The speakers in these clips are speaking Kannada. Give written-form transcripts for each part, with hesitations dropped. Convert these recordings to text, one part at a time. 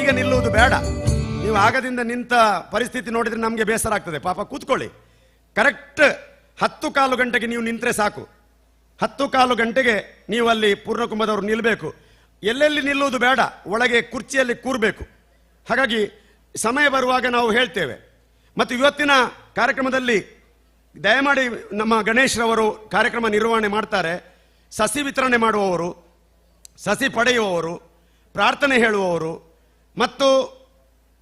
ಹೀಗೆ ನಿಲ್ಲುವುದು ಬೇಡ. ನೀವು ಆಗದಿಂದ ನಿಂತ ಪರಿಸ್ಥಿತಿ ನೋಡಿದ್ರೆ ನಮಗೆ ಬೇಸರ ಆಗ್ತದೆ. ಪಾಪ ಕೂತ್ಕೊಳ್ಳಿ. ಕರೆಕ್ಟ್ 10:15 ಗಂಟೆಗೆ ನೀವು ನಿಂತರೆ ಸಾಕು. 10:15 ಗಂಟೆಗೆ ನೀವು ಅಲ್ಲಿ ಪೂರ್ಣಕುಂಭದವರು ನಿಲ್ಲಬೇಕು. ಎಲ್ಲೆಲ್ಲಿ ನಿಲ್ಲುವುದು ಬೇಡ, ಒಳಗೆ ಕುರ್ಚಿಯಲ್ಲಿ ಕೂರಬೇಕು. ಹಾಗಾಗಿ ಸಮಯ ಬರುವಾಗ ನಾವು ಹೇಳ್ತೇವೆ. ಮತ್ತು ಇವತ್ತಿನ ಕಾರ್ಯಕ್ರಮದಲ್ಲಿ ದಯಮಾಡಿ ನಮ್ಮ ಗಣೇಶ್ರವರು ಕಾರ್ಯಕ್ರಮ ನಿರ್ವಹಣೆ ಮಾಡ್ತಾರೆ. ಸಸಿ ವಿತರಣೆ ಮಾಡುವವರು, ಸಸಿ ಪಡೆಯುವವರು, ಪ್ರಾರ್ಥನೆ ಹೇಳುವವರು ಮತ್ತು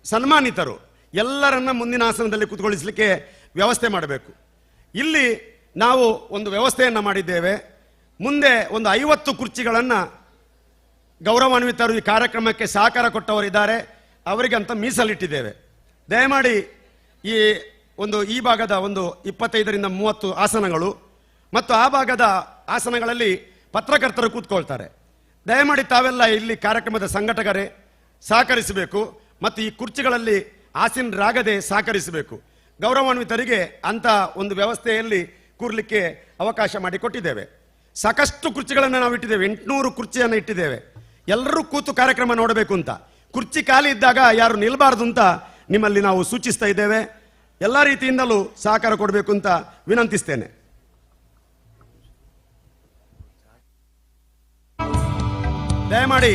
ಸನ್ಮಾನಿತರು ಎಲ್ಲರನ್ನ ಮುಂದಿನ ಆಸನದಲ್ಲಿ ಕೂತ್ಕೊಳ್ಳಿಸಲಿಕ್ಕೆ ವ್ಯವಸ್ಥೆ ಮಾಡಬೇಕು. ಇಲ್ಲಿ ನಾವು ಒಂದು ವ್ಯವಸ್ಥೆಯನ್ನು ಮಾಡಿದ್ದೇವೆ. ಮುಂದೆ ಒಂದು 50 ಕುರ್ಚಿಗಳನ್ನು ಗೌರವಾನ್ವಿತರು ಈ ಕಾರ್ಯಕ್ರಮಕ್ಕೆ ಸಹಕಾರ ಕೊಟ್ಟವರಿದ್ದಾರೆ, ಅವರಿಗಂತ ಮೀಸಲಿಟ್ಟಿದ್ದೇವೆ. ದಯಮಾಡಿ ಈ ಭಾಗದ ಒಂದು 25ರಿಂದ 30 ಆಸನಗಳು ಮತ್ತು ಆ ಭಾಗದ ಆಸನಗಳಲ್ಲಿ ಪತ್ರಕರ್ತರು ಕೂತ್ಕೊಳ್ತಾರೆ. ದಯಮಾಡಿ ತಾವೆಲ್ಲ ಇಲ್ಲಿ ಕಾರ್ಯಕ್ರಮದ ಸಂಘಟಕರೇ ಸಹಕರಿಸಬೇಕು ಮತ್ತು ಈ ಕುರ್ಚಿಗಳಲ್ಲಿ ಆಸೀನರಾಗದೆ ಸಹಕರಿಸಬೇಕು. ಗೌರವಾನ್ವಿತರಿಗೆ ಅಂತ ಒಂದು ವ್ಯವಸ್ಥೆಯಲ್ಲಿ ಕೂರ್ಲಿಕ್ಕೆ ಅವಕಾಶ ಮಾಡಿಕೊಟ್ಟಿದ್ದೇವೆ. ಸಾಕಷ್ಟು ಕುರ್ಚಿಗಳನ್ನು ನಾವು ಇಟ್ಟಿದ್ದೇವೆ. 800 ಕುರ್ಚಿಯನ್ನು ಇಟ್ಟಿದ್ದೇವೆ. ಎಲ್ಲರೂ ಕೂತು ಕಾರ್ಯಕ್ರಮ ನೋಡಬೇಕು ಅಂತ. ಕುರ್ಚಿ ಖಾಲಿ ಇದ್ದಾಗ ಯಾರು ನಿಲ್ಲಬಾರ್ದು ಅಂತ ನಿಮ್ಮಲ್ಲಿ ನಾವು ಸೂಚಿಸ್ತಾ ಇದ್ದೇವೆ. ಎಲ್ಲ ರೀತಿಯಿಂದಲೂ ಸಹಕಾರ ಕೊಡಬೇಕು ಅಂತ ವಿನಂತಿಸ್ತೇನೆ. ದಯಮಾಡಿ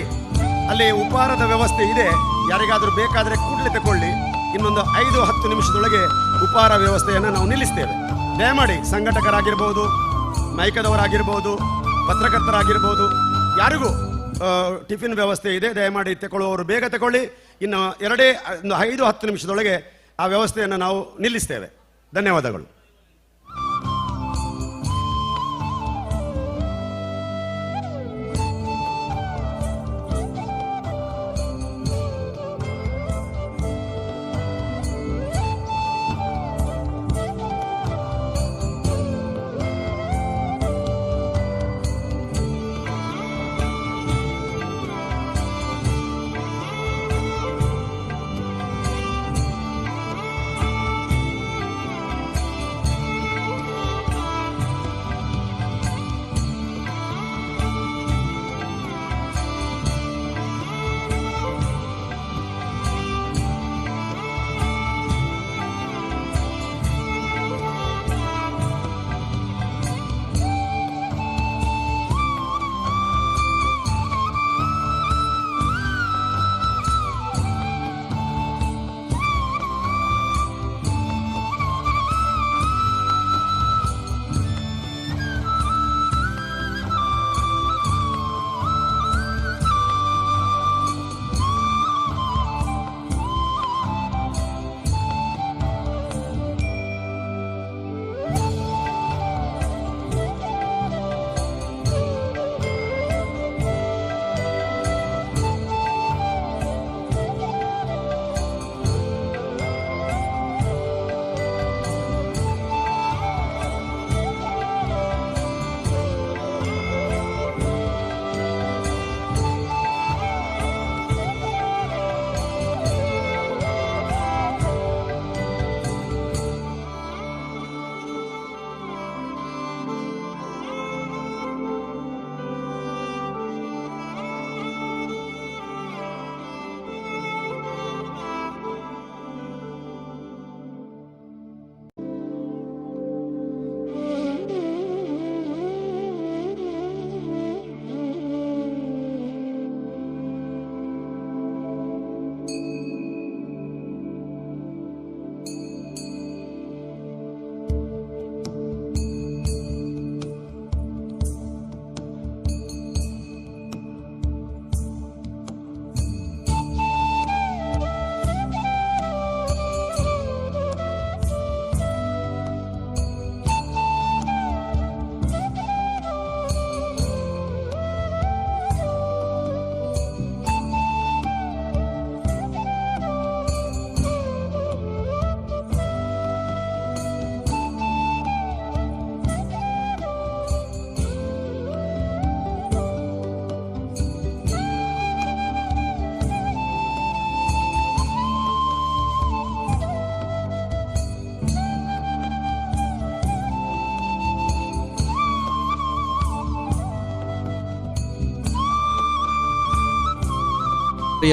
ಅಲ್ಲಿ ಉಪಹಾರದ ವ್ಯವಸ್ಥೆ ಇದೆ. ಯಾರಿಗಾದರೂ ಬೇಕಾದರೆ ಕೂಡಲೇ ತಗೊಳ್ಳಿ. ಇನ್ನೊಂದು 5-10 ನಿಮಿಷದೊಳಗೆ ಉಪಹಾರ ವ್ಯವಸ್ಥೆಯನ್ನು ನಾವು ನಿಲ್ಲಿಸ್ತೇವೆ. ದಯಮಾಡಿ ಸಂಘಟಕರಾಗಿರ್ಬೋದು, ಮೈಕದವರಾಗಿರ್ಬೋದು, ಪತ್ರಕರ್ತರಾಗಿರ್ಬೋದು, ಯಾರಿಗೂ ಟಿಫಿನ್ ವ್ಯವಸ್ಥೆ ಇದೆ. ದಯಮಾಡಿ ತಗೊಳ್ಳುವವರು ಬೇಗ ತಗೊಳ್ಳಿ. ಇನ್ನು 5-10 ನಿಮಿಷದೊಳಗೆ ಆ ವ್ಯವಸ್ಥೆಯನ್ನು ನಾವು ನಿಲ್ಲಿಸ್ತೇವೆ. ಧನ್ಯವಾದಗಳು.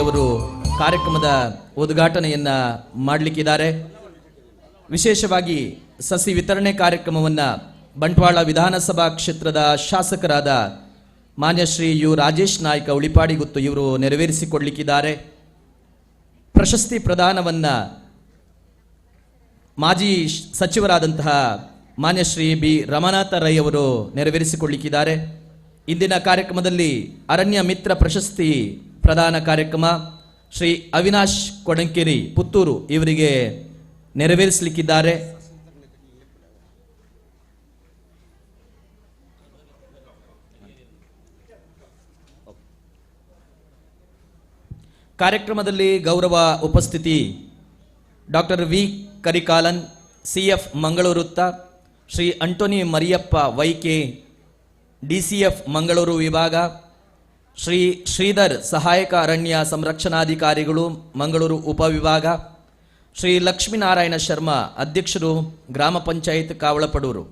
ಅವರು ಕಾರ್ಯಕ್ರಮದ ಉದ್ಘಾಟನೆಯನ್ನ ಮಾಡಲಿಕ್ಕಿದ್ದಾರೆ. ವಿಶೇಷವಾಗಿ ಸಸಿ ವಿತರಣೆ ಕಾರ್ಯಕ್ರಮವನ್ನ ಬಂಟ್ವಾಳ ವಿಧಾನಸಭಾ ಕ್ಷೇತ್ರದ ಶಾಸಕರಾದ ಮಾನ್ಯ ಶ್ರೀ ಯು ರಾಜೇಶ್ ನಾಯ್ಕ ಉಳಿಪಾಡಿಗುತ್ತು ಇವರು ನೆರವೇರಿಸಿಕೊಡ್ಲಿಕ್ಕಿದ್ದಾರೆ. ಪ್ರಶಸ್ತಿ ಪ್ರದಾನವನ್ನ ಮಾಜಿ ಸಚಿವರಾದಂತಹ ಮಾನ್ಯ ಶ್ರೀ ಬಿ ರಮನಾಥ ರೈ ಅವರು ನೆರವೇರಿಸಿಕೊಳ್ಳಿಕ್ಕಿದ್ದಾರೆ. ಇಂದಿನ ಕಾರ್ಯಕ್ರಮದಲ್ಲಿ ಅರಣ್ಯ ಮಿತ್ರ ಪ್ರಶಸ್ತಿ ಪ್ರದಾನ ಕಾರ್ಯಕ್ರಮ ಶ್ರೀ ಅವಿನಾಶ್ ಕೊಡಂಕೆರಿ ಪುತ್ತೂರು ಇವರಿಗೆ ನೆರವೇರಿಸಲಿಕ್ಕಿದ್ದಾರೆ. ಕಾರ್ಯಕ್ರಮದಲ್ಲಿ ಗೌರವ ಉಪಸ್ಥಿತಿ ಡಾಕ್ಟರ್ ವಿ ಕರಿಕಾಲನ್ ಸಿಎಫ್ ಮಂಗಳೂರು ವೃತ್ತ, Shri Antony Mariyappa YK DCF Mangaluru ವಿಭಾಗ, ಶ್ರೀ ಶ್ರೀಧರ್ ಸಹಾಯಕ ಅರಣ್ಯ ಸಂರಕ್ಷಣಾಧಿಕಾರಿಗಳು ಮಂಗಳೂರು ಉಪವಿಭಾಗ, ಶ್ರೀ ಲಕ್ಷ್ಮೀನಾರಾಯಣ ಶರ್ಮಾ ಅಧ್ಯಕ್ಷರು ಗ್ರಾಮ ಪಂಚಾಯತ್ ಕಾವಳಪಡೂರು.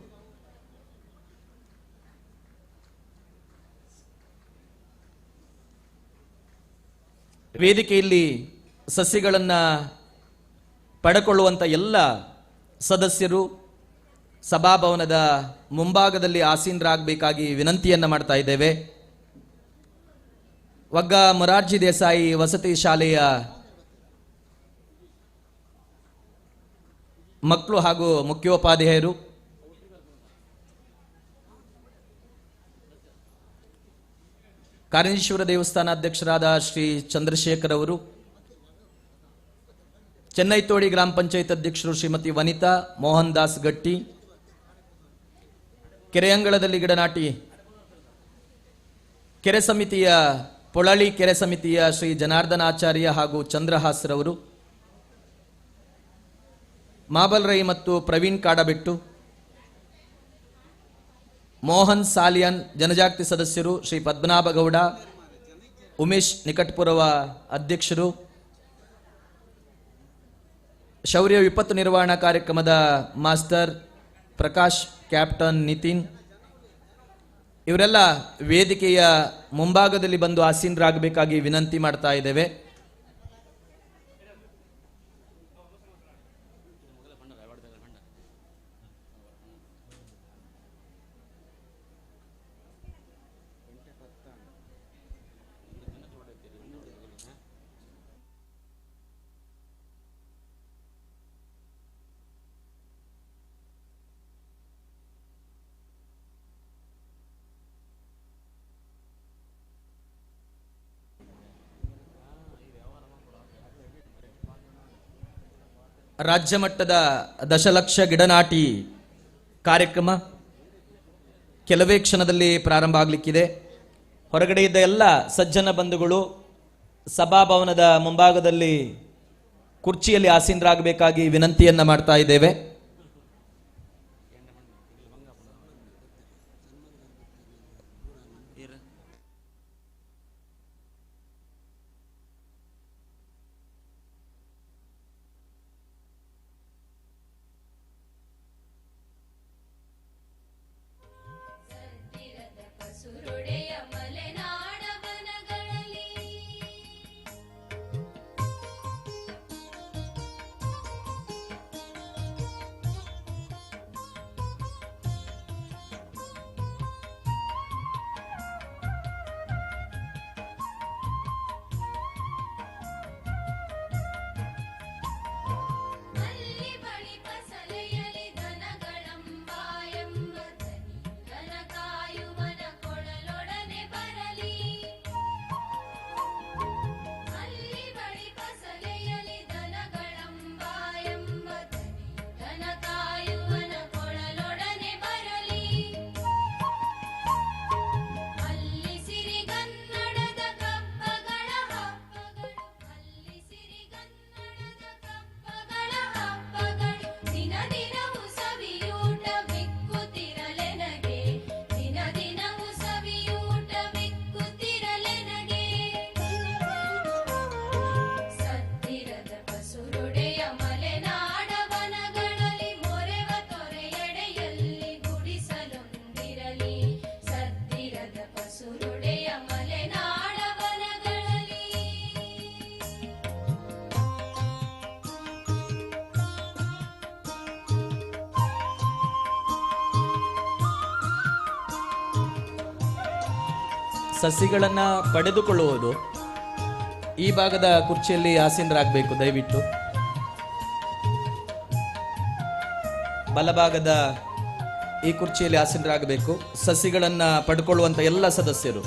ವೇದಿಕೆಯಲ್ಲಿ ಸಸ್ಯಗಳನ್ನು ಪಡೆಕೊಳ್ಳುವಂಥ ಎಲ್ಲ ಸದಸ್ಯರು ಸಭಾಭವನದ ಮುಂಭಾಗದಲ್ಲಿ ಆಸೀನರಾಗಬೇಕಾಗಿ ವಿನಂತಿಯನ್ನು ಮಾಡ್ತಾ ಇದ್ದೇವೆ. ವಗ್ಗ ಮೊರಾರ್ಜಿ ದೇಸಾಯಿ ವಸತಿ ಶಾಲೆಯ ಮಕ್ಕಳು ಹಾಗೂ ಮುಖ್ಯೋಪಾಧ್ಯಾಯರು, ಕಾರಣೇಶ್ವರ ದೇವಸ್ಥಾನ ಅಧ್ಯಕ್ಷರಾದ ಶ್ರೀ ಚಂದ್ರಶೇಖರ್ ಅವರು, ಚೆನ್ನೈತೋಡಿ ಗ್ರಾಮ ಪಂಚಾಯತ್ ಅಧ್ಯಕ್ಷರು ಶ್ರೀಮತಿ ವನಿತಾ ಮೋಹನ್ ದಾಸ್ ಗಟ್ಟಿ, ಕೆರೆಯಂಗಳದಲ್ಲಿ ಗಿಡ ನಾಟಿ ಕೆರೆ ಸಮಿತಿಯ ಪೊಳಲಿ ಕೆರೆ ಸಮಿತಿಯ ಶ್ರೀ ಜನಾರ್ದನ ಆಚಾರ್ಯ ಹಾಗೂ ಚಂದ್ರಹಾಸ್ರವರು, ಮಾಬಲ್ ರೈ ಮತ್ತು ಪ್ರವೀಣ್ ಕಾಡಬೆಟ್ಟು, ಮೋಹನ್ ಸಾಲಿಯನ್ ಜನಜಾಗೃತಿ ಸದಸ್ಯರು, ಶ್ರೀ ಪದ್ಮನಾಭ ಗೌಡ, ಉಮೇಶ್ ನಿಕಟ್ಪುರವ ಅಧ್ಯಕ್ಷರು, ಶೌರ್ಯ ವಿಪತ್ತು ನಿರ್ವಹಣಾ ಕಾರ್ಯಕ್ರಮದ ಮಾಸ್ಟರ್ ಪ್ರಕಾಶ್, ಕ್ಯಾಪ್ಟನ್ ನಿತಿನ್, ಇವರೆಲ್ಲ ವೇದಿಕೆಯ ಮುಂಭಾಗದಲ್ಲಿ ಬಂದು ಆಸೀನರಾಗಬೇಕಾಗಿ ವಿನಂತಿ ಮಾಡ್ತಾ ಇದ್ದೇವೆ. ರಾಜ್ಯ ಮಟ್ಟದ ದಶಲಕ್ಷ ಗಿಡನಾಟಿ ಕಾರ್ಯಕ್ರಮ ಕೆಲವೇ ಕ್ಷಣದಲ್ಲಿ ಪ್ರಾರಂಭ ಆಗಲಿಕ್ಕಿದೆ. ಹೊರಗಡೆ ಇದ್ದ ಎಲ್ಲ ಸಜ್ಜನ ಬಂಧುಗಳು ಸಭಾಭವನದ ಮುಂಭಾಗದಲ್ಲಿ ಕುರ್ಚಿಯಲ್ಲಿ ಆಸೀನರಾಗಬೇಕಾಗಿ ವಿನಂತಿಯನ್ನ ಮಾಡ್ತಾ ಇದ್ದೇವೆ. ಸಸಿಗಳನ್ನ ಪಡೆದುಕೊಳ್ಳುವುದು ಈ ಭಾಗದ ಕುರ್ಚಿಯಲ್ಲಿ ಆಸೀನರಾಗಬೇಕು. ದಯವಿಟ್ಟು ಬಲಭಾಗದ ಈ ಕುರ್ಚಿಯಲ್ಲಿ ಆಸೀನರಾಗಬೇಕು. ಸಸಿಗಳನ್ನ ಪಡ್ಕೊಳ್ಳುವಂತ ಎಲ್ಲ ಸದಸ್ಯರು.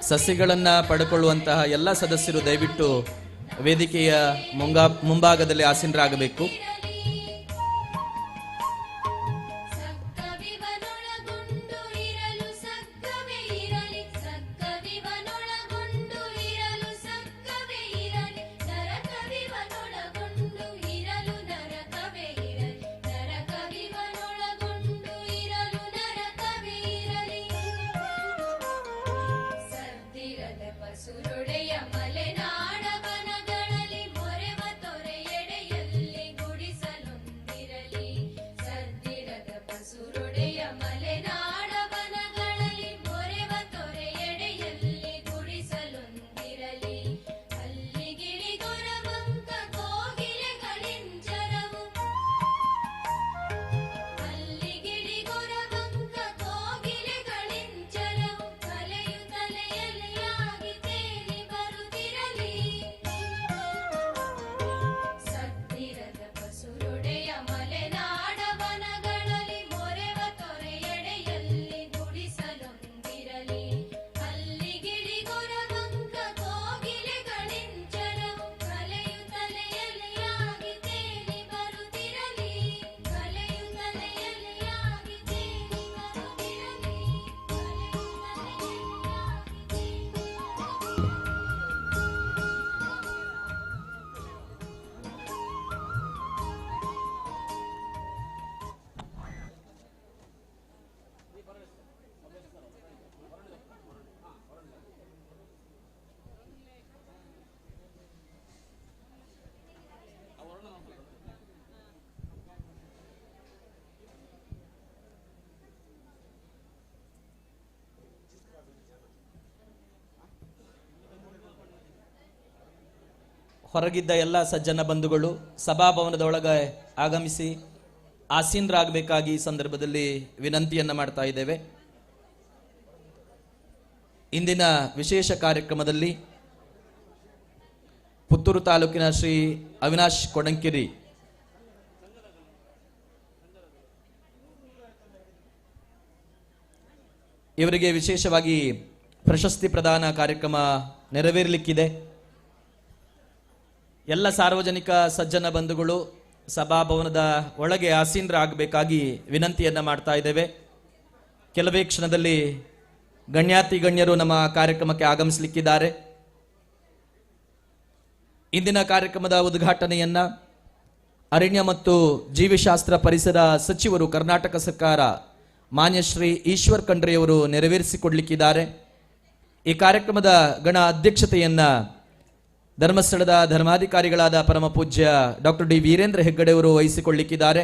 ಸಸಿಗಳನ್ನ ಪಡ್ಕೊಳ್ಳುವಂತಹ ಎಲ್ಲ ಸದಸ್ಯರು ದಯವಿಟ್ಟು ವೇದಿಕೆಯ ಮುಂಭಾಗದಲ್ಲಿ ಆಸೀನರಾಗಬೇಕು. ಹೊರಗಿದ್ದ ಎಲ್ಲ ಸಜ್ಜನ ಬಂಧುಗಳು ಸಭಾಭವನದ ಒಳಗೆ ಆಗಮಿಸಿ ಆಸೀನರಾಗಬೇಕಾಗಿ ಈ ಸಂದರ್ಭದಲ್ಲಿ ವಿನಂತಿಯನ್ನ ಮಾಡ್ತಾ ಇದ್ದೇವೆ. ಇಂದಿನ ವಿಶೇಷ ಕಾರ್ಯಕ್ರಮದಲ್ಲಿ ಪುತ್ತೂರು ತಾಲೂಕಿನ ಶ್ರೀ ಅವಿನಾಶ್ ಕೊಡಂಕಿರಿ ಇವರಿಗೆ ವಿಶೇಷವಾಗಿ ಪ್ರಶಸ್ತಿ ಪ್ರದಾನ ಕಾರ್ಯಕ್ರಮ ನೆರವೇರಲಿಕ್ಕಿದೆ. ಎಲ್ಲ ಸಾರ್ವಜನಿಕ ಸಜ್ಜನ ಬಂಧುಗಳು ಸಭಾಭವನದ ಒಳಗೆ ಆಸೀನರಾಗಬೇಕಾಗಿ ವಿನಂತಿಯನ್ನ ಮಾಡ್ತಾ ಇದ್ದೇವೆ. ಕೆಲವೇ ಕ್ಷಣದಲ್ಲಿ ಗಣ್ಯಾತಿ ಗಣ್ಯರು ನಮ್ಮ ಕಾರ್ಯಕ್ರಮಕ್ಕೆ ಆಗಮಿಸಲಿಕ್ಕಿದ್ದಾರೆ. ಇಂದಿನ ಕಾರ್ಯಕ್ರಮದ ಉದ್ಘಾಟನೆಯನ್ನ ಅರಣ್ಯ ಮತ್ತು ಜೀವಿಶಾಸ್ತ್ರ ಪರಿಸರ ಸಚಿವರು ಕರ್ನಾಟಕ ಸರ್ಕಾರ ಮಾನ್ಯ ಶ್ರೀ ಈಶ್ವರ್ ಖಂಡ್ರೆಯವರು ನೆರವೇರಿಸಿಕೊಡ್ಲಿಕ್ಕಿದ್ದಾರೆ. ಈ ಕಾರ್ಯಕ್ರಮದ ಗಣ ಅಧ್ಯಕ್ಷತೆಯನ್ನ ಧರ್ಮಸ್ಥಳದ ಧರ್ಮಾಧಿಕಾರಿಗಳಾದ ಪರಮ ಪೂಜ್ಯ ಡಾಕ್ಟರ್ ಡಿ ವೀರೇಂದ್ರ ಹೆಗ್ಗಡೆ ಅವರು ವಹಿಸಿಕೊಳ್ಳಿಕ್ಕಿದ್ದಾರೆ.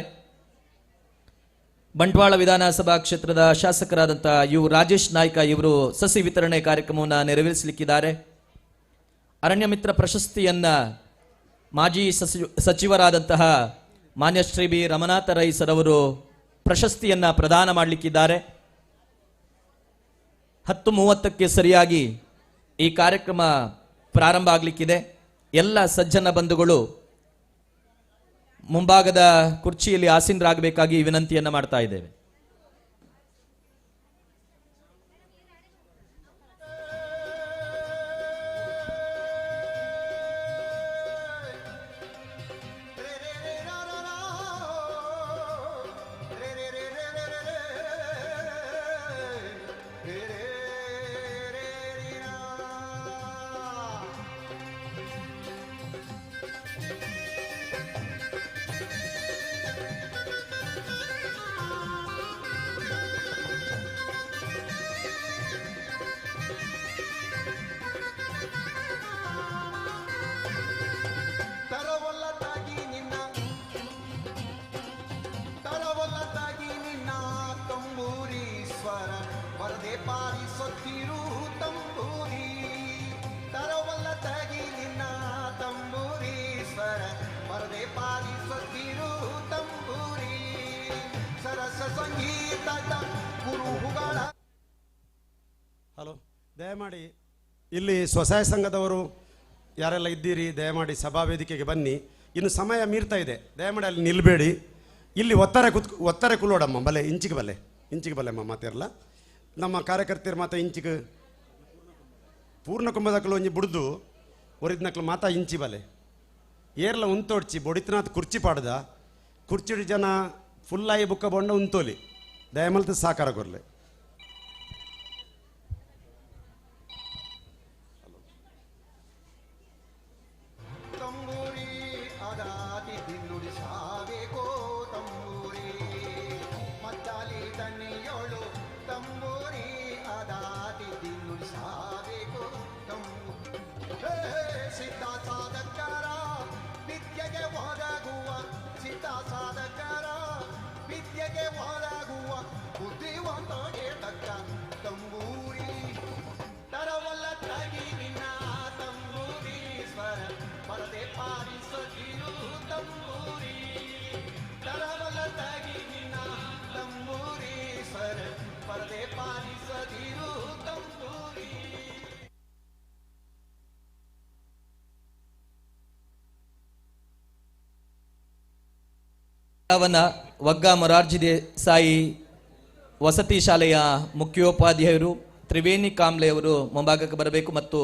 ಬಂಟ್ವಾಳ ವಿಧಾನಸಭಾ ಕ್ಷೇತ್ರದ ಶಾಸಕರಾದಂಥ ರಾಜೇಶ್ ನಾಯ್ಕ ಇವರು ಸಸಿ ವಿತರಣೆ ಕಾರ್ಯಕ್ರಮವನ್ನು ನೆರವೇರಿಸಲಿಕ್ಕಿದ್ದಾರೆ. ಅರಣ್ಯ ಮಿತ್ರ ಪ್ರಶಸ್ತಿಯನ್ನ ಮಾಜಿ ಸಚಿವರಾದಂತಹ ಮಾನ್ಯ ಶ್ರೀ ಬಿ ರಮನಾಥ ರೈ ಸರ್ ಅವರು ಪ್ರಶಸ್ತಿಯನ್ನ ಪ್ರದಾನ ಮಾಡಲಿಕ್ಕಿದ್ದಾರೆ. 10:30ಕ್ಕೆ ಸರಿಯಾಗಿ ಈ ಕಾರ್ಯಕ್ರಮ ಪ್ರಾರಂಭ ಆಗಲಿಕ್ಕಿದೆ. ಎಲ್ಲ ಸಜ್ಜನ ಬಂಧುಗಳು ಮುಂಭಾಗದ ಕುರ್ಚಿಯಲ್ಲಿ ಆಸೀನರಾಗಬೇಕಾಗಿ ವಿನಂತಿಯನ್ನ ಮಾಡ್ತಾ ಇದ್ದೇವೆ. ಹಲೋ, ದಯಮಾಡಿ ಇಲ್ಲಿ ಸ್ವಸಹಾಯ ಸಂಘದವರು ಯಾರೆಲ್ಲ ಇದ್ದೀರಿ ದಯಮಾಡಿ ಸಭಾ ವೇದಿಕೆಗೆ ಬನ್ನಿ. ಇನ್ನು ಸಮಯ ಮೀರ್ತಾ ಇದೆ, ದಯಮಾಡಿ ಅಲ್ಲಿ ನಿಲ್ಲಬೇಡಿ. ಇಲ್ಲಿ ಒತ್ತಾರೆ ಕುಲ್ಲೋಡಮ್ಮ ಬಲೆ ಇಂಚಿಗೆ ಬಲ್ಲೆಮ್ಮ ಮಾತಿರಲ್ಲ ನಮ್ಮ ಕಾರ್ಯಕರ್ತೆಯರು ಮಾತಾ ಇಂಚಿಗೆ ಪೂರ್ಣ ಕುಂಭದಕ್ಕಲು ಒಂಜಿ ಬುಡ್ದು ಒರಿದ್ನಕ್ಲು ಮಾತಾ ಇಂಚಿ ಬಲೆ ಏರ್ಲ ಉಂತೋಡ್ಚಿ ಬೊಡಿತನಾಥ್ ಕುರ್ಚಿ ಪಾಡ್ದ ಕುರ್ಚಿ ಜನ ಫುಲ್ಲಾಗಿ ಬುಕ್ಕ ಬೊಂಡ ಉಂತೋಲಿ ದಯಮಲ್ತ ಸಾಕಾರ ಕೊರ್ಲೆ. ವಗ್ಗ ಮೊರಾರ್ಜಿ ದೇಸಾಯಿ ವಸತಿ ಶಾಲೆಯ ಮುಖ್ಯೋಪಾಧ್ಯಾಯರು ತ್ರಿವೇಣಿ ಕಾಂಬ್ಳೆ ಅವರು ಮುಂಭಾಗಕ್ಕೆ ಬರಬೇಕು ಮತ್ತು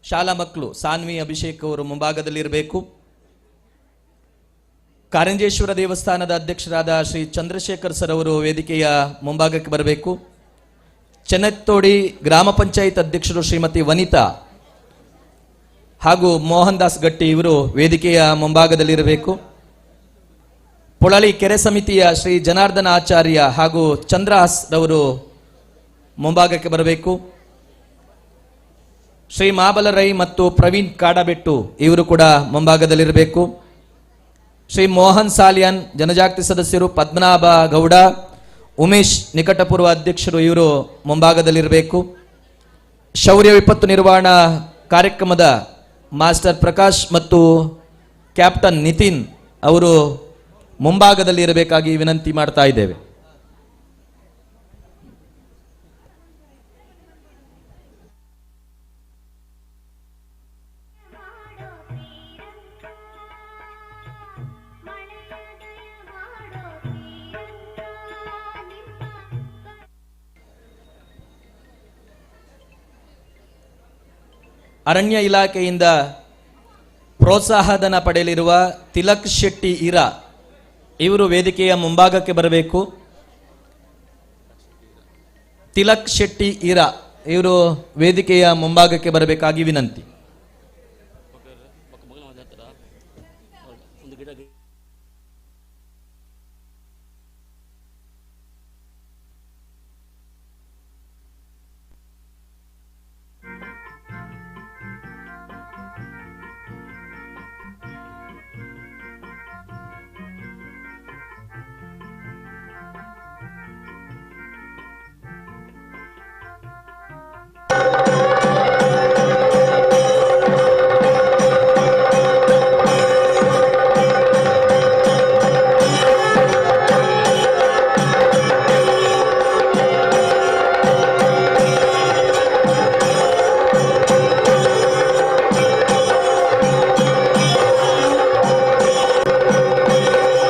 ಶಾಲಾ ಮಕ್ಕಳು ಸಾನ್ವಿ ಅಭಿಷೇಕ್ ಅವರು ಮುಂಭಾಗದಲ್ಲಿರಬೇಕು. ಕಾರಂಜೇಶ್ವರ ದೇವಸ್ಥಾನದ ಅಧ್ಯಕ್ಷರಾದ ಶ್ರೀ ಚಂದ್ರಶೇಖರ್ ಸರ್ ಅವರು ವೇದಿಕೆಯ ಮುಂಭಾಗಕ್ಕೆ ಬರಬೇಕು. ಚೆನ್ನತ್ತೋಡಿ ಗ್ರಾಮ ಪಂಚಾಯತ್ ಅಧ್ಯಕ್ಷರು ಶ್ರೀಮತಿ ವನಿತಾ ಹಾಗೂ ಮೋಹನ್ ದಾಸ್ ಗಟ್ಟಿ ಇವರು ವೇದಿಕೆಯ ಮುಂಭಾಗದಲ್ಲಿರಬೇಕು. ಪೊಳಲಿ ಕೆರೆ ಸಮಿತಿಯ ಶ್ರೀ ಜನಾರ್ದನ ಆಚಾರ್ಯ ಹಾಗೂ ಚಂದ್ರಹಾಸ್ ರವರು ಮುಂಭಾಗಕ್ಕೆ ಬರಬೇಕು. ಶ್ರೀ ಮಾಬಲ ರೈ ಮತ್ತು ಪ್ರವೀಣ್ ಕಾಡಬೆಟ್ಟು ಇವರು ಕೂಡ ಮುಂಭಾಗದಲ್ಲಿರಬೇಕು. ಶ್ರೀ ಮೋಹನ್ ಸಾಲಿಯನ್ ಜನಜಾಗೃತಿ ಸದಸ್ಯರು, ಪದ್ಮನಾಭ ಗೌಡ, ಉಮೇಶ್ ನಿಕಟಪೂರ್ವ ಅಧ್ಯಕ್ಷರು ಇವರು ಮುಂಭಾಗದಲ್ಲಿರಬೇಕು. ಶೌರ್ಯ ವಿಪತ್ತು ನಿರ್ವಹಣಾ ಕಾರ್ಯಕ್ರಮದ ಮಾಸ್ಟರ್ ಪ್ರಕಾಶ್ ಮತ್ತು ಕ್ಯಾಪ್ಟನ್ ನಿತಿನ್ ಅವರು ಮುಂಭಾಗದಲ್ಲಿ ಇರಬೇಕಾಗಿ ವಿನಂತಿ ಮಾಡ್ತಾ ಇದ್ದೇವೆ. ಅರಣ್ಯ ಇಲಾಖೆಯಿಂದ ಪ್ರೋತ್ಸಾಹಧನ ಪಡೆಯಲಿರುವ ತಿಲಕ್ ಶೆಟ್ಟಿ ಇರಾ ಇವರು ವೇದಿಕೆಯ ಮುಂಭಾಗಕ್ಕೆ ಬರಬೇಕು. ತಿಲಕ್ ಶೆಟ್ಟಿ ಇರಾ ಇವರು ವೇದಿಕೆಯ ಮುಂಭಾಗಕ್ಕೆ ಬರಬೇಕಾಗಿ ವಿನಂತಿ.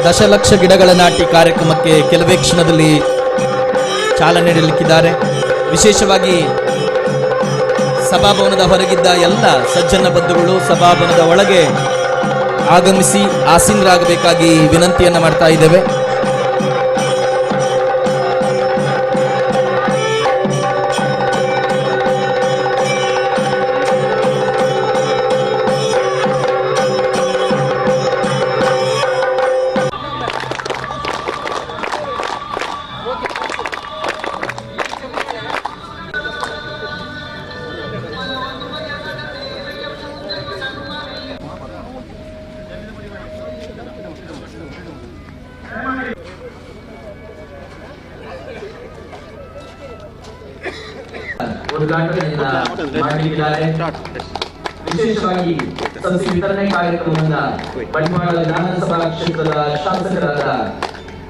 ದಶಲಕ್ಷ ಗಿಡಗಳ ನಾಟಿ ಕಾರ್ಯಕ್ರಮಕ್ಕೆ ಕೆಲವೇ ಕ್ಷಣದಲ್ಲಿ ಚಾಲನೆ ನೀಡಲಿಕ್ಕಿದ್ದಾರೆ. ವಿಶೇಷವಾಗಿ ಸಭಾಭವನದ ಹೊರಗಿದ್ದ ಎಲ್ಲ ಸಜ್ಜನ ಬಂಧುಗಳು ಸಭಾಭವನದ ಒಳಗೆ ಆಗಮಿಸಿ ಆಸೀನರಾಗಬೇಕಾಗಿ ವಿನಂತಿಯನ್ನು ಮಾಡ್ತಾ ಇದ್ದೇವೆ. ಉದ್ಘಾಟನೆಯನ್ನ ಮಾಡಲಿದ್ದಾರೆ. ವಿಶೇಷವಾಗಿ ಸಸಿ ವಿತರಣೆ ಕಾರ್ಯಕ್ರಮವನ್ನ ಬಂಟ್ವಾಳ ವಿಧಾನಸಭಾ ಕ್ಷೇತ್ರದ ಶಾಸಕರಾದ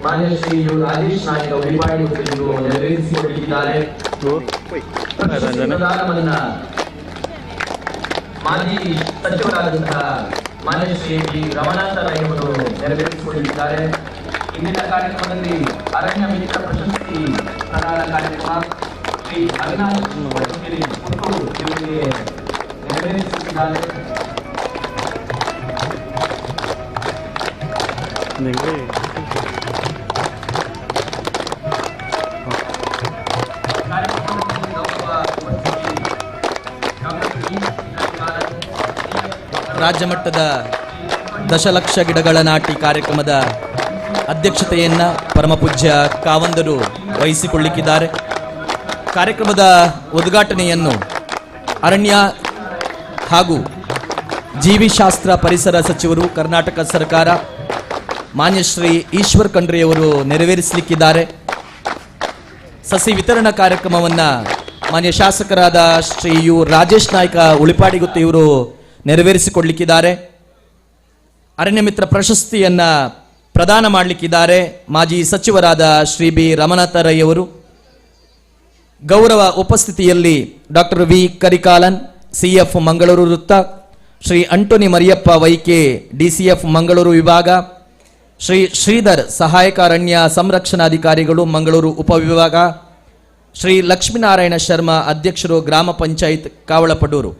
ಮಾನ್ಯ ಶ್ರೀ ಯು ರಾಜೇಶ್ ನಾಯಕ್ ಉಳಿಪಾಡಿ ಅವರು ನೆರವೇರಿಸಿಕೊಡಲಿದ್ದಾರೆ. ಪ್ರದಾನವನ್ನ ಮಾಜಿ ಸಚಿವರಾದಂತಹ ಮಾನ್ಯ ಶ್ರೀ ಬಿ ರಮಣಾಥ ರೈ ಅವರು ನೆರವೇರಿಸಿಕೊಡಲಿದ್ದಾರೆ. ಇಂದಿನ ಕಾರ್ಯಕ್ರಮದಲ್ಲಿ ಅರಣ್ಯ ಮಿತ್ರ ಪ್ರಶಸ್ತಿ ಪ್ರದಾನ ಕಾರ್ಯಕ್ರಮ ಶ್ರೀ ಅವಿನಾಶ್ ಪುತ್ತೂರು ಇವರಿಗೆ ನೆರವೇರಿಸುತ್ತಿದ್ದಾರೆ. ರಾಜ್ಯ ಮಟ್ಟದ ದಶಲಕ್ಷ ಗಿಡಗಳ ನಾಟಿ ಕಾರ್ಯಕ್ರಮದ ಅಧ್ಯಕ್ಷತೆಯನ್ನ ಪರಮಪೂಜ್ಯ ಕಾವಂದರು ವಹಿಸಿಕೊಳ್ಳಿಕ್ಕಿದ್ದಾರೆ. ಕಾರ್ಯಕ್ರಮದ ಉದ್ಘಾಟನೆಯನ್ನು ಅರಣ್ಯ ಹಾಗೂ ಜೀವಿಶಾಸ್ತ್ರ ಪರಿಸರ ಸಚಿವರು ಕರ್ನಾಟಕ ಸರ್ಕಾರ ಮಾನ್ಯ ಶ್ರೀ ಈಶ್ವರ್ ಖಂಡ್ರೆಯವರು ನೆರವೇರಿಸಲಿಕ್ಕಿದ್ದಾರೆ. ಸಸಿ ವಿತರಣಾ ಕಾರ್ಯಕ್ರಮವನ್ನು ಮಾನ್ಯ ಶಾಸಕರಾದ ಶ್ರೀ ಯು ರಾಜೇಶ್ ನಾಯ್ಕ ಉಳಿಪಾಡಿಗುತ್ತಿ ಇವರು ನೆರವೇರಿಸಿಕೊಡ್ಲಿಕ್ಕಿದ್ದಾರೆ. ಅರಣ್ಯ ಮಿತ್ರ ಪ್ರಶಸ್ತಿಯನ್ನ ಪ್ರದಾನ ಮಾಡಲಿಕ್ಕಿದ್ದಾರೆ ಮಾಜಿ ಸಚಿವರಾದ ಶ್ರೀ ಬಿ ರಮನಾಥ ರೈ ಅವರು. ಗೌರವ ಉಪಸ್ಥಿತಿಯಲ್ಲಿ ಡಾಕ್ಟರ್ ವಿ ಕರಿಕಾಲನ್ ಸಿಎಫ್ ಮಂಗಳೂರು ವೃತ್ತ, Shri Antony Mariyappa YK DCF Mangaluru ವಿಭಾಗ, ಶ್ರೀ ಶ್ರೀಧರ್ ಸಹಾಯಕ ಅರಣ್ಯ ಸಂರಕ್ಷಣಾಧಿಕಾರಿಗಳು ಮಂಗಳೂರು ಉಪವಿಭಾಗ, ಶ್ರೀ ಲಕ್ಷ್ಮೀನಾರಾಯಣ ಶರ್ಮಾ ಅಧ್ಯಕ್ಷರು ಗ್ರಾಮ ಪಂಚಾಯತ್ ಕಾವಳಪಡೂರು.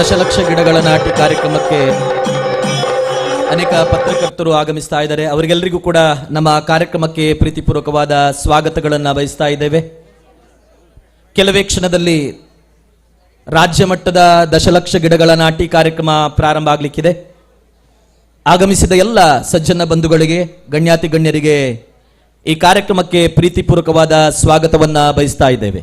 ದಶಲಕ್ಷ ಗಿಡಗಳ ನಾಟಿ ಕಾರ್ಯಕ್ರಮಕ್ಕೆ ಅನೇಕ ಪತ್ರಕರ್ತರು ಆಗಮಿಸ್ತಾ ಇದ್ದಾರೆ. ಅವರಿಗೆಲ್ಲರಿಗೂ ಕೂಡ ನಮ್ಮ ಕಾರ್ಯಕ್ರಮಕ್ಕೆ ಪ್ರೀತಿಪೂರ್ವಕವಾದ ಸ್ವಾಗತಗಳನ್ನು ಬಯಸ್ತಾ ಇದ್ದೇವೆ. ಕೆಲವೇ ಕ್ಷಣದಲ್ಲಿ ರಾಜ್ಯ ಮಟ್ಟದ ದಶಲಕ್ಷ ಗಿಡಗಳ ನಾಟಿ ಕಾರ್ಯಕ್ರಮ ಪ್ರಾರಂಭ ಆಗಲಿಕ್ಕಿದೆ. ಆಗಮಿಸಿದ ಎಲ್ಲ ಸಜ್ಜನ ಬಂಧುಗಳಿಗೆ, ಗಣ್ಯಾತಿ ಗಣ್ಯರಿಗೆ ಈ ಕಾರ್ಯಕ್ರಮಕ್ಕೆ ಪ್ರೀತಿಪೂರ್ವಕವಾದ ಸ್ವಾಗತವನ್ನ ಬಯಸ್ತಾ ಇದ್ದೇವೆ.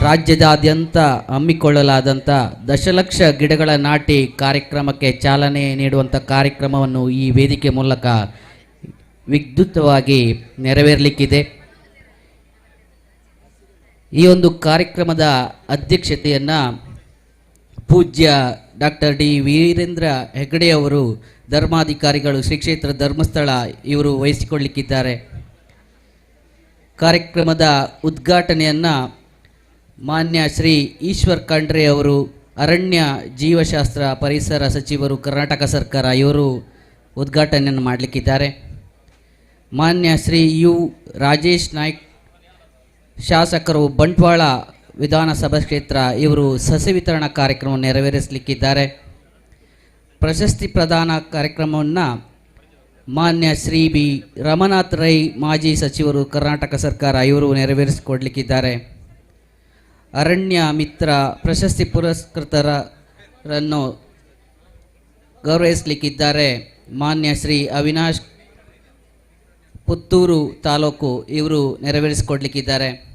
ರಾಜ್ಯದಾದ್ಯಂತ ಹಮ್ಮಿಕೊಳ್ಳಲಾದಂಥ ದಶಲಕ್ಷ ಗಿಡಗಳ ನಾಟಿ ಕಾರ್ಯಕ್ರಮಕ್ಕೆ ಚಾಲನೆ ನೀಡುವಂಥ ಕಾರ್ಯಕ್ರಮವನ್ನು ಈ ವೇದಿಕೆ ಮೂಲಕ ವಿದ್ಯುಕ್ತವಾಗಿ ನೆರವೇರಲಿಕ್ಕಿದೆ. ಈ ಒಂದು ಕಾರ್ಯಕ್ರಮದ ಅಧ್ಯಕ್ಷತೆಯನ್ನು ಪೂಜ್ಯ ಡಾಕ್ಟರ್ ಡಿ ವೀರೇಂದ್ರ ಹೆಗಡೆ ಅವರು, ಧರ್ಮಾಧಿಕಾರಿಗಳು, ಶ್ರೀ ಕ್ಷೇತ್ರ ಧರ್ಮಸ್ಥಳ, ಇವರು ವಹಿಸಿಕೊಳ್ಳಲಿಕ್ಕಿದ್ದಾರೆ. ಕಾರ್ಯಕ್ರಮದ ಉದ್ಘಾಟನೆಯನ್ನು ಮಾನ್ಯ ಶ್ರೀ ಈಶ್ವರ್ ಖಂಡ್ರೆ ಅವರು, ಅರಣ್ಯ ಜೀವಶಾಸ್ತ್ರ ಪರಿಸರ ಸಚಿವರು, ಕರ್ನಾಟಕ ಸರ್ಕಾರ, ಇವರು ಉದ್ಘಾಟನೆಯನ್ನು ಮಾಡಲಿಕ್ಕಿದ್ದಾರೆ. ಮಾನ್ಯ ಶ್ರೀ ಯು ರಾಜೇಶ್ ನಾಯ್ಕ್, ಶಾಸಕರು, ಬಂಟ್ವಾಳ ವಿಧಾನಸಭಾ ಕ್ಷೇತ್ರ, ಇವರು ಸಸಿ ವಿತರಣಾ ಕಾರ್ಯಕ್ರಮವನ್ನು ನೆರವೇರಿಸಲಿಕ್ಕಿದ್ದಾರೆ. ಪ್ರಶಸ್ತಿ ಪ್ರದಾನ ಕಾರ್ಯಕ್ರಮವನ್ನು ಮಾನ್ಯ ಶ್ರೀ ಬಿ ರಮನಾಥ್ ರೈ, ಮಾಜಿ ಸಚಿವರು, ಕರ್ನಾಟಕ ಸರ್ಕಾರ, ಇವರು ನೆರವೇರಿಸಿಕೊಡ್ಲಿಕ್ಕಿದ್ದಾರೆ. ಅರಣ್ಯ ಮಿತ್ರ ಪ್ರಶಸ್ತಿ ಪುರಸ್ಕೃತರನ್ನು ಗೌರವಿಸಲಿಕ್ಕಿದ್ದಾರೆ ಮಾನ್ಯ ಶ್ರೀ ಅವಿನಾಶ್, ಪುತ್ತೂರು ತಾಲೂಕು, ಇವರು ನೆರವೇರಿಸಿಕೊಡ್ಲಿಕ್ಕಿದ್ದಾರೆ.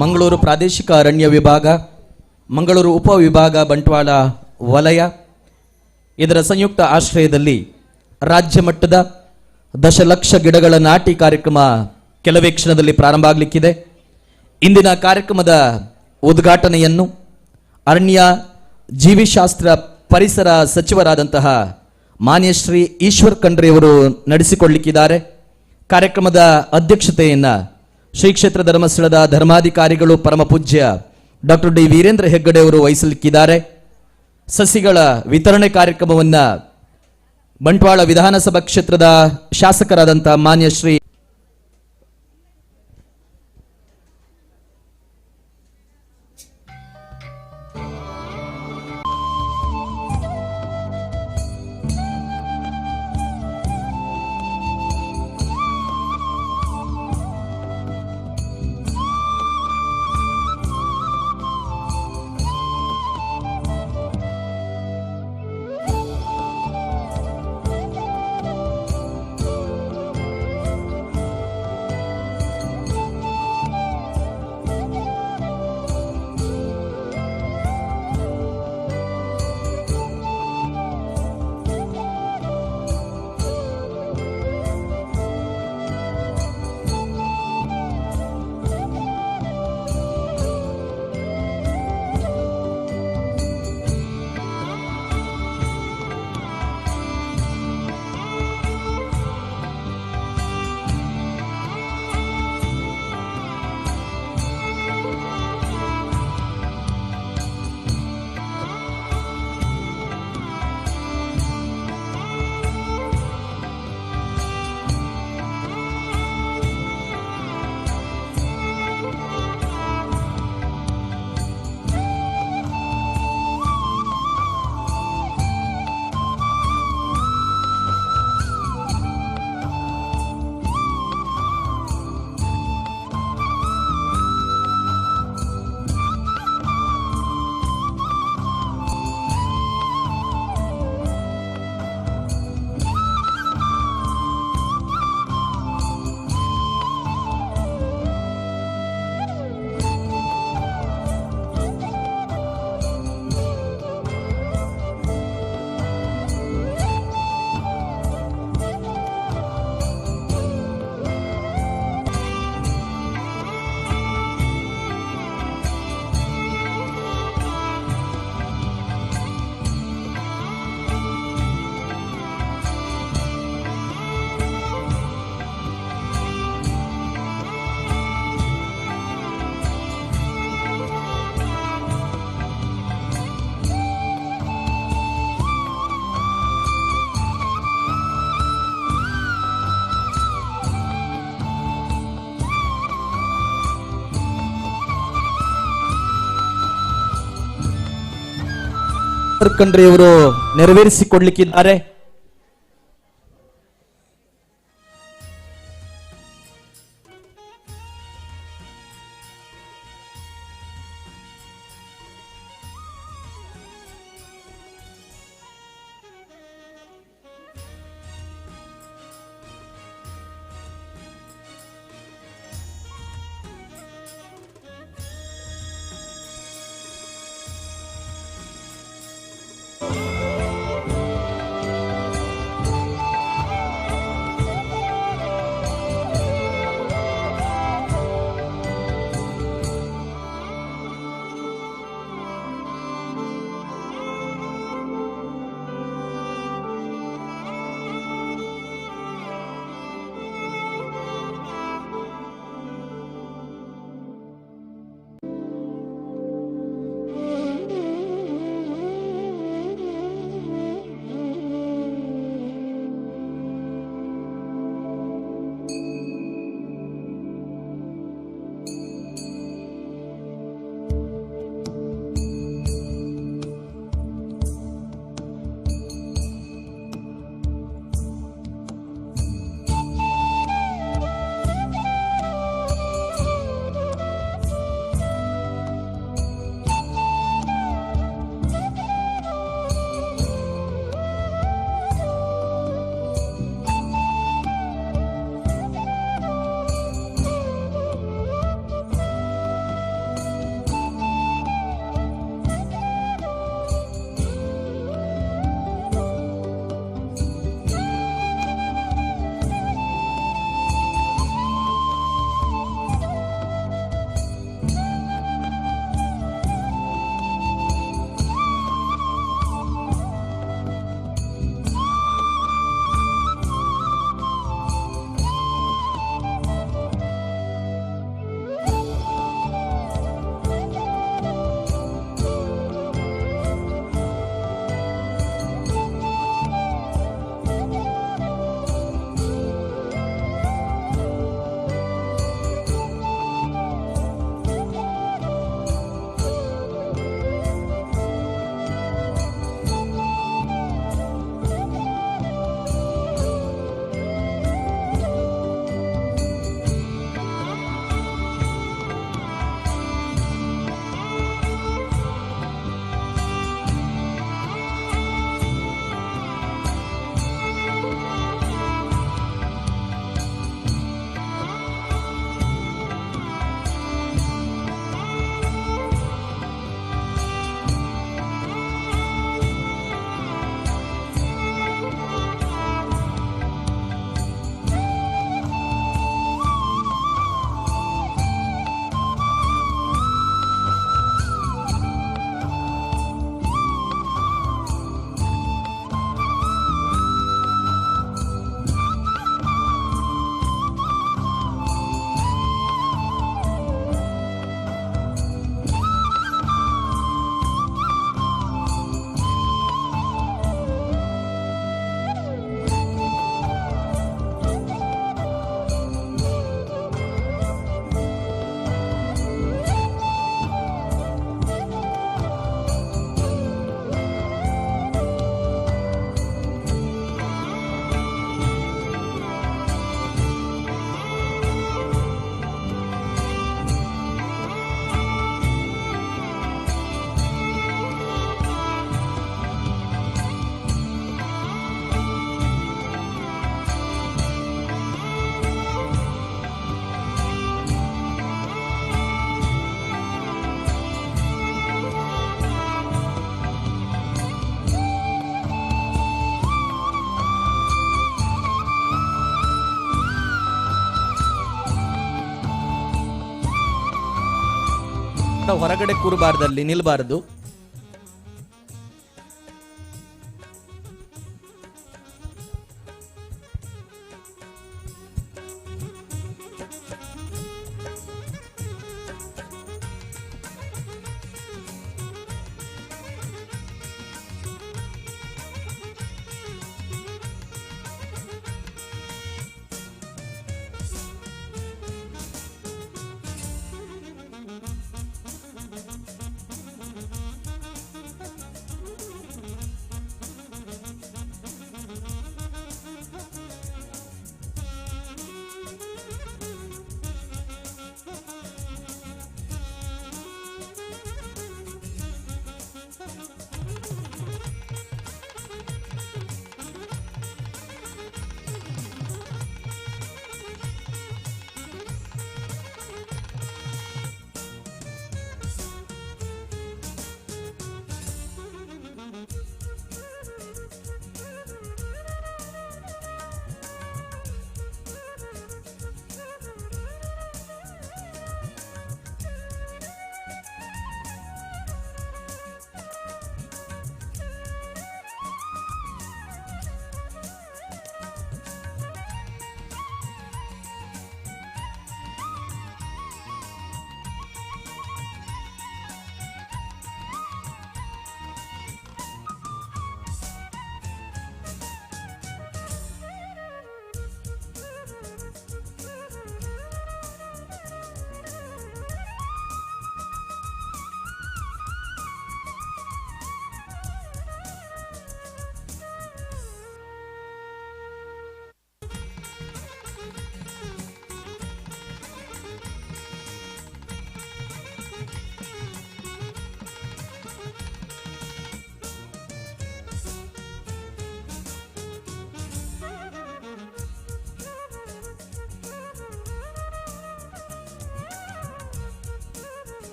ಮಂಗಳೂರು ಪ್ರಾದೇಶಿಕ ಅರಣ್ಯ ವಿಭಾಗ, ಮಂಗಳೂರು ಉಪವಿಭಾಗ ಬಂಟ್ವಾಳ ವಲಯ ಇದರ ಸಂಯುಕ್ತ ಆಶ್ರಯದಲ್ಲಿ ರಾಜ್ಯ ಮಟ್ಟದ ದಶಲಕ್ಷ ಗಿಡಗಳ ನಾಟಿ ಕಾರ್ಯಕ್ರಮ ಕೆಲವೇ ಕ್ಷಣದಲ್ಲಿ ಪ್ರಾರಂಭ ಆಗಲಿಕ್ಕಿದೆ. ಇಂದಿನ ಕಾರ್ಯಕ್ರಮದ ಉದ್ಘಾಟನೆಯನ್ನು ಅರಣ್ಯ ಜೀವಿಶಾಸ್ತ್ರ ಪರಿಸರ ಸಚಿವರಾದಂತಹ ಮಾನ್ಯ ಶ್ರೀ ಈಶ್ವರ್ ಖಂಡ್ರೆಯವರು ನಡೆಸಿಕೊಳ್ಳಲಿಕ್ಕಿದ್ದಾರೆ. ಕಾರ್ಯಕ್ರಮದ ಅಧ್ಯಕ್ಷತೆಯನ್ನು ಶ್ರೀ ಕ್ಷೇತ್ರ ಧರ್ಮಸ್ಥಳದ ಧರ್ಮಾಧಿಕಾರಿಗಳು ಪರಮ ಪೂಜ್ಯ ಡಾಕ್ಟರ್ ಡಿ ವೀರೇಂದ್ರ ಹೆಗ್ಗಡೆ ಅವರು ವಹಿಸಲಿಕ್ಕಿದ್ದಾರೆ. ಸಸಿಗಳ ವಿತರಣೆ ಕಾರ್ಯಕ್ರಮವನ್ನು ಬಂಟ್ವಾಳ ವಿಧಾನಸಭಾ ಕ್ಷೇತ್ರದ ಶಾಸಕರಾದಂತಹ ಮಾನ್ಯ ಶ್ರೀ ಖಂಡ್ರೆಯವರು ನೆರವೇರಿಸಿಕೊಡ್ಲಿಕ್ಕಿದ್ದಾರೆ. ಮಂಟಪದ ಹೊರಗಡೆ ಕೂರಬಾರ್ದಲ್ಲಿ, ನಿಲ್ಬಾರ್ದು.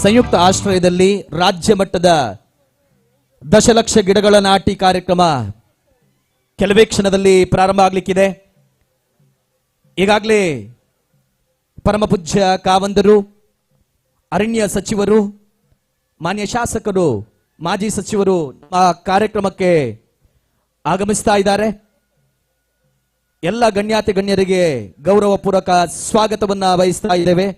ಸಂಯುಕ್ತ ಆಶ್ರಯದಲ್ಲಿ ರಾಜ್ಯ ಮಟ್ಟದ ದಶಲಕ್ಷ ಗಿಡಗಳ ನಾಟಿ ಕಾರ್ಯಕ್ರಮ ಕೆಲವೇ ಕ್ಷಣದಲ್ಲಿ ಪ್ರಾರಂಭ ಆಗಲಿಕ್ಕಿದೆ. ಈಗಾಗಲೇ ಪರಮ ಪೂಜ್ಯ ಕಾವಂದರು, ಅರಣ್ಯ ಸಚಿವರು, ಮಾನ್ಯ ಶಾಸಕರು, ಮಾಜಿ ಸಚಿವರು ಆ ಕಾರ್ಯಕ್ರಮಕ್ಕೆ ಆಗಮಿಸ್ತಾ ಇದ್ದಾರೆ. ಎಲ್ಲ ಗಣ್ಯಾತಿ ಗಣ್ಯರಿಗೆ ಗೌರವಪೂರ್ವಕ ಸ್ವಾಗತವನ್ನ ವಹಿಸ್ತಾ ಇದ್ದೇವೆ.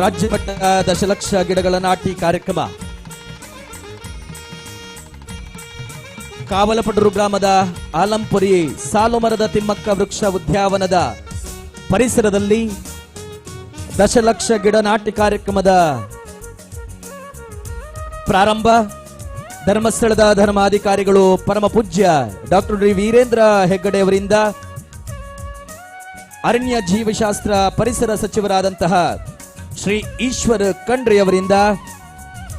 ರಾಜ್ಯ ಮಟ್ಟದ ದಶಲಕ್ಷ ಗಿಡಗಳ ನಾಟಿ ಕಾರ್ಯಕ್ರಮ ಕಾವಲಪಡೂರು ಗ್ರಾಮದ ಆಲಂಪುರಿ ಸಾಲು ಮರದ ತಿಮ್ಮಕ್ಕ ವೃಕ್ಷ ಉದ್ಯಾನವನದ ಪರಿಸರದಲ್ಲಿ ದಶಲಕ್ಷ ಗಿಡ ನಾಟಿ ಕಾರ್ಯಕ್ರಮದ ಪ್ರಾರಂಭ. ಧರ್ಮಸ್ಥಳದ ಧರ್ಮಾಧಿಕಾರಿಗಳು ಪರಮ ಪೂಜ್ಯ ಡಾಕ್ಟರ್ ಡಿ ವೀರೇಂದ್ರ ಹೆಗ್ಗಡೆ ಅವರಿಂದ, ಅರಣ್ಯ ಜೀವಶಾಸ್ತ್ರ ಪರಿಸರ ಸಚಿವರಾದಂತಹ ಶ್ರೀ ಈಶ್ವರ್ ಖಂಡ್ರೆ ಅವರಿಂದ,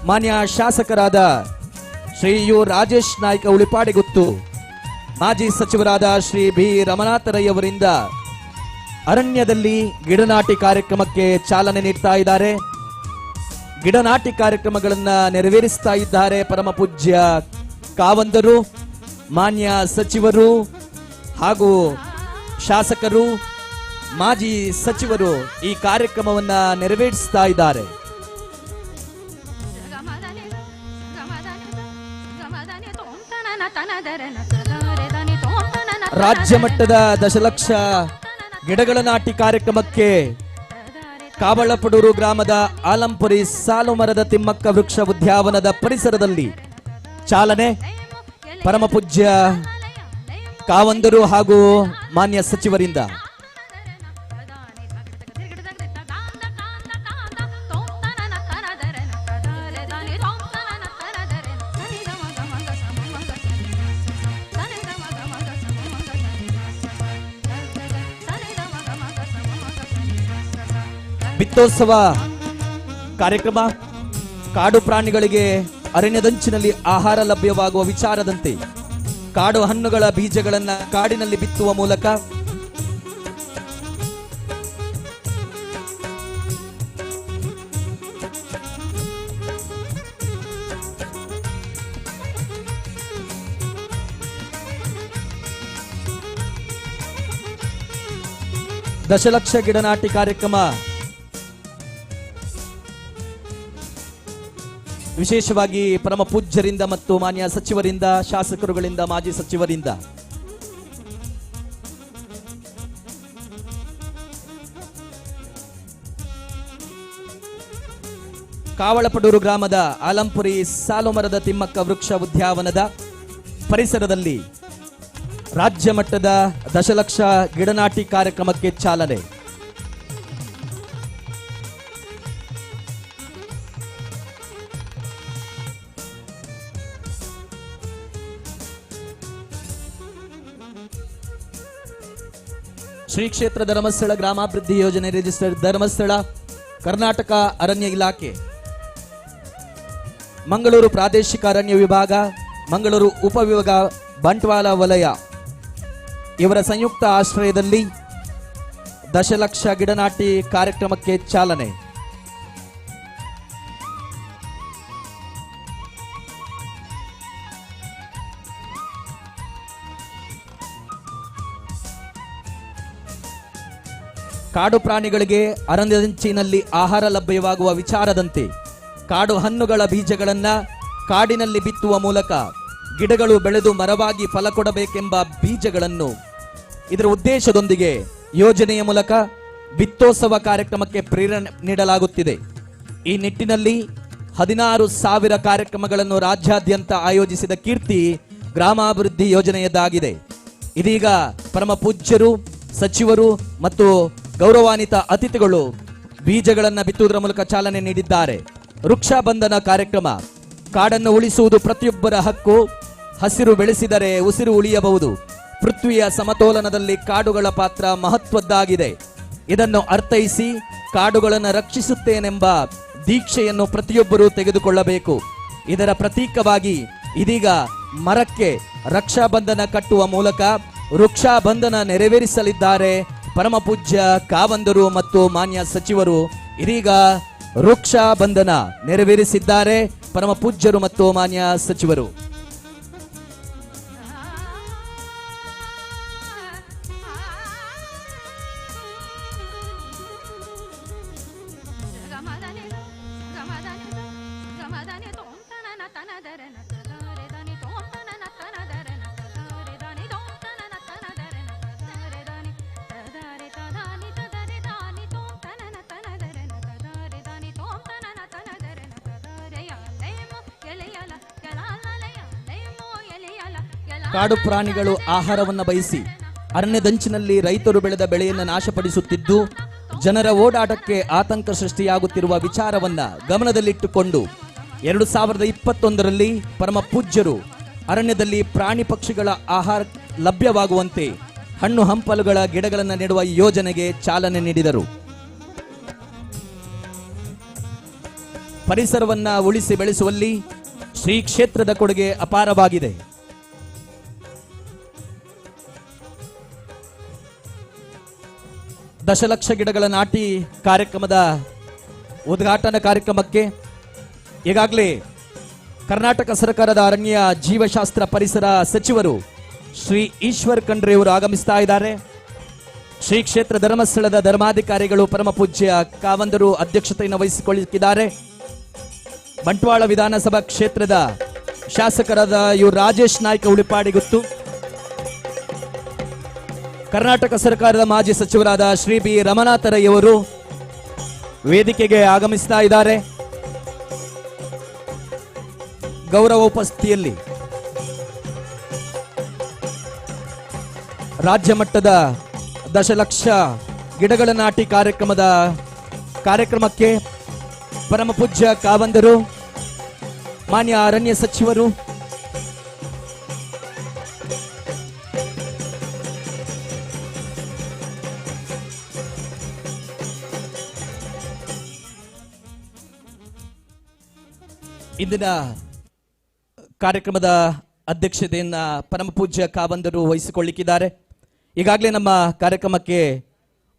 ಮಾನ್ಯ ಶಾಸಕರಾದ ಶ್ರೀ ಯು ರಾಜೇಶ್ ನಾಯ್ಕ ಉಳಿಪಾಡಿಗುತ್ತು, ಮಾಜಿ ಸಚಿವರಾದ ಶ್ರೀ ಬಿ ರಮನಾಥ ರೈ ಅವರಿಂದ ಅರಣ್ಯದಲ್ಲಿ ಗಿಡನಾಟಿ ಕಾರ್ಯಕ್ರಮಕ್ಕೆ ಚಾಲನೆ ನೀಡ್ತಾ ಇದ್ದಾರೆ. ಗಿಡನಾಟಿ ಕಾರ್ಯಕ್ರಮಗಳನ್ನ ನೆರವೇರಿಸ್ತಾ ಇದ್ದಾರೆ ಪರಮ ಪೂಜ್ಯ ಕಾವಂದರು, ಮಾನ್ಯ ಸಚಿವರು ಹಾಗೂ ಶಾಸಕರು, ಮಾಜಿ ಸಚಿವರು ಈ ಕಾರ್ಯಕ್ರಮವನ್ನ ನೆರವೇರಿಸ್ತಾ ಇದ್ದಾರೆ. ರಾಜ್ಯ ಮಟ್ಟದ ದಶಲಕ್ಷ ಗಿಡಗಳ ನಾಟಿ ಕಾರ್ಯಕ್ರಮಕ್ಕೆ ಕಾವಳಪಡೂರು ಗ್ರಾಮದ ಆಲಂಪುರಿ ಸಾಲು ಮರದ ತಿಮ್ಮಕ್ಕ ವೃಕ್ಷ ಉದ್ಯಾನವನದ ಪರಿಸರದಲ್ಲಿ ಚಾಲನೆ. ಪರಮ ಪೂಜ್ಯ ಕಾವಂದರು ಹಾಗೂ ಮಾನ್ಯ ಸಚಿವರಿಂದ ಬಿತ್ತೋತ್ಸವ ಕಾರ್ಯಕ್ರಮ. ಕಾಡು ಪ್ರಾಣಿಗಳಿಗೆ ಅರಣ್ಯದಂಚಿನಲ್ಲಿ ಆಹಾರ ಲಭ್ಯವಾಗುವ ವಿಚಾರದಂತೆ ಕಾಡು ಹಣ್ಣುಗಳ ಬೀಜಗಳನ್ನ ಕಾಡಿನಲ್ಲಿ ಬಿತ್ತುವ ಮೂಲಕ ದಶಲಕ್ಷ ಗಿಡನಾಟಿ ಕಾರ್ಯಕ್ರಮ ವಿಶೇಷವಾಗಿ ಪರಮ ಪೂಜ್ಯರಿಂದ ಮತ್ತು ಮಾನ್ಯ ಸಚಿವರಿಂದ, ಶಾಸಕರುಗಳಿಂದ, ಮಾಜಿ ಸಚಿವರಿಂದ ಕಾವಳಪಡೂರು ಗ್ರಾಮದ ಆಲಂಪುರಿ ಸಾಲು ಮರದ ತಿಮ್ಮಕ್ಕ ವೃಕ್ಷ ಉದ್ಯಾನವನದ ಪರಿಸರದಲ್ಲಿ ರಾಜ್ಯ ಮಟ್ಟದ ದಶಲಕ್ಷ ಗಿಡನಾಟಿ ಕಾರ್ಯಕ್ರಮಕ್ಕೆ ಚಾಲನೆ. ಶ್ರೀ ಕ್ಷೇತ್ರ ಧರ್ಮಸ್ಥಳ ಗ್ರಾಮಾಭಿವೃದ್ಧಿ ಯೋಜನೆ ರಿಜಿಸ್ಟರ್ ಧರ್ಮಸ್ಥಳ, ಕರ್ನಾಟಕ ಅರಣ್ಯ ಇಲಾಖೆ, ಮಂಗಳೂರು ಪ್ರಾದೇಶಿಕ ಅರಣ್ಯ ವಿಭಾಗ, ಮಂಗಳೂರು ಉಪವಿಭಾಗ, ಬಂಟ್ವಾಳ ವಲಯ ಇವರ ಸಂಯುಕ್ತ ಆಶ್ರಯದಲ್ಲಿ ದಶಲಕ್ಷ ಗಿಡನಾಟಿ ಕಾರ್ಯಕ್ರಮಕ್ಕೆ ಚಾಲನೆ. ಕಾಡು ಪ್ರಾಣಿಗಳಿಗೆ ಅರಣ್ಯದಂಚಿನಲ್ಲಿ ಆಹಾರ ಲಭ್ಯವಾಗುವ ವಿಚಾರದಂತೆ ಕಾಡು ಹಣ್ಣುಗಳ ಬೀಜಗಳನ್ನ ಕಾಡಿನಲ್ಲಿ ಬಿತ್ತುವ ಮೂಲಕ ಗಿಡಗಳು ಬೆಳೆದು ಮರವಾಗಿ ಫಲ ಕೊಡಬೇಕೆಂಬ ಬೀಜಗಳನ್ನು ಇದರ ಉದ್ದೇಶದೊಂದಿಗೆ ಯೋಜನೆಯ ಮೂಲಕ ಬಿತ್ತೋತ್ಸವ ಕಾರ್ಯಕ್ರಮಕ್ಕೆ ಪ್ರೇರಣೆ ನೀಡಲಾಗುತ್ತಿದೆ. ಈ ನಿಟ್ಟಿನಲ್ಲಿ 16,000 ಕಾರ್ಯಕ್ರಮಗಳನ್ನು ರಾಜ್ಯಾದ್ಯಂತ ಆಯೋಜಿಸಿದ ಕೀರ್ತಿ ಗ್ರಾಮಾಭಿವೃದ್ಧಿ ಯೋಜನೆಯದ್ದಾಗಿದೆ. ಇದೀಗ ಪರಮ ಪೂಜ್ಯರು, ಸಚಿವರು ಮತ್ತು ಗೌರವಾನ್ವಿತ ಅತಿಥಿಗಳು ಬೀಜಗಳನ್ನು ಬಿತ್ತುವುದರ ಮೂಲಕ ಚಾಲನೆ ನೀಡಿದ್ದಾರೆ. ವೃಕ್ಷ ಬಂಧನ ಕಾರ್ಯಕ್ರಮ. ಕಾಡನ್ನು ಉಳಿಸುವುದು ಪ್ರತಿಯೊಬ್ಬರ ಹಕ್ಕು. ಹಸಿರು ಬೆಳೆಸಿದರೆ ಉಸಿರು ಉಳಿಯಬಹುದು. ಪೃಥ್ವಿಯ ಸಮತೋಲನದಲ್ಲಿ ಕಾಡುಗಳ ಪಾತ್ರ ಮಹತ್ವದ್ದಾಗಿದೆ. ಇದನ್ನು ಅರ್ಥೈಸಿ ಕಾಡುಗಳನ್ನು ರಕ್ಷಿಸುತ್ತೇನೆಂಬ ದೀಕ್ಷೆಯನ್ನು ಪ್ರತಿಯೊಬ್ಬರೂ ತೆಗೆದುಕೊಳ್ಳಬೇಕು. ಇದರ ಪ್ರತೀಕವಾಗಿ ಇದೀಗ ಮರಕ್ಕೆ ರಕ್ಷಾ ಬಂಧನ ಕಟ್ಟುವ ಮೂಲಕ ವೃಕ್ಷಾ ಬಂಧನ ನೆರವೇರಿಸಲಿದ್ದಾರೆ ಪರಮ ಪೂಜ್ಯ ಕಾವಂದರು ಮತ್ತು ಮಾನ್ಯ ಸಚಿವರು. ಇದೀಗ ವೃಕ್ಷಾ ಬಂಧನ ನೆರವೇರಿಸಿದ್ದಾರೆ ಪರಮ ಪೂಜ್ಯರು ಮತ್ತು ಮಾನ್ಯ ಸಚಿವರು. ಕಾಡು ಪ್ರಾಣಿಗಳು ಆಹಾರವನ್ನು ಬಯಸಿ ಅರಣ್ಯದಂಚಿನಲ್ಲಿ ರೈತರು ಬೆಳೆದ ಬೆಳೆಯನ್ನು ನಾಶಪಡಿಸುತ್ತಿದ್ದು ಜನರ ಓಡಾಟಕ್ಕೆ ಆತಂಕ ಸೃಷ್ಟಿಯಾಗುತ್ತಿರುವ ವಿಚಾರವನ್ನ ಗಮನದಲ್ಲಿಟ್ಟುಕೊಂಡು 2021ರಲ್ಲಿ ಪರಮ ಪೂಜ್ಯರು ಅರಣ್ಯದಲ್ಲಿ ಪ್ರಾಣಿ ಪಕ್ಷಿಗಳ ಆಹಾರ ಲಭ್ಯವಾಗುವಂತೆ ಹಣ್ಣು ಹಂಪಲುಗಳ ಗಿಡಗಳನ್ನು ನೆಡುವ ಯೋಜನೆಗೆ ಚಾಲನೆ ನೀಡಿದರು. ಪರಿಸರವನ್ನ ಉಳಿಸಿ ಬೆಳೆಸುವಲ್ಲಿ ಶ್ರೀ ಕ್ಷೇತ್ರದ ಕೊಡುಗೆ ಅಪಾರವಾಗಿದೆ. ದಶಲಕ್ಷ ಗಿಡಗಳ ನಾಟಿ ಕಾರ್ಯಕ್ರಮದ ಉದ್ಘಾಟನಾ ಕಾರ್ಯಕ್ರಮಕ್ಕೆ ಈಗಾಗಲೇ ಕರ್ನಾಟಕ ಸರ್ಕಾರದ ಅರಣ್ಯ ಜೀವಶಾಸ್ತ್ರ ಪರಿಸರ ಸಚಿವರು ಶ್ರೀ ಈಶ್ವರ್ ಖಂಡ್ರೆ ಅವರು ಆಗಮಿಸ್ತಾ ಇದ್ದಾರೆ. ಶ್ರೀ ಕ್ಷೇತ್ರ ಧರ್ಮಸ್ಥಳದ ಧರ್ಮಾಧಿಕಾರಿಗಳು ಪರಮ ಪೂಜ್ಯ ಕಾವಂದರು ಅಧ್ಯಕ್ಷತೆಯನ್ನು ವಹಿಸಿಕೊಳ್ಳುತ್ತಿದ್ದಾರೆ. ಬಂಟ್ವಾಳ ವಿಧಾನಸಭಾ ಕ್ಷೇತ್ರದ ಶಾಸಕರಾದ ಇವರು ರಾಜೇಶ್ ನಾಯ್ಕ ಉಳಿಪಾಡಿಗುತ್ತು, ಕರ್ನಾಟಕ ಸರ್ಕಾರದ ಮಾಜಿ ಸಚಿವರಾದ ಶ್ರೀ ಬಿ ರಮನಾಥ ರೈ ಅವರು ವೇದಿಕೆಗೆ ಆಗಮಿಸ್ತಾ ಇದ್ದಾರೆ. ಗೌರವ ಉಪಸ್ಥಿತಿಯಲ್ಲಿ ರಾಜ್ಯ ಮಟ್ಟದ ದಶಲಕ್ಷ ಗಿಡಗಳ ನಾಟಿ ಕಾರ್ಯಕ್ರಮಕ್ಕೆ ಪರಮ ಪೂಜ್ಯ ಕಾವಂದರು, ಮಾನ್ಯ ಅರಣ್ಯ ಸಚಿವರು, ಇಂದಿನ ಕಾರ್ಯಕ್ರಮದ ಅಧ್ಯಕ್ಷತೆಯನ್ನ ಪರಮ ಪೂಜ್ಯ ಕಾವಂದರು ವಹಿಸಿಕೊಳ್ಳಿಕ್ಕಿದ್ದಾರೆ. ಈಗಾಗಲೇ ನಮ್ಮ ಕಾರ್ಯಕ್ರಮಕ್ಕೆ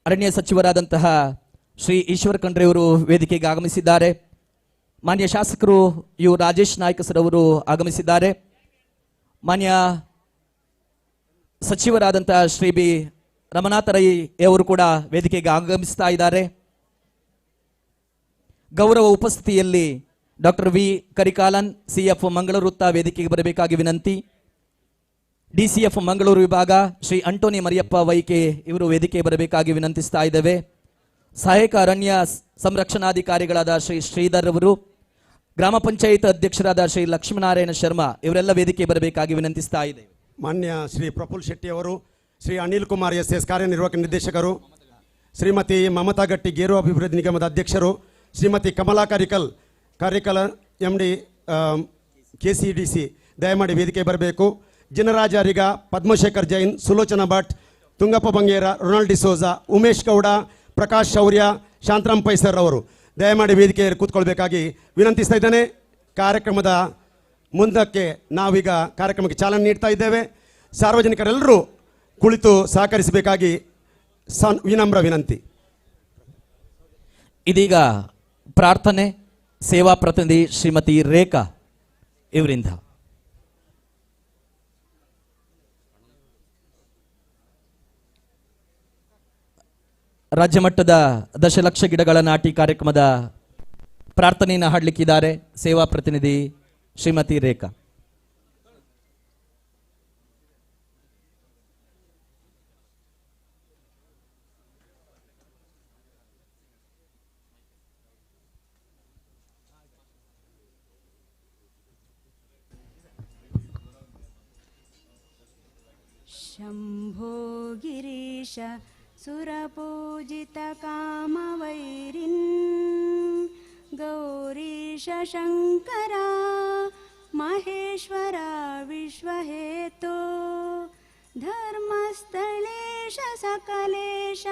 ಅರಣ್ಯ ಸಚಿವರಾದಂತಹ ಶ್ರೀ ಈಶ್ವರ್ ಖಂಡ್ರೆ ಅವರು ವೇದಿಕೆಗೆ ಆಗಮಿಸಿದ್ದಾರೆ. ಮಾನ್ಯ ಶಾಸಕರು ರಾಜೇಶ್ ನಾಯ್ಕ ಸರ್ ಅವರು ಆಗಮಿಸಿದ್ದಾರೆ. ಮಾನ್ಯ ಸಚಿವರಾದಂತಹ ಶ್ರೀ ಬಿ ರಮನಾಥ ರೈ ಅವರು ಕೂಡ ವೇದಿಕೆಗೆ ಆಗಮಿಸ್ತಾ ಇದ್ದಾರೆ. ಗೌರವ ಉಪಸ್ಥಿತಿಯಲ್ಲಿ ಡಾಕ್ಟರ್ ವಿ ಕರಿಕಾಲನ್ ಸಿಎಫ್ ಮಂಗಳೂರು ವೃತ್ತ ವೇದಿಕೆಗೆ ಬರಬೇಕಾಗಿ ವಿನಂತಿ. ಡಿಸಿಎಫ್ ಮಂಗಳೂರು ವಿಭಾಗ ಶ್ರೀ ಅಂಟೋನಿ ಮರಿಯಪ್ಪ ವೈಕೆ ಇವರು ವೇದಿಕೆಗೆ ಬರಬೇಕಾಗಿ ವಿನಂತಿಸ್ತಾ ಇದ್ದೇವೆ. ಸಹಾಯಕ ಅರಣ್ಯ ಸಂರಕ್ಷಣಾಧಿಕಾರಿಗಳಾದ ಶ್ರೀ ಶ್ರೀಧರ್ ಅವರು, ಗ್ರಾಮ ಪಂಚಾಯತ್ ಅಧ್ಯಕ್ಷರಾದ ಶ್ರೀ ಲಕ್ಷ್ಮೀನಾರಾಯಣ ಶರ್ಮಾ ಇವರೆಲ್ಲ ವೇದಿಕೆ ಬರಬೇಕಾಗಿ ವಿನಂತಿಸ್ತಾ ಇದ್ದೇವೆ. ಮಾನ್ಯ ಶ್ರೀ ಪ್ರಫುಲ್ ಶೆಟ್ಟಿ ಅವರು, ಶ್ರೀ ಅನಿಲ್ ಕುಮಾರ್ ಎಸ್ ಕಾರ್ಯನಿರ್ವಾಹಕ ನಿರ್ದೇಶಕರು, ಶ್ರೀಮತಿ ಮಮತಾ ಗಟ್ಟಿ ಗೇರು ಅಭಿವೃದ್ಧಿ ನಿಗಮದ ಅಧ್ಯಕ್ಷರು, ಶ್ರೀಮತಿ ಕಮಲಾ ಕಾರಿಕಲ MD KCDC ದಯಮಾಡಿ ವೇದಿಕೆ ಬರಬೇಕು. ಜಿನರಾಜ್ ಅರಿಗ, ಪದ್ಮಶೇಖರ್ ಜೈನ್, ಸುಲೋಚನಾ ಭಟ್, ತುಂಗಪ್ಪ ಬಂಗೇರ, ರೊನಾಲ್ಡ್ ಡಿಸೋಜಾ, ಉಮೇಶ್ ಗೌಡ, ಪ್ರಕಾಶ್ ಶೌರ್ಯ, ಶಾಂತರಾಮ್ ಪೈಸರ್ ಅವರು ದಯಮಾಡಿ ವೇದಿಕೆಯಲ್ಲಿ ಕೂತ್ಕೊಳ್ಬೇಕಾಗಿ ವಿನಂತಿಸ್ತಾ ಇದ್ದೇನೆ. ಕಾರ್ಯಕ್ರಮದ ಮುಂದಕ್ಕೆ ನಾವೀಗ ಕಾರ್ಯಕ್ರಮಕ್ಕೆ ಚಾಲನೆ ನೀಡ್ತಾ ಇದ್ದೇವೆ. ಸಾರ್ವಜನಿಕರೆಲ್ಲರೂ ಕುಳಿತು ಸಹಕರಿಸಬೇಕಾಗಿ ವಿನಮ್ರ ವಿನಂತಿ. ಇದೀಗ ಪ್ರಾರ್ಥನೆ ಸೇವಾ ಪ್ರತಿನಿಧಿ ಶ್ರೀಮತಿ ರೇಖಾ ಇವರಿಂದ. ರಾಜ್ಯ ಮಟ್ಟದ ದಶಲಕ್ಷ ಗಿಡಗಳ ನಾಟಿ ಕಾರ್ಯಕ್ರಮದ ಪ್ರಾರ್ಥನೆಯನ್ನು ಹಾಡಲಿಕ್ಕಿದ್ದಾರೆ ಸೇವಾ ಪ್ರತಿನಿಧಿ ಶ್ರೀಮತಿ ರೇಖಾ. ಶಂಭೋ ಗಿರೀಶ ಸುರಪೂಜಿತ ಕಾಮವೈರಿನ್ ಗೌರೀಶ ಶಂಕರ ಮಹೇಶ್ವರ ವಿಶ್ವಹೇತೋ ಧರ್ಮಸ್ಥಳೇಶ ಸಕಲೇಶ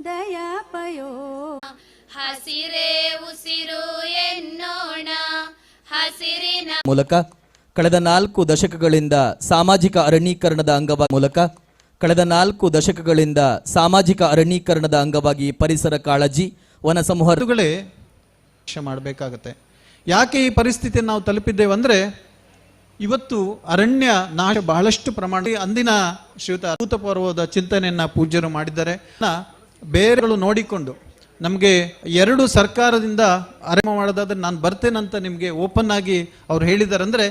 ದಯಾಪಯೋ. ಹಸಿರೇ ಉಸಿರು ಎನ್ನೋಣ ಹಸಿರಿನ ಮೂಲಕ ಕಳೆದ 4 ದಶಕಗಳಿಂದ ಸಾಮಾಜಿಕ ಅರಣ್ಯೀಕರಣದ ಅಂಗವಾಗಿ ಪರಿಸರ ಕಾಳಜಿ, ವನ ಸಂವರ್ಧನೆ ಮಾಡಬೇಕಾಗತ್ತೆ. ಯಾಕೆ ಈ ಪರಿಸ್ಥಿತಿಯನ್ನು ನಾವು ತಲುಪಿದ್ದೇವೆ ಅಂದರೆ, ಇವತ್ತು ಅರಣ್ಯ ನಾಶ ಬಹಳಷ್ಟು ಪ್ರಮಾಣ. ಅಂದಿನ ಶ್ರೀಯುತ ಅಭೂತಪೂರ್ವದ ಚಿಂತನೆಯನ್ನ ಪೂಜ್ಯರು ಮಾಡಿದ್ದಾರೆ. ಬೇರೆಗಳು ನೋಡಿಕೊಂಡು ನಮಗೆ 2 ಸರ್ಕಾರದಿಂದ ಆರಂಭ ಮಾಡೋದಾದ್ರೆ ನಾನು ಬರ್ತೇನಂತ ನಿಮಗೆ ಓಪನ್ ಆಗಿ ಅವ್ರು ಹೇಳಿದ್ದಾರೆ. ಅಂದರೆ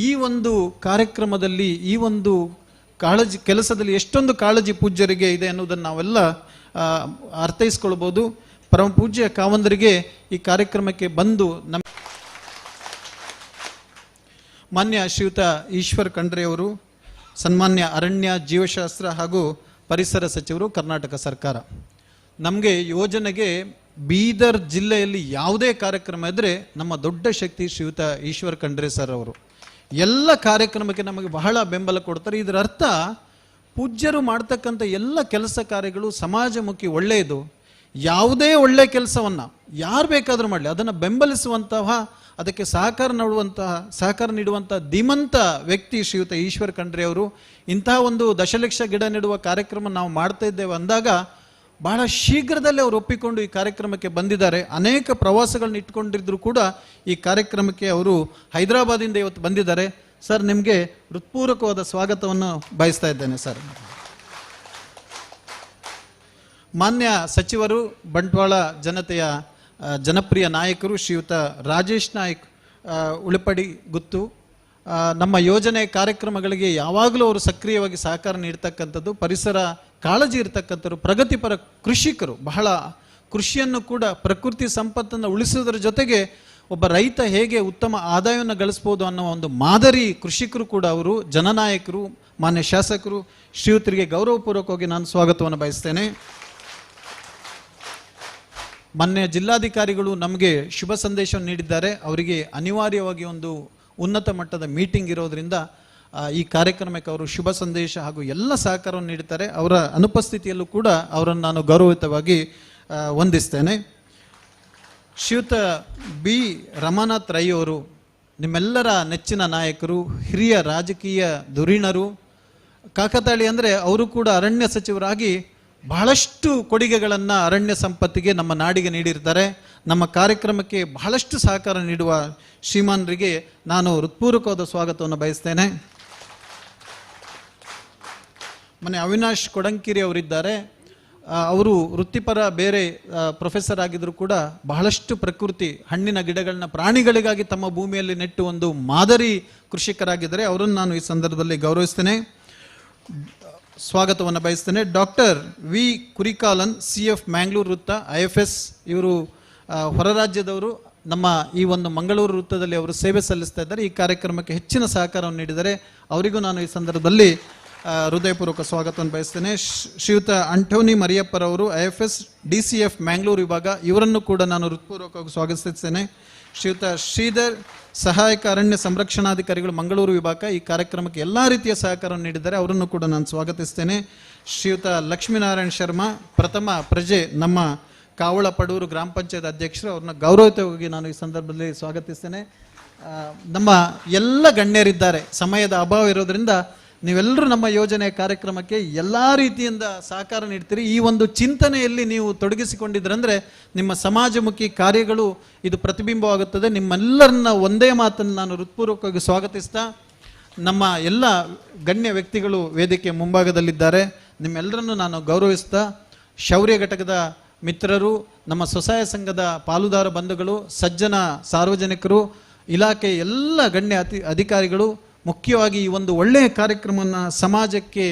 ಈ ಒಂದು ಕಾರ್ಯಕ್ರಮದಲ್ಲಿ, ಈ ಒಂದು ಕಾಳಜಿ ಕೆಲಸದಲ್ಲಿ ಎಷ್ಟೊಂದು ಕಾಳಜಿ ಪೂಜ್ಯರಿಗೆ ಇದೆ ಅನ್ನೋದನ್ನು ನಾವೆಲ್ಲ ಅರ್ಥೈಸ್ಕೊಳ್ಬೋದು. ಪರಮ ಪೂಜ್ಯ ಕಾವಂದರಿಗೆ ಈ ಕಾರ್ಯಕ್ರಮಕ್ಕೆ ಬಂದು ಮಾನ್ಯ ಶ್ರೀಯುತ ಈಶ್ವರ್ ಖಂಡ್ರೆ ಅವರು, ಸನ್ಮಾನ್ಯ ಅರಣ್ಯ ಜೀವಶಾಸ್ತ್ರ ಹಾಗೂ ಪರಿಸರ ಸಚಿವರು, ಕರ್ನಾಟಕ ಸರ್ಕಾರ. ನಮಗೆ ಯೋಜನೆಗೆ ಬೀದರ್ ಜಿಲ್ಲೆಯಲ್ಲಿ ಯಾವುದೇ ಕಾರ್ಯಕ್ರಮ ಇದ್ದರೆ ನಮ್ಮ ದೊಡ್ಡ ಶಕ್ತಿ ಶ್ರೀಯುತ ಈಶ್ವರ್ ಖಂಡ್ರೆ ಸರ್ ಅವರು. ಎಲ್ಲ ಕಾರ್ಯಕ್ರಮಕ್ಕೆ ನಮಗೆ ಬಹಳ ಬೆಂಬಲ ಕೊಡ್ತಾರೆ. ಇದರ ಅರ್ಥ ಪೂಜ್ಯರು ಮಾಡ್ತಕ್ಕಂಥ ಎಲ್ಲ ಕೆಲಸ ಕಾರ್ಯಗಳು ಸಮಾಜಮುಖಿ, ಒಳ್ಳೆಯದು. ಯಾವುದೇ ಒಳ್ಳೆ ಕೆಲಸವನ್ನು ಯಾರು ಬೇಕಾದರೂ ಮಾಡಲಿ, ಅದನ್ನು ಬೆಂಬಲಿಸುವಂತಹ, ಅದಕ್ಕೆ ಸಹಕಾರ ನೀಡುವಂಥ ಧೀಮಂತ ವ್ಯಕ್ತಿ ಶ್ರೀಯುತ ಈಶ್ವರ್ ಖಂಡ್ರೆ ಅವರು. ಇಂತಹ ಒಂದು ದಶಲಕ್ಷ ಗಿಡ ನೆಡುವ ಕಾರ್ಯಕ್ರಮ ನಾವು ಮಾಡ್ತಾ ಇದ್ದೇವೆ ಅಂದಾಗ ಬಹಳ ಶೀಘ್ರದಲ್ಲೇ ಅವರು ಒಪ್ಪಿಕೊಂಡು ಈ ಕಾರ್ಯಕ್ರಮಕ್ಕೆ ಬಂದಿದ್ದಾರೆ. ಅನೇಕ ಪ್ರವಾಸಗಳನ್ನ ಇಟ್ಕೊಂಡಿದ್ರು ಕೂಡ ಈ ಕಾರ್ಯಕ್ರಮಕ್ಕೆ ಅವರು ಹೈದರಾಬಾದಿಂದ ಇವತ್ತು ಬಂದಿದ್ದಾರೆ. ಸರ್, ನಿಮಗೆ ಹೃತ್ಪೂರ್ವಕವಾದ ಸ್ವಾಗತವನ್ನು ಬಯಸ್ತಾ ಇದ್ದೇನೆ ಸರ್. ಮಾನ್ಯ ಸಚಿವರು, ಬಂಟ್ವಾಳ ಜನತೆಯ ಜನಪ್ರಿಯ ನಾಯಕರು ಶ್ರೀಯುತ ರಾಜೇಶ್ ನಾಯ್ಕ್ ಉಳಿಪಡಿ ಗುತ್ತು, ನಮ್ಮ ಯೋಜನೆ ಕಾರ್ಯಕ್ರಮಗಳಿಗೆ ಯಾವಾಗಲೂ ಅವರು ಸಕ್ರಿಯವಾಗಿ ಸಹಕಾರ ನೀಡ್ತಕ್ಕಂಥದ್ದು, ಪರಿಸರ ಕಾಳಜಿ ಇರತಕ್ಕಂಥವ್ರು, ಪ್ರಗತಿಪರ ಕೃಷಿಕರು. ಬಹಳ ಕೃಷಿಯನ್ನು ಕೂಡ, ಪ್ರಕೃತಿ ಸಂಪತ್ತನ್ನು ಉಳಿಸುವುದರ ಜೊತೆಗೆ ಒಬ್ಬ ರೈತ ಹೇಗೆ ಉತ್ತಮ ಆದಾಯವನ್ನು ಗಳಿಸ್ಬೋದು ಅನ್ನೋ ಒಂದು ಮಾದರಿ ಕೃಷಿಕರು ಕೂಡ ಅವರು, ಜನನಾಯಕರು. ಮಾನ್ಯ ಶಾಸಕರು ಶ್ರೀಯುತರಿಗೆ ಗೌರವಪೂರ್ವಕವಾಗಿ ನಾನು ಸ್ವಾಗತವನ್ನು ಬಯಸ್ತೇನೆ. ಮಾನ್ಯ ಜಿಲ್ಲಾಧಿಕಾರಿಗಳು ನಮಗೆ ಶುಭ ಸಂದೇಶವನ್ನು ನೀಡಿದ್ದಾರೆ. ಅವರಿಗೆ ಅನಿವಾರ್ಯವಾಗಿ ಒಂದು ಉನ್ನತ ಮಟ್ಟದ ಮೀಟಿಂಗ್ ಇರೋದರಿಂದ ಈ ಕಾರ್ಯಕ್ರಮಕ್ಕೆ ಅವರು ಶುಭ ಸಂದೇಶ ಹಾಗೂ ಎಲ್ಲ ಸಹಕಾರವನ್ನು ನೀಡುತ್ತಾರೆ. ಅವರ ಅನುಪಸ್ಥಿತಿಯಲ್ಲೂ ಕೂಡ ಅವರನ್ನು ನಾನು ಗೌರವಯುತವಾಗಿ ವಂದಿಸ್ತೇನೆ. ಶ್ರೀಯುತ ಬಿ ರಮಾನಾಥ್ ರೈ ಅವರು ನಿಮ್ಮೆಲ್ಲರ ನೆಚ್ಚಿನ ನಾಯಕರು, ಹಿರಿಯ ರಾಜಕೀಯ ಧುರೀಣರು. ಕಾಕತಾಳಿ ಅಂದರೆ ಅವರು ಕೂಡ ಅರಣ್ಯ ಸಚಿವರಾಗಿ ಬಹಳಷ್ಟು ಕೊಡುಗೆಗಳನ್ನು ಅರಣ್ಯ ಸಂಪತ್ತಿಗೆ, ನಮ್ಮ ನಾಡಿಗೆ ನೀಡಿರ್ತಾರೆ. ನಮ್ಮ ಕಾರ್ಯಕ್ರಮಕ್ಕೆ ಬಹಳಷ್ಟು ಸಹಕಾರ ನೀಡುವ ಶ್ರೀಮಾನ್ರಿಗೆ ನಾನು ಹೃತ್ಪೂರ್ವಕವಾದ ಸ್ವಾಗತವನ್ನು ಬಯಸ್ತೇನೆ. ಮೊನ್ನೆ ಅವಿನಾಶ್ ಕೊಡಂಕಿರಿ ಅವರಿದ್ದಾರೆ. ಅವರು ವೃತ್ತಿಪರ ಬೇರೆ ಪ್ರೊಫೆಸರ್ ಆಗಿದ್ರು ಕೂಡ ಬಹಳಷ್ಟು ಪ್ರಕೃತಿ, ಹಣ್ಣಿನ ಗಿಡಗಳನ್ನ ಪ್ರಾಣಿಗಳಿಗಾಗಿ ತಮ್ಮ ಭೂಮಿಯಲ್ಲಿ ನೆಟ್ಟು ಒಂದು ಮಾದರಿ ಕೃಷಿಕರಾಗಿದ್ದಾರೆ. ಅವರನ್ನು ನಾನು ಈ ಸಂದರ್ಭದಲ್ಲಿ ಗೌರವಿಸ್ತೇನೆ, ಸ್ವಾಗತವನ್ನು ಬಯಸ್ತೇನೆ. ಡಾಕ್ಟರ್ ವಿ ಕುರಿಕಾಲನ್, CF ಮ್ಯಾಂಗ್ಳೂರು ವೃತ್ತ, IFS. ಇವರು ಹೊರ ರಾಜ್ಯದವರು. ನಮ್ಮ ಈ ಒಂದು ಮಂಗಳೂರು ವೃತ್ತದಲ್ಲಿ ಅವರು ಸೇವೆ ಸಲ್ಲಿಸ್ತಾ ಇದ್ದಾರೆ. ಈ ಕಾರ್ಯಕ್ರಮಕ್ಕೆ ಹೆಚ್ಚಿನ ಸಹಕಾರವನ್ನು ನೀಡಿದ್ದಾರೆ. ಅವರಿಗೂ ನಾನು ಈ ಸಂದರ್ಭದಲ್ಲಿ ಹೃದಯಪೂರ್ವಕ ಸ್ವಾಗತವನ್ನು ಬಯಸ್ತೇನೆ. ಶ್ರೀಯುತ ಅಂಟೋನಿ ಮರಿಯಪ್ಪರವರು, IFS DCF ಮ್ಯಾಂಗ್ಳೂರು ವಿಭಾಗ, ಇವರನ್ನು ಕೂಡ ನಾನು ಹೃತ್ಪೂರ್ವಕವಾಗಿ ಸ್ವಾಗತಿಸ್ತೇನೆ. ಶ್ರೀಯುತ ಶ್ರೀಧರ್, ಸಹಾಯಕ ಅರಣ್ಯ ಸಂರಕ್ಷಣಾಧಿಕಾರಿಗಳು, ಮಂಗಳೂರು ವಿಭಾಗ, ಈ ಕಾರ್ಯಕ್ರಮಕ್ಕೆ ಎಲ್ಲ ರೀತಿಯ ಸಹಕಾರವನ್ನು ನೀಡಿದ್ದಾರೆ. ಅವರನ್ನು ಕೂಡ ನಾನು ಸ್ವಾಗತಿಸ್ತೇನೆ. ಶ್ರೀಯುತ ಲಕ್ಷ್ಮೀನಾರಾಯಣ ಶರ್ಮಾ, ಪ್ರಥಮ ಪ್ರಜೆ, ನಮ್ಮ ಕಾವಳ ಪಡೂರು ಗ್ರಾಮ ಪಂಚಾಯತ್ ಅಧ್ಯಕ್ಷರು, ಅವ್ರನ್ನ ಗೌರವಯುತವಾಗಿ ನಾನು ಈ ಸಂದರ್ಭದಲ್ಲಿ ಸ್ವಾಗತಿಸ್ತೇನೆ. ನಮ್ಮ ಎಲ್ಲ ಗಣ್ಯರಿದ್ದಾರೆ. ಸಮಯದ ಅಭಾವ ಇರೋದ್ರಿಂದ ನೀವೆಲ್ಲರೂ ನಮ್ಮ ಯೋಜನೆಯ ಕಾರ್ಯಕ್ರಮಕ್ಕೆ ಎಲ್ಲ ರೀತಿಯಿಂದ ಸಹಕಾರ ನೀಡ್ತೀರಿ. ಈ ಒಂದು ಚಿಂತನೆಯಲ್ಲಿ ನೀವು ತೊಡಗಿಸಿಕೊಂಡಿದ್ರಂದರೆ ನಿಮ್ಮ ಸಮಾಜಮುಖಿ ಕಾರ್ಯಗಳು ಇದು ಪ್ರತಿಬಿಂಬವಾಗುತ್ತದೆ. ನಿಮ್ಮೆಲ್ಲರನ್ನ ಒಂದೇ ಮಾತನ್ನು ನಾನು ಹೃತ್ಪೂರ್ವಕವಾಗಿ ಸ್ವಾಗತಿಸ್ತಾ, ನಮ್ಮ ಎಲ್ಲ ಗಣ್ಯ ವ್ಯಕ್ತಿಗಳು ವೇದಿಕೆ ಮುಂಭಾಗದಲ್ಲಿದ್ದಾರೆ. ನಿಮ್ಮೆಲ್ಲರನ್ನು ನಾನು ಗೌರವಿಸ್ತಾ, ಶೌರ್ಯ ಘಟಕದ ಮಿತ್ರರು, ನಮ್ಮ ಸ್ವಸಹಾಯ ಸಂಘದ ಪಾಲುದಾರ ಬಂಧುಗಳು, ಸಜ್ಜನ ಸಾರ್ವಜನಿಕರು, ಇಲಾಖೆ ಎಲ್ಲ ಗಣ್ಯ ಅಧಿಕಾರಿಗಳು, ಮುಖ್ಯವಾಗಿ ಈ ಒಂದು ಒಳ್ಳೆಯ ಕಾರ್ಯಕ್ರಮವನ್ನು ಸಮಾಜಕ್ಕೆ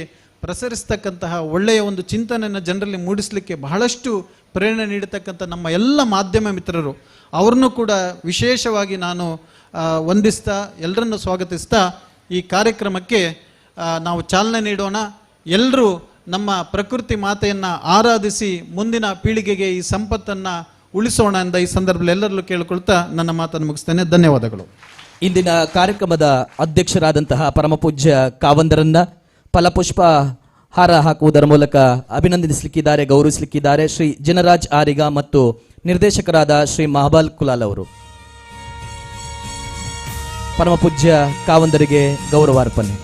ಪ್ರಸರಿಸ್ತಕ್ಕಂತಹ ಒಳ್ಳೆಯ ಒಂದು ಚಿಂತನೆಯನ್ನು ಜನರಲ್ಲಿ ಮೂಡಿಸಲಿಕ್ಕೆ ಬಹಳಷ್ಟು ಪ್ರೇರಣೆ ನೀಡತಕ್ಕಂಥ ನಮ್ಮ ಎಲ್ಲ ಮಾಧ್ಯಮ ಮಿತ್ರರು, ಅವ್ರನ್ನೂ ಕೂಡ ವಿಶೇಷವಾಗಿ ನಾನು ವಂದಿಸ್ತಾ, ಎಲ್ಲರನ್ನು ಸ್ವಾಗತಿಸ್ತಾ ಈ ಕಾರ್ಯಕ್ರಮಕ್ಕೆ ನಾವು ಚಾಲನೆ ನೀಡೋಣ. ಎಲ್ಲರೂ ನಮ್ಮ ಪ್ರಕೃತಿ ಮಾತೆಯನ್ನು ಆರಾಧಿಸಿ ಮುಂದಿನ ಪೀಳಿಗೆಗೆ ಈ ಸಂಪತ್ತನ್ನು ಉಳಿಸೋಣ ಎಂದ ಈ ಸಂದರ್ಭದಲ್ಲಿ ಎಲ್ಲರಲ್ಲೂ ಕೇಳಿಕೊಳ್ತಾ ನನ್ನ ಮಾತನ್ನು ಮುಗಿಸ್ತೇನೆ. ಧನ್ಯವಾದಗಳು. ಇಂದಿನ ಕಾರ್ಯಕ್ರಮದ ಅಧ್ಯಕ್ಷರಾದಂತಹ ಪರಮಪೂಜ್ಯ ಕಾವಂದರನ್ನ ಫಲಪುಷ್ಪ ಹಾರ ಹಾಕುವುದರ ಮೂಲಕ ಅಭಿನಂದಿಸಲಿಕ್ಕಿದ್ದಾರೆ, ಗೌರವಿಸಲಿಕ್ಕಿದ್ದಾರೆ ಶ್ರೀ ಜನರಾಜ್ ಆರಿಗ ಮತ್ತು ನಿರ್ದೇಶಕರಾದ ಶ್ರೀ ಮಹಬಾಲ್ ಕುಲಾಲ್ ಅವರು. ಪರಮಪೂಜ್ಯ ಕಾವಂದರಿಗೆ ಗೌರವಾರ್ಪಣೆ.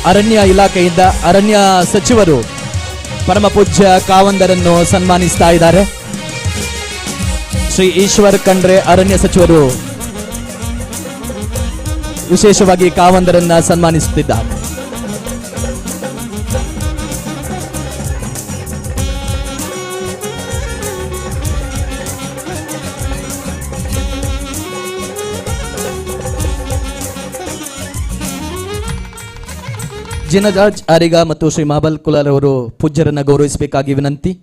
ಅರಣ್ಯ ಇಲಾಖೆಯಿಂದ ಅರಣ್ಯ ಸಚಿವರು ಪರಮಪೂಜ್ಯ ಕಾವಂದರನ್ನು ಸನ್ಮಾನಿಸ್ತಾ ಇದ್ದಾರೆ. ಶ್ರೀ ಈಶ್ವರ್ ಖಂಡ್ರೆ ಅರಣ್ಯ ಸಚಿವರು ವಿಶೇಷವಾಗಿ ಕಾವಂದರನ್ನ ಸನ್ಮಾನಿಸುತ್ತಿದ್ದಾರೆ. ಜಿನರಾಜ್ ಆರಿಗ ಮತ್ತು ಶ್ರೀ ಮಹಾಬಲ್ ಕುಲಾಲ್ ಅವರು ಪೂಜ್ಯರನ್ನ ಗೌರವಿಸಬೇಕಾಗಿ ವಿನಂತಿ.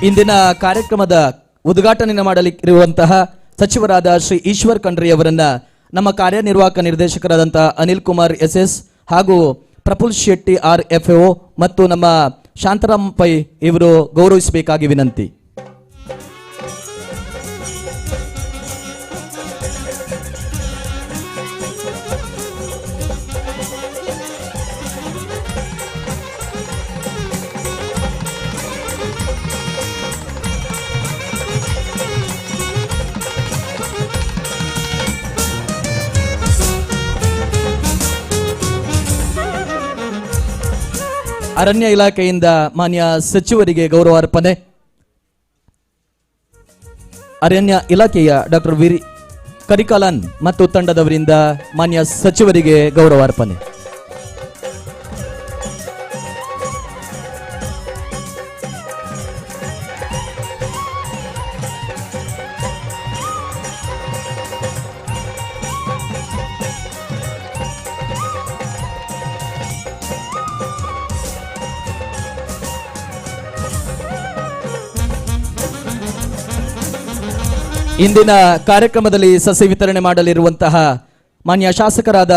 ಇಂದಿನ ಕಾರ್ಯಕ್ರಮದ ಉದ್ಘಾಟನೆ ಮಾಡಲಿರುವಂತಹ ಸಚಿವರಾದ ಶ್ರೀ ಈಶ್ವರ್ ಖಂಡ್ರೆ ಅವರನ್ನ ನಮ್ಮ ಕಾರ್ಯನಿರ್ವಾಹಕ ನಿರ್ದೇಶಕರಾದಂತಹ ಅನಿಲ್ ಕುಮಾರ್ SS ಹಾಗೂ ಪ್ರಫುಲ್ ಶೆಟ್ಟಿ RFO ಮತ್ತು ನಮ್ಮ ಶಾಂತರಾಮ್ ಪೈ ಇವರು ಗೌರವಿಸಬೇಕಾಗಿ ವಿನಂತಿ. ಅರಣ್ಯ ಇಲಾಖೆಯಿಂದ ಮಾನ್ಯ ಸಚಿವರಿಗೆ ಗೌರವಾರ್ಪಣೆ. ಅರಣ್ಯ ಇಲಾಖೆಯ ಡಾಕ್ಟರ್ ಕರಿಕಾಲನ್ ಮತ್ತು ತಂಡದವರಿಂದ ಮಾನ್ಯ ಸಚಿವರಿಗೆ ಗೌರವಾರ್ಪಣೆ. ಇಂದಿನ ಕಾರ್ಯಕ್ರಮದಲ್ಲಿ ಸಸಿ ವಿತರಣೆ ಮಾಡಲಿರುವಂತಹ ಮಾನ್ಯ ಶಾಸಕರಾದ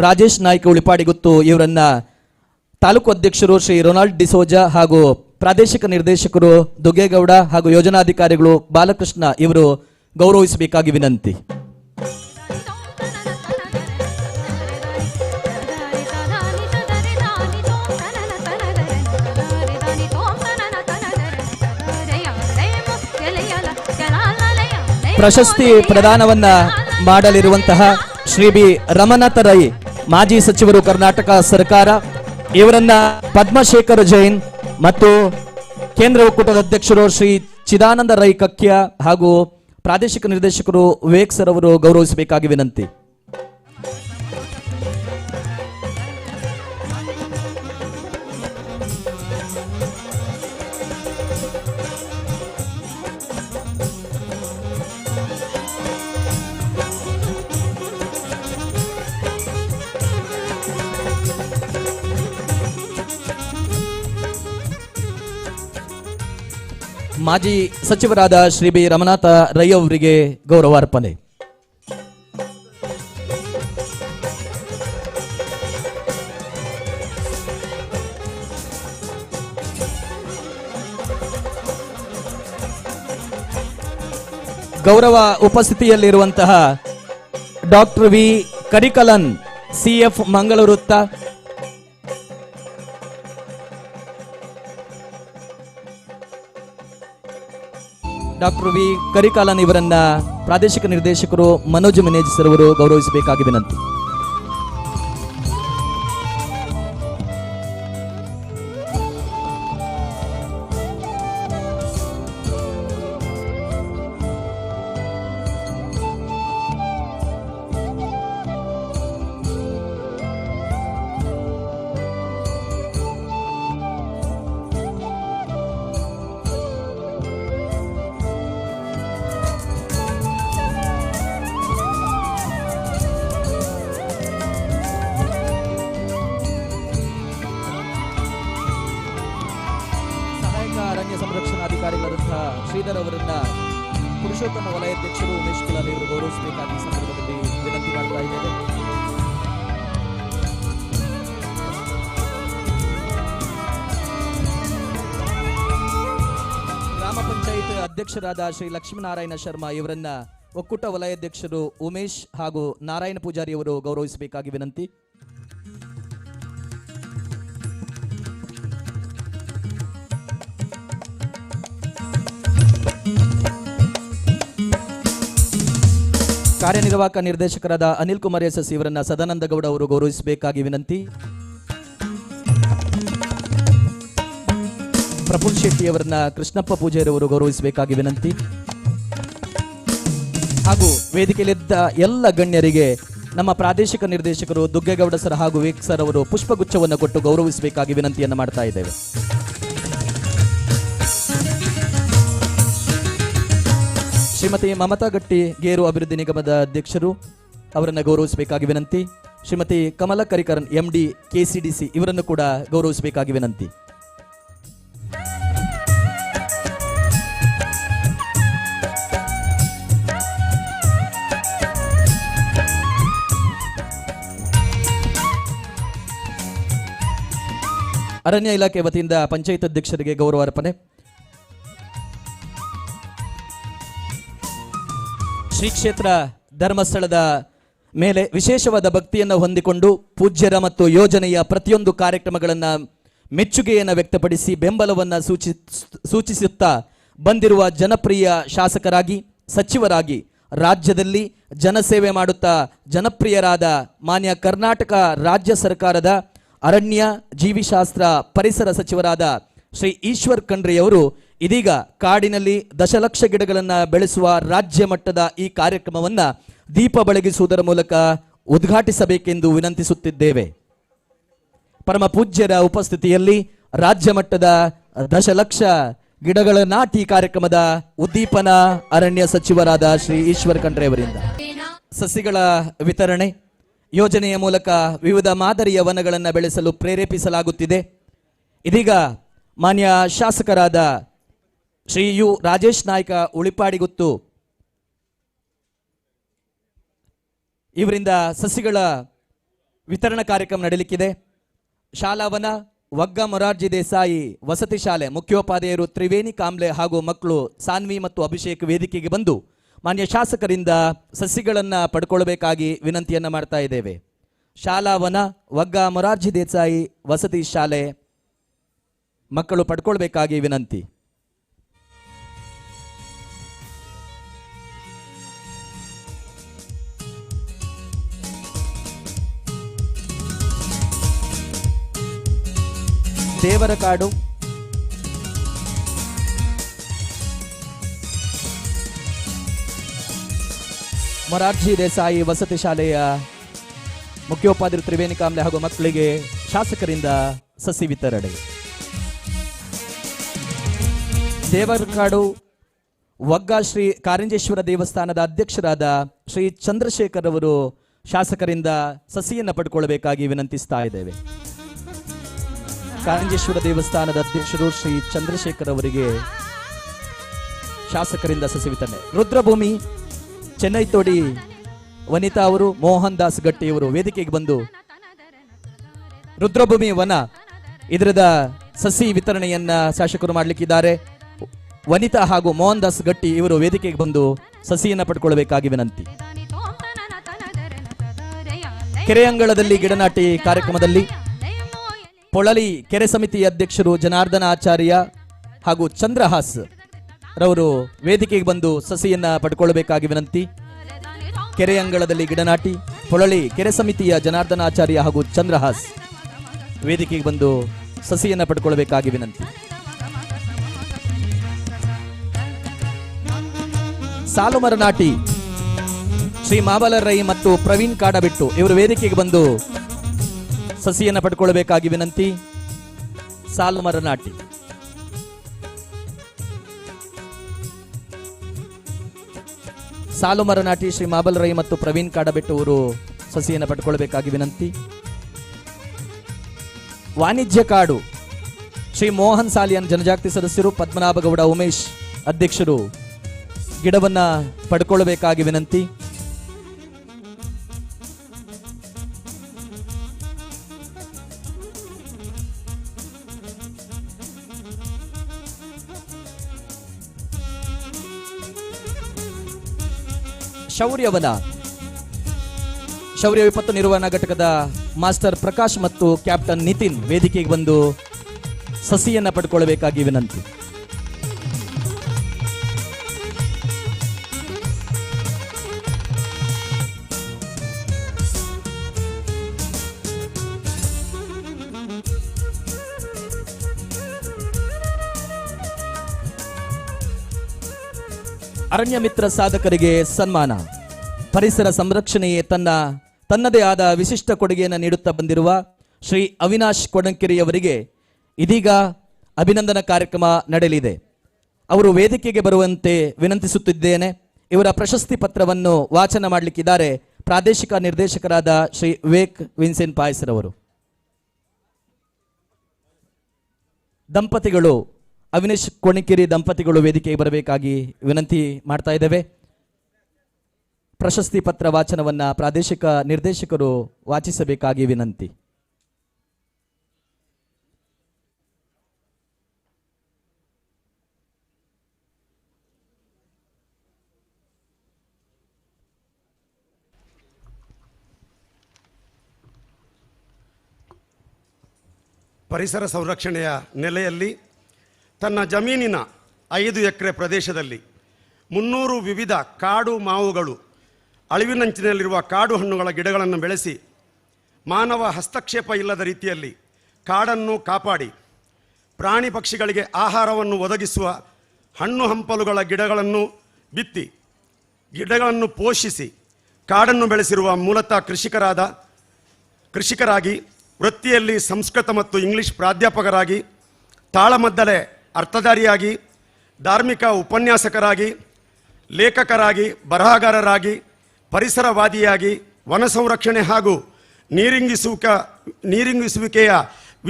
ರಾಜೇಶ್ ನಾಯ್ಕ ಉಳಿಪಾಡಿಗುತ್ತು ಇವರನ್ನ ತಾಲೂಕು ಅಧ್ಯಕ್ಷರು ಶ್ರೀ ರೊನಾಲ್ಡ್ ಡಿಸೋಜಾ ಹಾಗೂ ಪ್ರಾದೇಶಿಕ ನಿರ್ದೇಶಕರು ದುಗ್ಗೇಗೌಡ ಹಾಗೂ ಯೋಜನಾಧಿಕಾರಿಗಳು ಬಾಲಕೃಷ್ಣ ಇವರು ಗೌರವಿಸಬೇಕಾಗಿ ವಿನಂತಿ. ಪ್ರಶಸ್ತಿ ಪ್ರದಾನವನ್ನ ಮಾಡಲಿರುವಂತಹ ಶ್ರೀ ಬಿ ರಮನಾಥ ರೈ ಮಾಜಿ ಸಚಿವರು ಕರ್ನಾಟಕ ಸರ್ಕಾರ ಇವರನ್ನ ಪದ್ಮಶೇಖರ್ ಜೈನ್ ಮತ್ತು ಕೇಂದ್ರ ಒಕ್ಕೂಟದ ಅಧ್ಯಕ್ಷರು ಶ್ರೀ ಚಿದಾನಂದ ರೈ ಕಕ್ಯ ಹಾಗೂ ಪ್ರಾದೇಶಿಕ ನಿರ್ದೇಶಕರು ವಿವೇಕ್ ಸರ್ ಅವರು ಗೌರವಿಸಬೇಕಾಗಿ ವಿನಂತಿ. ಮಾಜಿ ಸಚಿವರಾದ ಶ್ರೀ ಬಿ ರಮನಾಥ ರೈ ಅವರಿಗೆ ಗೌರವಾರ್ಪಣೆ. ಗೌರವ ಉಪಸ್ಥಿತಿಯಲ್ಲಿರುವಂತಹ ಡಾಕ್ಟರ್ ಕರಿಕಲನ್ CF ಮಂಗಳೂರು ವೃತ್ತ, ಡಾಕ್ಟರ್ ಕರಿಕಾಲನ್ ಇವರನ್ನ ಪ್ರಾದೇಶಿಕ ನಿರ್ದೇಶಕರು ಮನೋಜ್ ಮಿನೇಜ್ ಸರ್ ಅವರು ಗೌರವಿಸಬೇಕಾಗಿ ವಿನಂತಿ. ಅರಣ್ಯ ಸಂರಕ್ಷಣಾಧಿಕಾರಿಗಳಾದಂತಹ ಶ್ರೀಧರ್ ಅವರನ್ನ ಪುರುಷೋತ್ತಮ ವಲಯಾಧ್ಯಕ್ಷರು ಉಮೇಶ್ ಕುಲಾಲ್ ಅವರು ಗೌರವಿಸಬೇಕಾಗಿ ಸಂದರ್ಭದಲ್ಲಿ ವಿನಂತಿ ಮಾಡ್ತಾ ಇದ್ದೇವೆ. ಗ್ರಾಮ ಪಂಚಾಯತ್ ಅಧ್ಯಕ್ಷರಾದ ಶ್ರೀ ಲಕ್ಷ್ಮೀನಾರಾಯಣ ಶರ್ಮಾ ಇವರನ್ನ ಒಕ್ಕೂಟ ವಲಯಾಧ್ಯಕ್ಷರು ಉಮೇಶ್ ಹಾಗೂ ನಾರಾಯಣ ಪೂಜಾರಿ ಅವರು ಗೌರವಿಸಬೇಕಾಗಿ ವಿನಂತಿ. ಕಾರ್ಯನಿರ್ವಾಹಕ ನಿರ್ದೇಶಕರಾದ ಅನಿಲ್ ಕುಮಾರ್ ಎಸ್ ಇವರನ್ನ ಸದಾನಂದ ಗೌಡ ಅವರು ಗೌರವಿಸಬೇಕಾಗಿ ವಿನಂತಿ. ಪ್ರಫುಲ್ ಶೆಟ್ಟಿ ಅವರನ್ನ ಕೃಷ್ಣಪ್ಪ ಪೂಜಾರಿ ಅವರು ಗೌರವಿಸಬೇಕಾಗಿ ವಿನಂತಿ. ಹಾಗೂ ವೇದಿಕೆಯಲ್ಲಿದ್ದ ಎಲ್ಲ ಗಣ್ಯರಿಗೆ ನಮ್ಮ ಪ್ರಾದೇಶಿಕ ನಿರ್ದೇಶಕರು ದುಗ್ಗೇಗೌಡ ಸರ್ ಹಾಗೂ ವಿವೇಕ್ ಸರ್ ಅವರು ಪುಷ್ಪಗುಚ್ಛವನ್ನು ಕೊಟ್ಟು ಗೌರವಿಸಬೇಕಾಗಿ ವಿನಂತಿಯನ್ನು ಮಾಡ್ತಾ ಇದ್ದೇವೆ. ಶ್ರೀಮತಿ ಮಮತಾ ಗಟ್ಟಿ ಗೇರು ಅಭಿವೃದ್ಧಿ ನಿಗಮದ ಅಧ್ಯಕ್ಷರು ಅವರನ್ನು ಗೌರವಿಸಬೇಕಾಗಿ ವಿನಂತಿ. ಶ್ರೀಮತಿ ಕಮಲ ಕರಿಕರನ್ MD KCDC ಇವರನ್ನು ಕೂಡ ಗೌರವಿಸಬೇಕಾಗಿ ವಿನಂತಿ. ಅರಣ್ಯ ಇಲಾಖೆ ವತಿಯಿಂದ ಪಂಚಾಯತ್ ಅಧ್ಯಕ್ಷರಿಗೆ ಗೌರವ ಅರ್ಪಣೆ. ಶ್ರೀ ಕ್ಷೇತ್ರ ಧರ್ಮಸ್ಥಳದ ಮೇಲೆ ವಿಶೇಷವಾದ ಭಕ್ತಿಯನ್ನು ಹೊಂದಿಕೊಂಡು ಪೂಜ್ಯರ ಮತ್ತು ಯೋಜನೆಯ ಪ್ರತಿಯೊಂದು ಕಾರ್ಯಕ್ರಮಗಳನ್ನು ಮೆಚ್ಚುಗೆಯನ್ನು ವ್ಯಕ್ತಪಡಿಸಿ ಬೆಂಬಲವನ್ನು ಸೂಚಿಸುತ್ತಾ ಬಂದಿರುವ ಜನಪ್ರಿಯ ಶಾಸಕರಾಗಿ ಸಚಿವರಾಗಿ ರಾಜ್ಯದಲ್ಲಿ ಜನಸೇವೆ ಮಾಡುತ್ತಾ ಜನಪ್ರಿಯರಾದ ಮಾನ್ಯ ಕರ್ನಾಟಕ ರಾಜ್ಯ ಸರ್ಕಾರದ ಅರಣ್ಯ ಜೀವಿಶಾಸ್ತ್ರ ಪರಿಸರ ಸಚಿವರಾದ ಶ್ರೀ ಈಶ್ವರ್ ಖಂಡ್ರೆಯವರು ಇದೀಗ ಕಾಡಿನಲ್ಲಿ ದಶಲಕ್ಷ ಗಿಡಗಳನ್ನು ಬೆಳೆಸುವ ರಾಜ್ಯ ಮಟ್ಟದ ಈ ಕಾರ್ಯಕ್ರಮವನ್ನು ದೀಪ ಬೆಳಗಿಸುವುದರ ಮೂಲಕ ಉದ್ಘಾಟಿಸಬೇಕೆಂದು ವಿನಂತಿಸುತ್ತಿದ್ದೇವೆ. ಪರಮ ಪೂಜ್ಯರ ಉಪಸ್ಥಿತಿಯಲ್ಲಿ ರಾಜ್ಯ ಮಟ್ಟದ ದಶಲಕ್ಷ ಗಿಡಗಳ ನಾಟಿ ಕಾರ್ಯಕ್ರಮದ ಉದ್ದೀಪನ ಅರಣ್ಯ ಸಚಿವರಾದ ಶ್ರೀ ಈಶ್ವರ್ ಖಂಡ್ರೆ ಅವರಿಂದ ಸಸಿಗಳ ವಿತರಣೆ ಯೋಜನೆಯ ಮೂಲಕ ವಿವಿಧ ಮಾದರಿಯ ವನಗಳನ್ನು ಬೆಳೆಸಲು ಪ್ರೇರೇಪಿಸಲಾಗುತ್ತಿದೆ. ಇದೀಗ ಮಾನ್ಯ ಶಾಸಕರಾದ ಶ್ರೀ ಯು ರಾಜೇಶ್ ನಾಯ್ಕ ಉಳಿಪಾಡಿಗುತ್ತು ಇವರಿಂದ ಸಸಿಗಳ ವಿತರಣಾ ಕಾರ್ಯಕ್ರಮ ನಡೆಯಲಿಕ್ಕಿದೆ. ಶಾಲಾವನ ವಗ್ಗ ಮೊರಾರ್ಜಿ ದೇಸಾಯಿ ವಸತಿ ಶಾಲೆ ಮುಖ್ಯೋಪಾಧ್ಯಾಯರು ತ್ರಿವೇಣಿ ಕಾಂಬ್ಳೆ ಹಾಗೂ ಮಕ್ಕಳು ಸಾನ್ವಿ ಮತ್ತು ಅಭಿಷೇಕ್ ವೇದಿಕೆಗೆ ಬಂದು ಮಾನ್ಯ ಶಾಸಕರಿಂದ ಸಸಿಗಳನ್ನು ಪಡ್ಕೊಳ್ಬೇಕಾಗಿ ವಿನಂತಿಯನ್ನು ಮಾಡ್ತಾ ಇದ್ದೇವೆ. ಶಾಲಾವನ ವಗ್ಗ ಮೊರಾರ್ಜಿ ದೇಸಾಯಿ ವಸತಿ ಶಾಲೆ ಮಕ್ಕಳು ಪಡ್ಕೊಳ್ಬೇಕಾಗಿ ವಿನಂತಿ. ದೇವರಕಾಡು ಮೊರಾರ್ಜಿ ದೇಸಾಯಿ ವಸತಿ ಶಾಲೆಯ ಮುಖ್ಯೋಪಾಧ್ಯಾಯರು ತ್ರಿವೇಣಿ ಕಾಂಬ್ಳೆ ಹಾಗೂ ಮಕ್ಕಳಿಗೆ ಶಾಸಕರಿಂದ ಸಸಿ ವಿತರಣೆ. ದೇವರಕಾಡು ವಗ್ಗ ಶ್ರೀ ಕಾರಂಜೇಶ್ವರ ದೇವಸ್ಥಾನದ ಅಧ್ಯಕ್ಷರಾದ ಶ್ರೀ ಚಂದ್ರಶೇಖರ್ ಅವರು ಶಾಸಕರಿಂದ ಸಸಿಯನ್ನು ಪಡ್ಕೊಳ್ಬೇಕಾಗಿ ವಿನಂತಿಸ್ತಾ ಇದ್ದೇವೆ. ಕಾರಂಜೇಶ್ವರ ದೇವಸ್ಥಾನದ ಅಧ್ಯಕ್ಷರು ಶ್ರೀ ಚಂದ್ರಶೇಖರ್ ಅವರಿಗೆ ಶಾಸಕರಿಂದ ಸಸಿ ವಿತರಣೆ. ರುದ್ರಭೂಮಿ ಚೆನ್ನೈ ತೋಡಿ ವನಿತಾ ಅವರು ಮೋಹನ್ ದಾಸ್ ಗಟ್ಟಿ ಅವರು ವೇದಿಕೆಗೆ ಬಂದು ರುದ್ರಭೂಮಿ ವನ ಇದರದ ಸಸಿ ವಿತರಣೆಯನ್ನ ಶಾಸಕರು ಮಾಡಲಿಕ್ಕಿದ್ದಾರೆ. ವನಿತಾ ಹಾಗೂ ಮೋಹನ್ ದಾಸ್ ಗಟ್ಟಿ ಇವರು ವೇದಿಕೆಗೆ ಬಂದು ಸಸಿಯನ್ನ ಪಡ್ಕೊಳ್ಬೇಕಾಗಿ ವಿನಂತಿ. ಕೆರೆಯಂಗಳದಲ್ಲಿ ಗಿಡನಾಟಿ ಕಾರ್ಯಕ್ರಮದಲ್ಲಿ ಪೊಳಲಿ ಕೆರೆ ಸಮಿತಿ ಅಧ್ಯಕ್ಷರು ಜನಾರ್ದನ ಆಚಾರ್ಯ ಹಾಗೂ ಚಂದ್ರಹಾಸ್ ರವರು ವೇದಿಕೆಗೆ ಬಂದು ಸಸಿಯನ್ನ ಪಡ್ಕೊಳ್ಬೇಕಾಗಿ ವಿನಂತಿ. ಕೆರೆಯಂಗಳದಲ್ಲಿ ಗಿಡನಾಟಿ ಪೊಳಲಿ ಕೆರೆ ಸಮಿತಿಯ ಜನಾರ್ದನ ಆಚಾರ್ಯ ಹಾಗೂ ಚಂದ್ರಹಾಸ್ ವೇದಿಕೆಗೆ ಬಂದು ಸಸಿಯನ್ನ ಪಡ್ಕೊಳ್ಬೇಕಾಗಿ ವಿನಂತಿ. ಸಾಲುಮರ ನಾಟಿ ಶ್ರೀ ಮಾಬಲ ರೈ ಮತ್ತು ಪ್ರವೀಣ್ ಕಾಡಬಿಟ್ಟು ಇವರು ವೇದಿಕೆಗೆ ಬಂದು ಸಸಿಯನ್ನು ಪಡ್ಕೊಳ್ಬೇಕಾಗಿ ವಿನಂತಿ. ಸಾಲುಮರ ನಾಟಿ ಸಾಲುಮರ ನಾಟಿ ಶ್ರೀ ಮಾಬಲ್ ರೈ ಮತ್ತು ಪ್ರವೀಣ್ ಕಾಡಬೆಟ್ಟು ಅವರು ಸಸಿಯನ್ನು ಪಡ್ಕೊಳ್ಬೇಕಾಗಿ ವಿನಂತಿ. ವಾಣಿಜ್ಯ ಕಾಡು ಶ್ರೀ ಮೋಹನ್ ಸಾಲಿಯನ್ ಜನಜಾಗೃತಿ ಸದಸ್ಯರು ಪದ್ಮನಾಭ ಗೌಡ ಉಮೇಶ್ ಅಧ್ಯಕ್ಷರು ಗಿಡವನ್ನ ಪಡ್ಕೊಳ್ಬೇಕಾಗಿ ವಿನಂತಿ. ಶೌರ್ಯವನ ಶೌರ್ಯ ವಿಪತ್ತು ನಿರ್ವಹಣಾ ಘಟಕದ ಮಾಸ್ಟರ್ ಪ್ರಕಾಶ್ ಮತ್ತು ಕ್ಯಾಪ್ಟನ್ ನಿತಿನ್ ವೇದಿಕೆಗೆ ಬಂದು ಸಸಿಯನ್ನ ಪಡ್ಕೊಳ್ಬೇಕಾಗಿ ವಿನಂತಿ. ಅರಣ್ಯ ಮಿತ್ರ ಸಾಧಕರಿಗೆ ಸನ್ಮಾನ. ಪರಿಸರ ಸಂರಕ್ಷಣೆಯೇ ತನ್ನದೇ ಆದ ವಿಶಿಷ್ಟ ಕೊಡುಗೆಯನ್ನು ನೀಡುತ್ತಾ ಬಂದಿರುವ ಶ್ರೀ ಅವಿನಾಶ್ ಕೊಡಂಕೆರಿ ಅವರಿಗೆ ಇದೀಗ ಅಭಿನಂದನಾ ಕಾರ್ಯಕ್ರಮ ನಡೆಯಲಿದೆ. ಅವರು ವೇದಿಕೆಗೆ ಬರುವಂತೆ ವಿನಂತಿಸುತ್ತಿದ್ದೇನೆ. ಇವರ ಪ್ರಶಸ್ತಿ ಪತ್ರವನ್ನು ವಾಚನ ಮಾಡಲಿಕ್ಕಿದ್ದಾರೆ ಪ್ರಾದೇಶಿಕ ನಿರ್ದೇಶಕರಾದ ಶ್ರೀ ವಿವೇಕ್ ವಿನ್ಸೆಂಟ್ ಪಾಯಸ್ರವರು. ದಂಪತಿಗಳು ಅವಿನಾಶ್ ಕೊಣಕಿರಿ ದಂಪತಿಗಳು ವೇದಿಕೆಗೆ ಬರಬೇಕಾಗಿ ವಿನಂತಿ ಮಾಡ್ತಾ ಇದ್ದೇವೆ. ಪ್ರಶಸ್ತಿ ಪತ್ರ ವಾಚನವನ್ನ ಪ್ರಾದೇಶಿಕ ನಿರ್ದೇಶಕರು ವಾಚಿಸಬೇಕಾಗಿ ವಿನಂತಿ. ಪರಿಸರ ಸಂರಕ್ಷಣೆಯ ನೆಲೆಯಲ್ಲಿ ತನ್ನ ಜಮೀನಿನ 5 ಎಕರೆ ಪ್ರದೇಶದಲ್ಲಿ 300 ವಿವಿಧ ಕಾಡು ಮಾವುಗಳು, ಅಳಿವಿನಂಚಿನಲ್ಲಿರುವ ಕಾಡು ಹಣ್ಣುಗಳ ಗಿಡಗಳನ್ನು ಬೆಳೆಸಿ ಮಾನವ ಹಸ್ತಕ್ಷೇಪ ಇಲ್ಲದ ರೀತಿಯಲ್ಲಿ ಕಾಡನ್ನು ಕಾಪಾಡಿ ಪ್ರಾಣಿ ಪಕ್ಷಿಗಳಿಗೆ ಆಹಾರವನ್ನು ಒದಗಿಸುವ ಹಣ್ಣು ಹಂಪಲುಗಳ ಗಿಡಗಳನ್ನು ಬಿತ್ತಿ ಗಿಡಗಳನ್ನು ಪೋಷಿಸಿ ಕಾಡನ್ನು ಬೆಳೆಸಿರುವ ಮೂಲತಃ ಕೃಷಿಕರಾಗಿ ವೃತ್ತಿಯಲ್ಲಿ ಸಂಸ್ಕೃತ ಮತ್ತು ಇಂಗ್ಲಿಷ್ ಪ್ರಾಧ್ಯಾಪಕರಾಗಿ, ತಾಳಮದ್ದಲೆ ಅರ್ಥಧಾರಿಯಾಗಿ, ಧಾರ್ಮಿಕ ಉಪನ್ಯಾಸಕರಾಗಿ, ಲೇಖಕರಾಗಿ, ಬರಹಗಾರರಾಗಿ, ಪರಿಸರವಾದಿಯಾಗಿ, ವನ ಸಂರಕ್ಷಣೆ ಹಾಗೂ ನೀರಿಂಗಿಸುವಿಕೆಯ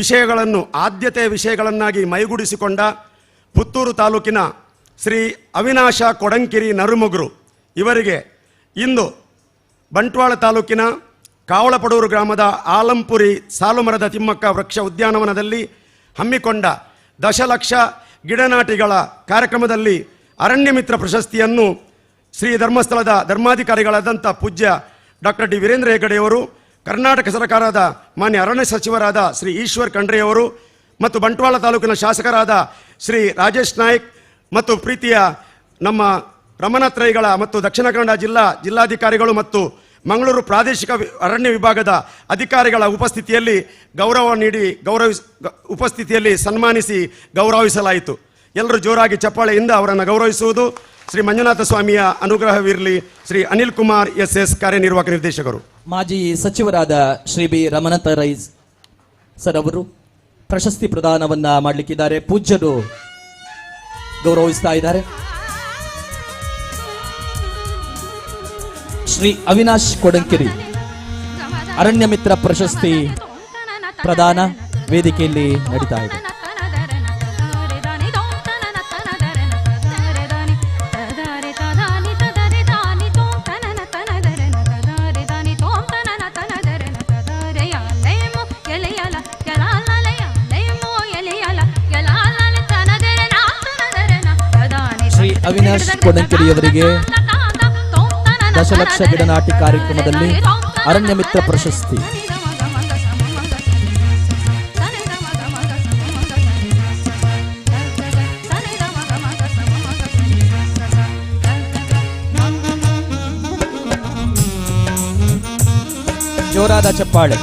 ವಿಷಯಗಳನ್ನು ಆದ್ಯತೆಯ ವಿಷಯಗಳನ್ನಾಗಿ ಮೈಗೂಡಿಸಿಕೊಂಡ ಪುತ್ತೂರು ತಾಲೂಕಿನ ಶ್ರೀ ಅವಿನಾಶ ಕೊಡಂಕಿರಿ ನರುಮುಗ್ರು ಇವರಿಗೆ ಇಂದು ಬಂಟ್ವಾಳ ತಾಲೂಕಿನ ಕಾವಳಪಡೂರು ಗ್ರಾಮದ ಆಲಂಪುರಿ ಸಾಲುಮರದ ತಿಮ್ಮಕ್ಕ ವೃಕ್ಷ ಉದ್ಯಾನವನದಲ್ಲಿ ಹಮ್ಮಿಕೊಂಡ ದಶಲಕ್ಷ ಗಿಡನಾಟಿಗಳ ಕಾರ್ಯಕ್ರಮದಲ್ಲಿ ಅರಣ್ಯ ಮಿತ್ರ ಪ್ರಶಸ್ತಿಯನ್ನು ಶ್ರೀ ಧರ್ಮಸ್ಥಳದ ಧರ್ಮಾಧಿಕಾರಿಗಳಾದಂಥ ಪೂಜ್ಯ ಡಾಕ್ಟರ್ ಡಿ ವೀರೇಂದ್ರ ಹೆಗಡೆಯವರು, ಕರ್ನಾಟಕ ಸರ್ಕಾರದ ಮಾನ್ಯ ಅರಣ್ಯ ಸಚಿವರಾದ ಶ್ರೀ ಈಶ್ವರ್ ಖಂಡ್ರೆಯವರು ಮತ್ತು ಬಂಟ್ವಾಳ ತಾಲೂಕಿನ ಶಾಸಕರಾದ ಶ್ರೀ ರಾಜೇಶ್ ನಾಯ್ಕ್ ಮತ್ತು ಪ್ರೀತಿಯ ನಮ್ಮ ರಮನಾಥ್ ರೈಗಳ ಮತ್ತು ದಕ್ಷಿಣ ಕನ್ನಡ ಜಿಲ್ಲಾಧಿಕಾರಿಗಳು ಮತ್ತು ಮಂಗಳೂರು ಪ್ರಾದೇಶಿಕ ಅರಣ್ಯ ವಿಭಾಗದ ಅಧಿಕಾರಿಗಳ ಉಪಸ್ಥಿತಿಯಲ್ಲಿ ಉಪಸ್ಥಿತಿಯಲ್ಲಿ ಸನ್ಮಾನಿಸಿ ಗೌರವಿಸಲಾಯಿತು. ಎಲ್ಲರೂ ಜೋರಾಗಿ ಚಪ್ಪಾಳೆಯಿಂದ ಅವರನ್ನು ಗೌರವಿಸುವುದು. ಶ್ರೀ ಮಂಜುನಾಥ ಸ್ವಾಮಿಯ ಅನುಗ್ರಹವಿರಲಿ. ಶ್ರೀ ಅನಿಲ್ ಕುಮಾರ್ SS ಕಾರ್ಯನಿರ್ವಾಹಕ ನಿರ್ದೇಶಕರು. ಮಾಜಿ ಸಚಿವರಾದ ಶ್ರೀ ಬಿ ರಮನಾಥ ರೈ ಸರ್ ಅವರು ಪ್ರಶಸ್ತಿ ಪ್ರದಾನವನ್ನ ಮಾಡಲಿಕ್ಕಿದ್ದಾರೆ. ಪೂಜ್ಯರು ಗೌರವಿಸ್ತಾ ಇದ್ದಾರೆ. ಶ್ರೀ ಅವಿನಾಶ್ ಕೊಡಂಕೆರಿ ಅರಣ್ಯ ಮಿತ್ರ ಪ್ರಶಸ್ತಿ ಪ್ರದಾನ ವೇದಿಕೆಯಲ್ಲಿ ನಡೀತಾ ಇದೆ. ಶ್ರೀ ಅವಿನಾಶ್ ಕೊಡಂಕೆರಿಯವರಿಗೆ ದಶಲಕ್ಷ ಗಿಡನಾಟಿ ಕಾರ್ಯಕ್ರಮದಲ್ಲಿ ಅರಣ್ಯ ಮಿತ್ರ ಪ್ರಶಸ್ತಿ. ಜೋರಾದ ಚಪ್ಪಾಳೆ.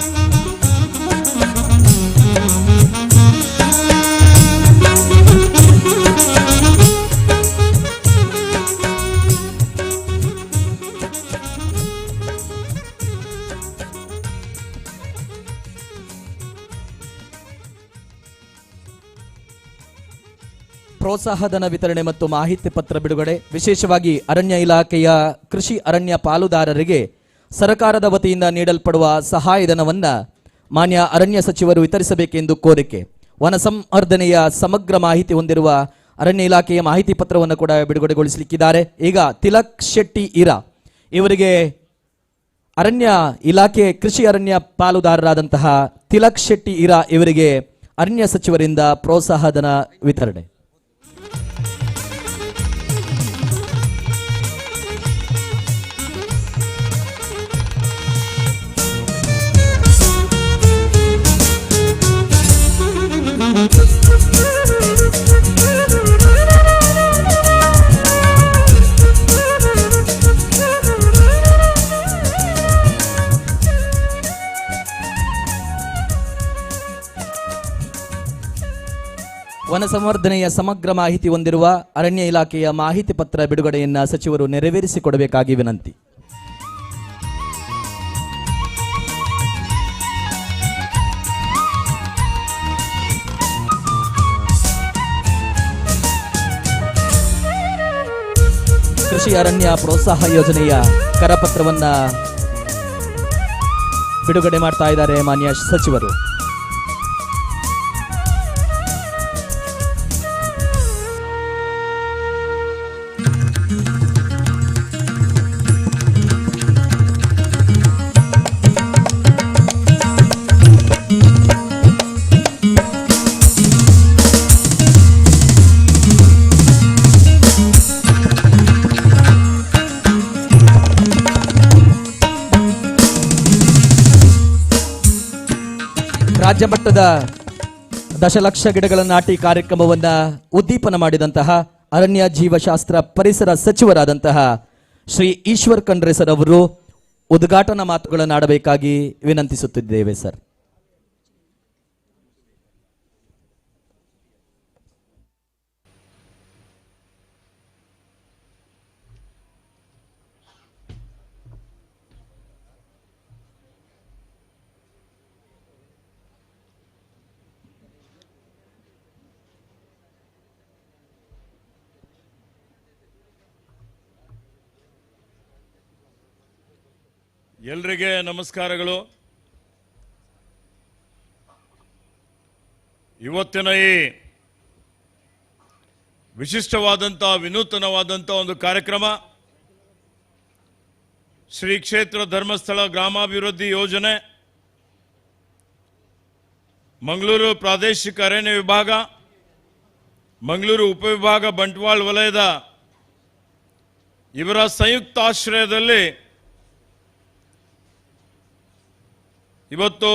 ಪ್ರೋತ್ಸಾಹಧನ ವಿತರಣೆ ಮತ್ತು ಮಾಹಿತಿ ಪತ್ರ ಬಿಡುಗಡೆ. ವಿಶೇಷವಾಗಿ ಅರಣ್ಯ ಇಲಾಖೆಯ ಕೃಷಿ ಅರಣ್ಯ ಪಾಲುದಾರರಿಗೆ ಸರ್ಕಾರದ ವತಿಯಿಂದ ನೀಡಲ್ಪಡುವ ಸಹಾಯಧನವನ್ನ ಮಾನ್ಯ ಅರಣ್ಯ ಸಚಿವರು ವಿತರಿಸಬೇಕೆಂದು ಕೋರಿಕೆ. ವನ ಸಂವರ್ಧನೆಯ ಸಮಗ್ರ ಮಾಹಿತಿ ಹೊಂದಿರುವ ಅರಣ್ಯ ಇಲಾಖೆಯ ಮಾಹಿತಿ ಪತ್ರವನ್ನು ಕೂಡ ಬಿಡುಗಡೆಗೊಳಿಸಲಿಕ್ಕಿದ್ದಾರೆ. ಈಗ ತಿಲಕ್ ಶೆಟ್ಟಿ ಇರಾ ಇವರಿಗೆ ಅರಣ್ಯ ಇಲಾಖೆ ಕೃಷಿ ಅರಣ್ಯ ಪಾಲುದಾರರಾದಂತಹ ತಿಲಕ್ ಶೆಟ್ಟಿ ಇರಾ ಇವರಿಗೆ ಅರಣ್ಯ ಸಚಿವರಿಂದ ಪ್ರೋತ್ಸಾಹಧನ ವಿತರಣೆ. ವನ ಸಂವರ್ಧನೆಯ ಸಮಗ್ರ ಮಾಹಿತಿ ಹೊಂದಿರುವ ಅರಣ್ಯ ಇಲಾಖೆಯ ಮಾಹಿತಿ ಪತ್ರ ಬಿಡುಗಡೆಯನ್ನ ಸಚಿವರು ನೆರವೇರಿಸಿಕೊಡಬೇಕಾಗಿ ವಿನಂತಿ. ಕೃಷಿ ಅರಣ್ಯ ಪ್ರೋತ್ಸಾಹ ಯೋಜನೆಯ ಕರಪತ್ರವನ್ನ ಬಿಡುಗಡೆ ಮಾಡ್ತಾ ಇದ್ದಾರೆ ಮಾನ್ಯ ಸಚಿವರು. ರಾಜ್ಯ ಮಟ್ಟದ ದಶಲಕ್ಷ ಗಿಡಗಳ ನಾಟಿ ಕಾರ್ಯಕ್ರಮವನ್ನ ಉದ್ದೀಪನ ಮಾಡಿದಂತಹ ಅರಣ್ಯ ಜೀವಶಾಸ್ತ್ರ ಪರಿಸರ ಸಚಿವರಾದಂತಹ ಶ್ರೀ ಈಶ್ವರ್ ಖಂಡ್ರೆ ಸರ್ ಅವರು ಉದ್ಘಾಟನಾ ಮಾತುಗಳನ್ನಾಡಬೇಕಾಗಿ ವಿನಂತಿಸುತ್ತಿದ್ದೇವೆ ಸರ್. ಎಲ್ರಿಗೆ ನಮಸ್ಕಾರಗಳು. ಇವತ್ತಿನ ಈ ವಿಶಿಷ್ಟವಾದಂಥ ವಿನೂತನವಾದಂಥ ಒಂದು ಕಾರ್ಯಕ್ರಮ ಶ್ರೀ ಕ್ಷೇತ್ರ ಧರ್ಮಸ್ಥಳ ಗ್ರಾಮಾಭಿವೃದ್ಧಿ ಯೋಜನೆ, ಮಂಗಳೂರು ಪ್ರಾದೇಶಿಕ ಅರಣ್ಯ ವಿಭಾಗ, ಮಂಗಳೂರು ಉಪವಿಭಾಗ ಬಂಟ್ವಾಳ ವಲಯದ ಇವರ ಸಂಯುಕ್ತ ಆಶ್ರಯದಲ್ಲಿ ಇವತ್ತು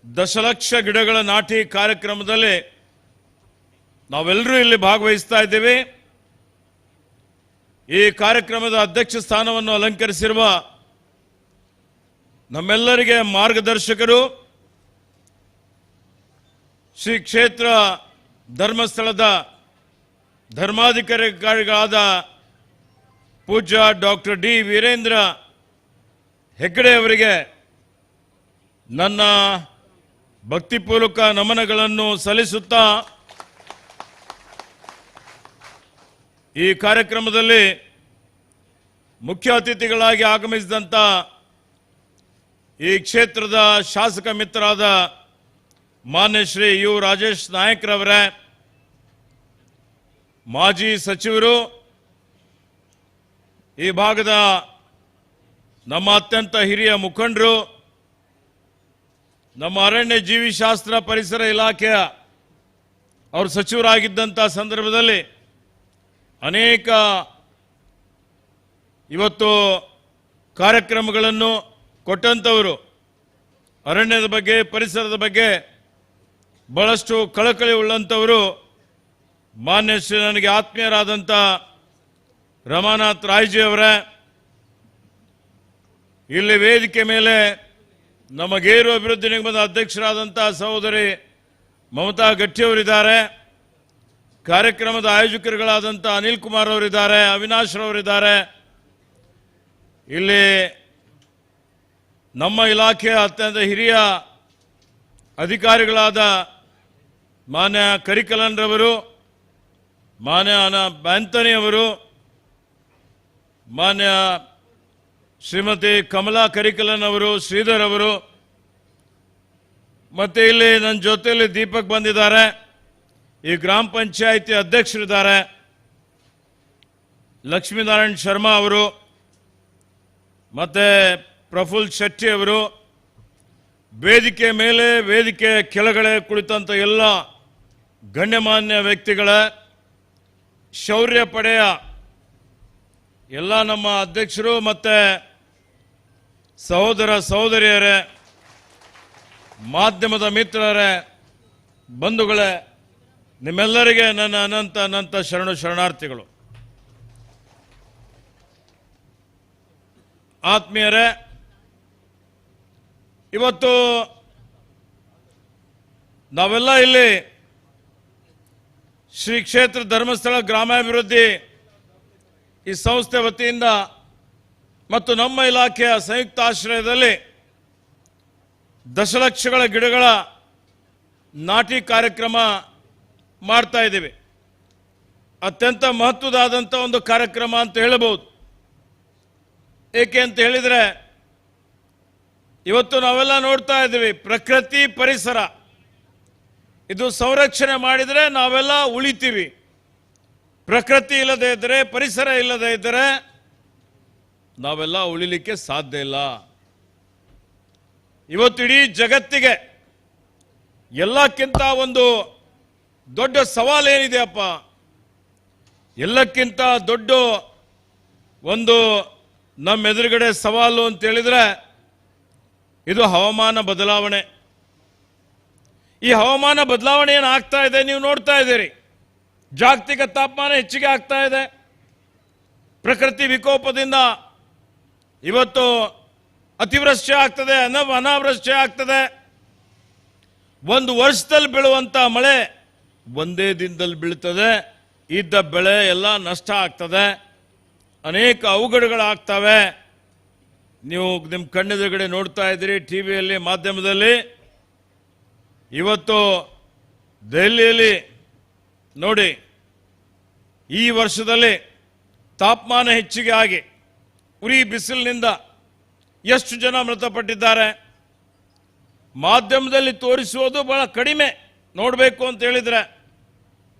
ದಶಲಕ್ಷ ಗಿಡಗಳ ನಾಟಿ ಕಾರ್ಯಕ್ರಮದಲ್ಲಿ ನಾವೆಲ್ಲರೂ ಇಲ್ಲಿ ಭಾಗವಹಿಸ್ತಾ ಇದ್ದೇವೆ. ಈ ಕಾರ್ಯಕ್ರಮದ ಅಧ್ಯಕ್ಷ ಸ್ಥಾನವನ್ನು ಅಲಂಕರಿಸಿರುವ ನಮ್ಮೆಲ್ಲರಿಗೆ ಮಾರ್ಗದರ್ಶಕರು ಶ್ರೀ ಕ್ಷೇತ್ರ ಧರ್ಮಸ್ಥಳದ ಧರ್ಮಾಧಿಕಾರಿಗಳಾದ ಪೂಜ್ಯ ಡಾಕ್ಟರ್ ಡಿ ವೀರೇಂದ್ರ ಹೆಗ್ಗಡೆ ಅವರಿಗೆ ನನ್ನ ಭಕ್ತಿಪೂರ್ವಕ ನಮನಗಳನ್ನು ಸಲ್ಲಿಸುತ್ತಾ ಈ ಕಾರ್ಯಕ್ರಮದಲ್ಲಿ ಮುಖ್ಯ ಅತಿಥಿಗಳಾಗಿ ಆಗಮಿಸಿದಂಥ ಈ ಕ್ಷೇತ್ರದ ಶಾಸಕ ಮಿತ್ರರಾದ ಮಾನ್ಯ ಶ್ರೀ ಯು ರಾಜೇಶ್ ನಾಯಕ್ರವರೇ, ಮಾಜಿ ಸಚಿವರು, ಈ ಭಾಗದ ನಮ್ಮ ಅತ್ಯಂತ ಹಿರಿಯ ಮುಖಂಡರು, ನಮ್ಮ ಅರಣ್ಯ ಜೀವಿಶಾಸ್ತ್ರ ಪರಿಸರ ಇಲಾಖೆಯ ಅವರು ಸಚಿವರಾಗಿದ್ದಂಥ ಸಂದರ್ಭದಲ್ಲಿ ಅನೇಕ ಇವತ್ತು ಕಾರ್ಯಕ್ರಮಗಳನ್ನು ಕೊಟ್ಟಂಥವರು, ಅರಣ್ಯದ ಬಗ್ಗೆ ಪರಿಸರದ ಬಗ್ಗೆ ಬಹಳಷ್ಟು ಕಳಕಳಿ ಉಳ್ಳಂಥವರು ಮಾನ್ಯ ಶ್ರೀ ನನಗೆ ಆತ್ಮೀಯರಾದಂಥ ರಮಾನಾಥ್ ರಾಯ್ಜಿ ಅವರೇ, ಇಲ್ಲಿ ವೇದಿಕೆ ಮೇಲೆ ನಮ್ಮ ಗೇರು ಅಭಿವೃದ್ಧಿ ನಿಗಮದ ಅಧ್ಯಕ್ಷರಾದಂಥ ಸಹೋದರಿ ಮಮತಾ ಗಟ್ಟಿಯವರಿದ್ದಾರೆ, ಕಾರ್ಯಕ್ರಮದ ಆಯೋಜಕರುಗಳಾದಂಥ ಅನಿಲ್ ಕುಮಾರ್ ಅವರಿದ್ದಾರೆ, ಅವಿನಾಶ್ ರವರಿದ್ದಾರೆ, ಇಲ್ಲಿ ನಮ್ಮ ಇಲಾಖೆಯ ಅತ್ಯಂತ ಹಿರಿಯ ಅಧಿಕಾರಿಗಳಾದ ಮಾನ್ಯ ಕರಿಕಲನ್ ರವರು, ಮಾನ್ಯ ಆಂಥನಿ ಅವರು, ಮಾನ್ಯ ಶ್ರೀಮತಿ ಕಮಲಾ ಕರಿಕಲನ್ ಅವರು, ಶ್ರೀಧರ್ ಅವರು, ಮತ್ತೆ ಇಲ್ಲಿ ನನ್ನ ಜೊತೆಯಲ್ಲಿ ದೀಪಕ್ ಬಂದಿದ್ದಾರೆ, ಈ ಗ್ರಾಮ ಪಂಚಾಯಿತಿ ಅಧ್ಯಕ್ಷರಿದ್ದಾರೆ, ಲಕ್ಷ್ಮೀನಾರಾಯಣ್ ಶರ್ಮಾ ಅವರು, ಮತ್ತೆ ಪ್ರಫುಲ್ ಶೆಟ್ಟಿ ಅವರು, ವೇದಿಕೆ ಮೇಲೆ ವೇದಿಕೆ ಕೆಳಗಡೆ ಕುಳಿತಂತ ಎಲ್ಲ ಗಣ್ಯಮಾನ್ಯ ವ್ಯಕ್ತಿಗಳ, ಶೌರ್ಯ ಪಡೆಯ ಎಲ್ಲ ನಮ್ಮ ಅಧ್ಯಕ್ಷರು ಮತ್ತೆ ಸಹೋದರ ಸಹೋದರಿಯರೇ, ಮಾಧ್ಯಮದ ಮಿತ್ರರೇ, ಬಂಧುಗಳೇ, ನಿಮ್ಮೆಲ್ಲರಿಗೆ ನನ್ನ ಅನಂತ ಅನಂತ ಶರಣಾರ್ಥಿಗಳು. ಆತ್ಮೀಯರೇ, ಇವತ್ತು ನಾವೆಲ್ಲ ಇಲ್ಲಿ ಶ್ರೀ ಕ್ಷೇತ್ರ ಧರ್ಮಸ್ಥಳ ಗ್ರಾಮಾಭಿವೃದ್ಧಿ ಈ ಸಂಸ್ಥೆ ವತಿಯಿಂದ ಮತ್ತು ನಮ್ಮ ಇಲಾಖೆಯ ಸಂಯುಕ್ತ ಆಶ್ರಯದಲ್ಲಿ ದಶಲಕ್ಷಗಳ ಗಿಡಗಳ ನಾಟಿ ಕಾರ್ಯಕ್ರಮ ಮಾಡ್ತಾ ಇದ್ದೀವಿ. ಅತ್ಯಂತ ಮಹತ್ವದಾದಂಥ ಒಂದು ಕಾರ್ಯಕ್ರಮ ಅಂತ ಹೇಳಬಹುದು. ಏಕೆ ಅಂತ ಹೇಳಿದರೆ ಇವತ್ತು ನಾವೆಲ್ಲ ನೋಡ್ತಾ ಇದ್ದೀವಿ, ಪ್ರಕೃತಿ ಪರಿಸರ ಇದು ಸಂರಕ್ಷಣೆ ಮಾಡಿದರೆ ನಾವೆಲ್ಲ ಉಳಿತೀವಿ. ಪ್ರಕೃತಿ ಇಲ್ಲದೆ ಇದ್ದರೆ, ಪರಿಸರ ಇಲ್ಲದೆ ಇದ್ದರೆ ನಾವೆಲ್ಲ ಉಳಿಲಿಕ್ಕೆ ಸಾಧ್ಯ ಇಲ್ಲ. ಇವತ್ತು ಇಡೀ ಜಗತ್ತಿಗೆ ಎಲ್ಲಕ್ಕಿಂತ ಒಂದು ದೊಡ್ಡ ಸವಾಲೇನಿದೆಯಪ್ಪ, ಎಲ್ಲಕ್ಕಿಂತ ದೊಡ್ಡ ಒಂದು ನಮ್ಮ ಎದುರುಗಡೆ ಸವಾಲು ಅಂತ ಹೇಳಿದ್ರೆ ಇದು ಹವಾಮಾನ ಬದಲಾವಣೆ. ಈ ಹವಾಮಾನ ಬದಲಾವಣೆ ಏನು ಆಗ್ತಾ ಇದೆ ನೀವು ನೋಡ್ತಾ ಇದ್ದೀರಿ. ಜಾಗತಿಕ ತಾಪಮಾನ ಹೆಚ್ಚಿಗೆ ಆಗ್ತಾ ಇದೆ. ಪ್ರಕೃತಿ ವಿಕೋಪದಿಂದ ಇವತ್ತು ಅತಿವೃಷ್ಟಿ ಆಗ್ತದೆ, ಅನಾವೃಷ್ಟಿ ಆಗ್ತದೆ. ಒಂದು ವರ್ಷದಲ್ಲಿ ಬೀಳುವಂತ ಮಳೆ ಒಂದೇ ದಿನದಲ್ಲಿ ಬೀಳ್ತದೆ. ಇದ್ದ ಬೆಳೆ ಎಲ್ಲ ನಷ್ಟ ಆಗ್ತದೆ, ಅನೇಕ ಅವಘಡಗಳಾಗ್ತವೆ. ನೀವು ನಿಮ್ಮ ಕಣ್ಣೆದುರುಗಡೆ ನೋಡ್ತಾ ಇದ್ದೀರಿ, ಟಿವಿಯಲ್ಲಿ, ಮಾಧ್ಯಮದಲ್ಲಿ. ಇವತ್ತು ದೆಹಲಿಯಲ್ಲಿ ನೋಡಿ, ಈ ವರ್ಷದಲ್ಲಿ ತಾಪಮಾನ ಹೆಚ್ಚಿಗೆ ಆಗಿ ಉರಿ ಬಿಸಿಲಿನಿಂದ ಎಷ್ಟು ಜನ ಮೃತಪಟ್ಟಿದ್ದಾರೆ. ಮಾಧ್ಯಮದಲ್ಲಿ ತೋರಿಸುವುದು ಬಹಳ ಕಡಿಮೆ ನೋಡಬೇಕು ಅಂತ ಹೇಳಿದ್ರೆ.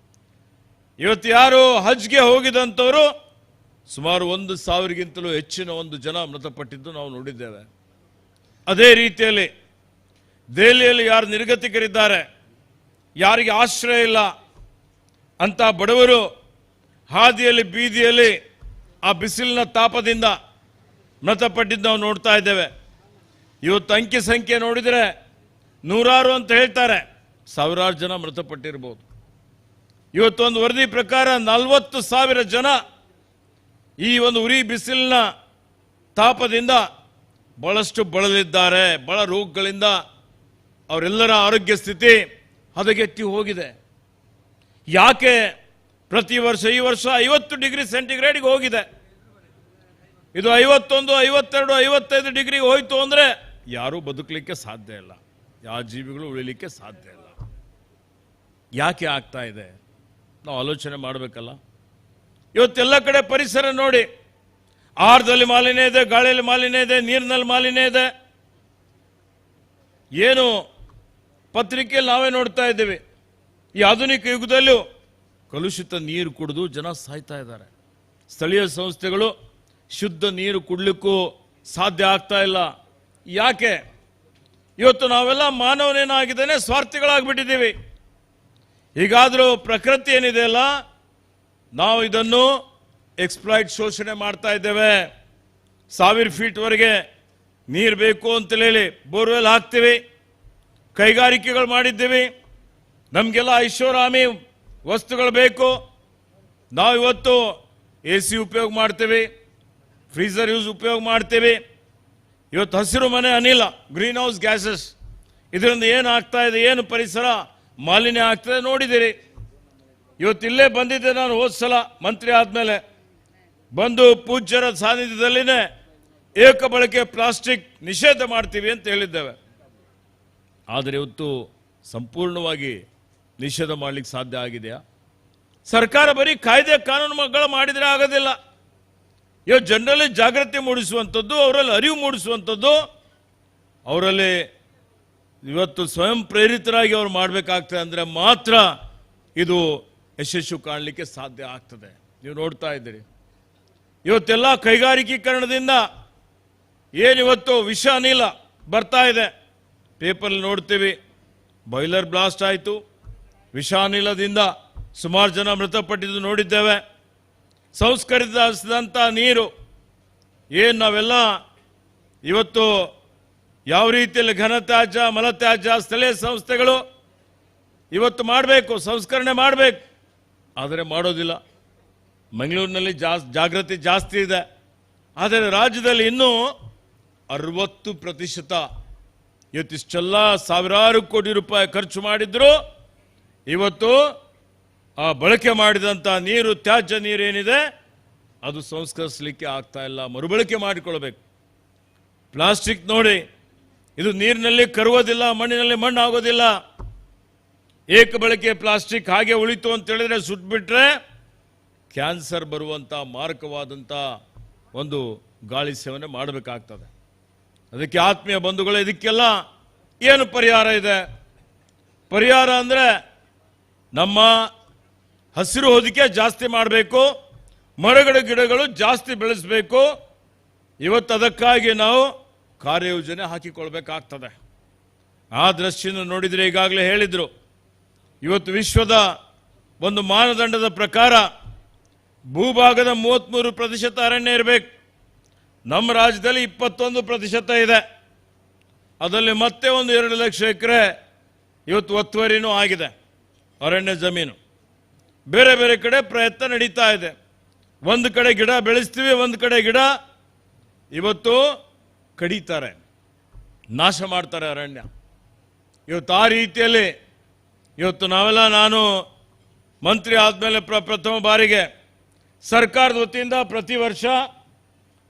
ಇವತ್ತು ಯಾರು ಹಜ್ಗೆ ಹೋಗಿದಂಥವರು ಸುಮಾರು 1,000ಗಿಂತಲೂ ಹೆಚ್ಚಿನ ಒಂದು ಜನ ಮೃತಪಟ್ಟಿದ್ದು ನಾವು ನೋಡಿದ್ದೇವೆ. ಅದೇ ರೀತಿಯಲ್ಲಿ ದೆಹಲಿಯಲ್ಲಿ ಯಾರು ನಿರ್ಗತಿಕರಿದ್ದಾರೆ, ಯಾರಿಗೆ ಆಶ್ರಯ ಇಲ್ಲ ಅಂತ ಬಡವರು ಹಾದಿಯಲ್ಲಿ ಬೀದಿಯಲ್ಲಿ ಆ ಬಿಸಿಲಿನ ತಾಪದಿಂದ ಮೃತಪಟ್ಟಿದ್ದು ನಾವು ನೋಡ್ತಾ ಇದ್ದೇವೆ. ಇವತ್ತು ಅಂಕಿ ಸಂಖ್ಯೆ ನೋಡಿದರೆ ನೂರಾರು ಅಂತ ಹೇಳ್ತಾರೆ, ಸಾವಿರಾರು ಜನ ಮೃತಪಟ್ಟಿರ್ಬೋದು. ಇವತ್ತೊಂದು ವರದಿ ಪ್ರಕಾರ 40,000 ಜನ ಈ ಒಂದು ಉರಿ ಬಿಸಿಲಿನ ತಾಪದಿಂದ ಬಹಳಷ್ಟು ಬಳಲಿದ್ದಾರೆ. ಬಹಳ ರೋಗಗಳಿಂದ ಅವರೆಲ್ಲರ ಆರೋಗ್ಯ ಸ್ಥಿತಿ ಹದಗೆಟ್ಟಿ ಹೋಗಿದೆ. ಯಾಕೆ ಪ್ರತಿ ವರ್ಷ ಈ ವರ್ಷ 50 ಡಿಗ್ರಿ ಸೆಂಟಿಗ್ರೇಡ್ಗೆ ಹೋಗಿದೆ. ಇದು 51, 52, 55 ಡಿಗ್ರಿಗೆ ಹೋಯ್ತು ಅಂದರೆ ಯಾರೂ ಬದುಕಲಿಕ್ಕೆ ಸಾಧ್ಯ ಇಲ್ಲ, ಯಾವ ಜೀವಿಗಳು ಉಳಿಲಿಕ್ಕೆ ಸಾಧ್ಯ ಇಲ್ಲ. ಯಾಕೆ ಆಗ್ತಾ ಇದೆ ನಾವು ಆಲೋಚನೆ ಮಾಡಬೇಕಲ್ಲ. ಇವತ್ತೆಲ್ಲ ಕಡೆ ಪರಿಸರ ನೋಡಿ, ಆಹಾರದಲ್ಲಿ ಮಾಲಿನ್ಯ ಇದೆ, ಗಾಳಿಯಲ್ಲಿ ಮಾಲಿನ್ಯ ಇದೆ, ನೀರಿನಲ್ಲಿ ಮಾಲಿನ್ಯ ಇದೆ. ಏನು ಪತ್ರಿಕೆಯಲ್ಲಿ ನಾವೇ ನೋಡ್ತಾ ಇದ್ದೇವೆ, ಈ ಆಧುನಿಕ ಯುಗದಲ್ಲೂ ಕಲುಷಿತ ನೀರು ಕುಡಿದು ಜನ ಸಾಯ್ತಾ ಇದ್ದಾರೆ. ಸ್ಥಳೀಯ ಸಂಸ್ಥೆಗಳು ಶುದ್ಧ ನೀರು ಕುಡ್ಲಿಕ್ಕೂ ಸಾಧ್ಯ ಆಗ್ತಾ ಇಲ್ಲ. ಯಾಕೆ? ಇವತ್ತು ನಾವೆಲ್ಲ ಮಾನವನೇನಾಗಿದ್ದೇನೆ ಸ್ವಾರ್ಥಿಗಳಾಗ್ಬಿಟ್ಟಿದ್ದೀವಿ. ಹೀಗಾದರೂ ಪ್ರಕೃತಿ ಏನಿದೆ ಅಲ್ಲ, ನಾವು ಇದನ್ನು ಎಕ್ಸ್ಪ್ಲಾಯ್ಟ್, ಶೋಷಣೆ ಮಾಡ್ತಾ ಇದ್ದೇವೆ. 1000 ಫೀಟ್ವರೆಗೆ ನೀರು ಬೇಕು ಅಂತ ಹೇಳಿ ಬೋರ್ವೆಲ್ ಹಾಕ್ತೀವಿ, ಕೈಗಾರಿಕೆಗಳು ಮಾಡಿದ್ದೀವಿ. ನಮಗೆಲ್ಲ ಐಷಾರಾಮಿ ವಸ್ತುಗಳು ಬೇಕು. ನಾವು ಇವತ್ತು AC ಉಪಯೋಗ ಮಾಡ್ತೀವಿ, ಫ್ರೀಸರ್ ಉಪಯೋಗ ಮಾಡ್ತೀವಿ. ಇವತ್ತು ಹಸಿರು ಮನೆ ಅನಿಲ, ಗ್ರೀನ್ ಹೌಸ್ ಗ್ಯಾಸಸ್, ಇದರಿಂದ ಏನು ಆಗ್ತಾ ಇದೆ, ಏನು ಪರಿಸರ ಮಾಲಿನ್ಯ ಆಗ್ತದೆ ನೋಡಿದ್ದೀರಿ. ಇವತ್ತಿಲ್ಲೇ ಬಂದಿದ್ದೆ ನಾನು, ಹೋದ ಸಲ ಮಂತ್ರಿ ಆದಮೇಲೆ ಬಂದು ಪೂಜ್ಯರ ಸಾನ್ನಿಧ್ಯದಲ್ಲಿನೇ ಏಕ ಬಳಕೆ ಪ್ಲಾಸ್ಟಿಕ್ ನಿಷೇಧ ಮಾಡ್ತೀವಿ ಅಂತ ಹೇಳಿದ್ದೇವೆ. ಆದರೆ ಇವತ್ತು ಸಂಪೂರ್ಣವಾಗಿ ನಿಷೇಧ ಮಾಡಲಿಕ್ಕೆ ಸಾಧ್ಯ ಆಗಿದೆಯಾ? ಸರ್ಕಾರ ಬರೀ ಕಾಯ್ದೆ ಕಾನೂನುಗಳು ಮಾಡಿದರೆ ಆಗೋದಿಲ್ಲ. ಇವತ್ತು ಜನರಲ್ಲಿ ಜಾಗೃತಿ ಮೂಡಿಸುವಂಥದ್ದು, ಅವರಲ್ಲಿ ಅರಿವು ಮೂಡಿಸುವಂಥದ್ದು, ಅವರಲ್ಲಿ ಇವತ್ತು ಸ್ವಯಂ ಪ್ರೇರಿತರಾಗಿ ಅವ್ರು ಮಾಡಬೇಕಾಗ್ತದೆ. ಅಂದರೆ ಮಾತ್ರ ಇದು ಯಶಸ್ಸು ಕಾಣಲಿಕ್ಕೆ ಸಾಧ್ಯ ಆಗ್ತದೆ. ನೀವು ನೋಡ್ತಾ ಇದ್ದೀರಿ ಇವತ್ತೆಲ್ಲ ಕೈಗಾರಿಕೀಕರಣದಿಂದ ಏನಿವತ್ತು ವಿಷ ಅನಿಲ ಬರ್ತಾ ಇದೆ. ಪೇಪರ್ ನೋಡ್ತೀವಿ, ಬಾಯ್ಲರ್ ಬ್ಲಾಸ್ಟ್ ಆಯಿತು, ವಿಷ ಅನಿಲದಿಂದ ಸುಮಾರು ಜನ ಮೃತಪಟ್ಟಿದ್ದು ನೋಡಿದ್ದೇವೆ. ಸಂಸ್ಕರಿಸಿದಂಥ ನೀರು ಏನು ನಾವೆಲ್ಲ ಇವತ್ತು ಯಾವ ರೀತಿಯಲ್ಲಿ ಘನತ್ಯಾಜ್ಯ, ಮಲತ್ಯಾಜ್ಯ ಸ್ಥಳೀಯ ಸಂಸ್ಥೆಗಳು ಇವತ್ತು ಮಾಡಬೇಕು, ಸಂಸ್ಕರಣೆ ಮಾಡಬೇಕು, ಆದರೆ ಮಾಡೋದಿಲ್ಲ. ಮಂಗಳೂರಿನಲ್ಲಿ ಜಾಗೃತಿ ಜಾಸ್ತಿ ಇದೆ, ಆದರೆ ರಾಜ್ಯದಲ್ಲಿ ಇನ್ನೂ 60% ಇವತ್ತಿಷ್ಟೆಲ್ಲ ಸಾವಿರಾರು ಕೋಟಿ ರೂಪಾಯಿ ಖರ್ಚು ಮಾಡಿದ್ರು ಇವತ್ತು ಆ ಬಳಕೆ ಮಾಡಿದಂಥ ನೀರು, ತ್ಯಾಜ್ಯ ನೀರೇನಿದೆ ಅದು ಸಂಸ್ಕರಿಸಲಿಕ್ಕೆ ಆಗ್ತಾ ಇಲ್ಲ, ಮರುಬಳಕೆ ಮಾಡಿಕೊಳ್ಬೇಕು. ಪ್ಲಾಸ್ಟಿಕ್ ನೋಡಿ, ಇದು ನೀರಿನಲ್ಲಿ ಕರಗೋದಿಲ್ಲ, ಮಣ್ಣಿನಲ್ಲಿ ಮಣ್ಣು ಆಗೋದಿಲ್ಲ. ಏಕ ಬಳಕೆ ಪ್ಲಾಸ್ಟಿಕ್ ಹಾಗೆ ಉಳಿತು ಅಂತ ಹೇಳಿದ್ರೆ ಸುಟ್ಬಿಟ್ರೆ ಕ್ಯಾನ್ಸರ್ ಬರುವಂಥ ಮಾರಕವಾದಂಥ ಒಂದು ಗಾಳಿ ಸೇವನೆ ಮಾಡಬೇಕಾಗ್ತದೆ. ಅದಕ್ಕೆ ಆತ್ಮೀಯ ಬಂಧುಗಳು, ಇದಕ್ಕೆಲ್ಲ ಏನು ಪರಿಹಾರ ಇದೆ? ಪರಿಹಾರ ಅಂದರೆ ನಮ್ಮ ಹಸಿರು ಹೊದಿಕೆ ಜಾಸ್ತಿ ಮಾಡಬೇಕು, ಮರಗಳ ಗಿಡಗಳು ಜಾಸ್ತಿ ಬೆಳೆಸಬೇಕು. ಇವತ್ತು ಅದಕ್ಕಾಗಿ ನಾವು ಕಾರ್ಯಯೋಜನೆ ಹಾಕಿಕೊಳ್ಬೇಕಾಗ್ತದೆ. ಆ ದೃಷ್ಟಿಯನ್ನು ನೋಡಿದರೆ ಈಗಾಗಲೇ ಹೇಳಿದರು, ಇವತ್ತು ವಿಶ್ವದ ಒಂದು ಮಾನದಂಡದ ಪ್ರಕಾರ ಭೂಭಾಗದ 33% ಅರಣ್ಯ ಇರಬೇಕು. ನಮ್ಮ ರಾಜ್ಯದಲ್ಲಿ 21% ಇದೆ. ಅದರಲ್ಲಿ ಮತ್ತೆ ಒಂದು 2 ಲಕ್ಷ ಎಕರೆ ಇವತ್ತು ಒತ್ತುವರಿನೂ ಆಗಿದೆ, ಅರಣ್ಯ ಜಮೀನು. ಬೇರೆ ಬೇರೆ ಕಡೆ ಪ್ರಯತ್ನ ನಡೀತಾ ಇದೆ. ಒಂದು ಕಡೆ ಗಿಡ ಬೆಳೆಸ್ತೀವಿ, ಒಂದು ಕಡೆ ಗಿಡ ಇವತ್ತು ಕಡಿತಾರೆ, ನಾಶ ಮಾಡ್ತಾರೆ ಅರಣ್ಯ. ಇವತ್ತು ಆ ರೀತಿಯಲ್ಲಿ ಇವತ್ತು ನಾನು ಮಂತ್ರಿ ಆದಮೇಲೆ ಪ್ರಥಮ ಬಾರಿಗೆ ಸರ್ಕಾರದ ವತಿಯಿಂದ ಪ್ರತಿ ವರ್ಷ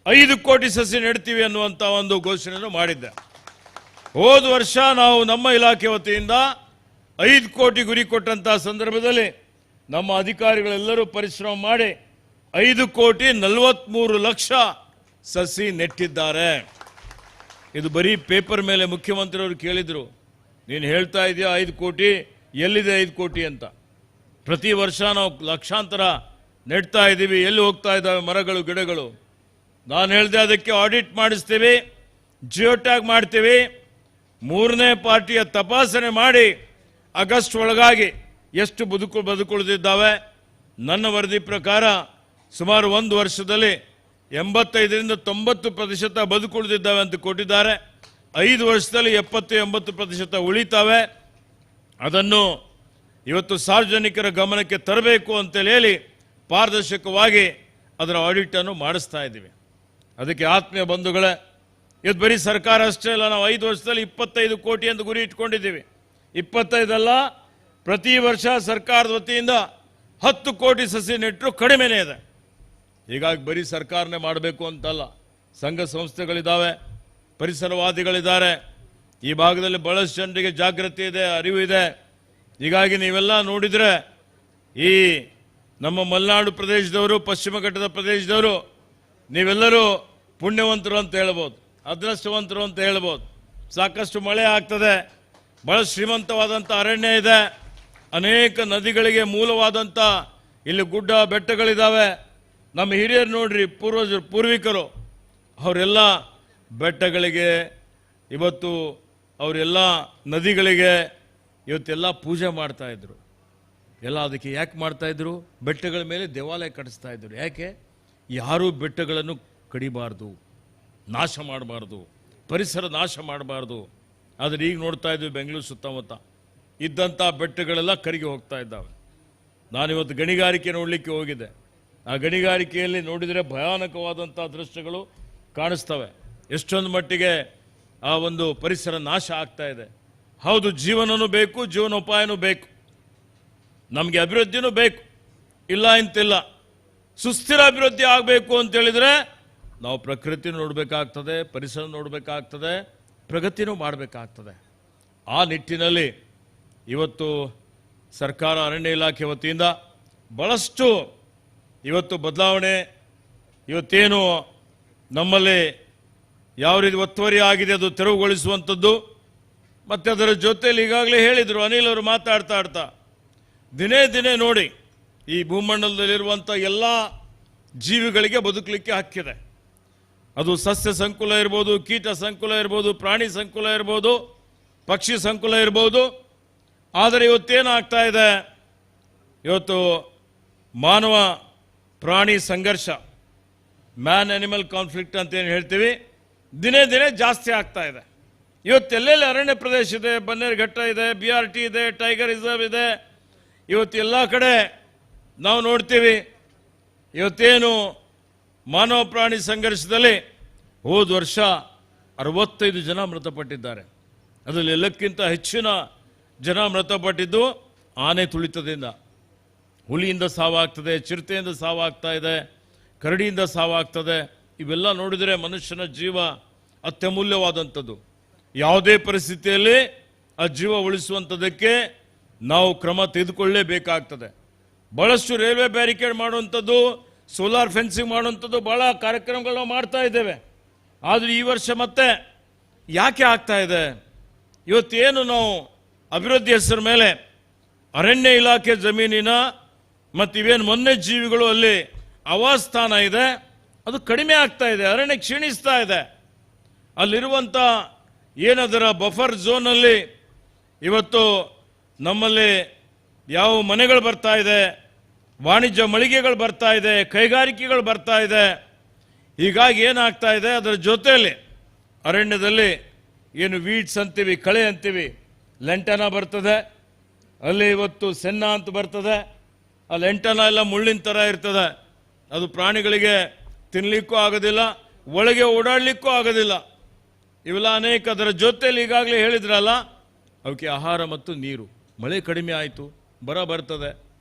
5 ಕೋಟಿ ಸಸಿ ನೆಡ್ತೀವಿ ಅನ್ನುವಂಥ ಒಂದು ಘೋಷಣೆಯನ್ನು ಮಾಡಿದ್ದೆ. ಹೋದ ವರ್ಷ ನಾವು ನಮ್ಮ ಇಲಾಖೆ ವತಿಯಿಂದ 5 ಕೋಟಿ ಗುರಿ ಕೊಟ್ಟಂಥ ಸಂದರ್ಭದಲ್ಲಿ ನಮ್ಮ ಅಧಿಕಾರಿಗಳೆಲ್ಲರೂ ಪರಿಶ್ರಮ ಮಾಡಿ 5,43 ಲಕ್ಷ ಸಸಿ ನೆಟ್ಟಿದ್ದಾರೆ. ಇದು ಬರೀ ಪೇಪರ್ ಮೇಲೆ ಮುಖ್ಯಮಂತ್ರಿಯವರು ಕೇಳಿದ್ರು, ನೀನು ಹೇಳ್ತಾ ಇದೆಯಾ 5 ಕೋಟಿ, ಎಲ್ಲಿದೆ 5 ಕೋಟಿ ಅಂತ? ಪ್ರತಿ ವರ್ಷ ನಾವು ಲಕ್ಷಾಂತರ ನೆಡ್ತಾ ಇದ್ದೀವಿ, ಎಲ್ಲಿ ಹೋಗ್ತಾ ಇದ್ದಾವೆ ಮರಗಳು ಗಿಡಗಳು? ನಾನು ಹೇಳಿದೆ ಅದಕ್ಕೆ ಆಡಿಟ್ ಮಾಡಿಸ್ತೀವಿ, ಜಿಯೋ ಟ್ಯಾಗ್ ಮಾಡ್ತೀವಿ, 3ನೇ ಪಾರ್ಟಿಯ ತಪಾಸಣೆ ಮಾಡಿ ಆಗಸ್ಟ್ ಒಳಗಾಗಿ ಎಷ್ಟು ಬದುಕುಳಿದಿದ್ದಾವೆ. ನನ್ನ ವರದಿ ಪ್ರಕಾರ ಸುಮಾರು 1 ವರ್ಷದಲ್ಲಿ 85ರಿಂದ 90% ಬದುಕುಳಿದಿದ್ದಾವೆ ಅಂತ ಕೊಟ್ಟಿದ್ದಾರೆ. 5 ವರ್ಷದಲ್ಲಿ 70-80% ಉಳಿತಾವೆ. ಅದನ್ನು ಇವತ್ತು ಸಾರ್ವಜನಿಕರ ಗಮನಕ್ಕೆ ತರಬೇಕು ಅಂತೇಳಿ ಹೇಳಿ ಪಾರದರ್ಶಕವಾಗಿ ಅದರ ಆಡಿಟನ್ನು ಮಾಡಿಸ್ತಾ ಇದ್ದೀವಿ. ಅದಕ್ಕೆ ಆತ್ಮೀಯ ಬಂಧುಗಳೇ, ಇವತ್ತು ಬರೀ ಸರ್ಕಾರ ಅಷ್ಟೇ ಅಲ್ಲ, ನಾವು 5 ವರ್ಷದಲ್ಲಿ 25 ಕೋಟಿ ಅಂತ ಗುರಿ ಇಟ್ಕೊಂಡಿದ್ದೀವಿ. 25 ಅಲ್ಲ, ಪ್ರತಿ ವರ್ಷ ಸರ್ಕಾರದ ವತಿಯಿಂದ 10 ಕೋಟಿ ಸಸಿ ನೆಟ್ಟರು ಕಡಿಮೆನೇ ಇದೆ. ಹೀಗಾಗಿ ಬರೀ ಸರ್ಕಾರನೇ ಮಾಡಬೇಕು ಅಂತಲ್ಲ, ಸಂಘ ಸಂಸ್ಥೆಗಳಿದ್ದಾವೆ, ಪರಿಸರವಾದಿಗಳಿದ್ದಾರೆ. ಈ ಭಾಗದಲ್ಲಿ ಬಹಳಷ್ಟು ಜನರಿಗೆ ಜಾಗೃತಿ ಇದೆ, ಅರಿವು ಇದೆ. ಹೀಗಾಗಿ ನೀವೆಲ್ಲ ನೋಡಿದರೆ ಈ ನಮ್ಮ ಮಲೆನಾಡು ಪ್ರದೇಶದವರು, ಪಶ್ಚಿಮ ಘಟ್ಟದ ಪ್ರದೇಶದವರು ನೀವೆಲ್ಲರೂ ಪುಣ್ಯವಂತರು ಅಂತ ಹೇಳ್ಬೋದು, ಅದೃಷ್ಟವಂತರು ಅಂತ ಹೇಳ್ಬೋದು. ಸಾಕಷ್ಟು ಮಳೆ ಆಗ್ತದೆ, ಬಹಳ ಶ್ರೀಮಂತವಾದಂಥ ಅರಣ್ಯ ಇದೆ, ಅನೇಕ ನದಿಗಳಿಗೆ ಮೂಲವಾದಂಥ ಇಲ್ಲಿ ಗುಡ್ಡ ಬೆಟ್ಟಗಳಿದ್ದಾವೆ. ನಮ್ಮ ಹಿರಿಯರು ನೋಡ್ರಿ, ಪೂರ್ವಿಕರು ಅವರೆಲ್ಲ ಬೆಟ್ಟಗಳಿಗೆ ಇವತ್ತು ಅವರೆಲ್ಲ ನದಿಗಳಿಗೆ ಇವತ್ತೆಲ್ಲ ಪೂಜೆ ಮಾಡ್ತಾ ಇದ್ರು. ಎಲ್ಲ ಅದಕ್ಕೆ ಯಾಕೆ ಮಾಡ್ತಾ ಇದ್ರು? ಬೆಟ್ಟಗಳ ಮೇಲೆ ದೇವಾಲಯ ಕಟ್ಟಿಸ್ತಾ ಇದ್ರು. ಯಾಕೆ? ಯಾರೂ ಬೆಟ್ಟಗಳನ್ನು ಕಡಿಬಾರ್ದು, ನಾಶ ಮಾಡಬಾರ್ದು, ಪರಿಸರ ನಾಶ ಮಾಡಬಾರ್ದು. ಆದರೆ ಈಗ ನೋಡ್ತಾ ಇದ್ವಿ ಬೆಂಗಳೂರು ಸುತ್ತಮುತ್ತ ಇದ್ದಂಥ ಬೆಟ್ಟಗಳೆಲ್ಲ ಕರಗಿ ಹೋಗ್ತಾ ಇದ್ದಾವೆ. ನಾನಿವತ್ತು ಗಣಿಗಾರಿಕೆ ನೋಡಲಿಕ್ಕೆ ಹೋಗಿದ್ದೆ. ಆ ಗಣಿಗಾರಿಕೆಯಲ್ಲಿ ನೋಡಿದರೆ ಭಯಾನಕವಾದಂಥ ದೃಶ್ಯಗಳು ಕಾಣಿಸ್ತವೆ. ಎಷ್ಟೊಂದು ಮಟ್ಟಿಗೆ ಆ ಒಂದು ಪರಿಸರ ನಾಶ ಆಗ್ತಾ ಇದೆ. ಹೌದು, ಜೀವನನೂ ಬೇಕು, ಜೀವನೋಪಾಯನೂ ಬೇಕು, ನಮಗೆ ಅಭಿವೃದ್ಧಿನೂ ಬೇಕು, ಇಲ್ಲ ಅಂತಿಲ್ಲ. ಸುಸ್ಥಿರ ಅಭಿವೃದ್ಧಿ ಆಗಬೇಕು ಅಂತೇಳಿದರೆ ನಾವು ಪ್ರಕೃತಿ ನೋಡಬೇಕಾಗ್ತದೆ, ಪರಿಸರ ನೋಡಬೇಕಾಗ್ತದೆ, ಪ್ರಗತಿನೂ ಮಾಡಬೇಕಾಗ್ತದೆ. ಆ ನಿಟ್ಟಿನಲ್ಲಿ ಇವತ್ತು ಸರ್ಕಾರ ಅರಣ್ಯ ಇಲಾಖೆ ವತಿಯಿಂದ ಭಾಳಷ್ಟು ಇವತ್ತು ಬದಲಾವಣೆ, ಇವತ್ತೇನು ನಮ್ಮಲ್ಲಿ ಯಾವ ರೀತಿ ಒತ್ತುವರಿ ಆಗಿದೆ ಅದು ತೆರವುಗೊಳಿಸುವಂಥದ್ದು. ಮತ್ತು ಅದರ ಜೊತೆಯಲ್ಲಿ ಈಗಾಗಲೇ ಹೇಳಿದರು ಅನಿಲ್ ಅವರು ಮಾತಾಡ್ತಾ ದಿನೇ ದಿನೇ ನೋಡಿ ಈ ಭೂಮಂಡಲದಲ್ಲಿರುವಂಥ ಎಲ್ಲ ಜೀವಿಗಳಿಗೆ ಬದುಕಲಿಕ್ಕೆ ಹಕ್ಕಿದೆ. ಅದು ಸಸ್ಯ ಸಂಕುಲ ಇರ್ಬೋದು, ಕೀಟ ಸಂಕುಲ ಇರ್ಬೋದು, ಪ್ರಾಣಿ ಸಂಕುಲ ಇರ್ಬೋದು, ಪಕ್ಷಿ ಸಂಕುಲ ಇರ್ಬೋದು. ಆದರೆ ಇವತ್ತೇನಾಗ್ತಾ ಇದೆ, ಇವತ್ತು ಮಾನವ ಪ್ರಾಣಿ ಸಂಘರ್ಷ, ಮ್ಯಾನ್ ಅನಿಮಲ್ ಕಾನ್ಫ್ಲಿಕ್ಟ್ ಅಂತ ಏನು ಹೇಳ್ತೀವಿ, ದಿನೇ ದಿನೇ ಜಾಸ್ತಿ ಆಗ್ತಾ ಇದೆ. ಇವತ್ತೆಲ್ಲೆಲ್ಲಿ ಅರಣ್ಯ ಪ್ರದೇಶ ಇದೆ, ಬನ್ನೇರುಘಟ್ಟ ಇದೆ, BRT ಇದೆ, ಟೈಗರ್ ರಿಸರ್ವ್ ಇದೆ, ಇವತ್ತು ಎಲ್ಲ ಕಡೆ ನಾವು ನೋಡ್ತೀವಿ. ಇವತ್ತೇನು ಮಾನವ ಪ್ರಾಣಿ ಸಂಘರ್ಷದಲ್ಲಿ ಹೋದ ವರ್ಷ 65 ಜನ ಮೃತಪಟ್ಟಿದ್ದಾರೆ. ಅದರಲ್ಲಿ ಎಲ್ಲಕ್ಕಿಂತ ಹೆಚ್ಚಿನ ಜನ ಮೃತಪಟ್ಟಿದ್ದು ಆನೆ ತುಳಿತದಿಂದ. ಹುಲಿಯಿಂದ ಸಾವಾಗ್ತದೆ, ಚಿರತೆಯಿಂದ ಸಾವಾಗ್ತಾ ಇದೆ, ಕರಡಿಯಿಂದ ಸಾವಾಗ್ತದೆ. ಇವೆಲ್ಲ ನೋಡಿದರೆ ಮನುಷ್ಯನ ಜೀವ ಅತ್ಯಮೂಲ್ಯವಾದಂಥದ್ದು. ಯಾವುದೇ ಪರಿಸ್ಥಿತಿಯಲ್ಲಿ ಆ ಜೀವ ಉಳಿಸುವಂಥದ್ದಕ್ಕೆ ನಾವು ಕ್ರಮ ತೆಗೆದುಕೊಳ್ಳಲೇಬೇಕಾಗ್ತದೆ. ಬಹಳಷ್ಟು ರೈಲ್ವೆ ಬ್ಯಾರಿಕೇಡ್ ಮಾಡುವಂಥದ್ದು, ಸೋಲಾರ್ ಫೆನ್ಸಿಂಗ್ ಮಾಡುವಂಥದ್ದು ಬಹಳ ಕಾರ್ಯಕ್ರಮಗಳು ನಾವು ಮಾಡ್ತಾ ಇದ್ದೇವೆ. ಆದರೆ ಈ ವರ್ಷ ಮತ್ತೆ ಯಾಕೆ ಆಗ್ತಾ ಇದೆ? ಇವತ್ತೇನು ನಾವು ಅಭಿವೃದ್ಧಿ ಹೆಸರ ಮೇಲೆ ಅರಣ್ಯ ಇಲಾಖೆ ಜಮೀನಿನ ಮತ್ತು ಇವೇನು ವನ್ಯಜೀವಿಗಳು ಅಲ್ಲಿ ಆವಾಸ್ಥಾನ ಇದೆ ಅದು ಕಡಿಮೆ ಆಗ್ತಾ ಇದೆ, ಅರಣ್ಯ ಕ್ಷೀಣಿಸ್ತಾ ಇದೆ. ಅಲ್ಲಿರುವಂಥ ಏನದರ ಬಫರ್ ಝೋನಲ್ಲಿ ಇವತ್ತು ನಮ್ಮಲ್ಲಿ ಯಾವ ಮನೆಗಳು ಬರ್ತಾ ಇದೆ, ವಾಣಿಜ್ಯ ಮಳಿಗೆಗಳು ಬರ್ತಾ ಇದೆ, ಕೈಗಾರಿಕೆಗಳು ಬರ್ತಾ ಇದೆ. ಹೀಗಾಗಿ ಏನಾಗ್ತಾ ಇದೆ, ಅದರ ಜೊತೆಯಲ್ಲಿ ಅರಣ್ಯದಲ್ಲಿ ಏನು ವೀಡ್ಸ್ ಅಂತೀವಿ, ಕಳೆ ಅಂತೀವಿ, ಲೆಂಟನ ಬರ್ತದೆ, ಅಲ್ಲಿ ಇವತ್ತು ಸೆನ್ನ ಅಂತ ಬರ್ತದೆ. ಆ ಲೆಂಟನ ಎಲ್ಲ ಮುಳ್ಳಿನ ಥರ ಇರ್ತದೆ, ಅದು ಪ್ರಾಣಿಗಳಿಗೆ ತಿನ್ನಲಿಕ್ಕೂ ಆಗೋದಿಲ್ಲ, ಒಳಗೆ ಓಡಾಡಲಿಕ್ಕೂ ಆಗೋದಿಲ್ಲ. ಇವೆಲ್ಲ ಅನೇಕ. ಅದರ ಜೊತೆಯಲ್ಲಿ ಈಗಾಗಲೇ ಹೇಳಿದ್ರಲ್ಲ, ಅವಕ್ಕೆ ಆಹಾರ ಮತ್ತು ನೀರು. ಮಳೆ ಕಡಿಮೆ ಆಯಿತು, ಬರ ಬರ್ತದೆ.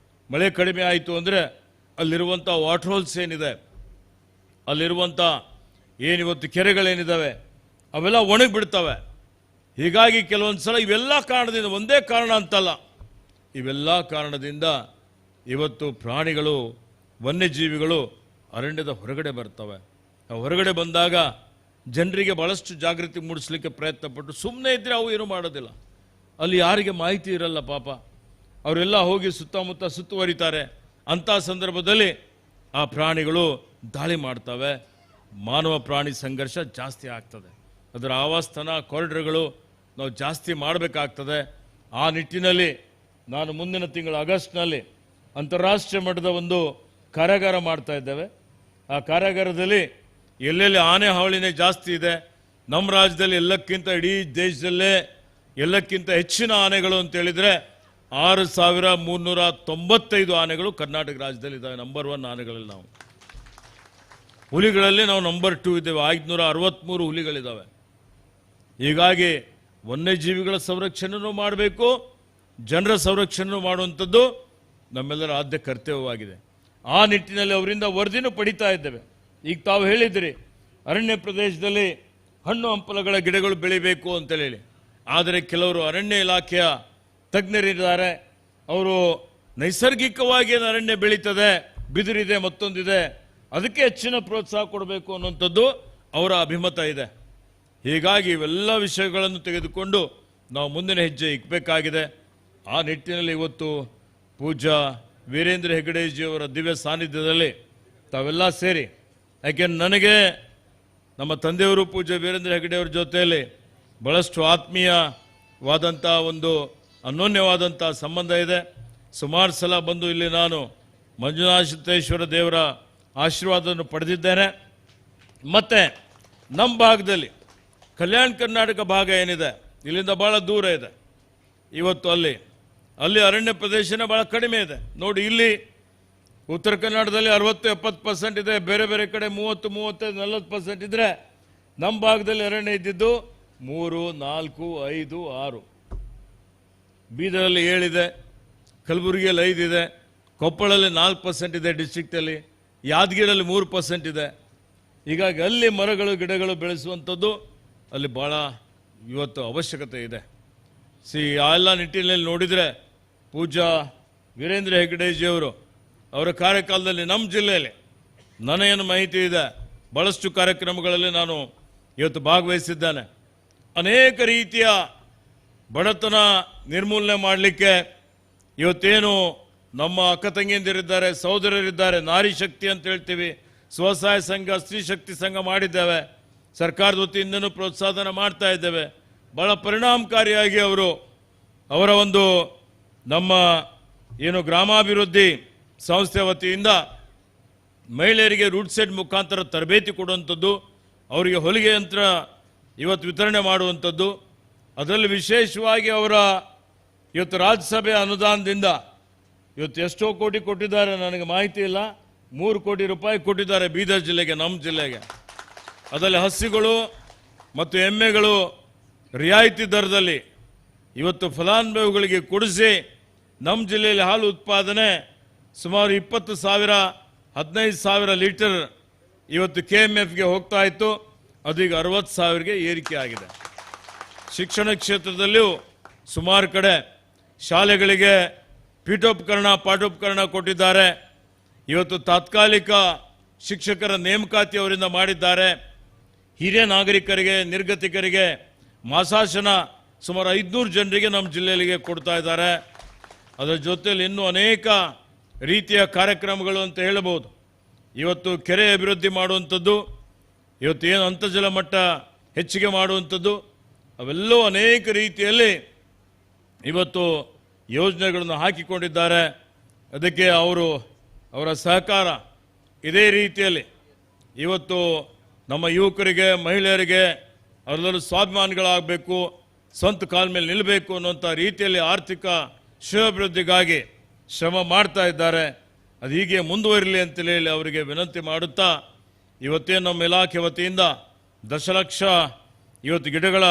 ಮಳೆ ಕಡಿಮೆ ಆಯಿತು ಅಂದರೆ ಅಲ್ಲಿರುವಂಥ ವಾಟರ್ ಹೋಲ್ಸ್ ಏನಿದೆ, ಅಲ್ಲಿರುವಂಥ ಏನಿವತ್ತು ಕೆರೆಗಳೇನಿದ್ದಾವೆ ಅವೆಲ್ಲ ಒಣಗಿ ಬಿಡ್ತವೆ. ಹೀಗಾಗಿ ಕೆಲವೊಂದು ಸಲ ಇವೆಲ್ಲ ಕಾರಣದಿಂದ, ಒಂದೇ ಕಾರಣ ಅಂತಲ್ಲ, ಇವೆಲ್ಲ ಕಾರಣದಿಂದ ಇವತ್ತು ಪ್ರಾಣಿಗಳು, ವನ್ಯಜೀವಿಗಳು ಅರಣ್ಯದ ಹೊರಗಡೆ ಬರ್ತವೆ. ಹೊರಗಡೆ ಬಂದಾಗ ಜನರಿಗೆ ಭಾಳಷ್ಟು ಜಾಗೃತಿ ಮೂಡಿಸ್ಲಿಕ್ಕೆ ಪ್ರಯತ್ನ ಪಟ್ಟು ಸುಮ್ಮನೆ ಇದ್ದರೆ ಅವು ಏನೂ ಮಾಡೋದಿಲ್ಲ. ಅಲ್ಲಿ ಯಾರಿಗೆ ಮಾಹಿತಿ ಇರಲ್ಲ ಪಾಪ, ಅವರೆಲ್ಲ ಹೋಗಿ ಸುತ್ತಮುತ್ತ ಸುತ್ತುವರಿತಾರೆ. ಅಂಥ ಸಂದರ್ಭದಲ್ಲಿ ಆ ಪ್ರಾಣಿಗಳು ದಾಳಿ ಮಾಡ್ತವೆ, ಮಾನವ ಪ್ರಾಣಿ ಸಂಘರ್ಷ ಜಾಸ್ತಿ ಆಗ್ತದೆ. ಅದರ ಆವಾಸ್ಥಾನ ಕಾರಿಡಾರ್ಗಳು ನಾವು ಜಾಸ್ತಿ ಮಾಡಬೇಕಾಗ್ತದೆ. ಆ ನಿಟ್ಟಿನಲ್ಲಿ ನಾನು ಮುಂದಿನ ತಿಂಗಳು ಆಗಸ್ಟ್ನಲ್ಲಿ ಅಂತಾರಾಷ್ಟ್ರೀಯ ಮಟ್ಟದ ಒಂದು ಕಾರ್ಯಾಗಾರ ಮಾಡ್ತಾ ಇದ್ದೇವೆ. ಆ ಕಾರ್ಯಾಗಾರದಲ್ಲಿ ಎಲ್ಲೆಲ್ಲಿ ಆನೆ ಹಾವಳಿನೇ ಜಾಸ್ತಿ ಇದೆ, ನಮ್ಮ ರಾಜ್ಯದಲ್ಲಿ ಎಲ್ಲಕ್ಕಿಂತ ಇಡೀ ದೇಶದಲ್ಲೇ ಎಲ್ಲಕ್ಕಿಂತ ಹೆಚ್ಚಿನ ಆನೆಗಳು ಅಂತ ಹೇಳಿದರೆ 6,395 ಆನೆಗಳು ಕರ್ನಾಟಕ ರಾಜ್ಯದಲ್ಲಿ ಇದ್ದಾವೆ. ನಂಬರ್ 1 ಆನೆಗಳಲ್ಲಿ ನಾವು. ಹುಲಿಗಳಲ್ಲಿ ನಾವು ನಂಬರ್ 2 ಇದ್ದೇವೆ, 563 ಹುಲಿಗಳಿದ್ದಾವೆ. ಹೀಗಾಗಿ ವನ್ಯಜೀವಿಗಳ ಸಂರಕ್ಷಣೆನೂ ಮಾಡಬೇಕು, ಜನರ ಸಂರಕ್ಷಣೆನೂ ಮಾಡುವಂಥದ್ದು ನಮ್ಮೆಲ್ಲರ ಆದ್ಯ ಕರ್ತವ್ಯವಾಗಿದೆ. ಆ ನಿಟ್ಟಿನಲ್ಲಿ ಅವರಿಂದ ವರದಿನೂ ಪಡಿತಾ ಇದ್ದೇವೆ. ಈಗ ತಾವು ಹೇಳಿದ್ರಿ ಅರಣ್ಯ ಪ್ರದೇಶದಲ್ಲಿ ಹಣ್ಣು ಹಂಪಲುಗಳ ಗಿಡಗಳು ಬೆಳಿಬೇಕು ಅಂತೇಳಿ. ಆದರೆ ಕೆಲವರು ಅರಣ್ಯ ಇಲಾಖೆಯ ತಜ್ಞರಿದ್ದಾರೆ, ಅವರು ನೈಸರ್ಗಿಕವಾಗಿ ಅರಣ್ಯ ಬೆಳೀತದೆ, ಬಿದಿರಿದೆ, ಮತ್ತೊಂದಿದೆ, ಅದಕ್ಕೆ ಹೆಚ್ಚಿನ ಪ್ರೋತ್ಸಾಹ ಕೊಡಬೇಕು ಅನ್ನುವಂಥದ್ದು ಅವರ ಅಭಿಮತ ಇದೆ. ಹೀಗಾಗಿ ಇವೆಲ್ಲ ವಿಷಯಗಳನ್ನು ತೆಗೆದುಕೊಂಡು ನಾವು ಮುಂದಿನ ಹೆಜ್ಜೆ ಇಕ್ಕಬೇಕಾಗಿದೆ. ಆ ನಿಟ್ಟಿನಲ್ಲಿ ಇವತ್ತು ಪೂಜ್ಯ ವೀರೇಂದ್ರ ಹೆಗ್ಗಡೆಜಿಯವರ ದಿವ್ಯ ಸಾನ್ನಿಧ್ಯದಲ್ಲಿ ತಾವೆಲ್ಲ ಸೇರಿ, ಯಾಕೆಂದ್ರೆ ನನಗೆ ನಮ್ಮ ತಂದೆಯವರು ಪೂಜ್ಯ ವೀರೇಂದ್ರ ಹೆಗ್ಗಡೆಯವರ ಜೊತೆಯಲ್ಲಿ ಬಹಳಷ್ಟು ಆತ್ಮೀಯವಾದಂಥ ಒಂದು ಅನ್ಯೋನ್ಯವಾದಂಥ ಸಂಬಂಧ ಇದೆ. ಸುಮಾರು ಸಲ ಬಂದು ಇಲ್ಲಿ ನಾನು ಮಂಜುನಾಥೇಶ್ವರ ದೇವರ ಆಶೀರ್ವಾದವನ್ನು ಪಡೆದಿದ್ದೇನೆ. ಮತ್ತು ನಮ್ಮ ಭಾಗದಲ್ಲಿ ಕಲ್ಯಾಣ ಕರ್ನಾಟಕ ಭಾಗ ಏನಿದೆ, ಇಲ್ಲಿಂದ ಭಾಳ ದೂರ ಇದೆ. ಇವತ್ತು ಅಲ್ಲಿ ಅರಣ್ಯ ಪ್ರದೇಶನೇ ಭಾಳ ಕಡಿಮೆ ಇದೆ. ನೋಡಿ, ಇಲ್ಲಿ ಉತ್ತರ ಕನ್ನಡದಲ್ಲಿ 60-70% ಇದೆ, ಬೇರೆ ಬೇರೆ ಕಡೆ 30-35-40% ಇದ್ದರೆ ನಮ್ಮ ಭಾಗದಲ್ಲಿ ಅರಣ್ಯ ಇದ್ದಿದ್ದು 3, 4, 5, 6. ಬೀದರಲ್ಲಿ 7 ಇದೆ, ಕಲಬುರಗಿಯಲ್ಲಿ 5 ಇದೆ, ಕೊಪ್ಪಳಲ್ಲಿ 4% ಇದೆ, ಡಿಸ್ಟ್ರಿಕ್ಟಲ್ಲಿ ಯಾದಗಿರಿಯಲ್ಲಿ 3% ಇದೆ. ಹೀಗಾಗಿ ಅಲ್ಲಿ ಮರಗಳು ಗಿಡಗಳು ಬೆಳೆಸುವಂಥದ್ದು ಅಲ್ಲಿ ಭಾಳ ಇವತ್ತು ಅವಶ್ಯಕತೆ ಇದೆ. ಆ ಎಲ್ಲ ನಿಟ್ಟಿನಲ್ಲಿ ನೋಡಿದರೆ ಪೂಜ್ಯ ವೀರೇಂದ್ರ ಹೆಗ್ಗಡೆಜಿಯವರು ಅವರ ಕಾರ್ಯಕಾಲದಲ್ಲಿ ನಮ್ಮ ಜಿಲ್ಲೆಯಲ್ಲಿ ನನಗೇನು ಮಾಹಿತಿ ಇದೆ, ಭಾಳಷ್ಟು ಕಾರ್ಯಕ್ರಮಗಳಲ್ಲಿ ನಾನು ಇವತ್ತು ಭಾಗವಹಿಸಿದ್ದೇನೆ. ಅನೇಕ ರೀತಿಯ ಬಡತನ ನಿರ್ಮೂಲನೆ ಮಾಡಲಿಕ್ಕೆ ಇವತ್ತೇನು ನಮ್ಮ ಅಕ್ಕ ತಂಗಿಯಂದಿರಿದ್ದಾರೆ, ಸಹೋದರರಿದ್ದಾರೆ, ನಾರಿ ಶಕ್ತಿ ಅಂತ ಹೇಳ್ತೀವಿ, ಸ್ವಸಹಾಯ ಸಂಘ, ಸ್ತ್ರೀ ಶಕ್ತಿ ಸಂಘ ಮಾಡಿದ್ದೇವೆ. ಸರ್ಕಾರದ ವತಿಯಿಂದನೂ ಪ್ರೋತ್ಸಾಹನ ಮಾಡ್ತಾ ಇದ್ದೇವೆ. ಭಾಳ ಪರಿಣಾಮಕಾರಿಯಾಗಿ ಅವರ ಒಂದು ನಮ್ಮ ಏನು ಗ್ರಾಮಾಭಿವೃದ್ಧಿ ಸಂಸ್ಥೆ ವತಿಯಿಂದ ಮಹಿಳೆಯರಿಗೆ ರೂಟ್ ಸೆಟ್ ಮುಖಾಂತರ ತರಬೇತಿ ಕೊಡುವಂಥದ್ದು, ಅವರಿಗೆ ಹೊಲಿಗೆ ಯಂತ್ರ ಇವತ್ತು ವಿತರಣೆ ಮಾಡುವಂಥದ್ದು. ಅದರಲ್ಲಿ ವಿಶೇಷವಾಗಿ ಅವರ ಇವತ್ತು ರಾಜ್ಯಸಭೆ ಅನುದಾನದಿಂದ ಇವತ್ತು ಎಷ್ಟೋ ಕೋಟಿ ಕೊಟ್ಟಿದ್ದಾರೆ, ನನಗೆ ಮಾಹಿತಿ ಇಲ್ಲ, 3 ಕೋಟಿ ರೂಪಾಯಿ ಕೊಟ್ಟಿದ್ದಾರೆ ಬೀದರ್ ಜಿಲ್ಲೆಗೆ, ನಮ್ಮ ಜಿಲ್ಲೆಗೆ. ಅದರಲ್ಲಿ ಹಸುಗಳು ಮತ್ತು ಎಮ್ಮೆಗಳು ರಿಯಾಯಿತಿ ದರದಲ್ಲಿ ಇವತ್ತು ಫಲಾನುಭವಿಗಳಿಗೆ ಕೊಡಿಸಿ ನಮ್ಮ ಜಿಲ್ಲೆಯಲ್ಲಿ ಹಾಲು ಉತ್ಪಾದನೆ ಸುಮಾರು 20,000 15,000 ಲೀಟರ್ ಇವತ್ತು KMFಗೆ ಹೋಗ್ತಾ ಇತ್ತು, ಅದು ಈಗ 60,000ಗೆ ಏರಿಕೆ ಆಗಿದೆ. ಶಿಕ್ಷಣ ಕ್ಷೇತ್ರದಲ್ಲಿಯೂ ಸುಮಾರು ಕಡೆ ಶಾಲೆಗಳಿಗೆ ಪೀಠೋಪಕರಣ ಪಾಠೋಪಕರಣ ಕೊಟ್ಟಿದ್ದಾರೆ. ಇವತ್ತು ತಾತ್ಕಾಲಿಕ ಶಿಕ್ಷಕರ ನೇಮಕಾತಿ ಅವರಿಂದ ಮಾಡಿದ್ದಾರೆ. ಹಿರಿಯ ನಾಗರಿಕರಿಗೆ ನಿರ್ಗತಿಕರಿಗೆ ಮಾಸಾಶನ ಸುಮಾರು 500 ಜನರಿಗೆ ನಮ್ಮ ಜಿಲ್ಲೆಯಲ್ಲಿ ಕೊಡ್ತಾ ಇದ್ದಾರೆ. ಅದರ ಜೊತೆಯಲ್ಲಿ ಇನ್ನೂ ಅನೇಕ ರೀತಿಯ ಕಾರ್ಯಕ್ರಮಗಳು ಅಂತ ಹೇಳಬಹುದು. ಇವತ್ತು ಕೆರೆ ಅಭಿವೃದ್ಧಿ ಮಾಡುವಂಥದ್ದು, ಇವತ್ತು ಏನು ಅಂತರ್ಜಲ ಮಟ್ಟ ಹೆಚ್ಚಿಗೆ ಮಾಡುವಂಥದ್ದು, ಅವೆಲ್ಲವೂ ಅನೇಕ ರೀತಿಯಲ್ಲಿ ಇವತ್ತು ಯೋಜನೆಗಳನ್ನು ಹಾಕಿಕೊಂಡಿದ್ದಾರೆ. ಅದಕ್ಕೆ ಅವರ ಸಹಕಾರ ಇದೇ ರೀತಿಯಲ್ಲಿ ಇವತ್ತು ನಮ್ಮ ಯುವಕರಿಗೆ ಮಹಿಳೆಯರಿಗೆ ಅವರೆಲ್ಲರೂ ಸ್ವಾಭಿಮಾನಿಗಳಾಗಬೇಕು, ಸ್ವಂತ ಕಾಲ ಮೇಲೆ ನಿಲ್ಲಬೇಕು ಅನ್ನುವಂಥ ರೀತಿಯಲ್ಲಿ ಆರ್ಥಿಕ ಶ್ರೇಯೋಭಿವೃದ್ಧಿಗಾಗಿ ಶ್ರಮ ಮಾಡ್ತಾ ಇದ್ದಾರೆ. ಅದು ಹೀಗೆ ಮುಂದುವರಿಲಿ ಅಂತೇಳಿ ಅವರಿಗೆ ವಿನಂತಿ ಮಾಡುತ್ತಾ, ಇವತ್ತೇ ನಮ್ಮ ಇಲಾಖೆ ವತಿಯಿಂದ 10 ಲಕ್ಷ ಇವತ್ತು ಗಿಡಗಳ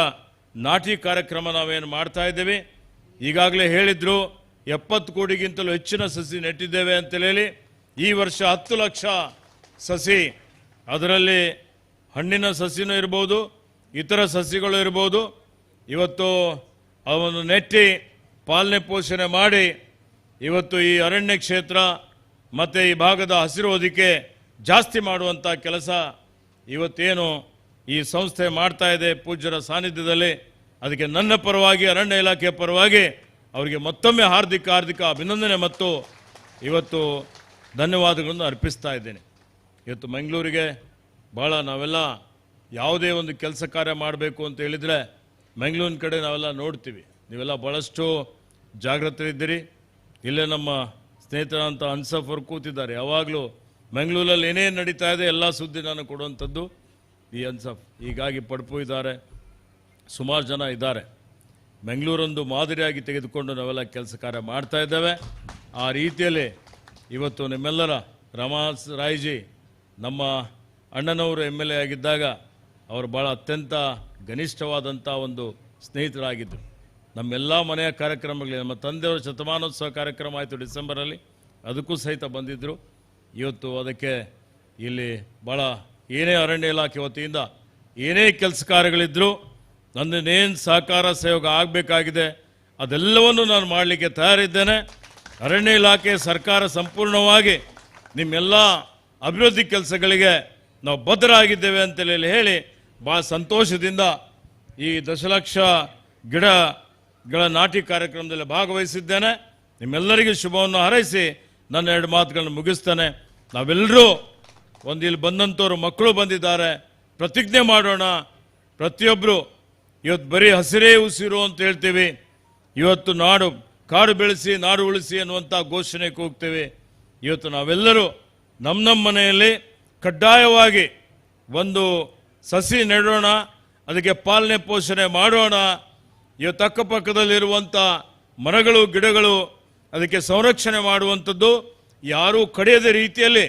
ನಾಟಿ ಕಾರ್ಯಕ್ರಮ ನಾವೇನು ಮಾಡ್ತಾ ಇದ್ದೇವೆ. ಈಗಾಗಲೇ ಹೇಳಿದ್ರು 70 ಕೋಟಿಗಿಂತಲೂ ಹೆಚ್ಚಿನ ಸಸಿ ನೆಟ್ಟಿದ್ದೇವೆ ಅಂತೇಳಿ. ಈ ವರ್ಷ 10 ಲಕ್ಷ ಸಸಿ, ಅದರಲ್ಲಿ ಹಣ್ಣಿನ ಸಸಿನೂ ಇರ್ಬೋದು, ಇತರ ಸಸಿಗಳು ಇರ್ಬೋದು, ಇವತ್ತು ಅವನ್ನು ನೆಟ್ಟಿ ಪಾಲನೆ ಪೋಷಣೆ ಮಾಡಿ ಇವತ್ತು ಈ ಅರಣ್ಯ ಕ್ಷೇತ್ರ ಮತ್ತು ಈ ಭಾಗದ ಹಸಿರು ಹೊದಿಕೆ ಜಾಸ್ತಿ ಮಾಡುವಂಥ ಕೆಲಸ ಇವತ್ತೇನು ಈ ಸಂಸ್ಥೆ ಮಾಡ್ತಾ ಇದೆ ಪೂಜ್ಯರ ಸಾನ್ನಿಧ್ಯದಲ್ಲಿ. ಅದಕ್ಕೆ ನನ್ನ ಪರವಾಗಿ ಅರಣ್ಯ ಇಲಾಖೆ ಪರವಾಗಿ ಅವರಿಗೆ ಮತ್ತೊಮ್ಮೆ ಹಾರ್ದಿಕ ಅಭಿನಂದನೆ ಮತ್ತು ಇವತ್ತು ಧನ್ಯವಾದಗಳನ್ನು ಅರ್ಪಿಸ್ತಾ ಇದ್ದೇನೆ. ಇವತ್ತು ಮಂಗಳೂರಿಗೆ ಭಾಳ ನಾವೆಲ್ಲ ಯಾವುದೇ ಒಂದು ಕೆಲಸ ಕಾರ್ಯ ಮಾಡಬೇಕು ಅಂತ ಹೇಳಿದರೆ ಮಂಗಳೂರಿನ ಕಡೆ ನಾವೆಲ್ಲ ನೋಡ್ತೀವಿ. ನೀವೆಲ್ಲ ಭಾಳಷ್ಟು ಜಾಗೃತರಿದ್ದೀರಿ. ಇಲ್ಲೇ ನಮ್ಮ ಸ್ನೇಹಿತರಂತ ಅನ್ಸಫ್ ಅವರು ಕೂತಿದ್ದಾರೆ. ಯಾವಾಗಲೂ ಮಂಗಳೂರಲ್ಲಿ ಏನೇನು ನಡೀತಾ ಇದೆ ಎಲ್ಲ ಸುದ್ದಿ ನಾನು ಕೊಡುವಂಥದ್ದು ಈ ಅನ್ಸಫ್. ಹೀಗಾಗಿ ಪಡ್ಪು ಇದ್ದಾರೆ, ಸುಮಾರು ಜನ ಇದ್ದಾರೆ. ಮಂಗಳೂರೊಂದು ಮಾದರಿಯಾಗಿ ತೆಗೆದುಕೊಂಡು ನಾವೆಲ್ಲ ಕೆಲಸ ಕಾರ್ಯ ಮಾಡ್ತಾ ಇದ್ದೇವೆ. ಆ ರೀತಿಯಲ್ಲಿ ಇವತ್ತು ನಿಮ್ಮೆಲ್ಲರ ರಮಾಸ್ ರಾಯ್ಜಿ ನಮ್ಮ ಅಣ್ಣನವರು MLA ಆಗಿದ್ದಾಗ ಅವರು ಭಾಳ ಅತ್ಯಂತ ಘನಿಷ್ಠವಾದಂಥ ಒಂದು ಸ್ನೇಹಿತರಾಗಿದ್ದರು. ನಮ್ಮೆಲ್ಲ ಮನೆಯ ಕಾರ್ಯಕ್ರಮಗಳಿಗೆ ನಮ್ಮ ತಂದೆಯವರ ಶತಮಾನೋತ್ಸವ ಕಾರ್ಯಕ್ರಮ ಆಯಿತು ಡಿಸೆಂಬರಲ್ಲಿ, ಅದಕ್ಕೂ ಸಹಿತ ಬಂದಿದ್ದರು. ಇವತ್ತು ಅದಕ್ಕೆ ಇಲ್ಲಿ ಭಾಳ ಏನೇ ಅರಣ್ಯ ಇಲಾಖೆ ವತಿಯಿಂದ ಏನೇ ಕೆಲಸ ಕಾರ್ಯಗಳಿದ್ದರೂ ನನ್ನನ್ನೇನು ಸಹಕಾರ ಸಹಯೋಗ ಆಗಬೇಕಾಗಿದೆ ಅದೆಲ್ಲವನ್ನು ನಾನು ಮಾಡಲಿಕ್ಕೆ ತಯಾರಿದ್ದೇನೆ. ಅರಣ್ಯ ಇಲಾಖೆ ಸರ್ಕಾರ ಸಂಪೂರ್ಣವಾಗಿ ನಿಮ್ಮೆಲ್ಲ ಅಭಿವೃದ್ಧಿ ಕೆಲಸಗಳಿಗೆ ನಾವು ಬದ್ಧರಾಗಿದ್ದೇವೆ ಅಂತೇಳಿ ಹೇಳಿ ಭಾಳ ಸಂತೋಷದಿಂದ ಈ 10 ಲಕ್ಷ ಗಿಡಗಳ ನಾಟಿ ಕಾರ್ಯಕ್ರಮದಲ್ಲಿ ಭಾಗವಹಿಸಿದ್ದೇನೆ. ನಿಮ್ಮೆಲ್ಲರಿಗೂ ಶುಭವನ್ನು ಹಾರೈಸಿ ನನ್ನ 2 ಮಾತುಗಳನ್ನು ಮುಗಿಸ್ತೇನೆ. ನಾವೆಲ್ಲರೂ ಒಂದು ಇಲ್ಲಿ ಬಂದಂಥವ್ರು ಮಕ್ಕಳು ಬಂದಿದ್ದಾರೆ, ಪ್ರತಿಜ್ಞೆ ಮಾಡೋಣ. ಪ್ರತಿಯೊಬ್ಬರು ಇವತ್ತು ಬರೀ ಹಸಿರೇ ಉಸಿರು ಅಂತ ಹೇಳ್ತೀವಿ, ಇವತ್ತು ಕಾಡು ಬೆಳೆಸಿ ನಾಡು ಉಳಿಸಿ ಅನ್ನುವಂಥ ಘೋಷಣೆ ಕೂಗ್ತೇವೆ. ಇವತ್ತು ನಾವೆಲ್ಲರೂ ನಮ್ಮ ಮನೆಯಲ್ಲಿ ಕಡ್ಡಾಯವಾಗಿ ಒಂದು ಸಸಿ ನೆಡೋಣ, ಅದಕ್ಕೆ ಪಾಲನೆ ಪೋಷಣೆ ಮಾಡೋಣ. ಇವತ್ತು ಅಕ್ಕಪಕ್ಕದಲ್ಲಿರುವಂಥ ಮರಗಳು ಗಿಡಗಳು ಅದಕ್ಕೆ ಸಂರಕ್ಷಣೆ ಮಾಡುವಂಥದ್ದು, ಯಾರೂ ಕಡಿಯದ ರೀತಿಯಲ್ಲಿ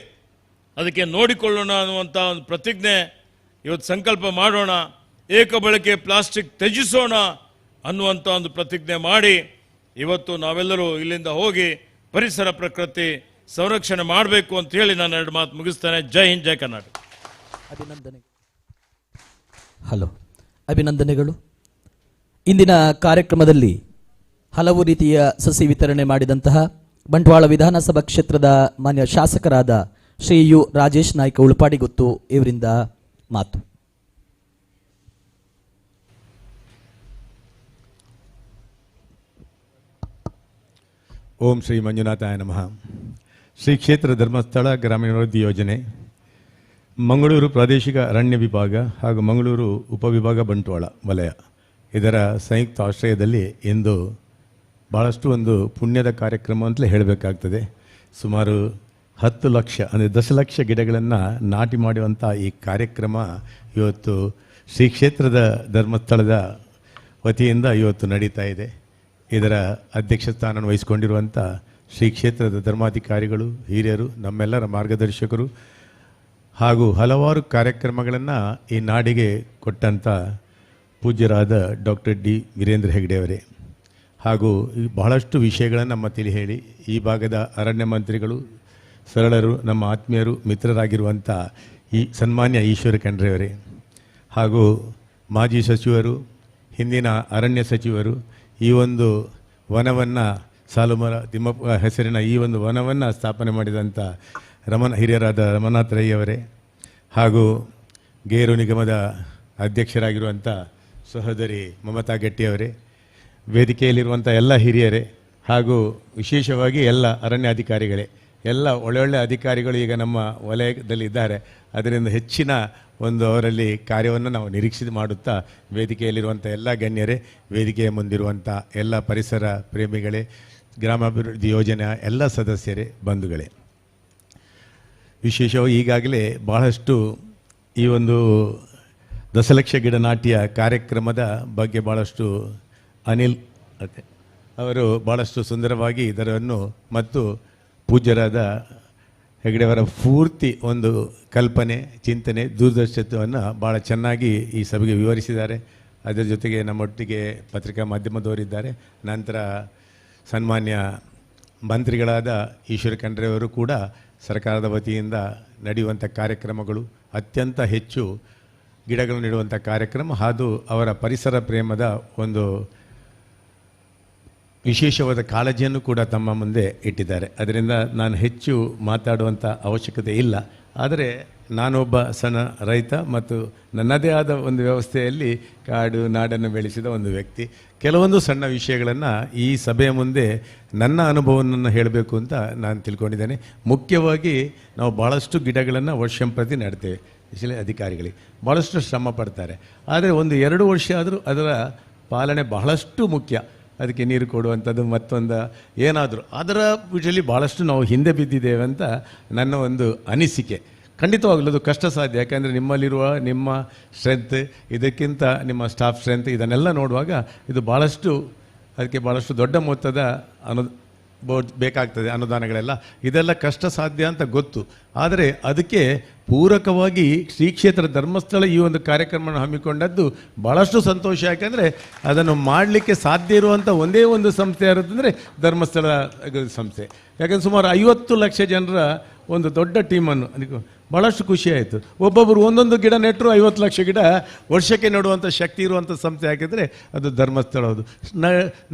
ಅದಕ್ಕೆ ನೋಡಿಕೊಳ್ಳೋಣ ಅನ್ನುವಂಥ ಒಂದು ಪ್ರತಿಜ್ಞೆ ಇವತ್ತು ಸಂಕಲ್ಪ ಮಾಡೋಣ. ಏಕ ಬಳಕೆ ಪ್ಲಾಸ್ಟಿಕ್ ತ್ಯಜಿಸೋಣ ಅನ್ನುವಂಥ ಒಂದು ಪ್ರತಿಜ್ಞೆ ಮಾಡಿ ಇವತ್ತು ನಾವೆಲ್ಲರೂ ಇಲ್ಲಿಂದ ಹೋಗಿ ಪರಿಸರ ಪ್ರಕೃತಿ ಸಂರಕ್ಷಣೆ ಮಾಡಬೇಕು ಅಂತ ಹೇಳಿ ನಾನು 2 ಮಾತು ಮುಗಿಸ್ತೇನೆ. ಜೈ ಹಿಂದ್, ಜೈ ಕರ್ನಾಟಕ. ಅಭಿನಂದನೆಗಳು. ಇಂದಿನ ಕಾರ್ಯಕ್ರಮದಲ್ಲಿ ಹಲವು ರೀತಿಯ ಸಸಿ ವಿತರಣೆ ಮಾಡಿದಂತಹ ಬಂಟ್ವಾಳ ವಿಧಾನಸಭಾ ಕ್ಷೇತ್ರದ ಮಾನ್ಯ ಶಾಸಕರಾದ ಶ್ರೀ ಯು ರಾಜೇಶ್ ನಾಯ್ಕ ಉಳುಪಾಡಿಗುತ್ತು ಇವರಿಂದ ಮಾತು. ಓಂ ಶ್ರೀ ಮಂಜುನಾಥಾಯ ನಮಃ. ಶ್ರೀ ಕ್ಷೇತ್ರ ಧರ್ಮಸ್ಥಳ ಗ್ರಾಮೀಣಾಭಿವೃದ್ಧಿ ಯೋಜನೆ, ಮಂಗಳೂರು ಪ್ರಾದೇಶಿಕ ಅರಣ್ಯ ವಿಭಾಗ ಹಾಗೂ ಮಂಗಳೂರು ಉಪವಿಭಾಗ ಬಂಟ್ವಾಳ ವಲಯ ಇದರ ಸಂಯುಕ್ತ ಆಶ್ರಯದಲ್ಲಿ ಇಂದು ಭಾಳಷ್ಟು ಒಂದು ಪುಣ್ಯದ ಕಾರ್ಯಕ್ರಮ ಅಂತಲೇ ಹೇಳಬೇಕಾಗ್ತದೆ. ಸುಮಾರು 10 ಲಕ್ಷ ಅಂದರೆ 10 ಲಕ್ಷ ಗಿಡಗಳನ್ನು ನಾಟಿ ಮಾಡುವಂಥ ಈ ಕಾರ್ಯಕ್ರಮ ಇವತ್ತು ಶ್ರೀ ಕ್ಷೇತ್ರದ ಧರ್ಮಸ್ಥಳದ ವತಿಯಿಂದ ಇವತ್ತು ನಡೀತಾ ಇದೆ. ಇದರ ಅಧ್ಯಕ್ಷ ಸ್ಥಾನವನ್ನು ವಹಿಸಿಕೊಂಡಿರುವಂಥ ಶ್ರೀ ಕ್ಷೇತ್ರದ ಧರ್ಮಾಧಿಕಾರಿಗಳು, ಹಿರಿಯರು, ನಮ್ಮೆಲ್ಲರ ಮಾರ್ಗದರ್ಶಕರು ಹಾಗೂ ಹಲವಾರು ಕಾರ್ಯಕ್ರಮಗಳನ್ನು ಈ ನಾಡಿಗೆ ಕೊಟ್ಟಂಥ ಪೂಜ್ಯರಾದ ಡಾಕ್ಟರ್ ಡಿ ವೀರೇಂದ್ರ ಹೆಗ್ಡೆ ಅವರೇ ಹಾಗೂ ಈ ಬಹಳಷ್ಟು ವಿಷಯಗಳನ್ನು ನಮ್ಮ ತಿಳಿ ಹೇಳಿ ಈ ಭಾಗದ ಅರಣ್ಯ ಮಂತ್ರಿಗಳು ಸರಳರು, ನಮ್ಮ ಆತ್ಮೀಯರು, ಮಿತ್ರರಾಗಿರುವಂಥ ಈ ಸನ್ಮಾನ್ಯ ಈಶ್ವರ ಖಂಡ್ರೆಯವರೇ ಹಾಗೂ ಮಾಜಿ ಸಚಿವರು, ಹಿಂದಿನ ಅರಣ್ಯ ಸಚಿವರು, ಈ ಒಂದು ವನವನ್ನು ಸಾಲುಮರ ತಿಮ್ಮಪ್ಪ ಹೆಸರಿನ ಈ ಒಂದು ವನವನ್ನು ಸ್ಥಾಪನೆ ಮಾಡಿದಂಥ ಹಿರಿಯರಾದ ರಮನಾಥ್ ರೈ ಅವರೇ ಹಾಗೂ ಗೇರು ನಿಗಮದ ಅಧ್ಯಕ್ಷರಾಗಿರುವಂಥ ಸಹೋದರಿ ಮಮತಾ ಗಟ್ಟಿಯವರೇ, ವೇದಿಕೆಯಲ್ಲಿರುವಂಥ ಎಲ್ಲ ಹಿರಿಯರೇ ಹಾಗೂ ವಿಶೇಷವಾಗಿ ಎಲ್ಲ ಅರಣ್ಯ ಅಧಿಕಾರಿಗಳೇ, ಎಲ್ಲ ಒಳ್ಳೊಳ್ಳೆ ಅಧಿಕಾರಿಗಳು ಈಗ ನಮ್ಮ ವಲಯದಲ್ಲಿದ್ದಾರೆ. ಅದರಿಂದ ಹೆಚ್ಚಿನ ಒಂದು ಅವರಲ್ಲಿ ಕಾರ್ಯವನ್ನು ನಾವು ನಿರೀಕ್ಷೆ ಮಾಡುತ್ತಾ ವೇದಿಕೆಯಲ್ಲಿರುವಂಥ ಎಲ್ಲ ಗಣ್ಯರೇ, ವೇದಿಕೆಯ ಮುಂದಿರುವಂಥ ಎಲ್ಲ ಪರಿಸರ ಪ್ರೇಮಿಗಳೇ, ಗ್ರಾಮಾಭಿವೃದ್ಧಿ ಯೋಜನೆಯ ಎಲ್ಲ ಸದಸ್ಯರೇ, ಬಂಧುಗಳೇ, ವಿಶೇಷವಾಗಿ ಈಗಾಗಲೇ ಬಹಳಷ್ಟು ಈ ಒಂದು ದಶಲಕ್ಷ ಗಿಡ ನಾಟ್ಯ ಕಾರ್ಯಕ್ರಮದ ಬಗ್ಗೆ ಭಾಳಷ್ಟು ಅನಿಲ್ ಅವರು ಭಾಳಷ್ಟು ಸುಂದರವಾಗಿ ಇದರನ್ನು ಮತ್ತು ಪೂಜ್ಯರಾದ ಹೆಗಡೆಯವರ ಪೂರ್ತಿ ಒಂದು ಕಲ್ಪನೆ, ಚಿಂತನೆ, ದೂರದರ್ಶಿತ್ವವನ್ನು ಭಾಳ ಚೆನ್ನಾಗಿ ಈ ಸಭೆಗೆ ವಿವರಿಸಿದ್ದಾರೆ. ಅದರ ಜೊತೆಗೆ ನಮ್ಮೊಟ್ಟಿಗೆ ಪತ್ರಿಕಾ ಮಾಧ್ಯಮದವರಿದ್ದಾರೆ. ನಂತರ ಸನ್ಮಾನ್ಯ ಮಂತ್ರಿಗಳಾದ ಈಶ್ವರ ಖಂಡ್ರೆಯವರು ಕೂಡ ಸರ್ಕಾರದ ವತಿಯಿಂದ ನಡೆಯುವಂಥ ಕಾರ್ಯಕ್ರಮಗಳು, ಅತ್ಯಂತ ಹೆಚ್ಚು ಗಿಡಗಳು ನೆಡುವಂಥ ಕಾರ್ಯಕ್ರಮ ಹಾಗೂ ಅವರ ಪರಿಸರ ಪ್ರೇಮದ ಒಂದು ವಿಶೇಷವಾದ ಕಾಳಜಿಯನ್ನು ಕೂಡ ತಮ್ಮ ಮುಂದೆ ಇಟ್ಟಿದ್ದಾರೆ. ಅದರಿಂದ ನಾನು ಹೆಚ್ಚು ಮಾತಾಡುವಂಥ ಅವಶ್ಯಕತೆ ಇಲ್ಲ. ಆದರೆ ನಾನೊಬ್ಬ ಸಣ್ಣ ರೈತ ಮತ್ತು ನನ್ನದೇ ಆದ ಒಂದು ವ್ಯವಸ್ಥೆಯಲ್ಲಿ ಕಾಡು ನಾಡನ್ನು ಬೆಳೆಸಿದ ಒಂದು ವ್ಯಕ್ತಿ. ಕೆಲವೊಂದು ಸಣ್ಣ ವಿಷಯಗಳನ್ನು ಈ ಸಭೆಯ ಮುಂದೆ ನನ್ನ ಅನುಭವವನ್ನು ಹೇಳಬೇಕು ಅಂತ ನಾನು ತಿಳ್ಕೊಂಡಿದ್ದೇನೆ. ಮುಖ್ಯವಾಗಿ ನಾವು ಭಾಳಷ್ಟು ಗಿಡಗಳನ್ನು ವರ್ಷಂಪ್ರತಿ ನೆಡ್ತೇವೆ. ವಿಶೇಷ ಅಧಿಕಾರಿಗಳಿಗೆ ಭಾಳಷ್ಟು ಶ್ರಮ ಪಡ್ತಾರೆ. ಆದರೆ 1-2 ವರ್ಷ ಆದರೂ ಅದರ ಪಾಲನೆ ಬಹಳಷ್ಟು ಮುಖ್ಯ. ಅದಕ್ಕೆ ನೀರು ಕೊಡುವಂಥದ್ದು ಮತ್ತೊಂದು ಏನಾದರೂ ಅದರ ವಿಷಯದಲ್ಲಿ ಭಾಳಷ್ಟು ನಾವು ಹಿಂದೆ ಬಿದ್ದಿದ್ದೇವೆ ಅಂತ ನನ್ನ ಒಂದು ಅನಿಸಿಕೆ. ಖಂಡಿತವಾಗಲೂ ಅದು ಕಷ್ಟ ಸಾಧ್ಯ. ಯಾಕೆಂದರೆ ನಿಮ್ಮಲ್ಲಿರುವ ನಿಮ್ಮ ಸ್ಟ್ರೆಂತ್, ಇದಕ್ಕಿಂತ ನಿಮ್ಮ ಸ್ಟಾಫ್ ಸ್ಟ್ರೆಂತ್, ಇದನ್ನೆಲ್ಲ ನೋಡುವಾಗ ಇದು ಭಾಳಷ್ಟು, ಅದಕ್ಕೆ ಭಾಳಷ್ಟು ದೊಡ್ಡ ಮೊತ್ತದ ಬೇಕಾಗ್ತದೆ ಅನುದಾನಗಳೆಲ್ಲ. ಇದೆಲ್ಲ ಕಷ್ಟ ಸಾಧ್ಯ ಅಂತ ಗೊತ್ತು. ಆದರೆ ಅದಕ್ಕೆ ಪೂರಕವಾಗಿ ಶ್ರೀ ಕ್ಷೇತ್ರ ಧರ್ಮಸ್ಥಳ ಈ ಒಂದು ಕಾರ್ಯಕ್ರಮವನ್ನು ಹಮ್ಮಿಕೊಂಡದ್ದು ಭಾಳಷ್ಟು ಸಂತೋಷ. ಯಾಕೆಂದರೆ ಅದನ್ನು ಮಾಡಲಿಕ್ಕೆ ಸಾಧ್ಯ ಇರುವಂಥ ಒಂದೇ ಒಂದು ಸಂಸ್ಥೆ ಯಾರಂತಂದರೆ ಧರ್ಮಸ್ಥಳ ಸಂಸ್ಥೆ. ಯಾಕೆಂದರೆ ಸುಮಾರು 50 ಲಕ್ಷ ಜನರ ಒಂದು ದೊಡ್ಡ ಟೀಮನ್ನು, ಅದಕ್ಕೆ ಭಾಳಷ್ಟು ಖುಷಿಯಾಯಿತು. ಒಬ್ಬೊಬ್ಬರು ಒಂದೊಂದು ಗಿಡ ನೆಟ್ಟರು 50 ಲಕ್ಷ ಗಿಡ ವರ್ಷಕ್ಕೆ ನೆಡುವಂಥ ಶಕ್ತಿ ಇರುವಂಥ ಸಂಸ್ಥೆ ಹಾಕಿದರೆ ಅದು ಧರ್ಮಸ್ಥಳ. ಅದು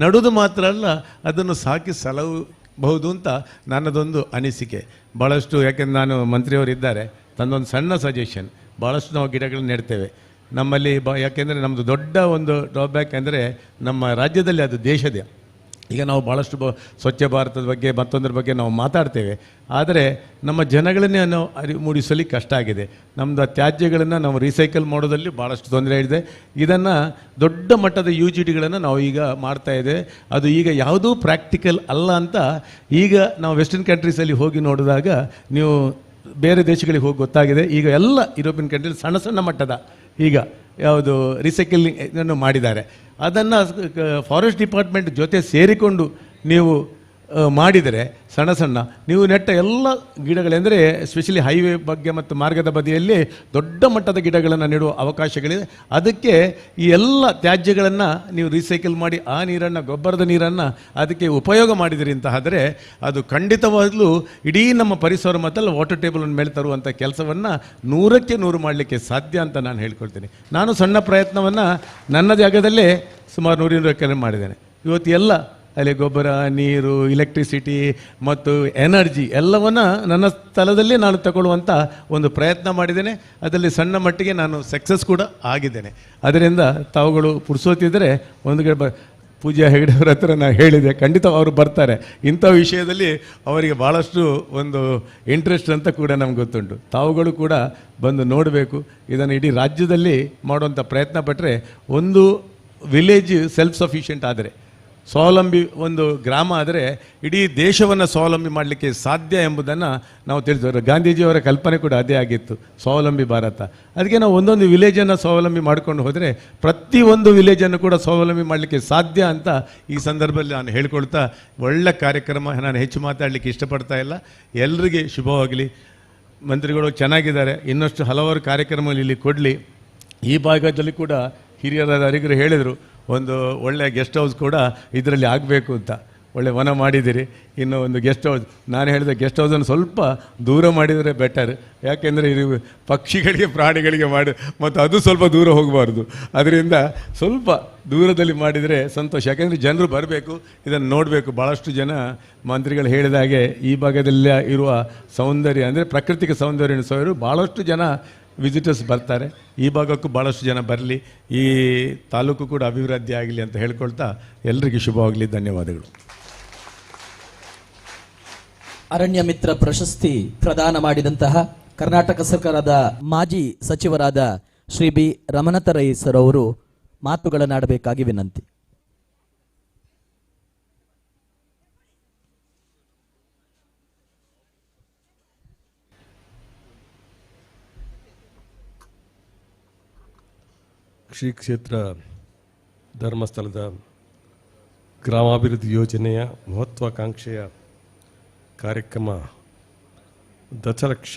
ನಡುವುದು ಮಾತ್ರ ಅಲ್ಲ, ಅದನ್ನು ಸಾಕಿ ಸಲಹಬಹುದು ಅಂತ ನನ್ನದೊಂದು ಅನಿಸಿಕೆ. ಭಾಳಷ್ಟು, ಯಾಕೆಂದ್ರೆ ನಾನು ಮಂತ್ರಿಯವರಿದ್ದಾರೆ, ತನ್ನೊಂದು ಸಣ್ಣ ಸಜೆಷನ್, ಭಾಳಷ್ಟು ನಾವು ಗಿಡಗಳನ್ನ ನೆಡ್ತೇವೆ ನಮ್ಮಲ್ಲಿ. ಯಾಕೆಂದರೆ ನಮ್ಮದು ದೊಡ್ಡ ಒಂದು ಡ್ರಾಬ್ಯಾಕ್ ಅಂದರೆ ನಮ್ಮ ರಾಜ್ಯದಲ್ಲಿ ಅದು ದೇಶದೇ. ಈಗ ನಾವು ಭಾಳಷ್ಟು ಸ್ವಚ್ಛ ಭಾರತದ ಬಗ್ಗೆ ಮತ್ತೊಂದರ ಬಗ್ಗೆ ನಾವು ಮಾತಾಡ್ತೇವೆ. ಆದರೆ ನಮ್ಮ ಜನಗಳನ್ನೇ ನಾವು ಮೂಡಿಸಲಿಕ್ಕೆ ಕಷ್ಟ ಆಗಿದೆ. ನಮ್ಮದು ತ್ಯಾಜ್ಯಗಳನ್ನು ನಾವು ರೀಸೈಕಲ್ ಮಾಡೋದಲ್ಲಿ ಭಾಳಷ್ಟು ತೊಂದರೆ ಇದೆ. ಇದನ್ನು ದೊಡ್ಡ ಮಟ್ಟದ UGDಗಳನ್ನು ನಾವು ಈಗ ಮಾಡ್ತಾಯಿದ್ದೇವೆ. ಅದು ಈಗ ಯಾವುದೂ ಪ್ರಾಕ್ಟಿಕಲ್ ಅಲ್ಲ ಅಂತ ಈಗ ನಾವು ವೆಸ್ಟರ್ನ್ ಕಂಟ್ರೀಸಲ್ಲಿ ಹೋಗಿ ನೋಡಿದಾಗ, ನೀವು ಬೇರೆ ದೇಶಗಳಿಗೆ ಹೋಗಿ ಗೊತ್ತಾಗಿದೆ. ಈಗ ಎಲ್ಲ ಯುರೋಪಿಯನ್ ಕಂಟ್ರೀಸ್ ಸಣ್ಣ ಸಣ್ಣ ಮಟ್ಟದ ಈಗ ಯಾವುದು ರೀಸೈಕಲಿಂಗ್ ಮಾಡಿದ್ದಾರೆ. ಅದನ್ನು ಫಾರೆಸ್ಟ್ ಡಿಪಾರ್ಟ್ಮೆಂಟ್ ಜೊತೆ ಸೇರಿಕೊಂಡು ನೀವು ಮಾಡಿದರೆ ಸಣ್ಣ ಸಣ್ಣ ನೀವು ನೆಟ್ಟ ಎಲ್ಲ ಗಿಡಗಳೆಂದರೆ ಸ್ಪೆಷಲಿ ಹೈವೇ ಬಗ್ಗೆ ಮತ್ತು ಮಾರ್ಗದ ಬದಿಯಲ್ಲಿ ದೊಡ್ಡ ಮಟ್ಟದ ಗಿಡಗಳನ್ನು ನೆಡುವ ಅವಕಾಶಗಳಿದೆ. ಅದಕ್ಕೆ ಈ ಎಲ್ಲ ತ್ಯಾಜ್ಯಗಳನ್ನು ನೀವು ರೀಸೈಕಲ್ ಮಾಡಿ ಆ ನೀರನ್ನು, ಗೊಬ್ಬರದ ನೀರನ್ನು ಅದಕ್ಕೆ ಉಪಯೋಗ ಮಾಡಿದಿರಿ ಅಂತ ಆದರೆ ಅದು ಖಂಡಿತವಾಗಲೂ ಇಡೀ ನಮ್ಮ ಪರಿಸರ ಮತ್ತು ವಾಟರ್ ಟೇಬಲನ್ನು ಮೇಲೆ ತರುವಂಥ ಕೆಲಸವನ್ನು 100ಕ್ಕೆ 100 ಮಾಡಲಿಕ್ಕೆ ಸಾಧ್ಯ ಅಂತ ನಾನು ಹೇಳ್ಕೊಳ್ತೀನಿ. ನಾನು ಸಣ್ಣ ಪ್ರಯತ್ನವನ್ನು ನನ್ನ ಜಾಗದಲ್ಲೇ ಸುಮಾರು 100 ಕೆಲಸ ಮಾಡಿದ್ದೇನೆ. ಇವತ್ತು ಎಲ್ಲ ಅಲ್ಲಿ ಗೊಬ್ಬರ, ನೀರು, ಇಲೆಕ್ಟ್ರಿಸಿಟಿ ಮತ್ತು ಎನರ್ಜಿ ಎಲ್ಲವನ್ನು ನನ್ನ ಸ್ಥಳದಲ್ಲಿ ನಾನು ತಗೊಳ್ಳುವಂಥ ಒಂದು ಪ್ರಯತ್ನ ಮಾಡಿದ್ದೇನೆ. ಅದರಲ್ಲಿ ಸಣ್ಣ ಮಟ್ಟಿಗೆ ನಾನು ಸಕ್ಸಸ್ ಕೂಡ ಆಗಿದ್ದೇನೆ. ಅದರಿಂದ ತಾವುಗಳು ಪುರ್ಸೋತಿದ್ದರೆ ಒಂದು ಪೂಜ್ಯ ಹೆಗಡೆಯವರ ಹತ್ರ ನಾನು ಹೇಳಿದೆ, ಖಂಡಿತ ಅವರು ಬರ್ತಾರೆ. ಇಂಥ ವಿಷಯದಲ್ಲಿ ಅವರಿಗೆ ಭಾಳಷ್ಟು ಒಂದು ಇಂಟ್ರೆಸ್ಟ್ ಅಂತ ಕೂಡ ನಮ್ಗೆ ಗೊತ್ತುಂಟು. ತಾವುಗಳು ಕೂಡ ಬಂದು ನೋಡಬೇಕು. ಇದನ್ನು ಇಡೀ ರಾಜ್ಯದಲ್ಲಿ ಮಾಡುವಂಥ ಪ್ರಯತ್ನ ಪಟ್ಟರೆ ಒಂದು ವಿಲೇಜ್ ಸೆಲ್ಫ್ ಸಫಿಷಿಯೆಂಟ್ ಆದರೆ, ಸ್ವಾವಲಂಬಿ ಒಂದು ಗ್ರಾಮ ಆದರೆ ಇಡೀ ದೇಶವನ್ನು ಸ್ವಾವಲಂಬಿ ಮಾಡಲಿಕ್ಕೆ ಸಾಧ್ಯ ಎಂಬುದನ್ನು ನಾವು ತಿಳಿದವರು. ಗಾಂಧೀಜಿಯವರ ಕಲ್ಪನೆ ಕೂಡ ಅದೇ ಆಗಿತ್ತು, ಸ್ವಾವಲಂಬಿ ಭಾರತ. ಅದಕ್ಕೆ ನಾವು ಒಂದೊಂದು ವಿಲೇಜನ್ನು ಸ್ವಾವಲಂಬಿ ಮಾಡ್ಕೊಂಡು ಹೋದರೆ ಪ್ರತಿಯೊಂದು ವಿಲೇಜನ್ನು ಕೂಡ ಸ್ವಾವಲಂಬಿ ಮಾಡಲಿಕ್ಕೆ ಸಾಧ್ಯ ಅಂತ ಈ ಸಂದರ್ಭದಲ್ಲಿ ನಾನು ಹೇಳ್ಕೊಳ್ತಾ, ಒಳ್ಳೆ ಕಾರ್ಯಕ್ರಮ. ನಾನು ಹೆಚ್ಚು ಮಾತಾಡಲಿಕ್ಕೆ ಇಷ್ಟಪಡ್ತಾ ಇಲ್ಲ. ಎಲ್ರಿಗೆ ಶುಭವಾಗಲಿ. ಮಂತ್ರಿಗಳು ಚೆನ್ನಾಗಿದ್ದಾರೆ, ಇನ್ನಷ್ಟು ಹಲವಾರು ಕಾರ್ಯಕ್ರಮಗಳು ಇಲ್ಲಿ ಕೊಡಲಿ. ಈ ಭಾಗದಲ್ಲಿ ಕೂಡ ಹಿರಿಯರಾದ ಅರಿಗರು ಹೇಳಿದರು, ಒಂದು ಒಳ್ಳೆಯ ಗೆಸ್ಟ್ ಹೌಸ್ ಕೂಡ ಇದರಲ್ಲಿ ಆಗಬೇಕು ಅಂತ ಒಳ್ಳೆ ವನ ಮಾಡಿದ್ದೀರಿ. ಇನ್ನು ಒಂದು ಗೆಸ್ಟ್ ಹೌಸ್, ನಾನು ಹೇಳಿದ ಗೆಸ್ಟ್ ಹೌಸನ್ನು ಸ್ವಲ್ಪ ದೂರ ಮಾಡಿದರೆ ಬೆಟರ್. ಯಾಕೆಂದರೆ ಇದು ಪಕ್ಷಿಗಳಿಗೆ ಪ್ರಾಣಿಗಳಿಗೆ ಮಾಡಿ ಮತ್ತು ಅದು ಸ್ವಲ್ಪ ದೂರ ಹೋಗಬಾರ್ದು. ಅದರಿಂದ ಸ್ವಲ್ಪ ದೂರದಲ್ಲಿ ಮಾಡಿದರೆ ಸಂತೋಷ. ಯಾಕೆಂದರೆ ಜನರು ಬರಬೇಕು, ಇದನ್ನು ನೋಡಬೇಕು. ಭಾಳಷ್ಟು ಜನ ಮಂತ್ರಿಗಳು ಹೇಳಿದ ಹಾಗೆ ಈ ಭಾಗದಲ್ಲಿ ಇರುವ ಸೌಂದರ್ಯ ಅಂದರೆ ಪ್ರಾಕೃತಿಕ ಸೌಂದರ್ಯ ಸೋಯರು ಭಾಳಷ್ಟು ಜನ ವಿಸಿಟರ್ಸ್ ಬರ್ತಾರೆ. ಈ ಭಾಗಕ್ಕೂ ಭಾಳಷ್ಟು ಜನ ಬರಲಿ, ಈ ತಾಲೂಕು ಕೂಡ ಅಭಿವೃದ್ಧಿ ಆಗಲಿ ಅಂತ ಹೇಳ್ಕೊಳ್ತಾ ಎಲ್ಲರಿಗೂ ಶುಭವಾಗಲಿ. ಧನ್ಯವಾದಗಳು. ಅರಣ್ಯ ಮಿತ್ರ ಪ್ರಶಸ್ತಿ ಪ್ರದಾನ ಮಾಡಿದಂತಹ ಕರ್ನಾಟಕ ಸರ್ಕಾರದ ಮಾಜಿ ಸಚಿವರಾದ ಶ್ರೀ ಬಿ ರಮನಾಥ ರೈ ಸರ್ ಅವರು ಮಾತುಗಳನ್ನಾಡಬೇಕಾಗಿ ವಿನಂತಿ. ಶ್ರೀ ಕ್ಷೇತ್ರ ಧರ್ಮಸ್ಥಳದ ಗ್ರಾಮಾಭಿವೃದ್ಧಿ ಯೋಜನೆಯ ಮಹತ್ವಾಕಾಂಕ್ಷೆಯ ಕಾರ್ಯಕ್ರಮ ದಶಲಕ್ಷ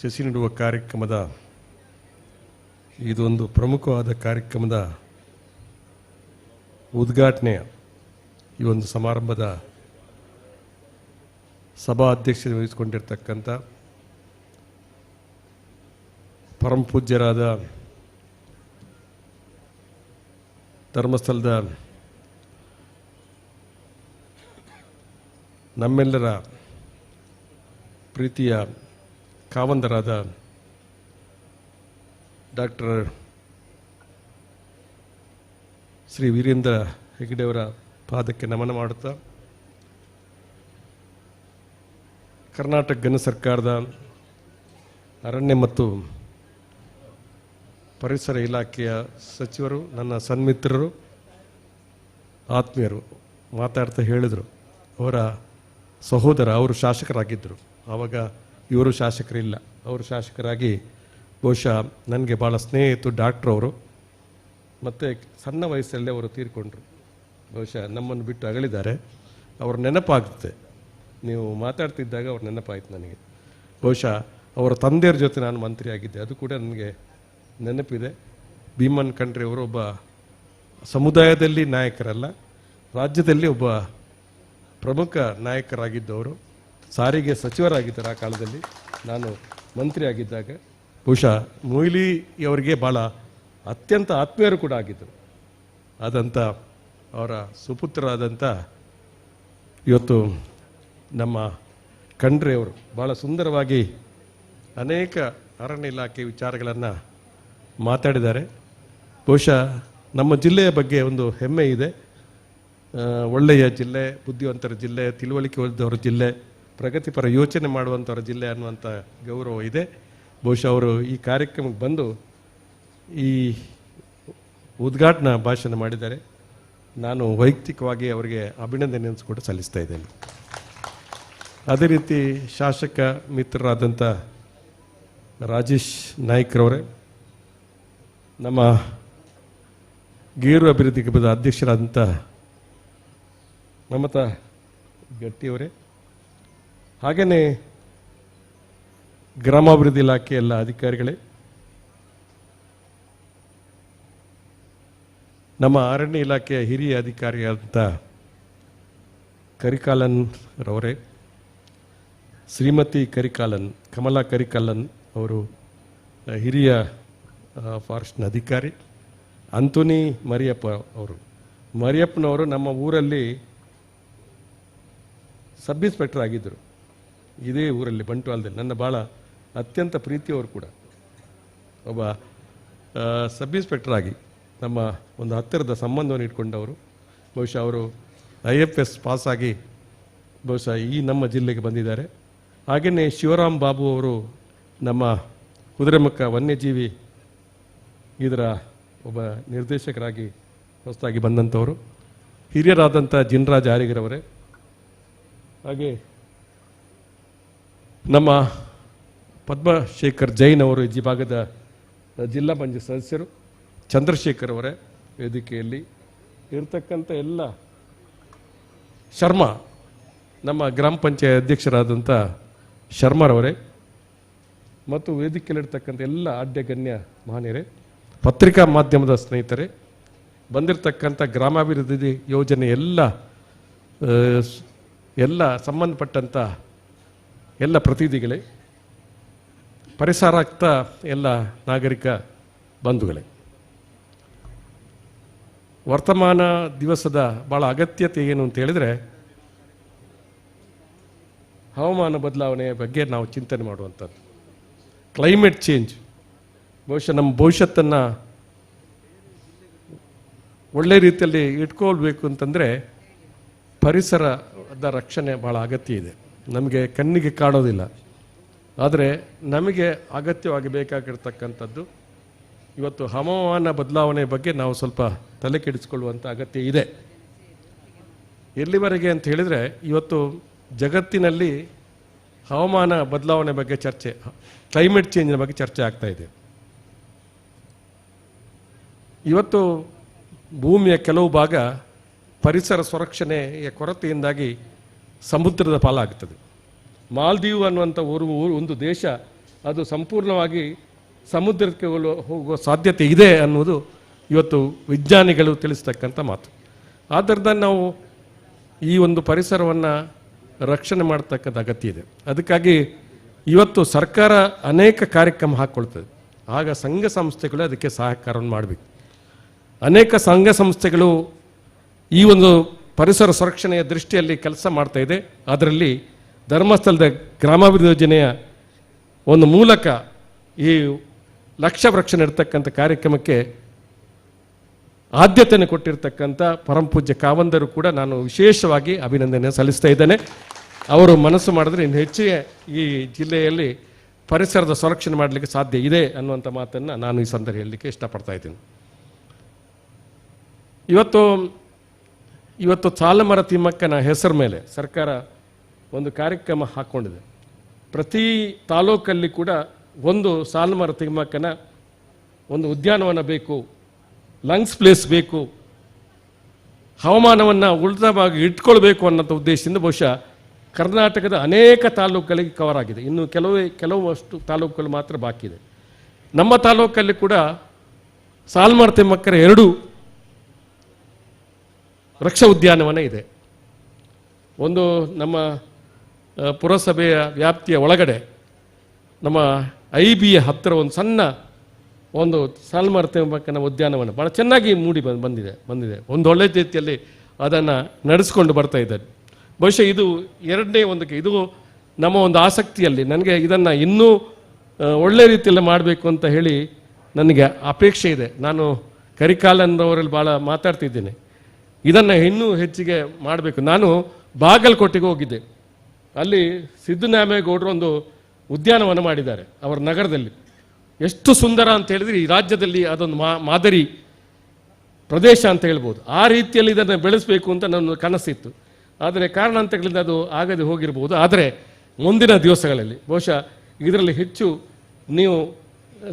ಸಸಿ ನೆಡುವ ಕಾರ್ಯಕ್ರಮದ ಇದೊಂದು ಪ್ರಮುಖವಾದ ಕಾರ್ಯಕ್ರಮದ ಉದ್ಘಾಟನೆಯ ಈ ಒಂದು ಸಮಾರಂಭದ ಸಭಾ ಅಧ್ಯಕ್ಷತೆ ವಹಿಸಿಕೊಂಡಿರ್ತಕ್ಕಂಥ ಪರಮ ಪೂಜ್ಯರಾದ ಧರ್ಮಸ್ಥಳದ ನಮ್ಮೆಲ್ಲರ ಪ್ರೀತಿಯ ಕಾವಂದರಾದ ಡಾಕ್ಟರ್ ಶ್ರೀ ವೀರೇಂದ್ರ ಹೆಗ್ಗಡೆಯವರ ಪಾದಕ್ಕೆ ನಮನ ಮಾಡುತ್ತಾ, ಕರ್ನಾಟಕ ಘನ ಸರ್ಕಾರದ ಅರಣ್ಯ ಮತ್ತು ಪರಿಸರ ಇಲಾಖೆಯ ಸಚಿವರು, ನನ್ನ ಸನ್ಮಿತ್ರರು, ಆತ್ಮೀಯರು ಮಾತಾಡ್ತಾ ಹೇಳಿದರು, ಅವರ ಸಹೋದರ ಅವರು ಶಾಸಕರಾಗಿದ್ದರು. ಆವಾಗ ಇವರು ಶಾಸಕರಿಲ್ಲ, ಅವರು ಶಾಸಕರಾಗಿ ಬಹುಶಃ ನನಗೆ ಭಾಳ ಸ್ನೇಹಿತು ಡಾಕ್ಟ್ರ್ ಅವರು. ಮತ್ತು ಸಣ್ಣ ವಯಸ್ಸಲ್ಲೇ ಅವರು ತೀರ್ಕೊಂಡ್ರು. ಬಹುಶಃ ನಮ್ಮನ್ನು ಬಿಟ್ಟು ಅಗಲಿದ್ದಾರೆ. ಅವ್ರ ನೆನಪಾಗುತ್ತೆ, ನೀವು ಮಾತಾಡ್ತಿದ್ದಾಗ ಅವ್ರ ನೆನಪಾಯಿತು ನನಗೆ. ಬಹುಶಃ ಅವರ ತಂದೆಯರ ಜೊತೆ ನಾನು ಮಂತ್ರಿ ಆಗಿದ್ದೆ, ಅದು ಕೂಡ ನನಗೆ ನೆನಪಿದೆ. ಭೀಮನ್ ಖಂಡ್ರೆ ಅವರು ಒಬ್ಬ ಸಮುದಾಯದಲ್ಲಿ ನಾಯಕರಲ್ಲ, ರಾಜ್ಯದಲ್ಲಿ ಒಬ್ಬ ಪ್ರಮುಖ ನಾಯಕರಾಗಿದ್ದವರು. ಸಾರಿಗೆ ಸಚಿವರಾಗಿದ್ದರು ಆ ಕಾಲದಲ್ಲಿ, ನಾನು ಮಂತ್ರಿ ಆಗಿದ್ದಾಗ. ಬಹುಶಃ ಮೊಯ್ಲಿಯವರಿಗೆ ಭಾಳ ಅತ್ಯಂತ ಆತ್ಮೀಯರು ಕೂಡ ಆಗಿದ್ದರು. ಆದಂಥ ಅವರ ಸುಪುತ್ರರಾದಂಥ ಇವತ್ತು ನಮ್ಮ ಖಂಡ್ರೆಯವರು ಭಾಳ ಸುಂದರವಾಗಿ ಅನೇಕ ಅರಣ್ಯ ಇಲಾಖೆ ವಿಚಾರಗಳನ್ನು ಮಾತಾಡಿದ್ದಾರೆ. ಬಹುಶಃ ನಮ್ಮ ಜಿಲ್ಲೆಯ ಬಗ್ಗೆ ಒಂದು ಹೆಮ್ಮೆ ಇದೆ. ಒಳ್ಳೆಯ ಜಿಲ್ಲೆ, ಬುದ್ಧಿವಂತರ ಜಿಲ್ಲೆ, ತಿಳುವಳಿಕೆ ಹೊಂದಿದವರ ಜಿಲ್ಲೆ, ಪ್ರಗತಿಪರ ಯೋಚನೆ ಮಾಡುವಂಥವ್ರ ಜಿಲ್ಲೆ ಅನ್ನುವಂಥ ಗೌರವ ಇದೆ. ಬಹುಶಃ ಅವರು ಈ ಕಾರ್ಯಕ್ರಮಕ್ಕೆ ಬಂದು ಈ ಉದ್ಘಾಟನಾ ಭಾಷಣ ಮಾಡಿದ್ದಾರೆ. ನಾನು ವೈಯಕ್ತಿಕವಾಗಿ ಅವರಿಗೆ ಅಭಿನಂದನೆಯನ್ನು ಕೂಡ ಸಲ್ಲಿಸ್ತಾ ಇದ್ದೇನೆ. ಅದೇ ರೀತಿ ಶಾಸಕ ಮಿತ್ರರಾದಂಥ ರಾಜೇಶ್ ನಾಯ್ಕರವರೇ, ನಮ್ಮ ಗೇರು ಅಭಿವೃದ್ಧಿ ನಿಗಮದ ಅಧ್ಯಕ್ಷರಾದಂಥ ಮಮತಾ ಗಟ್ಟಿಯವರೇ, ಹಾಗೆಯೇ ಗ್ರಾಮಾಭಿವೃದ್ಧಿ ಇಲಾಖೆ ಎಲ್ಲ ಅಧಿಕಾರಿಗಳೇ, ನಮ್ಮ ಅರಣ್ಯ ಇಲಾಖೆಯ ಹಿರಿಯ ಅಧಿಕಾರಿಯಾದಂಥ ಕರಿಕಾಲನ್ ರವರೇ, ಶ್ರೀಮತಿ ಕರಿಕಾಲನ್, ಕಮಲಾ ಕರಿಕಾಲನ್ ಅವರು ಹಿರಿಯ ಫಾರೆಸ್ಟ್ನ ಅಧಿಕಾರಿ, ಅಂಥೋನಿ ಮರಿಯಪ್ಪ ಅವರು, ಮರಿಯಪ್ಪನವರು ನಮ್ಮ ಊರಲ್ಲಿ ಸಬ್ ಇನ್ಸ್ಪೆಕ್ಟರ್ ಆಗಿದ್ದರು, ಇದೇ ಊರಲ್ಲಿ ಬಂಟ್ವಾಳದಲ್ಲಿ. ನನ್ನ ಭಾಳ ಅತ್ಯಂತ ಪ್ರೀತಿಯವರು ಕೂಡ. ಒಬ್ಬ ಸಬ್ ಇನ್ಸ್ಪೆಕ್ಟರ್ ಆಗಿ ನಮ್ಮ ಒಂದು ಹತ್ತಿರದ ಸಂಬಂಧವನ್ನು ಇಟ್ಕೊಂಡವರು. ಬಹುಶಃ ಅವರು IFS ಪಾಸಾಗಿ ಬಹುಶಃ ಈ ನಮ್ಮ ಜಿಲ್ಲೆಗೆ ಬಂದಿದ್ದಾರೆ. ಹಾಗೆಯೇ ಶಿವರಾಮ್ ಬಾಬು ಅವರು ನಮ್ಮ ಕುದುರೆಮುಖ ವನ್ಯಜೀವಿ ಇದರ ಒಬ್ಬ ನಿರ್ದೇಶಕರಾಗಿ ಹೊಸದಾಗಿ ಬಂದಂಥವರು. ಹಿರಿಯರಾದಂಥ ಜಿನರಾಜ್ ಆರಿಗರವರೇ, ಹಾಗೆ ನಮ್ಮ ಪದ್ಮಶೇಖರ್ ಜೈನ್ ಅವರು ಈ ಭಾಗದ ಜಿಲ್ಲಾ ಪಂಚಾಯತ್ ಸದಸ್ಯರು, ಚಂದ್ರಶೇಖರ್ ಅವರೇ ವೇದಿಕೆಯಲ್ಲಿ ಇರತಕ್ಕಂಥ ಎಲ್ಲ, ಶರ್ಮಾ ನಮ್ಮ ಗ್ರಾಮ ಪಂಚಾಯತ್ ಅಧ್ಯಕ್ಷರಾದಂಥ ಶರ್ಮಾರವರೇ, ಮತ್ತು ವೇದಿಕೆಯಲ್ಲಿರ್ತಕ್ಕಂಥ ಎಲ್ಲ ಆಡ್ಯ ಗಣ್ಯ ಮಹನೀಯರೇ, ಪತ್ರಿಕಾ ಮಾಧ್ಯಮದ ಸ್ನೇಹಿತರೆ, ಬಂದಿರತಕ್ಕಂಥ ಗ್ರಾಮಾಭಿವೃದ್ಧಿ ಯೋಜನೆ ಎಲ್ಲ ಸಂಬಂಧಪಟ್ಟಂಥ ಎಲ್ಲ ಪ್ರತಿನಿಧಿಗಳೇ, ಪರಿಸರಾಕ್ತ ಎಲ್ಲ ನಾಗರಿಕ ಬಂಧುಗಳೇ, ವರ್ತಮಾನ ದಿವಸದ ಭಾಳ ಅಗತ್ಯತೆ ಏನು ಅಂತ ಹೇಳಿದರೆ ಹವಾಮಾನ ಬದಲಾವಣೆಯ ಬಗ್ಗೆ ನಾವು ಚಿಂತನೆ ಮಾಡುವಂಥದ್ದು. ಕ್ಲೈಮೇಟ್ ಚೇಂಜ್ ಬಹುಶಃ ನಮ್ಮ ಭವಿಷ್ಯತ್ತನ್ನು ಒಳ್ಳೆ ರೀತಿಯಲ್ಲಿ ಇಟ್ಕೊಳ್ಬೇಕು ಅಂತಂದರೆ ಪರಿಸರದ ರಕ್ಷಣೆ ಭಾಳ ಅಗತ್ಯ ಇದೆ. ನಮಗೆ ಕಣ್ಣಿಗೆ ಕಾಣೋದಿಲ್ಲ, ಆದರೆ ನಮಗೆ ಅಗತ್ಯವಾಗಿ ಬೇಕಾಗಿರ್ತಕ್ಕಂಥದ್ದು ಇವತ್ತು ಹವಾಮಾನ ಬದಲಾವಣೆ ಬಗ್ಗೆ ನಾವು ಸ್ವಲ್ಪ ತಲೆ ಕೆಡಿಸ್ಕೊಳ್ಳುವಂಥ ಅಗತ್ಯ ಇದೆ. ಎಲ್ಲಿವರೆಗೆ ಅಂತ ಹೇಳಿದರೆ ಇವತ್ತು ಜಗತ್ತಿನಲ್ಲಿ ಹವಾಮಾನ ಬದಲಾವಣೆ ಬಗ್ಗೆ ಚರ್ಚೆ, ಕ್ಲೈಮೇಟ್ ಚೇಂಜಿನ ಬಗ್ಗೆ ಚರ್ಚೆ ಆಗ್ತಾ ಇದೆ. ಇವತ್ತು ಭೂಮಿಯ ಕೆಲವು ಭಾಗ ಪರಿಸರ ಸಂರಕ್ಷಣೆಯ ಕೊರತೆಯಿಂದಾಗಿ ಸಮುದ್ರದ ಪಾಲಾಗುತ್ತದೆ. ಮಾಲ್ದೀವ್ ಅನ್ನುವಂಥ ಒಂದು ದೇಶ ಅದು ಸಂಪೂರ್ಣವಾಗಿ ಸಮುದ್ರಕ್ಕೆ ಹೋಗುವ ಸಾಧ್ಯತೆ ಇದೆ ಅನ್ನೋದು ಇವತ್ತು ವಿಜ್ಞಾನಿಗಳು ತಿಳಿಸ್ತಕ್ಕಂಥ ಮಾತು. ಆದ್ದರಿಂದ ನಾವು ಈ ಒಂದು ಪರಿಸರವನ್ನು ರಕ್ಷಣೆ ಮಾಡ್ತಕ್ಕಂಥ ಅಗತ್ಯ ಇದೆ. ಅದಕ್ಕಾಗಿ ಇವತ್ತು ಸರ್ಕಾರ ಅನೇಕ ಕಾರ್ಯಕ್ರಮ ಹಾಕ್ಕೊಳ್ತದೆ. ಆಗ ಸಂಘ ಸಂಸ್ಥೆಗಳು ಅದಕ್ಕೆ ಸಹಕಾರವನ್ನು ಮಾಡಬೇಕು. ಅನೇಕ ಸಂಘ ಸಂಸ್ಥೆಗಳು ಈ ಒಂದು ಪರಿಸರ ಸಂರಕ್ಷಣೆಯ ದೃಷ್ಟಿಯಲ್ಲಿ ಕೆಲಸ ಮಾಡ್ತಾ ಇದೆ. ಅದರಲ್ಲಿ ಧರ್ಮಸ್ಥಳದ ಗ್ರಾಮಾಭಿವೃದ್ಧಿ ಯೋಜನೆಯ ಒಂದು ಮೂಲಕ ಈ ಲಕ್ಷ ವೃಕ್ಷ ನೆಡ್ತಕ್ಕಂಥ ಕಾರ್ಯಕ್ರಮಕ್ಕೆ ಆದ್ಯತೆಯನ್ನು ಕೊಟ್ಟಿರ್ತಕ್ಕಂಥ ಪರಮಪೂಜ್ಯ ಕಾವಂದರು ಕೂಡ ನಾನು ವಿಶೇಷವಾಗಿ ಅಭಿನಂದನೆ ಸಲ್ಲಿಸ್ತಾ ಇದ್ದೇನೆ. ಅವರು ಮನಸ್ಸು ಮಾಡಿದ್ರೆ ಇನ್ನು ಹೆಚ್ಚಿಗೆ ಈ ಜಿಲ್ಲೆಯಲ್ಲಿ ಪರಿಸರದ ಸಂರಕ್ಷಣೆ ಮಾಡಲಿಕ್ಕೆ ಸಾಧ್ಯ ಇದೆ ಅನ್ನುವಂಥ ಮಾತನ್ನು ನಾನು ಈ ಸಂದರ್ಭ ಹೇಳಲಿಕ್ಕೆ ಇಷ್ಟಪಡ್ತಾ ಇದ್ದೀನಿ. ಇವತ್ತು ಸಾಲುಮರ ತಿಮ್ಮಕ್ಕನ ಹೆಸರು ಮೇಲೆ ಸರ್ಕಾರ ಒಂದು ಕಾರ್ಯಕ್ರಮ ಹಾಕ್ಕೊಂಡಿದೆ. ಪ್ರತಿ ತಾಲೂಕಲ್ಲಿ ಕೂಡ ಒಂದು ಸಾಲುಮರ ತಿಮ್ಮಕ್ಕನ ಒಂದು ಉದ್ಯಾನವನ ಬೇಕು, ಲಂಗ್ಸ್ ಪ್ಲೇಸ್ ಬೇಕು, ಹವಾಮಾನವನ್ನು ಉಳಿತವಾಗಿ ಇಟ್ಕೊಳ್ಬೇಕು ಅನ್ನೋಂಥ ಉದ್ದೇಶದಿಂದ ಬಹುಶಃ ಕರ್ನಾಟಕದ ಅನೇಕ ತಾಲೂಕುಗಳಿಗೆ ಕವರ್ ಆಗಿದೆ. ಇನ್ನು ಕೆಲವಷ್ಟು ತಾಲೂಕುಗಳು ಮಾತ್ರ ಬಾಕಿ ಇದೆ. ನಮ್ಮ ತಾಲೂಕಲ್ಲಿ ಕೂಡ ಸಾಲುಮರ ತಿಮ್ಮಕ್ಕರ 2 ವೃಕ್ಷ ಉದ್ಯಾನವನ ಇದೆ. ಒಂದು ನಮ್ಮ ಪುರಸಭೆಯ ವ್ಯಾಪ್ತಿಯ ಒಳಗಡೆ ನಮ್ಮ IBಯ ಹತ್ತಿರ ಒಂದು ಸಣ್ಣ ಒಂದು ಸಾಲುಮರ ತಿಮ್ಮಕ್ಕನ ಉದ್ಯಾನವನ ಭಾಳ ಚೆನ್ನಾಗಿ ಮೂಡಿ ಬಂದಿದೆ. ಒಂದು ಒಳ್ಳೆ ರೀತಿಯಲ್ಲಿ ಅದನ್ನು ನಡೆಸ್ಕೊಂಡು ಬರ್ತಾ ಇದ್ದಾರೆ. ಬಹುಶಃ ಇದು 2ನೇ ಒಂದಕ್ಕೆ ಇದು ನಮ್ಮ ಒಂದು ಆಸಕ್ತಿಯಲ್ಲಿ ನನಗೆ ಇದನ್ನು ಇನ್ನೂ ಒಳ್ಳೆ ರೀತಿಯಲ್ಲಿ ಮಾಡಬೇಕು ಅಂತ ಹೇಳಿ ನನಗೆ ಅಪೇಕ್ಷೆ ಇದೆ. ನಾನು ಕರಿಕಾಲನ್ರವರಲ್ಲಿ ಭಾಳ ಮಾತಾಡ್ತಿದ್ದೇನೆ, ಇದನ್ನು ಇನ್ನೂ ಹೆಚ್ಚಿಗೆ ಮಾಡಬೇಕು. ನಾನು ಬಾಗಲಕೋಟೆಗೆ ಹೋಗಿದ್ದೆ. ಅಲ್ಲಿ ಸಿದ್ದರಾಮೇಗೌಡರು ಒಂದು ಉದ್ಯಾನವನ ಮಾಡಿದ್ದಾರೆ ಅವರ ನಗರದಲ್ಲಿ. ಎಷ್ಟು ಸುಂದರ ಅಂತ ಹೇಳಿದರೆ ಈ ರಾಜ್ಯದಲ್ಲಿ ಅದೊಂದು ಮಾದರಿ ಪ್ರದೇಶ ಅಂತ ಹೇಳ್ಬೋದು. ಆ ರೀತಿಯಲ್ಲಿ ಇದನ್ನು ಬೆಳೆಸಬೇಕು ಅಂತ ನನ್ನ ಕನಸಿತ್ತು. ಆದರೆ ಕಾರಣಾಂತರಗಳಿಂದ ಅದು ಆಗದೆ ಹೋಗಿರ್ಬೋದು. ಆದರೆ ಮುಂದಿನ ದಿವಸಗಳಲ್ಲಿ ಬಹುಶಃ ಇದರಲ್ಲಿ ಹೆಚ್ಚು ನೀವು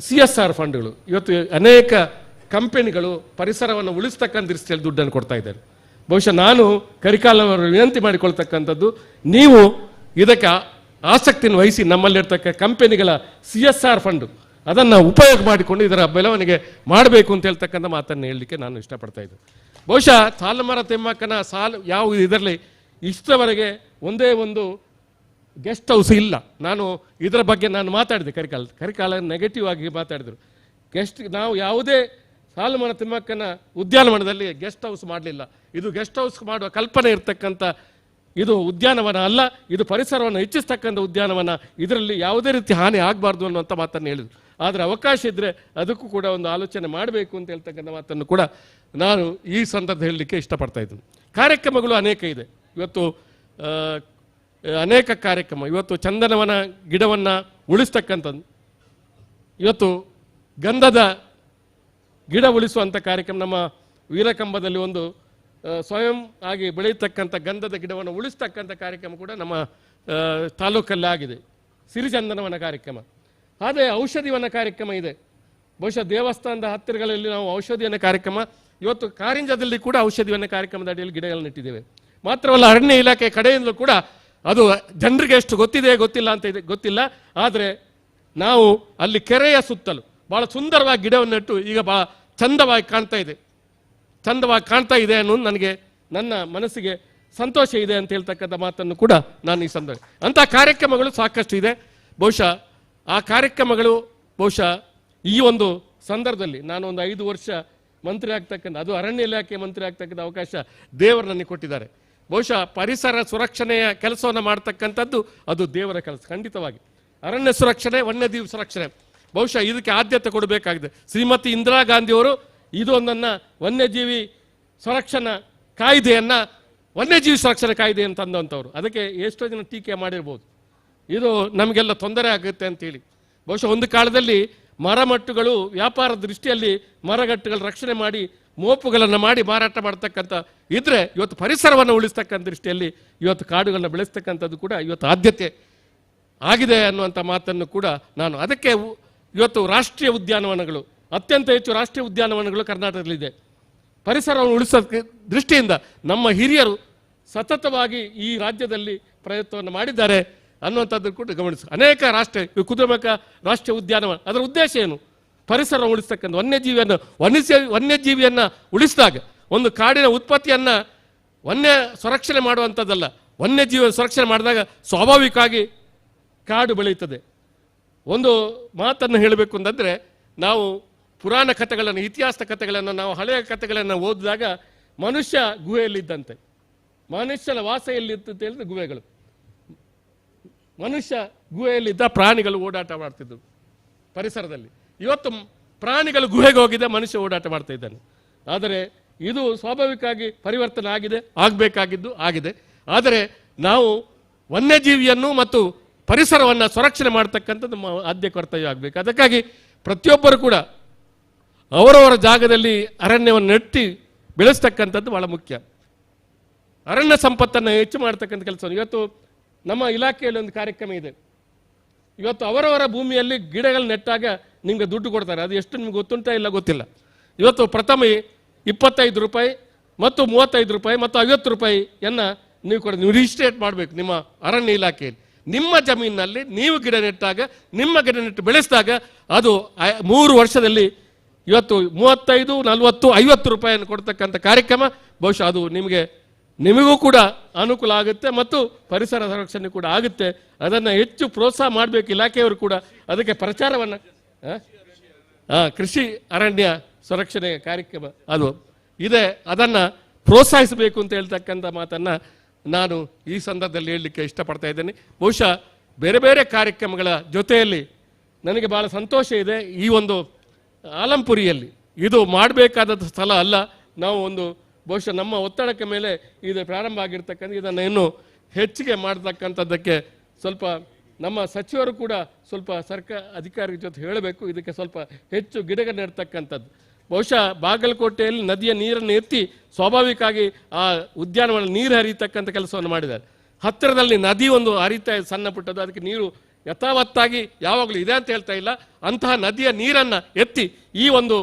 CSR ಫಂಡ್ಗಳು, ಇವತ್ತು ಅನೇಕ ಕಂಪೆನಿಗಳು ಪರಿಸರವನ್ನು ಉಳಿಸ್ತಕ್ಕಂಥ ದೃಷ್ಟಿಯಲ್ಲಿ ದುಡ್ಡನ್ನು ಕೊಡ್ತಾ ಇದ್ದಾರೆ. ಬಹುಶಃ ನಾನು ಕರಿಕಾಲನವರು ವಿನಂತಿ ಮಾಡಿಕೊಳ್ತಕ್ಕಂಥದ್ದು, ನೀವು ಇದಕ್ಕೆ ಆಸಕ್ತಿಯನ್ನು ವಹಿಸಿ ನಮ್ಮಲ್ಲಿರ್ತಕ್ಕ ಕಂಪೆನಿಗಳ CSR ಫಂಡು ಅದನ್ನು ಉಪಯೋಗ ಮಾಡಿಕೊಂಡು ಇದರ ಬೆಳವಣಿಗೆ ಮಾಡಬೇಕು ಅಂತ ಹೇಳ್ತಕ್ಕಂಥ ಮಾತನ್ನು ಹೇಳಲಿಕ್ಕೆ ನಾನು ಇಷ್ಟಪಡ್ತಾ ಇದ್ದೆ. ಬಹುಶಃ ಸಾಲುಮರ ತಿಮ್ಮಕ್ಕನ ಯಾವ ಇದರಲ್ಲಿ ಇಷ್ಟವರೆಗೆ ಒಂದೇ ಒಂದು ಗೆಸ್ಟ್ ಹೌಸ್ ಇಲ್ಲ. ಇದರ ಬಗ್ಗೆ ನಾನು ಮಾತಾಡಿದೆ. ಕರಿಕಾಲ ನೆಗೆಟಿವ್ ಆಗಿ ಮಾತಾಡಿದರು. ನಾವು ಯಾವುದೇ ಸಾಲುಮರ ತಿಮ್ಮಕ್ಕನ ಉದ್ಯಾನವನದಲ್ಲಿ ಗೆಸ್ಟ್ ಹೌಸ್ ಮಾಡಲಿಲ್ಲ. ಇದು ಗೆಸ್ಟ್ ಹೌಸ್ ಮಾಡುವ ಕಲ್ಪನೆ ಇರ್ತಕ್ಕಂಥ ಇದು ಉದ್ಯಾನವನ ಅಲ್ಲ, ಇದು ಪರಿಸರವನ್ನು ಹೆಚ್ಚಿಸ್ತಕ್ಕಂಥ ಉದ್ಯಾನವನ. ಇದರಲ್ಲಿ ಯಾವುದೇ ರೀತಿ ಹಾನಿ ಆಗಬಾರ್ದು ಅನ್ನುವಂಥ ಮಾತನ್ನು ಹೇಳಿದರು. ಆದರೆ ಅವಕಾಶ ಇದ್ದರೆ ಅದಕ್ಕೂ ಕೂಡ ಒಂದು ಆಲೋಚನೆ ಮಾಡಬೇಕು ಅಂತ ಹೇಳ್ತಕ್ಕಂಥ ಮಾತನ್ನು ಕೂಡ ನಾನು ಈ ಸಂದರ್ಭ ಹೇಳಲಿಕ್ಕೆ ಇಷ್ಟಪಡ್ತಾ ಇದ್ದೀನಿ. ಕಾರ್ಯಕ್ರಮಗಳು ಅನೇಕ ಇದೆ. ಇವತ್ತು ಅನೇಕ ಕಾರ್ಯಕ್ರಮ, ಇವತ್ತು ಚಂದನವನ ಗಿಡವನ್ನು ಉಳಿಸ್ತಕ್ಕಂಥದ್ದು, ಇವತ್ತು ಗಂಧದ ಗಿಡ ಉಳಿಸುವಂಥ ಕಾರ್ಯಕ್ರಮ, ನಮ್ಮ ವೀರಕಂಬದಲ್ಲಿ ಒಂದು ಸ್ವಯಂ ಆಗಿ ಬೆಳೆಯತಕ್ಕಂಥ ಗಂಧದ ಗಿಡವನ್ನು ಉಳಿಸ್ತಕ್ಕಂಥ ಕಾರ್ಯಕ್ರಮ ಕೂಡ ನಮ್ಮ ತಾಲೂಕಲ್ಲಿ ಆಗಿದೆ. ಸಿರಿಚಂದನವನ ಕಾರ್ಯಕ್ರಮ, ಅದೇ ಔಷಧಿವನ ಕಾರ್ಯಕ್ರಮ ಇದೆ. ಬಹುಶಃ ದೇವಸ್ಥಾನದ ಹತ್ತಿರಗಳಲ್ಲಿ ನಾವು ಔಷಧಿವನ ಕಾರ್ಯಕ್ರಮ, ಇವತ್ತು ಕಾರಿಂಜದಲ್ಲಿ ಕೂಡ ಔಷಧಿವನ ಕಾರ್ಯಕ್ರಮದ ಅಡಿಯಲ್ಲಿ ಗಿಡಗಳನ್ನು ನೆಟ್ಟಿದ್ದೇವೆ. ಮಾತ್ರವಲ್ಲ, ಅರಣ್ಯ ಇಲಾಖೆ ಕಡೆಯಿಂದಲೂ ಕೂಡ ಅದು ಜನರಿಗೆ ಎಷ್ಟು ಗೊತ್ತಿದೆ ಗೊತ್ತಿಲ್ಲ ಅಂತ ಇದೆ ಗೊತ್ತಿಲ್ಲ. ಆದರೆ ನಾವು ಅಲ್ಲಿ ಕೆರೆಯ ಸುತ್ತಲೂ ಭಾಳ ಸುಂದರವಾಗಿ ಗಿಡವನ್ನು ನೆಟ್ಟು ಈಗ ಭಾಳ ಚಂದವಾಗಿ ಕಾಣ್ತಾ ಇದೆ ಅನ್ನೋದು ನನಗೆ ನನ್ನ ಮನಸ್ಸಿಗೆ ಸಂತೋಷ ಇದೆ ಅಂತ ಹೇಳ್ತಕ್ಕಂಥ ಮಾತನ್ನು ಕೂಡ ನಾನು ಈ ಸಂದರ್ಭ ಅಂಥ ಕಾರ್ಯಕ್ರಮಗಳು ಸಾಕಷ್ಟು ಇದೆ. ಬಹುಶಃ ಆ ಕಾರ್ಯಕ್ರಮಗಳು ಈ ಒಂದು ಸಂದರ್ಭದಲ್ಲಿ ನಾನು ಒಂದು 5 ವರ್ಷ ಮಂತ್ರಿ ಆಗ್ತಕ್ಕಂಥ, ಅದು ಅರಣ್ಯ ಇಲಾಖೆ ಮಂತ್ರಿ ಆಗ್ತಕ್ಕಂಥ ಅವಕಾಶ ದೇವರು ನನಗೆ ಕೊಟ್ಟಿದ್ದಾರೆ. ಬಹುಶಃ ಪರಿಸರ ಸುರಕ್ಷಣೆಯ ಕೆಲಸವನ್ನು ಮಾಡ್ತಕ್ಕಂಥದ್ದು ಅದು ದೇವರ ಕೆಲಸ. ಖಂಡಿತವಾಗಿ ಅರಣ್ಯ ಸುರಕ್ಷಣೆ, ವನ್ಯಜೀವಿ ಸುರಕ್ಷಣೆ, ಬಹುಶಃ ಇದಕ್ಕೆ ಆದ್ಯತೆ ಕೊಡಬೇಕಾಗಿದೆ. ಶ್ರೀಮತಿ ಇಂದಿರಾ ಗಾಂಧಿಯವರು ಇದು ಒಂದನ್ನು ವನ್ಯಜೀವಿ ಸಂರಕ್ಷಣಾ ಕಾಯ್ದೆಯನ್ನು ವನ್ಯಜೀವಿ ಸಂರಕ್ಷಣಾ ಕಾಯ್ದೆ ಅಂತ ಅಂದಂಥವ್ರು. ಅದಕ್ಕೆ ಎಷ್ಟೋ ಜನ ಟೀಕೆ ಮಾಡಿರ್ಬೋದು, ಇದು ನಮಗೆಲ್ಲ ತೊಂದರೆ ಆಗುತ್ತೆ ಅಂತೇಳಿ. ಬಹುಶಃ ಒಂದು ಕಾಲದಲ್ಲಿ ಮರಮಟ್ಟುಗಳು ವ್ಯಾಪಾರ ದೃಷ್ಟಿಯಲ್ಲಿ ಮರಗಟ್ಟುಗಳ ರಕ್ಷಣೆ ಮಾಡಿ ಮೋಪುಗಳನ್ನು ಮಾಡಿ ಮಾರಾಟ ಮಾಡ್ತಕ್ಕಂಥ ಇದ್ರೆ, ಇವತ್ತು ಪರಿಸರವನ್ನು ಉಳಿಸ್ತಕ್ಕಂಥ ದೃಷ್ಟಿಯಲ್ಲಿ ಇವತ್ತು ಕಾಡುಗಳನ್ನ ಬೆಳೆಸ್ತಕ್ಕಂಥದ್ದು ಕೂಡ ಇವತ್ತು ಆದ್ಯತೆ ಆಗಿದೆ ಅನ್ನುವಂಥ ಮಾತನ್ನು ಕೂಡ ನಾನು, ಅದಕ್ಕೆ ಇವತ್ತು ರಾಷ್ಟ್ರೀಯ ಉದ್ಯಾನವನಗಳು, ಅತ್ಯಂತ ಹೆಚ್ಚು ರಾಷ್ಟ್ರೀಯ ಉದ್ಯಾನವನಗಳು ಕರ್ನಾಟಕದಲ್ಲಿದೆ. ಪರಿಸರವನ್ನು ಉಳಿಸೋಕ್ಕೆ ದೃಷ್ಟಿಯಿಂದ ನಮ್ಮ ಹಿರಿಯರು ಸತತವಾಗಿ ಈ ರಾಜ್ಯದಲ್ಲಿ ಪ್ರಯತ್ನವನ್ನು ಮಾಡಿದ್ದಾರೆ ಅನ್ನುವಂಥದ್ದು ಕೂಡ ಗಮನಿಸಿ. ಅನೇಕ ಕುದುರೆಮುಖ ರಾಷ್ಟ್ರೀಯ ಉದ್ಯಾನವನ, ಅದರ ಉದ್ದೇಶ ಏನು? ಪರಿಸರ ಉಳಿಸ್ತಕ್ಕಂಥ ವನ್ಯಜೀವಿಯನ್ನು ಉಳಿಸಿದಾಗ, ಒಂದು ಕಾಡಿನ ಉತ್ಪತ್ತಿಯನ್ನು ಸಂರಕ್ಷಣೆ ಮಾಡುವಂಥದ್ದಲ್ಲ, ವನ್ಯಜೀವಿ ಸಂರಕ್ಷಣೆ ಮಾಡಿದಾಗ ಸ್ವಾಭಾವಿಕವಾಗಿ ಕಾಡು ಬೆಳೆಯುತ್ತದೆ. ಒಂದು ಮಾತನ್ನು ಹೇಳಬೇಕು ಅಂತಂದರೆ, ನಾವು ಪುರಾಣ ಕಥೆಗಳನ್ನು, ಇತಿಹಾಸದ ಕಥೆಗಳನ್ನು, ನಾವು ಹಳೆಯ ಕಥೆಗಳನ್ನು ಓದಿದಾಗ ಮನುಷ್ಯ ಗುಹೆಯಲ್ಲಿದ್ದಂತೆ, ಮನುಷ್ಯನ ವಾಸ ಎಲ್ಲಿತ್ತು ಅಂತ ಹೇಳಿದ್ರೆ ಗುಹೆಗಳು. ಮನುಷ್ಯ ಗುಹೆಯಲ್ಲಿದ್ದ, ಪ್ರಾಣಿಗಳು ಓಡಾಟ ಮಾಡ್ತಿದ್ದರು ಪರಿಸರದಲ್ಲಿ. ಇವತ್ತು ಪ್ರಾಣಿಗಳು ಗುಹೆಗೆ ಹೋಗಿದೆ, ಮನುಷ್ಯ ಓಡಾಟ ಮಾಡ್ತಾ ಇದ್ದಾನೆ. ಆದರೆ ಇದು ಸ್ವಾಭಾವಿಕವಾಗಿ ಪರಿವರ್ತನೆ ಆಗಬೇಕಾಗಿದ್ದು ಆಗಿದೆ. ಆದರೆ ನಾವು ವನ್ಯಜೀವಿಯನ್ನು ಮತ್ತು ಪರಿಸರವನ್ನು ಸಂರಕ್ಷಣೆ ಮಾಡ್ತಕ್ಕಂಥದ್ದು ಆದ್ಯ ಕರ್ತವ್ಯ ಆಗಬೇಕು. ಅದಕ್ಕಾಗಿ ಪ್ರತಿಯೊಬ್ಬರು ಕೂಡ ಅವರವರ ಜಾಗದಲ್ಲಿ ಅರಣ್ಯವನ್ನು ನೆಟ್ಟಿ ಬೆಳೆಸ್ತಕ್ಕಂಥದ್ದು ಬಹಳ ಮುಖ್ಯ. ಅರಣ್ಯ ಸಂಪತ್ತನ್ನು ಹೆಚ್ಚು ಮಾಡ್ತಕ್ಕಂಥ ಕೆಲಸವನ್ನು ಇವತ್ತು ನಮ್ಮ ಇಲಾಖೆಯಲ್ಲಿ ಒಂದು ಕಾರ್ಯಕ್ರಮ ಇದೆ. ಇವತ್ತು ಅವರವರ ಭೂಮಿಯಲ್ಲಿ ಗಿಡಗಳು ನೆಟ್ಟಾಗ ನಿಮಗೆ ದುಡ್ಡು ಕೊಡ್ತಾರೆ. ಅದು ಎಷ್ಟು ನಿಮ್ಗೆ ಗೊತ್ತುಂಟ ಇಲ್ಲ ಗೊತ್ತಿಲ್ಲ. ಇವತ್ತು ಪ್ರಥಮ 25 ರೂಪಾಯಿ ಮತ್ತು 35 ರೂಪಾಯಿ ಮತ್ತು 50 ರೂಪಾಯಿಯನ್ನು ನೀವು ರಿಜಿಸ್ಟ್ರೇಟ್ ಮಾಡಬೇಕು ನಿಮ್ಮ ಅರಣ್ಯ ಇಲಾಖೆಯಲ್ಲಿ. ನಿಮ್ಮ ಜಮೀನಿನಲ್ಲಿ ನೀವು ಗಿಡ ನೆಟ್ಟಾಗ, ನಿಮ್ಮ ಗಿಡ ನೆಟ್ಟು ಬೆಳೆಸಿದಾಗ ಅದು 3 ವರ್ಷದಲ್ಲಿ ಇವತ್ತು 35, 40, 50 ರೂಪಾಯಿಯನ್ನು ಕೊಡ್ತಕ್ಕಂಥ ಕಾರ್ಯಕ್ರಮ. ಬಹುಶಃ ಅದು ನಿಮಗೂ ಕೂಡ ಅನುಕೂಲ ಆಗುತ್ತೆ ಮತ್ತು ಪರಿಸರ ಸಂರಕ್ಷಣೆ ಕೂಡ ಆಗುತ್ತೆ. ಅದನ್ನು ಹೆಚ್ಚು ಪ್ರೋತ್ಸಾಹ ಮಾಡಬೇಕು ಇಲಾಖೆಯವರು ಕೂಡ. ಅದಕ್ಕೆ ಪ್ರಚಾರವನ್ನು, ಕೃಷಿ ಅರಣ್ಯ ಸಂರಕ್ಷಣೆ ಕಾರ್ಯಕ್ರಮ ಅದು ಇದೆ, ಅದನ್ನು ಪ್ರೋತ್ಸಾಹಿಸಬೇಕು ಅಂತ ಹೇಳ್ತಕ್ಕಂಥ ಮಾತನ್ನು ನಾನು ಈ ಸಂದರ್ಭದಲ್ಲಿ ಹೇಳಲಿಕ್ಕೆ ಇಷ್ಟಪಡ್ತಾ ಇದ್ದೇನೆ. ಬಹುಶಃ ಬೇರೆ ಬೇರೆ ಕಾರ್ಯಕ್ರಮಗಳ ಜೊತೆಯಲ್ಲಿ ನನಗೆ ಭಾಳ ಸಂತೋಷ ಇದೆ. ಈ ಒಂದು ಆಲಂಪುರಿಯಲ್ಲಿ ಇದು ಮಾಡಬೇಕಾದ ಸ್ಥಳ ಅಲ್ಲ. ನಾವು ಬಹುಶಃ ನಮ್ಮ ಒತ್ತಡಕ್ಕೆ ಮೇಲೆ ಇದು ಪ್ರಾರಂಭ ಆಗಿರ್ತಕ್ಕಂಥ, ಇದನ್ನು ಇನ್ನೂ ಹೆಚ್ಚಿಗೆ ಮಾಡತಕ್ಕಂಥದ್ದಕ್ಕೆ ಸ್ವಲ್ಪ ನಮ್ಮ ಸಚಿವರು ಕೂಡ ಸ್ವಲ್ಪ ಅಧಿಕಾರಿ ಜೊತೆ ಹೇಳಬೇಕು. ಇದಕ್ಕೆ ಸ್ವಲ್ಪ ಹೆಚ್ಚು ಗಿಡಗಳು ನೆಡ್ತಕ್ಕಂಥದ್ದು. ಬಹುಶಃ ಬಾಗಲಕೋಟೆಯಲ್ಲಿ ನದಿಯ ನೀರನ್ನು ಎತ್ತಿ ಸ್ವಾಭಾವಿಕವಾಗಿ ಆ ಉದ್ಯಾನವನ ನೀರು ಹರಿಯತಕ್ಕಂಥ ಕೆಲಸವನ್ನು ಮಾಡಿದ್ದಾರೆ. ಹತ್ತಿರದಲ್ಲಿ ನದಿ ಒಂದು ಹರಿತಾ ಇದೆ, ಸಣ್ಣ ಪುಟ್ಟದ್ದು. ಅದಕ್ಕೆ ನೀರು ಯಥಾವತ್ತಾಗಿ ಯಾವಾಗಲೂ ಇದೆ ಅಂತ ಹೇಳ್ತಾ ಇಲ್ಲ. ಅಂತಹ ನದಿಯ ನೀರನ್ನು ಎತ್ತಿ ಈ ಒಂದು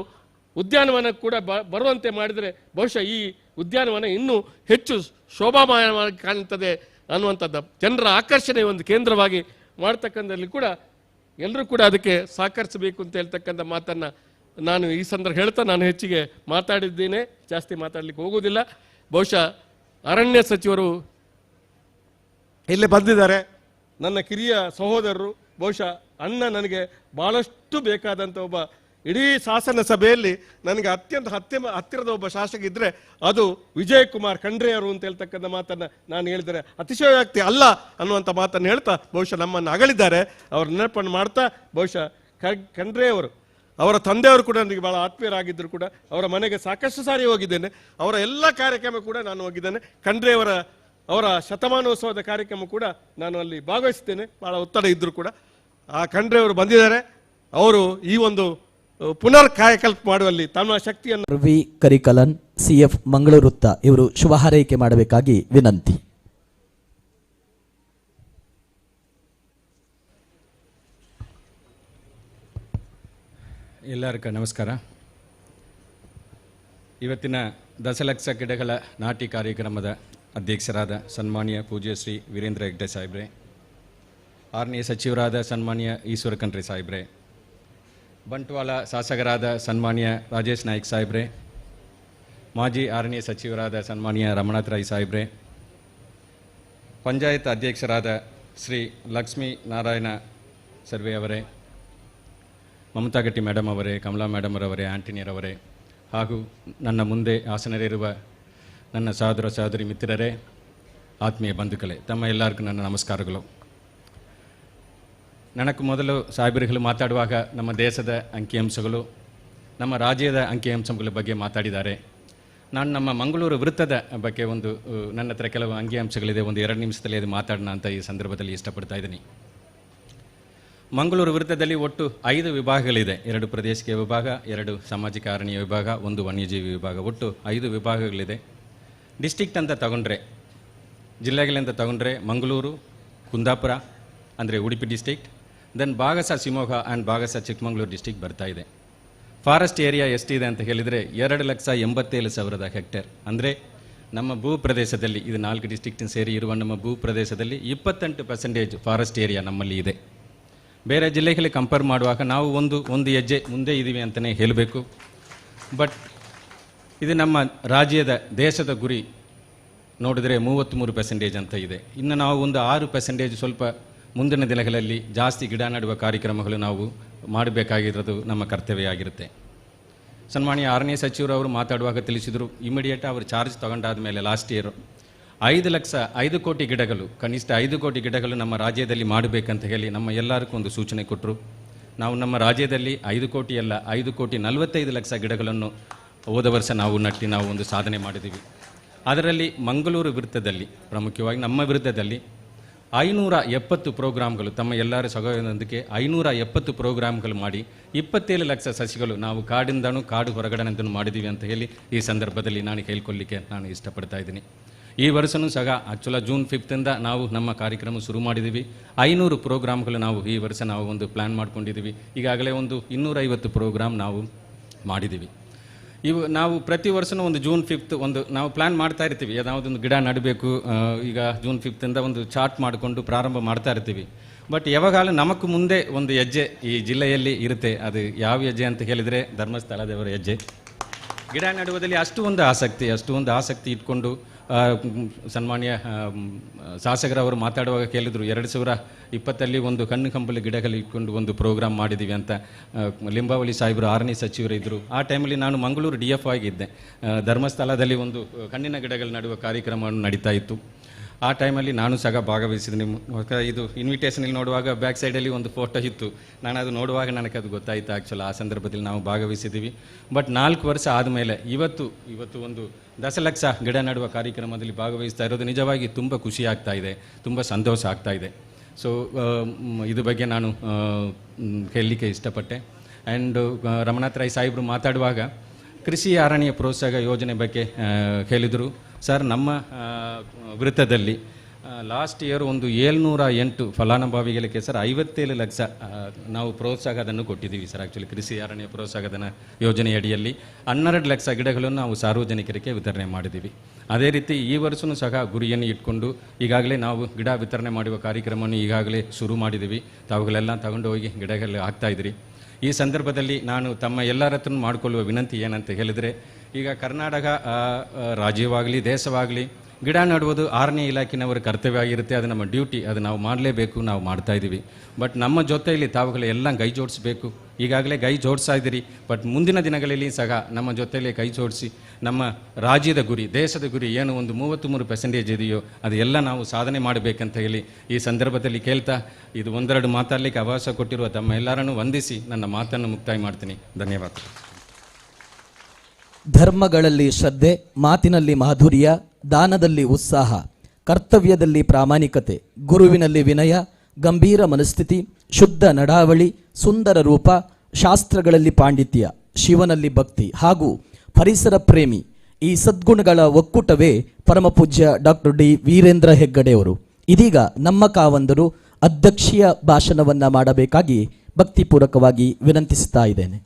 ಉದ್ಯಾನವನ ಕೂಡ ಬರುವಂತೆ ಮಾಡಿದರೆ ಬಹುಶಃ ಈ ಉದ್ಯಾನವನ ಇನ್ನೂ ಹೆಚ್ಚು ಶೋಭಾಮಯವಾಗಿ ಕಾಣುತ್ತದೆ ಅನ್ನುವಂಥದ್ದು. ಜನರ ಆಕರ್ಷಣೆ ಒಂದು ಕೇಂದ್ರವಾಗಿ ಮಾಡ್ತಕ್ಕಂಥಲ್ಲಿ ಕೂಡ ಎಲ್ಲರೂ ಕೂಡ ಅದಕ್ಕೆ ಸಹಕರಿಸಬೇಕು ಅಂತ ಹೇಳ್ತಕ್ಕಂಥ ಮಾತನ್ನು ನಾನು ಈ ಸಂದರ್ಭ ಹೇಳ್ತಾ ನಾನು ಹೆಚ್ಚಿಗೆ ಮಾತಾಡಿದ್ದೇನೆ, ಜಾಸ್ತಿ ಮಾತಾಡಲಿಕ್ಕೆ ಹೋಗುವುದಿಲ್ಲ. ಬಹುಶಃ ಅರಣ್ಯ ಸಚಿವರು ಇಲ್ಲಿ ಬಂದಿದ್ದಾರೆ, ನನ್ನ ಕಿರಿಯ ಸಹೋದರರು, ಬಹುಶಃ ಅಣ್ಣ ನನಗೆ ಭಾಳಷ್ಟು ಬೇಕಾದಂಥ ಒಬ್ಬ, ಇಡೀ ಶಾಸನ ಸಭೆಯಲ್ಲಿ ನನಗೆ ಅತ್ಯಂತ ಹತ್ತಿರದ ಒಬ್ಬ ಶಾಸಕ ಇದ್ದರೆ ಅದು ವಿಜಯ್ ಕುಮಾರ್ ಖಂಡ್ರೆಯವರು ಅಂತ ಹೇಳ್ತಕ್ಕಂಥ ಮಾತನ್ನು ನಾನು ಹೇಳಿದರೆ ಅತಿಶಯೋಕ್ತಿ ಅಲ್ಲ ಅನ್ನುವಂಥ ಮಾತನ್ನು ಹೇಳ್ತಾ ಬಹುಶಃ ನಮ್ಮನ್ನು ಅಗಲಿದ್ದಾರೆ. ಅವ್ರ ನೆನಪನ್ನು ಮಾಡ್ತಾ ಬಹುಶಃ ಖಂಡ್ರೆಯವರು, ಅವರ ತಂದೆಯವರು ಕೂಡ ನನಗೆ ಭಾಳ ಆತ್ಮೀಯರಾಗಿದ್ದರು ಕೂಡ. ಅವರ ಮನೆಗೆ ಸಾಕಷ್ಟು ಸಾರಿ ಹೋಗಿದ್ದೇನೆ, ಅವರ ಎಲ್ಲ ಕಾರ್ಯಕ್ರಮ ಕೂಡ ನಾನು ಹೋಗಿದ್ದೇನೆ. ಅವರ ಶತಮಾನೋತ್ಸವದ ಕಾರ್ಯಕ್ರಮ ಕೂಡ ನಾನು ಅಲ್ಲಿ ಭಾಗವಹಿಸ್ತೇನೆ. ಭಾಳ ಒತ್ತಡ ಇದ್ದರೂ ಕೂಡ ಆ ಖಂಡ್ರೆಯವರು ಬಂದಿದ್ದಾರೆ. ಅವರು ಈ ಒಂದು ಪುನರ್ ಕಾಯಕಲ್ಪ ಮಾಡುವಲ್ಲಿ ತಮ್ಮ ಶಕ್ತಿಯನ್ನು ವಿ ಕರಿಕಲನ್ CF ಮಂಗಳೂರು ವೃತ್ತ ಇವರು ಶುಭ ಹಾರೈಕೆ ಮಾಡಬೇಕಾಗಿ ವಿನಂತಿ. ಎಲ್ಲರಿಗೂ ನಮಸ್ಕಾರ. ಇವತ್ತಿನ ದಶಲಕ್ಷ ಗಿಡಗಳ ನಾಟಿ ಕಾರ್ಯಕ್ರಮದ ಅಧ್ಯಕ್ಷರಾದ ಸನ್ಮಾನ್ಯ ಪೂಜ್ಯ ಶ್ರೀ ವೀರೇಂದ್ರ ಹೆಗ್ಡೆ ಸಾಹೇಬ್ರೆ, 6ನೇ ಸಚಿವರಾದ ಸನ್ಮಾನ್ಯ ಈಶ್ವರ ಖಂಡ್ರೆ ಸಾಹೇಬ್ರೆ, ಬಂಟ್ವಾಳ ಶಾಸಕರಾದ ಸನ್ಮಾನ್ಯ ರಾಜೇಶ್ ನಾಯ್ಕ್ ಸಾಹೇಬ್ರೆ, ಮಾಜಿ ಅರಣ್ಯ ಸಚಿವರಾದ ಸನ್ಮಾನ್ಯ ರಮನಾಥ್ ರೈ ಸಾಹೇಬ್ರೆ, ಪಂಚಾಯತ್ ಅಧ್ಯಕ್ಷರಾದ ಶ್ರೀ ಲಕ್ಷ್ಮೀ ನಾರಾಯಣ ಸರ್ವೆ ಅವರೇ, ಮಮತಾ ಗಟ್ಟಿ ಮೇಡಮ್ ಅವರೇ, ಕಮಲಾ ಮೇಡಮ್ ಅವರೇ, ಆಂಟನಿಯರವರೇ, ಹಾಗೂ ನನ್ನ ಮುಂದೆ ಆಸನರಿರುವ ನನ್ನ ಸಹೋದರ ಸಹೋದರಿ ಮಿತ್ರರೇ, ಆತ್ಮೀಯ ಬಂಧುಗಳೇ, ತಮ್ಮ ಎಲ್ಲರಿಗೂ ನನ್ನ ನಮಸ್ಕಾರಗಳು. ನನಗೆ ಮೊದಲು ಸಾಹೇಬರುಗಳು ಮಾತಾಡುವಾಗ ನಮ್ಮ ದೇಶದ ಅಂಕಿಅಂಶಗಳು, ನಮ್ಮ ರಾಜ್ಯದ ಅಂಕಿಅಂಶಗಳ ಬಗ್ಗೆ ಮಾತಾಡಿದ್ದಾರೆ. ನಾನು ನಮ್ಮ ಮಂಗಳೂರು ವೃತ್ತದ ಬಗ್ಗೆ ನನ್ನ ಹತ್ರ ಕೆಲವು ಅಂಕಿಅಂಶಗಳಿದೆ, ಒಂದು 2 ನಿಮಿಷದಲ್ಲಿ ಅದು ಮಾತಾಡೋಣ ಅಂತ ಈ ಸಂದರ್ಭದಲ್ಲಿ ಇಷ್ಟಪಡ್ತಾ ಇದ್ದೀನಿ. ಮಂಗಳೂರು ವೃತ್ತದಲ್ಲಿ ಒಟ್ಟು 5 ವಿಭಾಗಗಳಿದೆ. 2 ಪ್ರದೇಶಿಕ ವಿಭಾಗ, 2 ಸಾಮಾಜಿಕ ಅರಣ್ಯ ವಿಭಾಗ, 1 ವನ್ಯಜೀವಿ ವಿಭಾಗ, ಒಟ್ಟು 5 ವಿಭಾಗಗಳಿದೆ. ಡಿಸ್ಟಿಕ್ಟ್ ಅಂತ ತಗೊಂಡ್ರೆ, ಜಿಲ್ಲೆಗಳಿಂದ ತಗೊಂಡ್ರೆ ಮಂಗಳೂರು, ಕುಂದಾಪುರ ಅಂದರೆ ಉಡುಪಿ ಡಿಸ್ಟಿಕ್ಟ್, ದೆನ್ ಭಾಗಸ ಶಿವಮೊಗ್ಗ ಆ್ಯಂಡ್ ಭಾಗಸ ಚಿಕ್ಕಮಗಳೂರು ಡಿಸ್ಟಿಕ್ ಬರ್ತಾ ಇದೆ. ಫಾರೆಸ್ಟ್ ಏರಿಯಾ ಎಷ್ಟಿದೆ ಅಂತ ಹೇಳಿದರೆ 2,87,000 ಹೆಕ್ಟೇರ್. ಅಂದರೆ ನಮ್ಮ ಭೂ ಪ್ರದೇಶದಲ್ಲಿ, ಇದು 4 ಡಿಸ್ಟಿಕ್ಟಿನ ಸೇರಿ ಇರುವ ನಮ್ಮ ಭೂ ಪ್ರದೇಶದಲ್ಲಿ 28% ಫಾರೆಸ್ಟ್ ಏರಿಯಾ ನಮ್ಮಲ್ಲಿ ಇದೆ. ಬೇರೆ ಜಿಲ್ಲೆಗಳಿಗೆ ಕಂಪೇರ್ ಮಾಡುವಾಗ ನಾವು ಒಂದು ಹೆಜ್ಜೆ ಮುಂದೆ ಇದ್ದೀವಿ ಅಂತಲೇ ಹೇಳಬೇಕು. ಬಟ್ ಇದು ನಮ್ಮ ರಾಜ್ಯದ ದೇಶದ ಗುರಿ ನೋಡಿದರೆ 33% ಅಂತ ಇದೆ. ಇನ್ನು ನಾವು ಒಂದು 6% ಸ್ವಲ್ಪ ಮುಂದಿನ ದಿನಗಳಲ್ಲಿ ಜಾಸ್ತಿ ಗಿಡ ನೆಡುವ ಕಾರ್ಯಕ್ರಮಗಳು ನಾವು ಮಾಡಬೇಕಾಗಿರೋದು ನಮ್ಮ ಕರ್ತವ್ಯ ಆಗಿರುತ್ತೆ. ಸನ್ಮಾನ್ಯ ಅರಣ್ಯ ಸಚಿವರು ಅವರು ಮಾತಾಡುವಾಗ ತಿಳಿಸಿದರು, ಇಮಿಡಿಯೇಟ್ ಅವರು ಚಾರ್ಜ್ ತಗೊಂಡಾದ ಮೇಲೆ ಲಾಸ್ಟ್ ಇಯರ್ 5 ಕೋಟಿ ಗಿಡಗಳು, ಕನಿಷ್ಠ 5 ಕೋಟಿ ಗಿಡಗಳು ನಮ್ಮ ರಾಜ್ಯದಲ್ಲಿ ಮಾಡಬೇಕಂತ ಹೇಳಿ ನಮ್ಮ ಎಲ್ಲರಿಗೂ ಒಂದು ಸೂಚನೆ ಕೊಟ್ಟರು. ನಾವು ನಮ್ಮ ರಾಜ್ಯದಲ್ಲಿ 5 ಕೋಟಿ ಅಲ್ಲ, 5,45,00,000 ಗಿಡಗಳನ್ನು ಹೋದ ವರ್ಷ ನಾವು ನಾವು ಒಂದು ಸಾಧನೆ ಮಾಡಿದ್ದೀವಿ. ಅದರಲ್ಲಿ ಮಂಗಳೂರು ವೃತ್ತದಲ್ಲಿ, ಪ್ರಮುಖವಾಗಿ ನಮ್ಮ ವೃತ್ತದಲ್ಲಿ 570 ಪ್ರೋಗ್ರಾಮ್ಗಳು, ತಮ್ಮ ಎಲ್ಲರ ಸಹಯೋಗದೊಂದಿಗೆ 570 ಪ್ರೋಗ್ರಾಮ್ಗಳು ಮಾಡಿ 27 ಲಕ್ಷ ಸಸಿಗಳು ನಾವು ಕಾಡಿಂದನೂ ಕಾಡು ಹೊರಗಡೆನಂತೂ ಮಾಡಿದ್ದೀವಿ ಅಂತ ಹೇಳಿ ಈ ಸಂದರ್ಭದಲ್ಲಿ ನಾನು ಹೇಳ್ಕೊಳ್ಳಿಕ್ಕೆ ನಾನು ಇಷ್ಟಪಡ್ತಾ ಇದ್ದೀನಿ. ಈ ವರ್ಷವೂ ಸಹ ಆ್ಯಕ್ಚುಲ ಜೂನ್ 5 ನಾವು ನಮ್ಮ ಕಾರ್ಯಕ್ರಮ ಶುರು ಮಾಡಿದ್ದೀವಿ. 500 ಪ್ರೋಗ್ರಾಮ್ಗಳು ನಾವು ಈ ವರ್ಷ ನಾವು ಒಂದು ಪ್ಲ್ಯಾನ್ ಮಾಡ್ಕೊಂಡಿದ್ದೀವಿ. ಈಗಾಗಲೇ ಒಂದು 250 ಪ್ರೋಗ್ರಾಮ್ ನಾವು ಮಾಡಿದ್ದೀವಿ. ನಾವು ಪ್ರತಿ ವರ್ಷವೂ ಒಂದು ಜೂನ್ 5 ನಾವು ಪ್ಲ್ಯಾನ್ ಮಾಡ್ತಾ ಇರ್ತೀವಿ, ಯಾವುದೊಂದು ಗಿಡ ನೆಡಬೇಕು. ಈಗ ಜೂನ್ 5 ಒಂದು ಚಾರ್ಟ್ ಮಾಡಿಕೊಂಡು ಪ್ರಾರಂಭ ಮಾಡ್ತಾ ಇರ್ತೀವಿ. ಬಟ್ ಯಾವಾಗಲೂ ನಮಗೂ ಮುಂದೆ ಒಂದು ಹೆಜ್ಜೆ ಈ ಜಿಲ್ಲೆಯಲ್ಲಿ ಇರುತ್ತೆ. ಅದು ಯಾವ ಹೆಜ್ಜೆ ಅಂತ ಹೇಳಿದರೆ ಧರ್ಮಸ್ಥಳದೇವರ ಹೆಜ್ಜೆ. ಗಿಡ ನೆಡುವುದರಲ್ಲಿ ಅಷ್ಟು ಒಂದು ಆಸಕ್ತಿ ಇಟ್ಕೊಂಡು ಸನ್ಮಾನ್ಯ ಶಾಸಕರವರು ಮಾತಾಡುವಾಗ ಕೇಳಿದರು, 2020 ಒಂದು ಕಣ್ಣು ಕಂಬಳಿ ಗಿಡಗಳು ಇಟ್ಕೊಂಡು ಒಂದು ಪ್ರೋಗ್ರಾಮ್ ಮಾಡಿದ್ದೀವಿ ಅಂತ ಲಿಂಬಾವಳಿ ಸಾಹೇಬರು ಅರಣ್ಯ ಸಚಿವರು ಇದ್ದರು. ಆ ಟೈಮಲ್ಲಿ ನಾನು ಮಂಗಳೂರು DF ಆಗಿದ್ದೆ. ಧರ್ಮಸ್ಥಳದಲ್ಲಿ ಒಂದು ಕಣ್ಣಿನ ಗಿಡಗಳು ನೆಡುವ ಕಾರ್ಯಕ್ರಮವನ್ನು ನಡೀತಾ ಇತ್ತು. ಆ ಟೈಮಲ್ಲಿ ನಾನು ಸಹ ಭಾಗವಹಿಸಿದ್ದೀನಿ. ಇದು ಇನ್ವಿಟೇಷನಲ್ಲಿ ನೋಡುವಾಗ ಬ್ಯಾಕ್ ಸೈಡಲ್ಲಿ ಒಂದು ಫೋಟೋ ಇತ್ತು. ನಾನು ಅದು ನೋಡುವಾಗ ನನಗೆ ಅದು ಗೊತ್ತಾಯಿತು. ಆ್ಯಕ್ಚುಲಿ ಆ ಸಂದರ್ಭದಲ್ಲಿ ನಾವು ಭಾಗವಹಿಸಿದ್ದೀವಿ. ಬಟ್ 4 ವರ್ಷ ಆದಮೇಲೆ ಇವತ್ತು ಒಂದು 10 ಲಕ್ಷ ಗಿಡ ನೆಡುವ ಕಾರ್ಯಕ್ರಮದಲ್ಲಿ ಭಾಗವಹಿಸ್ತಾ ಇರೋದು ನಿಜವಾಗಿ ತುಂಬ ಖುಷಿ ಆಗ್ತಾ ಇದೆ, ತುಂಬ ಸಂತೋಷ ಆಗ್ತಾ ಇದೆ. ಸೊ ಇದ್ರ ಬಗ್ಗೆ ನಾನು ಹೇಳಲಿಕ್ಕೆ ಇಷ್ಟಪಟ್ಟೆ. ಆ್ಯಂಡ್ ರಮನಾಥ್ ರೈ ಸಾಹೇಬರು ಮಾತಾಡುವಾಗ ಕೃಷಿ ಅರಣ್ಯ ಪ್ರೋತ್ಸಾಹ ಯೋಜನೆ ಬಗ್ಗೆ ಹೇಳಿದರು. ಸರ್, ನಮ್ಮ ವೃತ್ತದಲ್ಲಿ ಲಾಸ್ಟ್ ಇಯರ್ ಒಂದು 708 ಫಲಾನುಭವಿಗಳಿಗೆ ಸರ್ 57 ಲಕ್ಷ ನಾವು ಪ್ರೋತ್ಸಾಹಧನ ಕೊಟ್ಟಿದ್ದೀವಿ ಸರ್. ಆ್ಯಕ್ಚುಲಿ ಕೃಷಿ ಅರಣ್ಯ ಪ್ರೋತ್ಸಾಹಧನ ಯೋಜನೆಯಡಿಯಲ್ಲಿ 12 ಲಕ್ಷ ಗಿಡಗಳನ್ನು ನಾವು ಸಾರ್ವಜನಿಕರಿಗೆ ವಿತರಣೆ ಮಾಡಿದ್ದೀವಿ. ಅದೇ ರೀತಿ ಈ ವರ್ಷವೂ ಸಹ ಗುರಿಯನ್ನು ಇಟ್ಕೊಂಡು ಈಗಾಗಲೇ ನಾವು ಗಿಡ ವಿತರಣೆ ಮಾಡುವ ಕಾರ್ಯಕ್ರಮವನ್ನು ಈಗಾಗಲೇ ಶುರು ಮಾಡಿದ್ದೀವಿ. ತಾವುಗಳೆಲ್ಲ ತಗೊಂಡು ಹೋಗಿ ಗಿಡಗಳು ಹಾಕ್ತಾಯಿದ್ರಿ. ಈ ಸಂದರ್ಭದಲ್ಲಿ ನಾನು ತಮ್ಮ ಎಲ್ಲರ ಹತ್ರ ಮಾಡಿಕೊಳ್ಳುವ ವಿನಂತಿ ಏನಂತ ಹೇಳಿದರೆ, ಈಗ ಕರ್ನಾಟಕ ರಾಜ್ಯವಾಗಲಿ ದೇಶವಾಗಲಿ ಗಿಡ ನೆಡುವುದು ಅರಣ್ಯ ಇಲಾಖೆನವರ ಕರ್ತವ್ಯ ಆಗಿರುತ್ತೆ. ಅದು ನಮ್ಮ ಡ್ಯೂಟಿ, ಅದು ನಾವು ಮಾಡಲೇಬೇಕು, ನಾವು ಮಾಡ್ತಾ ಇದ್ದೀವಿ. ಬಟ್ ನಮ್ಮ ಜೊತೆಯಲ್ಲಿ ತಾವುಗಳು ಎಲ್ಲ ಕೈ ಜೋಡಿಸಬೇಕು. ಈಗಾಗಲೇ ಕೈ ಜೋಡಿಸ್ತಾ ಇದ್ದೀರಿ. ಬಟ್ ಮುಂದಿನ ದಿನಗಳಲ್ಲಿ ಸಹ ನಮ್ಮ ಜೊತೆಯಲ್ಲಿ ಕೈ ಜೋಡಿಸಿ ನಮ್ಮ ರಾಜ್ಯದ ಗುರಿ, ದೇಶದ ಗುರಿ ಏನು ಒಂದು 33% ಇದೆಯೋ ಅದು ಎಲ್ಲ ನಾವು ಸಾಧನೆ ಮಾಡಬೇಕಂತ ಹೇಳಿ ಈ ಸಂದರ್ಭದಲ್ಲಿ ಕೇಳ್ತಾ, ಇದು ಒಂದೆರಡು ಮಾತಾಡಲಿಕ್ಕೆ ಅವಕಾಶ ಕೊಟ್ಟಿರುವ ತಮ್ಮ ಎಲ್ಲರನ್ನೂ ವಂದಿಸಿ ನನ್ನ ಮಾತನ್ನು ಮುಕ್ತಾಯ ಮಾಡ್ತೀನಿ. ಧನ್ಯವಾದ. ಧರ್ಮಗಳಲ್ಲಿ ಶ್ರದ್ಧೆ, ಮಾತಿನಲ್ಲಿ ಮಾಧುರ್ಯ, ದಾನದಲ್ಲಿ ಉತ್ಸಾಹ, ಕರ್ತವ್ಯದಲ್ಲಿ ಪ್ರಾಮಾಣಿಕತೆ, ಗುರುವಿನಲ್ಲಿ ವಿನಯ, ಗಂಭೀರ ಮನಸ್ಥಿತಿ, ಶುದ್ಧ ನಡಾವಳಿ, ಸುಂದರ ರೂಪ, ಶಾಸ್ತ್ರಗಳಲ್ಲಿ ಪಾಂಡಿತ್ಯ, ಶಿವನಲ್ಲಿ ಭಕ್ತಿ ಹಾಗೂ ಪರಿಸರ ಪ್ರೇಮಿ, ಈ ಸದ್ಗುಣಗಳ ಒಕ್ಕೂಟವೇ ಪರಮಪೂಜ್ಯ ಡಾಕ್ಟರ್ ಡಿ ವೀರೇಂದ್ರ ಹೆಗ್ಗಡೆಯವರು. ಇದೀಗ ನಮ್ಮ ಕಾವಂದರು ಅಧ್ಯಕ್ಷೀಯ ಭಾಷಣವನ್ನು ಮಾಡಬೇಕಾಗಿ ಭಕ್ತಿಪೂರ್ವಕವಾಗಿ ವಿನಂತಿಸುತ್ತಾ ಇದ್ದೇನೆ.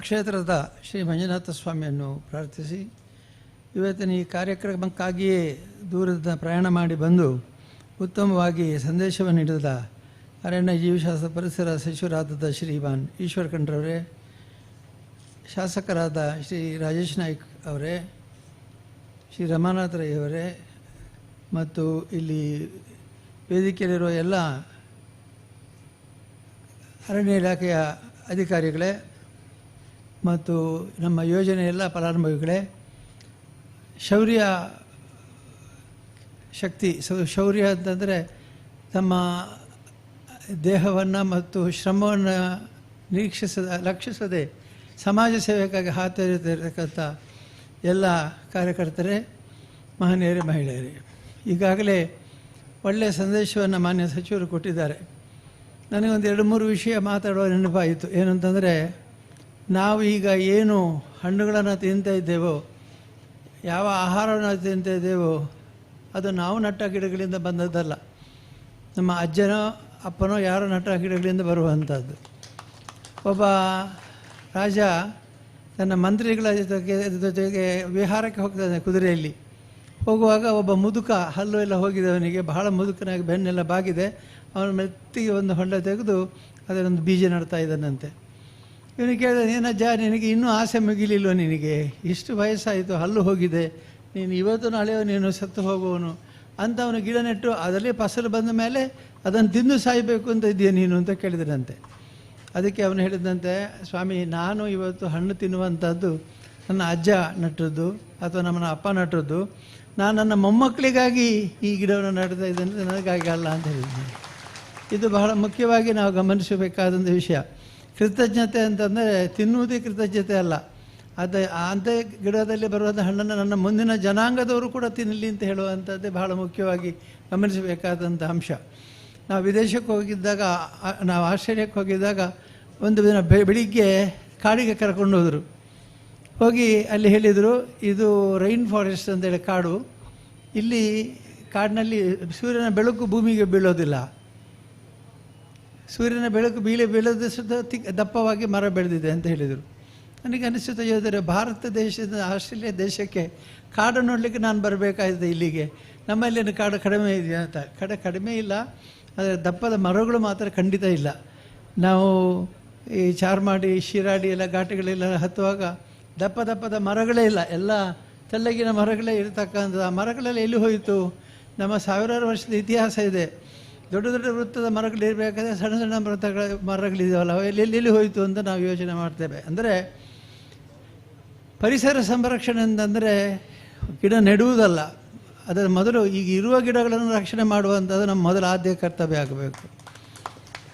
ಕ್ಷೇತ್ರದ ಶ್ರೀ ಮಂಜುನಾಥ ಸ್ವಾಮಿಯನ್ನು ಪ್ರಾರ್ಥಿಸಿ ಇವತ್ತಿನ ಈ ಕಾರ್ಯಕ್ರಮಕ್ಕಾಗಿಯೇ ದೂರದ ಪ್ರಯಾಣ ಮಾಡಿ ಬಂದು ಉತ್ತಮವಾಗಿ ಸಂದೇಶವನ್ನು ನೀಡಿದ ಅರಣ್ಯ ಜೀವಶಾಸ್ತ್ರ ಪರಿಸರ ಸಚಿವರಾದ ಶ್ರೀಮಾನ್ ಈಶ್ವರ್ ಖಂಡ್ರವರೇ, ಶಾಸಕರಾದ ಶ್ರೀ ರಾಜೇಶ್ ನಾಯ್ಕ್ ಅವರೇ, ಶ್ರೀ ರಮಾನಾಥ್ ರೈ ಅವರೇ ಮತ್ತು ಇಲ್ಲಿ ವೇದಿಕೆಯಲ್ಲಿರುವ ಎಲ್ಲ ಅರಣ್ಯ ಇಲಾಖೆಯ ಅಧಿಕಾರಿಗಳೇ ಮತ್ತು ನಮ್ಮ ಯೋಜನೆಯ ಎಲ್ಲ ಫಲಾನುಭವಿಗಳೇ, ಶೌರ್ಯ ಶಕ್ತಿ ಶೌರ್ಯ ಅಂತಂದರೆ ತಮ್ಮ ದೇಹವನ್ನು ಮತ್ತು ಶ್ರಮವನ್ನು ಲಕ್ಷಿಸದೆ ಸಮಾಜ ಸೇವೆಗಾಗಿ ಹಾತೊರೆಯುತ್ತಿರತಕ್ಕಂಥ ಎಲ್ಲ ಕಾರ್ಯಕರ್ತರೇ, ಮಹನೀಯರೇ, ಮಹಿಳೆಯರೇ, ಈಗಾಗಲೇ ಒಳ್ಳೆಯ ಸಂದೇಶವನ್ನು ಮಾನ್ಯ ಸಚಿವರು ಕೊಟ್ಟಿದ್ದಾರೆ. ನನಗೊಂದು 2-3 ವಿಷಯ ಮಾತಾಡುವ ನೆನಪಾಯಿತು. ಏನಂತಂದರೆ, ನಾವು ಈಗ ಏನು ಹಣ್ಣುಗಳನ್ನು ತಿಂತಾ ಇದ್ದೇವೋ, ಯಾವ ಆಹಾರವನ್ನು ತಿಂತಾ ಇದ್ದೇವೋ, ಅದು ನಾವು ನಟ್ಟ ಗಿಡಗಳಿಂದ ಬಂದದ್ದಲ್ಲ. ನಮ್ಮ ಅಜ್ಜನೋ ಅಪ್ಪನೋ ಯಾರೋ ನಟ್ಟ ಗಿಡಗಳಿಂದ ಬರುವಂಥದ್ದು. ಒಬ್ಬ ರಾಜ ತನ್ನ ಮಂತ್ರಿಗಳ ಜೊತೆಗೆ ವಿಹಾರಕ್ಕೆ ಹೋಗ್ತಾನೆ. ಕುದುರೆಯಲ್ಲಿ ಹೋಗುವಾಗ ಒಬ್ಬ ಮುದುಕ, ಹಲ್ಲು ಎಲ್ಲ ಹೋಗಿದವನಿಗೆ, ಬಹಳ ಮುದುಕನಾಗಿ ಬೆನ್ನೆಲ್ಲ ಬಾಗಿದೆ, ಅವನ ಮೆತ್ತಿಗೆ ಒಂದು ಹೊಂಡ ತೆಗೆದು ಅದರೊಂದು ಬೀಜ ನಡ್ತಾ ಇದ್ದಾನಂತೆ. ಇವನಿಗೆ ಕೇಳಿದ, ಏನಜ್ಜ ನಿನಗೆ ಇನ್ನೂ ಆಸೆ ಮುಗಿಲಿಲ್ವ? ನಿನಗೆ ಇಷ್ಟು ವಯಸ್ಸಾಯಿತು, ಹಲ್ಲು ಹೋಗಿದೆ, ನೀನು ಇವತ್ತು ನಾಳೆಯೋ ನೀನು ಸತ್ತು ಹೋಗುವವನು ಅಂತ ಅವನು ಗಿಡ ನೆಟ್ಟು ಅದರಲ್ಲಿ ಫಸಲು ಬಂದ ಮೇಲೆ ಅದನ್ನು ತಿಂದು ಸಾಯಬೇಕು ಅಂತ ಇದೆಯಾ ನೀನು ಅಂತ ಕೇಳಿದನಂತೆ. ಅದಕ್ಕೆ ಅವನು ಹೇಳಿದಂತೆ, ಸ್ವಾಮಿ, ನಾನು ಇವತ್ತು ಹಣ್ಣು ತಿನ್ನುವಂಥದ್ದು ನನ್ನ ಅಜ್ಜ ನಟ್ಟದ್ದು ಅಥವಾ ನಮ್ಮನ್ನ ಅಪ್ಪ ನಟ್ಟದ್ದು, ನಾನು ನನ್ನ ಮೊಮ್ಮಕ್ಕಳಿಗಾಗಿ ಈ ಗಿಡವನ್ನು ನಡ್ತಾ ಇದ್ದೇನೆ, ನನಗಾಗಿ ಅಲ್ಲ ಅಂತ ಹೇಳಿದ್ದೀನಿ. ಇದು ಬಹಳ ಮುಖ್ಯವಾಗಿ ನಾವು ಗಮನಿಸಬೇಕಾದಂಥ ವಿಷಯ. ಕೃತಜ್ಞತೆ ಅಂತಂದರೆ ತಿನ್ನುವುದೇ ಕೃತಜ್ಞತೆ ಅಲ್ಲ, ಅಂಥ ಗಿಡದಲ್ಲಿ ಬರುವಂಥ ಹಣ್ಣನ್ನು ನನ್ನ ಮುಂದಿನ ಜನಾಂಗದವರು ಕೂಡ ತಿನ್ನಲಿ ಅಂತ ಹೇಳುವಂಥದ್ದೇ ಬಹಳ ಮುಖ್ಯವಾಗಿ ಗಮನಿಸಬೇಕಾದಂಥ ಅಂಶ. ನಾವು ವಿದೇಶಕ್ಕೆ ಹೋಗಿದ್ದಾಗ, ನಾವು ಆಸ್ಟ್ರೇಲಿಯಕ್ಕೆ ಹೋಗಿದ್ದಾಗ ಒಂದು ದಿನ ಬೆಳಿಗ್ಗೆ ಕಾಡಿಗೆ ಕರ್ಕೊಂಡು ಹೋದರು. ಹೋಗಿ ಅಲ್ಲಿ ಹೇಳಿದರು, ಇದು ರೈನ್ ಫಾರೆಸ್ಟ್ ಅಂತೇಳಿ ಕಾಡು, ಇಲ್ಲಿ ಕಾಡಿನಲ್ಲಿ ಸೂರ್ಯನ ಬೆಳಕು ಭೂಮಿಗೆ ಬೀಳೋದಿಲ್ಲ, ಸೂರ್ಯನ ಬೆಳಕು ಬೀಳೋದು ಸುತ್ತ ದಪ್ಪವಾಗಿ ಮರ ಬೆಳೆದಿದೆ ಅಂತ ಹೇಳಿದರು. ನನಗೆ ಅನಿಸುತ್ತೆ, ಯೋಧರೆ, ಭಾರತ ದೇಶದ ಆಸ್ಟ್ರೇಲಿಯಾ ದೇಶಕ್ಕೆ ಕಾಡು ನೋಡಲಿಕ್ಕೆ ನಾನು ಬರಬೇಕಾಗಿದೆ ಇಲ್ಲಿಗೆ. ನಮ್ಮಲ್ಲಿನ ಕಾಡು ಕಡಿಮೆ ಇದೆಯಾ ಅಂತ? ಕಡಿಮೆ ಇಲ್ಲ, ಆದರೆ ದಪ್ಪದ ಮರಗಳು ಮಾತ್ರ ಖಂಡಿತ ಇಲ್ಲ. ನಾವು ಈ ಚಾರ್ಮಾಡಿ, ಶಿರಾಡಿ ಎಲ್ಲ ಘಾಟಿಗಳೆಲ್ಲ ಹತ್ತುವಾಗ ದಪ್ಪದ ಮರಗಳೇ ಇಲ್ಲ, ಎಲ್ಲ ತೆಳ್ಳಗಿನ ಮರಗಳೇ ಇರತಕ್ಕಂಥದ್ದು. ಆ ಮರಗಳೆಲ್ಲ ಎಲ್ಲಿ ಹೋಯಿತು? ನಮ್ಮ ಸಾವಿರಾರು ವರ್ಷದ ಇತಿಹಾಸ ಇದೆ. ದೊಡ್ಡ ದೊಡ್ಡ ವೃತ್ತದ ಮರಗಳು ಇರಬೇಕಾದ್ರೆ ಸಣ್ಣ ಸಣ್ಣ ಮರಗಳಿದಾವಲ್ಲ, ಎಲ್ಲಿ ಹೋಯಿತು ಅಂತ ನಾವು ಯೋಚನೆ ಮಾಡ್ತೇವೆ. ಅಂದರೆ ಪರಿಸರ ಸಂರಕ್ಷಣೆ ಅಂತಂದರೆ ಗಿಡ ನೆಡುವುದಲ್ಲ, ಅದರ ಮೊದಲು ಈಗ ಇರುವ ಗಿಡಗಳನ್ನು ರಕ್ಷಣೆ ಮಾಡುವಂಥದ್ದು ನಮ್ಮ ಮೊದಲ ಆದ್ಯ ಕರ್ತವ್ಯ ಆಗಬೇಕು.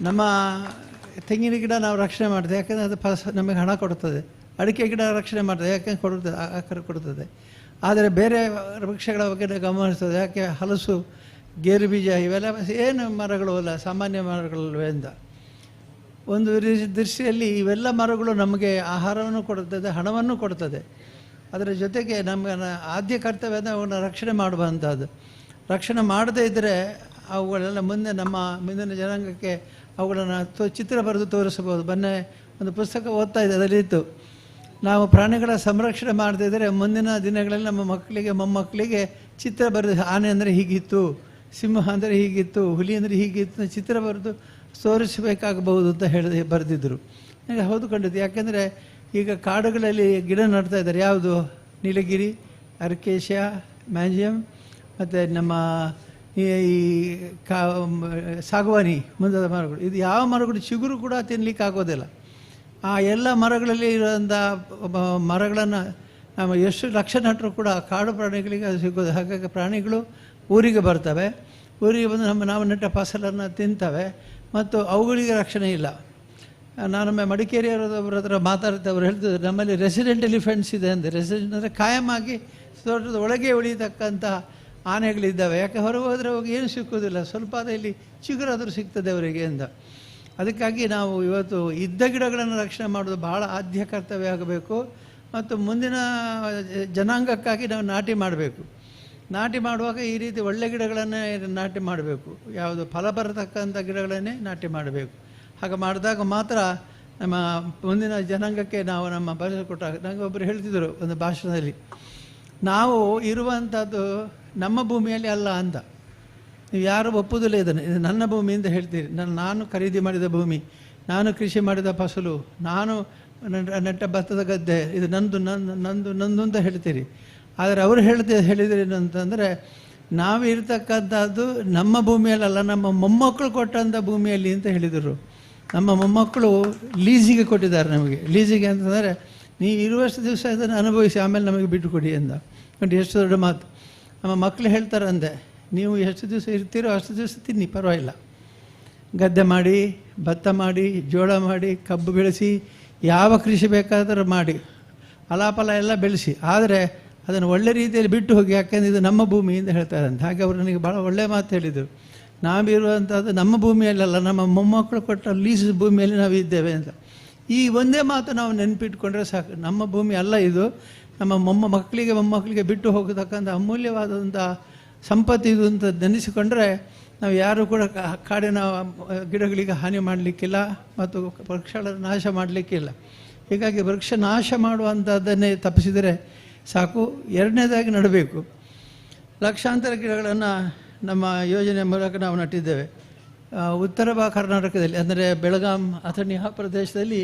ನಮ್ಮ ತೆಂಗಿನ ಗಿಡ ನಾವು ರಕ್ಷಣೆ ಮಾಡ್ತೇವೆ, ಯಾಕೆಂದರೆ ಅದು ನಮಗೆ ಹಣ ಕೊಡುತ್ತದೆ. ಅಡಿಕೆ ಗಿಡ ರಕ್ಷಣೆ ಮಾಡ್ತದೆ, ಯಾಕೆ ಕೊಡುತ್ತದೆ. ಆದರೆ ಬೇರೆ ವೃಕ್ಷಗಳ ಬಗ್ಗೆ ಗಮನಿಸ್ತದೆ, ಯಾಕೆ ಹಲಸು, ಗೇರು ಬೀಜ ಇವೆಲ್ಲ ಏನು ಮರಗಳು ಅಲ್ಲ, ಸಾಮಾನ್ಯ ಮರಗಳಲ್ವೇ ಅಂತ. ಒಂದು ದೃಷ್ಟಿಯಲ್ಲಿ ಇವೆಲ್ಲ ಮರಗಳು ನಮಗೆ ಆಹಾರವನ್ನು ಕೊಡುತ್ತದೆ, ಹಣವನ್ನು ಕೊಡುತ್ತದೆ. ಅದರ ಜೊತೆಗೆ ನಮಗೆ ಆದ್ಯ ಕರ್ತವ್ಯ ಅವುಗಳನ್ನ ರಕ್ಷಣೆ ಮಾಡುವಂಥದ್ದು. ರಕ್ಷಣೆ ಮಾಡದೇ ಇದ್ದರೆ ಅವುಗಳೆಲ್ಲ ನಮ್ಮ ಮುಂದಿನ ಜನಾಂಗಕ್ಕೆ ಅವುಗಳನ್ನು ಚಿತ್ರ ಬರೆದು ತೋರಿಸಬಹುದು. ಮೊನ್ನೆ ಒಂದು ಪುಸ್ತಕ ಓದ್ತಾ ಇದೆ, ಅದರಲ್ಲಿತ್ತು, ನಾವು ಪ್ರಾಣಿಗಳ ಸಂರಕ್ಷಣೆ ಮಾಡದೇ ಇದ್ದರೆ ಮುಂದಿನ ದಿನಗಳಲ್ಲಿ ನಮ್ಮ ಮಕ್ಕಳಿಗೆ, ಮೊಮ್ಮಕ್ಕಳಿಗೆ ಚಿತ್ರ ಬರೆದು, ಆನೆ ಅಂದರೆ ಹೀಗಿತ್ತು, ಸಿಂಹ ಅಂದರೆ ಹೀಗಿತ್ತು, ಹುಲಿ ಅಂದರೆ ಹೀಗಿತ್ತು, ಚಿತ್ರ ಬರೆದು ತೋರಿಸಬೇಕಾಗಬಹುದು ಅಂತ ಬರೆದಿದ್ದರು. ನನಗೆ ಹೌದು ಕಂಡಿದ್ದು. ಯಾಕೆಂದರೆ ಈಗ ಕಾಡುಗಳಲ್ಲಿ ಗಿಡ ನಡ್ತಾ ಇದ್ದಾರೆ. ಯಾವುದು? ನೀಲಗಿರಿ, ಅರ್ಕೇಶಿಯಾ, ಮ್ಯಾಂಜಿಯಮ್ ಮತ್ತು ನಮ್ಮ ಈ ಸಾಗವಾನಿ ಮುಂತಾದ ಮರಗಳು. ಇದು ಯಾವ ಮರಗಳು ಚಿಗುರು ಕೂಡ ತಿನ್ನಲಿಕ್ಕೆ ಆಗೋದಿಲ್ಲ. ಆ ಎಲ್ಲ ಮರಗಳಲ್ಲಿ ಇರುವಂಥ ಮರಗಳನ್ನು ನಾವು ಎಷ್ಟು ಲಕ್ಷ ನಟ್ಟರು ಕೂಡ ಕಾಡು ಪ್ರಾಣಿಗಳಿಗೆ ಅದು ಸಿಗೋದು. ಹಾಗಾಗಿ ಪ್ರಾಣಿಗಳು ಊರಿಗೆ ಬರ್ತವೆ, ಊರಿಗೆ ಬಂದು ನಾವು ನೆಟ್ಟ ಫಸಲನ್ನು ತಿಂತವೆ ಮತ್ತು ಅವುಗಳಿಗೆ ರಕ್ಷಣೆ ಇಲ್ಲ. ನಾನೊಮ್ಮೆ ಮಡಿಕೇರಿಯವರೊಬ್ಬರ ಹತ್ರ ಮಾತಾಡ್ತಾ ಅವ್ರು ಹೇಳ್ತಿದ್ರು, ನಮ್ಮಲ್ಲಿ ರೆಸಿಡೆಂಟ್ ಎಲಿಫೆಂಟ್ಸ್ ಇದೆ ಅಂತ. ರೆಸಿಡೆಂಟ್ ಅಂದರೆ ಕಾಯಮಾಗಿ ತೋಟದ ಒಳಗೆ ಉಳಿತಕ್ಕಂಥ ಆನೆಗಳಿದ್ದಾವೆ. ಯಾಕೆ ಹೊರಗೆ ಹೋದರೆ ಅವಾಗ ಏನು ಸಿಕ್ಕುವುದಿಲ್ಲ, ಸ್ವಲ್ಪ ಇಲ್ಲಿ ಚಿಗುರಾದರೂ ಸಿಗ್ತದೆ ಅವರಿಗೆ ಅಂತ. ಅದಕ್ಕಾಗಿ ನಾವು ಇವತ್ತು ಇದ್ದ ಗಿಡಗಳನ್ನು ರಕ್ಷಣೆ ಮಾಡೋದು ಬಹಳ ಆದ್ಯ ಕರ್ತವ್ಯ ಆಗಬೇಕು. ಮತ್ತು ಮುಂದಿನ ಜನಾಂಗಕ್ಕಾಗಿ ನಾವು ನಾಟಿ ಮಾಡಬೇಕು. ನಾಟಿ ಮಾಡುವಾಗ ಈ ರೀತಿ ಒಳ್ಳೆ ಗಿಡಗಳನ್ನೇ ನಾಟಿ ಮಾಡಬೇಕು. ಯಾವುದು ಫಲ ಬರತಕ್ಕಂಥ ಗಿಡಗಳನ್ನೇ ನಾಟಿ ಮಾಡಬೇಕು. ಹಾಗೆ ಮಾಡಿದಾಗ ಮಾತ್ರ ನಮ್ಮ ಮುಂದಿನ ಜನಾಂಗಕ್ಕೆ ನಾವು ನಮ್ಮ ಪರಿಸರ ಕೊಟ್ಟಾಗ. ನನಗೆ ಒಬ್ಬರು ಹೇಳ್ತಿದ್ದರು ಒಂದು ಭಾಷಣದಲ್ಲಿ, ನಾವು ಇರುವಂಥದ್ದು ನಮ್ಮ ಭೂಮಿಯಲ್ಲಿ ಅಲ್ಲ ಅಂತ. ನೀವು ಯಾರು ಒಪ್ಪುವುದಿಲ್ಲ ಇದನ್ನು. ಇದು ನನ್ನ ಭೂಮಿ ಅಂತ ಹೇಳ್ತೀರಿ. ನಾನು ಖರೀದಿ ಮಾಡಿದ ಭೂಮಿ, ನಾನು ಕೃಷಿ ಮಾಡಿದ ಫಸಲು, ನಾನು ನೆಟ್ಟ ಭತ್ತದ ಗದ್ದೆ, ಇದು ನಂದು ನಂದು ಅಂತ ಹೇಳ್ತೀರಿ. ಆದರೆ ಅವರು ಹೇಳಿದ್ರಿ ಅಂತಂದರೆ, ನಾವು ಇರ್ತಕ್ಕಂಥದ್ದು ನಮ್ಮ ಭೂಮಿಯಲ್ಲ, ನಮ್ಮ ಮೊಮ್ಮಕ್ಕಳು ಕೊಟ್ಟಂಥ ಭೂಮಿಯಲ್ಲಿ ಅಂತ ಹೇಳಿದರು. ನಮ್ಮ ಮೊಮ್ಮಕ್ಕಳು ಲೀಸಿಗೆ ಕೊಟ್ಟಿದ್ದಾರೆ ನಮಗೆ. ಲೀಸಿಗೆ ಅಂತಂದರೆ ನೀವು ಇರುವಷ್ಟು ದಿವಸ ಇದನ್ನು ಅನುಭವಿಸಿ ಆಮೇಲೆ ನಮಗೆ ಬಿಟ್ಟು ಕೊಡಿ ಅಂತ. ನೋಡಿ ಎಷ್ಟು ದೊಡ್ಡ ಮಾತು. ನಮ್ಮ ಮಕ್ಕಳು ಹೇಳ್ತಾರೆ ಅಂದೆ, ನೀವು ಎಷ್ಟು ದಿವಸ ಇರ್ತೀರೋ ಅಷ್ಟು ದಿವಸ ತಿನ್ನಿ, ಪರವಾಗಿಲ್ಲ. ಗದ್ದೆ ಮಾಡಿ, ಭತ್ತ ಮಾಡಿ, ಜೋಳ ಮಾಡಿ, ಕಬ್ಬು ಬೆಳೆಸಿ, ಯಾವ ಕೃಷಿ ಬೇಕಾದರೂ ಮಾಡಿ, ಫಲಾಫಲ ಎಲ್ಲ ಬೆಳೆಸಿ, ಆದರೆ ಅದನ್ನು ಒಳ್ಳೆ ರೀತಿಯಲ್ಲಿ ಬಿಟ್ಟು ಹೋಗಿ, ಯಾಕೆಂದರೆ ಇದು ನಮ್ಮ ಭೂಮಿ ಅಂತ ಹೇಳ್ತಾರಂತೆ. ಹಾಗೆ ಅವರು ನನಗೆ ಭಾಳ ಒಳ್ಳೆಯ ಮಾತು ಹೇಳಿದರು. ನಾವಿರುವಂಥದ್ದು ನಮ್ಮ ಭೂಮಿಯಲ್ಲ, ನಮ್ಮ ಮೊಮ್ಮಕ್ಕಳು ಕೊಟ್ಟ ಲೀಸ್ ಭೂಮಿಯಲ್ಲಿ ನಾವು ಇದ್ದೇವೆ ಅಂತ. ಈ ಒಂದೇ ಮಾತು ನಾವು ನೆನಪಿಟ್ಕೊಂಡ್ರೆ ಸಾಕು. ನಮ್ಮ ಭೂಮಿ ಅಲ್ಲ ಇದು, ನಮ್ಮ ಮೊಮ್ಮಕ್ಕಳಿಗೆ ಬಿಟ್ಟು ಹೋಗತಕ್ಕಂಥ ಅಮೂಲ್ಯವಾದಂಥ ಸಂಪತ್ತು ಇದು ಅಂತ ನೆನೆಸಿಕೊಂಡ್ರೆ ನಾವು ಯಾರೂ ಕೂಡ ಕಾಡಿನ ಗಿಡಗಳಿಗೆ ಹಾನಿ ಮಾಡಲಿಕ್ಕಿಲ್ಲ ಮತ್ತು ವೃಕ್ಷಗಳ ನಾಶ ಮಾಡಲಿಕ್ಕಿಲ್ಲ. ಹೀಗಾಗಿ ವೃಕ್ಷ ನಾಶ ಮಾಡುವಂಥದ್ದನ್ನೇ ತಪ್ಪಿಸಿದರೆ ಸಾಕು. ಎರಡನೇದಾಗಿ ನೆಡಬೇಕು. ಲಕ್ಷಾಂತರ ಗಿಡಗಳನ್ನು ನಮ್ಮ ಯೋಜನೆ ಮೂಲಕ ನಾವು ನಟ್ಟಿದ್ದೇವೆ. ಉತ್ತರ ಕರ್ನಾಟಕದಲ್ಲಿ ಅಂದರೆ ಬೆಳಗಾಂ ಅಥಣಿ ಆ ಪ್ರದೇಶದಲ್ಲಿ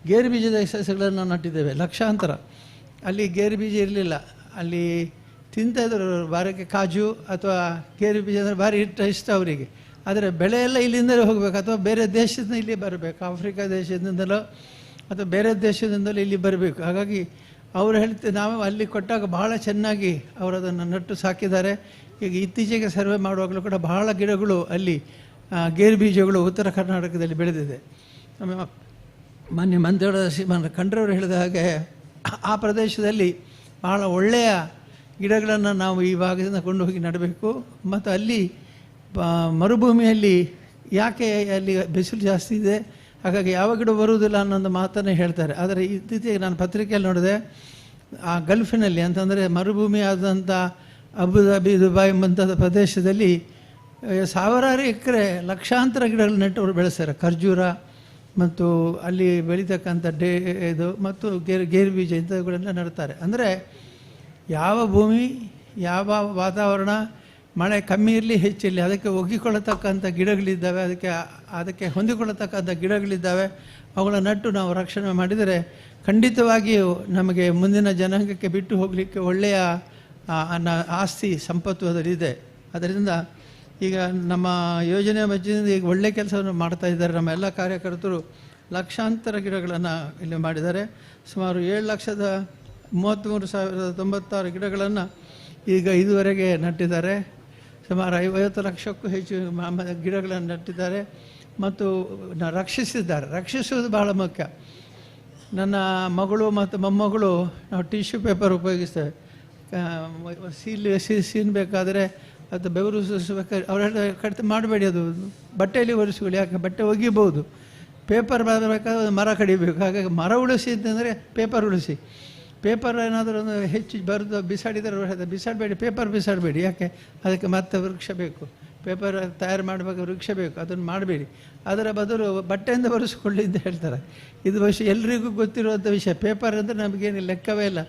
ಗೇರು ಬೀಜದ ಸಸ್ಯಗಳನ್ನು ನಟ್ಟಿದ್ದೇವೆ, ಲಕ್ಷಾಂತರ. ಅಲ್ಲಿ ಗೇರು ಬೀಜ ಇರಲಿಲ್ಲ, ಅಲ್ಲಿ ತಿಂತಾಯಿದ್ರು ವಾರಕ್ಕೆ ಕಾಜು ಅಥವಾ ಗೇರು ಬೀಜ ಅಂದರೆ ಭಾರಿ ಇಷ್ಟ ಅವರಿಗೆ. ಆದರೆ ಬೆಳೆ ಎಲ್ಲ ಇಲ್ಲಿಂದಲೇ ಹೋಗಬೇಕು ಅಥವಾ ಬೇರೆ ದೇಶದಿಂದ ಇಲ್ಲಿ ಬರಬೇಕು, ಆಫ್ರಿಕಾ ದೇಶದಿಂದಲೋ ಅಥವಾ ಬೇರೆ ದೇಶದಿಂದಲೂ ಇಲ್ಲಿ ಬರಬೇಕು. ಹಾಗಾಗಿ ಅವರು ಹೇಳ್ತೀವಿ, ನಾವು ಅಲ್ಲಿ ಕೊಟ್ಟಾಗ ಬಹಳ ಚೆನ್ನಾಗಿ ಅವರು ಅದನ್ನು ನಟ್ಟು ಸಾಕಿದ್ದಾರೆ. ಈಗ ಇತ್ತೀಚೆಗೆ ಸರ್ವೆ ಮಾಡುವಾಗಲೂ ಕೂಡ ಬಹಳ ಗಿಡಗಳು ಅಲ್ಲಿ ಗೇರು ಬೀಜಗಳು ಉತ್ತರ ಕರ್ನಾಟಕದಲ್ಲಿ ಬೆಳೆದಿದೆ. ನಮ್ಮ ಮಾನ್ಯ ಮಂತ್ರಿಗಳ ಶ್ರೀಮಾನ್ ಖಂಡ್ರವರು ಹೇಳಿದ ಹಾಗೆ ಆ ಪ್ರದೇಶದಲ್ಲಿ ಬಹಳ ಒಳ್ಳೆಯ ಗಿಡಗಳನ್ನು ನಾವು ಈ ಭಾಗದಿಂದ ಕೊಂಡು ಹೋಗಿ ನೆಡಬೇಕು. ಮತ್ತು ಅಲ್ಲಿ ಮರುಭೂಮಿಯಲ್ಲಿ ಯಾಕೆ ಅಲ್ಲಿ ಬಿಸಿಲು ಜಾಸ್ತಿ ಇದೆ, ಹಾಗಾಗಿ ಯಾವ ಗಿಡ ಬರುವುದಿಲ್ಲ ಅನ್ನೋದು ಮಾತನ್ನೇ ಹೇಳ್ತಾರೆ. ಆದರೆ ಇತ್ತೀಚೆಗೆ ನಾನು ಪತ್ರಿಕೆಯಲ್ಲಿ ನೋಡಿದೆ, ಆ ಗಲ್ಫಿನಲ್ಲಿ ಅಂತಂದರೆ ಮರುಭೂಮಿ ಆದಂಥ ಅಬುದಾಬಿ, ದುಬೈ ಮುಂತಾದ ಪ್ರದೇಶದಲ್ಲಿ ಸಾವಿರಾರು ಎಕರೆ ಲಕ್ಷಾಂತರ ಗಿಡಗಳು ನೆಟ್ಟವರು ಬೆಳೆಸ್ತಾರೆ. ಖರ್ಜೂರ ಮತ್ತು ಅಲ್ಲಿ ಬೆಳೀತಕ್ಕಂಥ ಇದು ಮತ್ತು ಗೇರು ಬೀಜ ಇಂಥವುಗಳೆಲ್ಲ ನೆಡ್ತಾರೆ. ಅಂದರೆ ಯಾವ ಭೂಮಿ, ಯಾವ ವಾತಾವರಣ, ಮಳೆ ಕಮ್ಮಿ ಇರಲಿ ಹೆಚ್ಚಿರಲಿ, ಅದಕ್ಕೆ ಒಗ್ಗಿಕೊಳ್ಳತಕ್ಕಂಥ ಗಿಡಗಳಿದ್ದಾವೆ, ಅದಕ್ಕೆ ಹೊಂದಿಕೊಳ್ಳತಕ್ಕಂಥ ಗಿಡಗಳಿದ್ದಾವೆ. ಅವುಗಳ ನಟ್ಟು ನಾವು ರಕ್ಷಣೆ ಮಾಡಿದರೆ ಖಂಡಿತವಾಗಿಯೂ ನಮಗೆ ಮುಂದಿನ ಜನಾಂಗಕ್ಕೆ ಬಿಟ್ಟು ಹೋಗಲಿಕ್ಕೆ ಒಳ್ಳೆಯ ಆಸ್ತಿ ಸಂಪತ್ತು ಅದರಿದೆ. ಅದರಿಂದ ಈಗ ನಮ್ಮ ಯೋಜನೆ ಮಧ್ಯದಿಂದ ಈಗ ಒಳ್ಳೆಯ ಕೆಲಸವನ್ನು ಮಾಡ್ತಾ ಇದ್ದಾರೆ. ನಮ್ಮ ಎಲ್ಲ ಕಾರ್ಯಕರ್ತರು ಲಕ್ಷಾಂತರ ಗಿಡಗಳನ್ನು ಇಲ್ಲಿ ಮಾಡಿದ್ದಾರೆ. ಸುಮಾರು 7,33,096 ಗಿಡಗಳನ್ನು ಈಗ ಇದುವರೆಗೆ ನಟ್ಟಿದ್ದಾರೆ. ಸುಮಾರು 50 ಲಕ್ಷಕ್ಕೂ ಹೆಚ್ಚು ಗಿಡಗಳನ್ನು ನಟ್ಟಿದ್ದಾರೆ ಮತ್ತು ರಕ್ಷಿಸಿದ್ದಾರೆ. ರಕ್ಷಿಸುವುದು ಬಹಳ ಮುಖ್ಯ. ನನ್ನ ಮಗಳು ಮತ್ತು ಮೊಮ್ಮಗಳು ನಾವು ಟಿಶ್ಯೂ ಪೇಪರ್ ಉಪಯೋಗಿಸ್ತೇವೆ. ಸೀನ್ಬೇಕಾದರೆ ಅದು ಬೆವರು ಸುರಿಸಬೇಕಾದ್ರೆ ಅವ್ರು ಕಡಿತ ಮಾಡಬೇಡಿ, ಅದು ಬಟ್ಟೆಯಲ್ಲಿ ಒರೆಸ್ಕೊಳ್ಳಿ, ಯಾಕೆ ಬಟ್ಟೆ ಒಗಿಬೋದು. ಪೇಪರ್ ಬರಬೇಕಾದ್ರೆ ಮರ ಕಡಿಬೇಕು. ಹಾಗಾಗಿ ಮರ ಉಳಿಸಿ ಅಂತಂದರೆ ಪೇಪರ್ ಉಳಿಸಿ. ಪೇಪರ್ ಏನಾದರೂ ಒಂದು ಹೆಚ್ಚು ಬರೆದು ಬಿಸಾಡಿದರೆ ಬಿಸಾಡಬೇಡಿ, ಪೇಪರ್ ಬಿಸಾಡಬೇಡಿ. ಯಾಕೆ, ಅದಕ್ಕೆ ಮತ್ತೆ ವೃಕ್ಷ ಬೇಕು. ಪೇಪರ್ ತಯಾರು ಮಾಡಬೇಕು, ವೃಕ್ಷ ಬೇಕು, ಅದನ್ನು ಮಾಡಬೇಡಿ. ಅದರ ಬದಲು ಬಟ್ಟೆಯಿಂದ ಬರೆಸ್ಕೊಳ್ಳಿ ಅಂತ ಹೇಳ್ತಾರೆ. ಇದು ಬಹುಶಃ ಎಲ್ರಿಗೂ ಗೊತ್ತಿರುವಂಥ ವಿಷಯ. ಪೇಪರ್ ಅಂದರೆ ನಮಗೇನು ಲೆಕ್ಕವೇ ಇಲ್ಲ.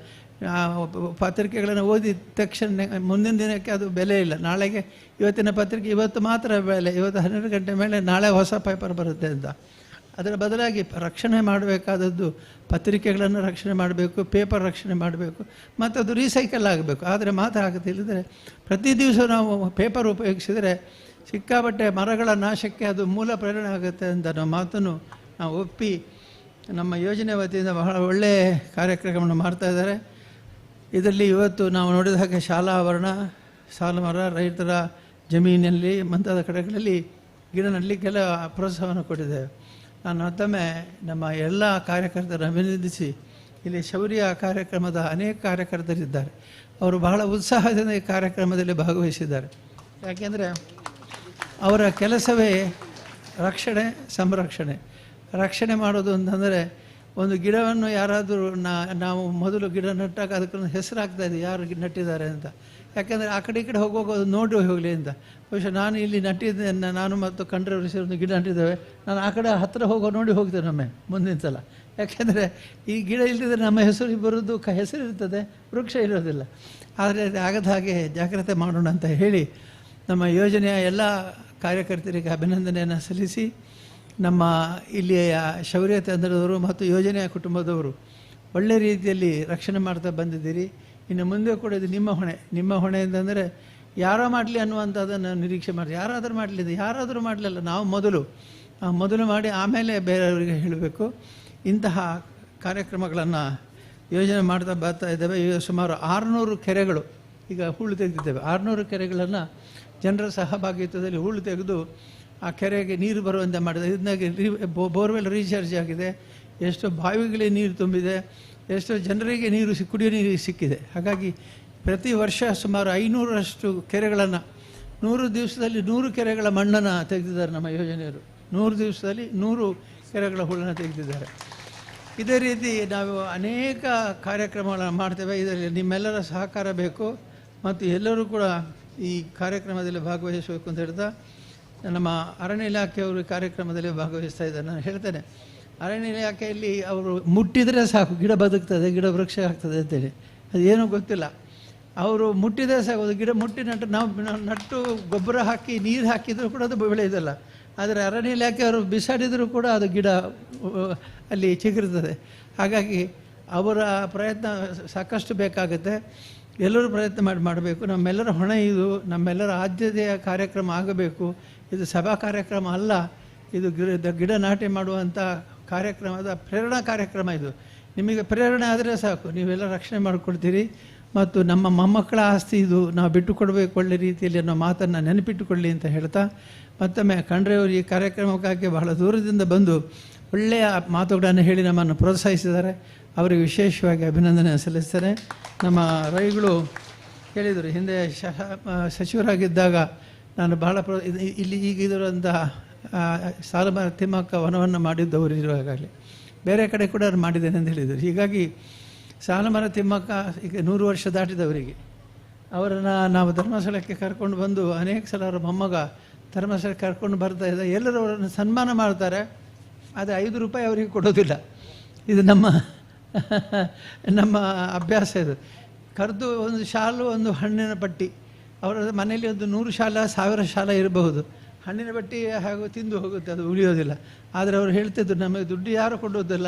ಪತ್ರಿಕೆಗಳನ್ನು ಓದಿದ ತಕ್ಷಣ ಮುಂದಿನ ದಿನಕ್ಕೆ ಅದು ಬೆಲೆ ಇಲ್ಲ. ನಾಳೆಗೆ ಇವತ್ತಿನ ಪತ್ರಿಕೆ ಇವತ್ತು ಮಾತ್ರ ಬೆಲೆ, ಇವತ್ತು 12 ಗಂಟೆ ಮೇಲೆ ನಾಳೆ ಹೊಸ ಪೇಪರ್ ಬರುತ್ತೆ ಅಂತ. ಅದರ ಬದಲಾಗಿ ರಕ್ಷಣೆ ಮಾಡಬೇಕಾದದ್ದು ಪತ್ರಿಕೆಗಳನ್ನು ರಕ್ಷಣೆ ಮಾಡಬೇಕು, ಪೇಪರ್ ರಕ್ಷಣೆ ಮಾಡಬೇಕು ಮತ್ತು ಅದು ರೀಸೈಕಲ್ ಆಗಬೇಕು. ಆದರೆ ಮಾತ್ರ ಆಗುತ್ತೆ. ಇಲ್ಲದ್ರೆ ಪ್ರತಿ ದಿವಸ ನಾವು ಪೇಪರ್ ಉಪಯೋಗಿಸಿದರೆ ಸಿಕ್ಕಾಪಟ್ಟೆ ಮರಗಳ ನಾಶಕ್ಕೆ ಅದು ಮೂಲ ಪ್ರೇರಣೆ ಆಗುತ್ತೆ ಅಂತ ನಾವು ಮಾತನ್ನು ನಾವು ಒಪ್ಪಿ ನಮ್ಮ ಯೋಜನೆ ವತಿಯಿಂದ ಬಹಳ ಒಳ್ಳೆಯ ಕಾರ್ಯಕ್ರಮವನ್ನು ಮಾಡ್ತಾಯಿದ್ದಾರೆ. ಇದರಲ್ಲಿ ಇವತ್ತು ನಾವು ನೋಡಿದ ಹಾಗೆ ಶಾಲಾ ಆವರಣ, ಸಾಲು ಮರ, ರೈತರ ಜಮೀನಲ್ಲಿ ಮುಂತಾದ ಕಡೆಗಳಲ್ಲಿ ಗಿಡ ನೆಡಲಿಕ್ಕೆಲ್ಲ ಪ್ರೋತ್ಸಾಹವನ್ನು ಕೊಟ್ಟಿದ್ದೇವೆ. ನಾನು ಮತ್ತೊಮ್ಮೆ ನಮ್ಮ ಎಲ್ಲ ಕಾರ್ಯಕರ್ತರನ್ನು ಅಭಿನಂದಿಸಿ, ಇಲ್ಲಿ ಶೌರ್ಯ ಕಾರ್ಯಕ್ರಮದ ಅನೇಕ ಕಾರ್ಯಕರ್ತರಿದ್ದಾರೆ. ಅವರು ಬಹಳ ಉತ್ಸಾಹದಿಂದ ಈ ಕಾರ್ಯಕ್ರಮದಲ್ಲಿ ಭಾಗವಹಿಸಿದ್ದಾರೆ. ಯಾಕೆಂದರೆ ಅವರ ಕೆಲಸವೇ ರಕ್ಷಣೆ, ಸಂರಕ್ಷಣೆ. ರಕ್ಷಣೆ ಮಾಡೋದು ಅಂತಂದರೆ ಒಂದು ಗಿಡವನ್ನು ಯಾರಾದರೂ ನಾವು ಮೊದಲು ಗಿಡ ನೆಟ್ಟಾಗ ಅದಕ್ಕೊಂದು ಹೆಸರಾಗ್ತಾಯಿದೆ, ಯಾರು ನೆಟ್ಟಿದ್ದಾರೆ ಅಂತ. ಯಾಕೆಂದರೆ ಆ ಕಡೆ ಈ ಕಡೆ ಹೋಗುವಾಗ ಅದು ನೋಡಿ ಹೋಗಲಿ ಅಂತ. ಬಹುಶಃ ನಾನು ಇಲ್ಲಿ ನಟ್ಟಿದ್ದೆ, ನಾನು ಮತ್ತು ಕಂಡ್ರವರು ಸೇರಿ ಒಂದು ಗಿಡ ನಟ್ಟಿದ್ದೇವೆ. ನಾನು ಆ ಕಡೆ ಹತ್ತಿರ ನೋಡಿ ಹೋಗ್ತೇನೆ ಒಮ್ಮೆ ಮುಂದಿನ ಸಲ. ಯಾಕೆಂದರೆ ಈ ಗಿಡ ಇಲ್ಲದಿದ್ದರೆ ನಮ್ಮ ಹೆಸರು ಬರೋದು ಹೆಸರು ಇರ್ತದೆ, ವೃಕ್ಷ ಇರೋದಿಲ್ಲ. ಆದರೆ ಆಗದ ಹಾಗೆ ಜಾಗ್ರತೆ ಮಾಡೋಣ ಅಂತ ಹೇಳಿ ನಮ್ಮ ಯೋಜನೆಯ ಎಲ್ಲ ಕಾರ್ಯಕರ್ತರಿಗೆ ಅಭಿನಂದನೆಯನ್ನು ಸಲ್ಲಿಸಿ, ನಮ್ಮ ಇಲ್ಲಿಯ ಶೌರ್ಯ ತಂಡದವರು ಮತ್ತು ಯೋಜನೆಯ ಕುಟುಂಬದವರು ಒಳ್ಳೆ ರೀತಿಯಲ್ಲಿ ರಕ್ಷಣೆ ಮಾಡ್ತಾ ಬಂದಿದ್ದೀರಿ. ಇನ್ನು ಮುಂದೆ ಕೂಡ ಇದು ನಿಮ್ಮ ಹೊಣೆ ಅಂತಂದರೆ ಯಾರೋ ಮಾಡಲಿ ಅನ್ನುವಂಥದ್ದನ್ನು ನಿರೀಕ್ಷೆ ಮಾಡಿ, ಯಾರಾದರೂ ಮಾಡಲಿಲ್ಲ, ನಾವು ಮೊದಲು ಮಾಡಿ ಆಮೇಲೆ ಬೇರೆಯವರಿಗೆ ಹೇಳಬೇಕು. ಇಂತಹ ಕಾರ್ಯಕ್ರಮಗಳನ್ನು ಯೋಜನೆ ಮಾಡ್ತಾ ಬರ್ತಾ ಇದ್ದೇವೆ. ಈಗ ಸುಮಾರು 600 ಕೆರೆಗಳು ಈಗ ಹೂಳು ತೆಗೆದಿದ್ದೇವೆ. 600 ಕೆರೆಗಳನ್ನು ಜನರ ಸಹಭಾಗಿತ್ವದಲ್ಲಿ ಹೂಳು ತೆಗೆದು ಆ ಕೆರೆಗೆ ನೀರು ಬರುವಂತೆ ಮಾಡಿದೆ. ಇದನ್ನಾಗಿ ಬೋರ್ವೆಲ್ ರೀಚಾರ್ಜ್ ಆಗಿದೆ, ಎಷ್ಟೋ ಬಾವಿಗಳಿಗೆ ನೀರು ತುಂಬಿದೆ, ಎಷ್ಟೋ ಜನರಿಗೆ ಕುಡಿಯೋ ನೀರು ಸಿಕ್ಕಿದೆ. ಹಾಗಾಗಿ ಪ್ರತಿ ವರ್ಷ ಸುಮಾರು 500ರಷ್ಟು ಕೆರೆಗಳನ್ನು 100 ದಿವಸದಲ್ಲಿ 100 ಕೆರೆಗಳ ಮಣ್ಣನ್ನು ತೆಗೆದಿದ್ದಾರೆ ನಮ್ಮ ಯೋಜನೆಯವರು. 100 ದಿವಸದಲ್ಲಿ 100 ಕೆರೆಗಳ ಹೂಳನ್ನು ತೆಗೆದಿದ್ದಾರೆ. ಇದೇ ರೀತಿ ನಾವು ಅನೇಕ ಕಾರ್ಯಕ್ರಮಗಳನ್ನು ಮಾಡ್ತೇವೆ. ಇದರಲ್ಲಿ ನಿಮ್ಮೆಲ್ಲರ ಸಹಕಾರ ಬೇಕು ಮತ್ತು ಎಲ್ಲರೂ ಕೂಡ ಈ ಕಾರ್ಯಕ್ರಮದಲ್ಲಿ ಭಾಗವಹಿಸಬೇಕು ಅಂತ ಹೇಳ್ತಾ, ನಮ್ಮ ಅರಣ್ಯ ಇಲಾಖೆಯವರು ಕಾರ್ಯಕ್ರಮದಲ್ಲಿ ಭಾಗವಹಿಸ್ತಾ ಇದ್ದಾರೆ. ನಾನು ಹೇಳ್ತೇನೆ, ಅರಣ್ಯ ಇಲಾಖೆಯಲ್ಲಿ ಅವರು ಮುಟ್ಟಿದರೆ ಸಾಕು ಗಿಡ ಬದುಕ್ತದೆ, ಗಿಡ ವೃಕ್ಷ ಆಗ್ತದೆ ಅಂತೇಳಿ. ಅದೇನೂ ಗೊತ್ತಿಲ್ಲ. ಅವರು ಮುಟ್ಟಿದರೆ ಸಾಕು, ಗಿಡ ಮುಟ್ಟಿ ನಟ್ಟು ಗೊಬ್ಬರ ಹಾಕಿ ನೀರು ಹಾಕಿದರೂ ಕೂಡ ಅದು ಬೆಳೆಯೋದಿಲ್ಲ. ಆದರೆ ಅರಣ್ಯ ಇಲಾಖೆಯವರು ಬಿಸಾಡಿದರೂ ಕೂಡ ಅದು ಗಿಡ ಅಲ್ಲಿ ಚಿಗುರ್ತದೆ. ಹಾಗಾಗಿ ಅವರ ಪ್ರಯತ್ನ ಸಾಕಷ್ಟು ಬೇಕಾಗುತ್ತೆ. ಎಲ್ಲರೂ ಪ್ರಯತ್ನ ಮಾಡಬೇಕು. ನಮ್ಮೆಲ್ಲರ ಹೊಣೆ ಇದು, ನಮ್ಮೆಲ್ಲರ ಆದ್ಯತೆಯ ಕಾರ್ಯಕ್ರಮ ಆಗಬೇಕು. ಇದು ಸಭಾ ಕಾರ್ಯಕ್ರಮ ಅಲ್ಲ, ಇದು ಗಿಡ ನಾಟಿ ಮಾಡುವಂಥ ಕಾರ್ಯಕ್ರಮದ ಪ್ರೇರಣಾ ಕಾರ್ಯಕ್ರಮ. ಇದು ನಿಮಗೆ ಪ್ರೇರಣೆ ಆದರೆ ಸಾಕು, ನೀವೆಲ್ಲ ರಕ್ಷಣೆ ಮಾಡಿಕೊಡ್ತೀರಿ. ಮತ್ತು ನಮ್ಮ ಮೊಮ್ಮಕ್ಕಳ ಆಸ್ತಿ ಇದು, ನಾವು ಬಿಟ್ಟುಕೊಡ್ಬೇಕು ಒಳ್ಳೆ ರೀತಿಯಲ್ಲಿ ಅನ್ನೋ ಮಾತನ್ನು ನೆನಪಿಟ್ಟುಕೊಳ್ಳಿ ಅಂತ ಹೇಳ್ತಾ, ಮತ್ತೊಮ್ಮೆ ಖಂಡ್ರೆಯವರು ಈ ಕಾರ್ಯಕ್ರಮಕ್ಕಾಗಿ ಬಹಳ ದೂರದಿಂದ ಬಂದು ಒಳ್ಳೆಯ ಮಾತುಗಳನ್ನು ಹೇಳಿ ನಮ್ಮನ್ನು ಪ್ರೋತ್ಸಾಹಿಸಿದ್ದಾರೆ. ಅವರಿಗೆ ವಿಶೇಷವಾಗಿ ಅಭಿನಂದನೆ ಸಲ್ಲಿಸ್ತೇನೆ. ನಮ್ಮ ರೈಗಳು ಹೇಳಿದರು, ಹಿಂದೆ ಸಚಿವರಾಗಿದ್ದಾಗ ನಾನು ಬಹಳ ಇಲ್ಲಿ ಈಗಿರುವಂತಹ ಸಾಲುಮರ ತಿಮ್ಮಕ್ಕ ವನವನ್ನು ಮಾಡಿದ್ದವರು ಇರುವಾಗಲೇ ಬೇರೆ ಕಡೆ ಕೂಡ ಮಾಡಿದ್ದೇನೆ ಅಂತ ಹೇಳಿದರು. ಹೀಗಾಗಿ ಸಾಲುಮರ ತಿಮ್ಮಕ್ಕ ಈಗ 100 ವರ್ಷ ದಾಟಿದವರಿಗೆ ಅವರನ್ನು ನಾವು ಧರ್ಮಸ್ಥಳಕ್ಕೆ ಕರ್ಕೊಂಡು ಬಂದು ಅನೇಕ ಸಲ ಅವರ ಮೊಮ್ಮಗ ಧರ್ಮಸ್ಥಳಕ್ಕೆ ಕರ್ಕೊಂಡು ಬರ್ತಾ ಇದ್ದ. ಎಲ್ಲರೂ ಅವರನ್ನು ಸನ್ಮಾನ ಮಾಡ್ತಾರೆ, ಆದರೆ 5 ರೂಪಾಯಿ ಅವರಿಗೆ ಕೊಡೋದಿಲ್ಲ. ಇದು ನಮ್ಮ ಅಭ್ಯಾಸ. ಇದು ಕರೆದು ಒಂದು ಶಾಲು, ಒಂದು ಹಣ್ಣಿನ ಪಟ್ಟಿ, ಅವರ ಮನೆಯಲ್ಲಿ ಒಂದು 100 ಶಾಲ 1000 ಶಾಲ ಇರಬಹುದು. ಹಣ್ಣಿನ ಪಟ್ಟಿ ಹಾಗೂ ತಿಂದು ಹೋಗುತ್ತೆ, ಅದು ಉಳಿಯೋದಿಲ್ಲ. ಆದರೆ ಅವರು ಹೇಳ್ತಿದ್ರು, ನಮಗೆ ದುಡ್ಡು ಯಾರು ಕೊಡೋದಿಲ್ಲ,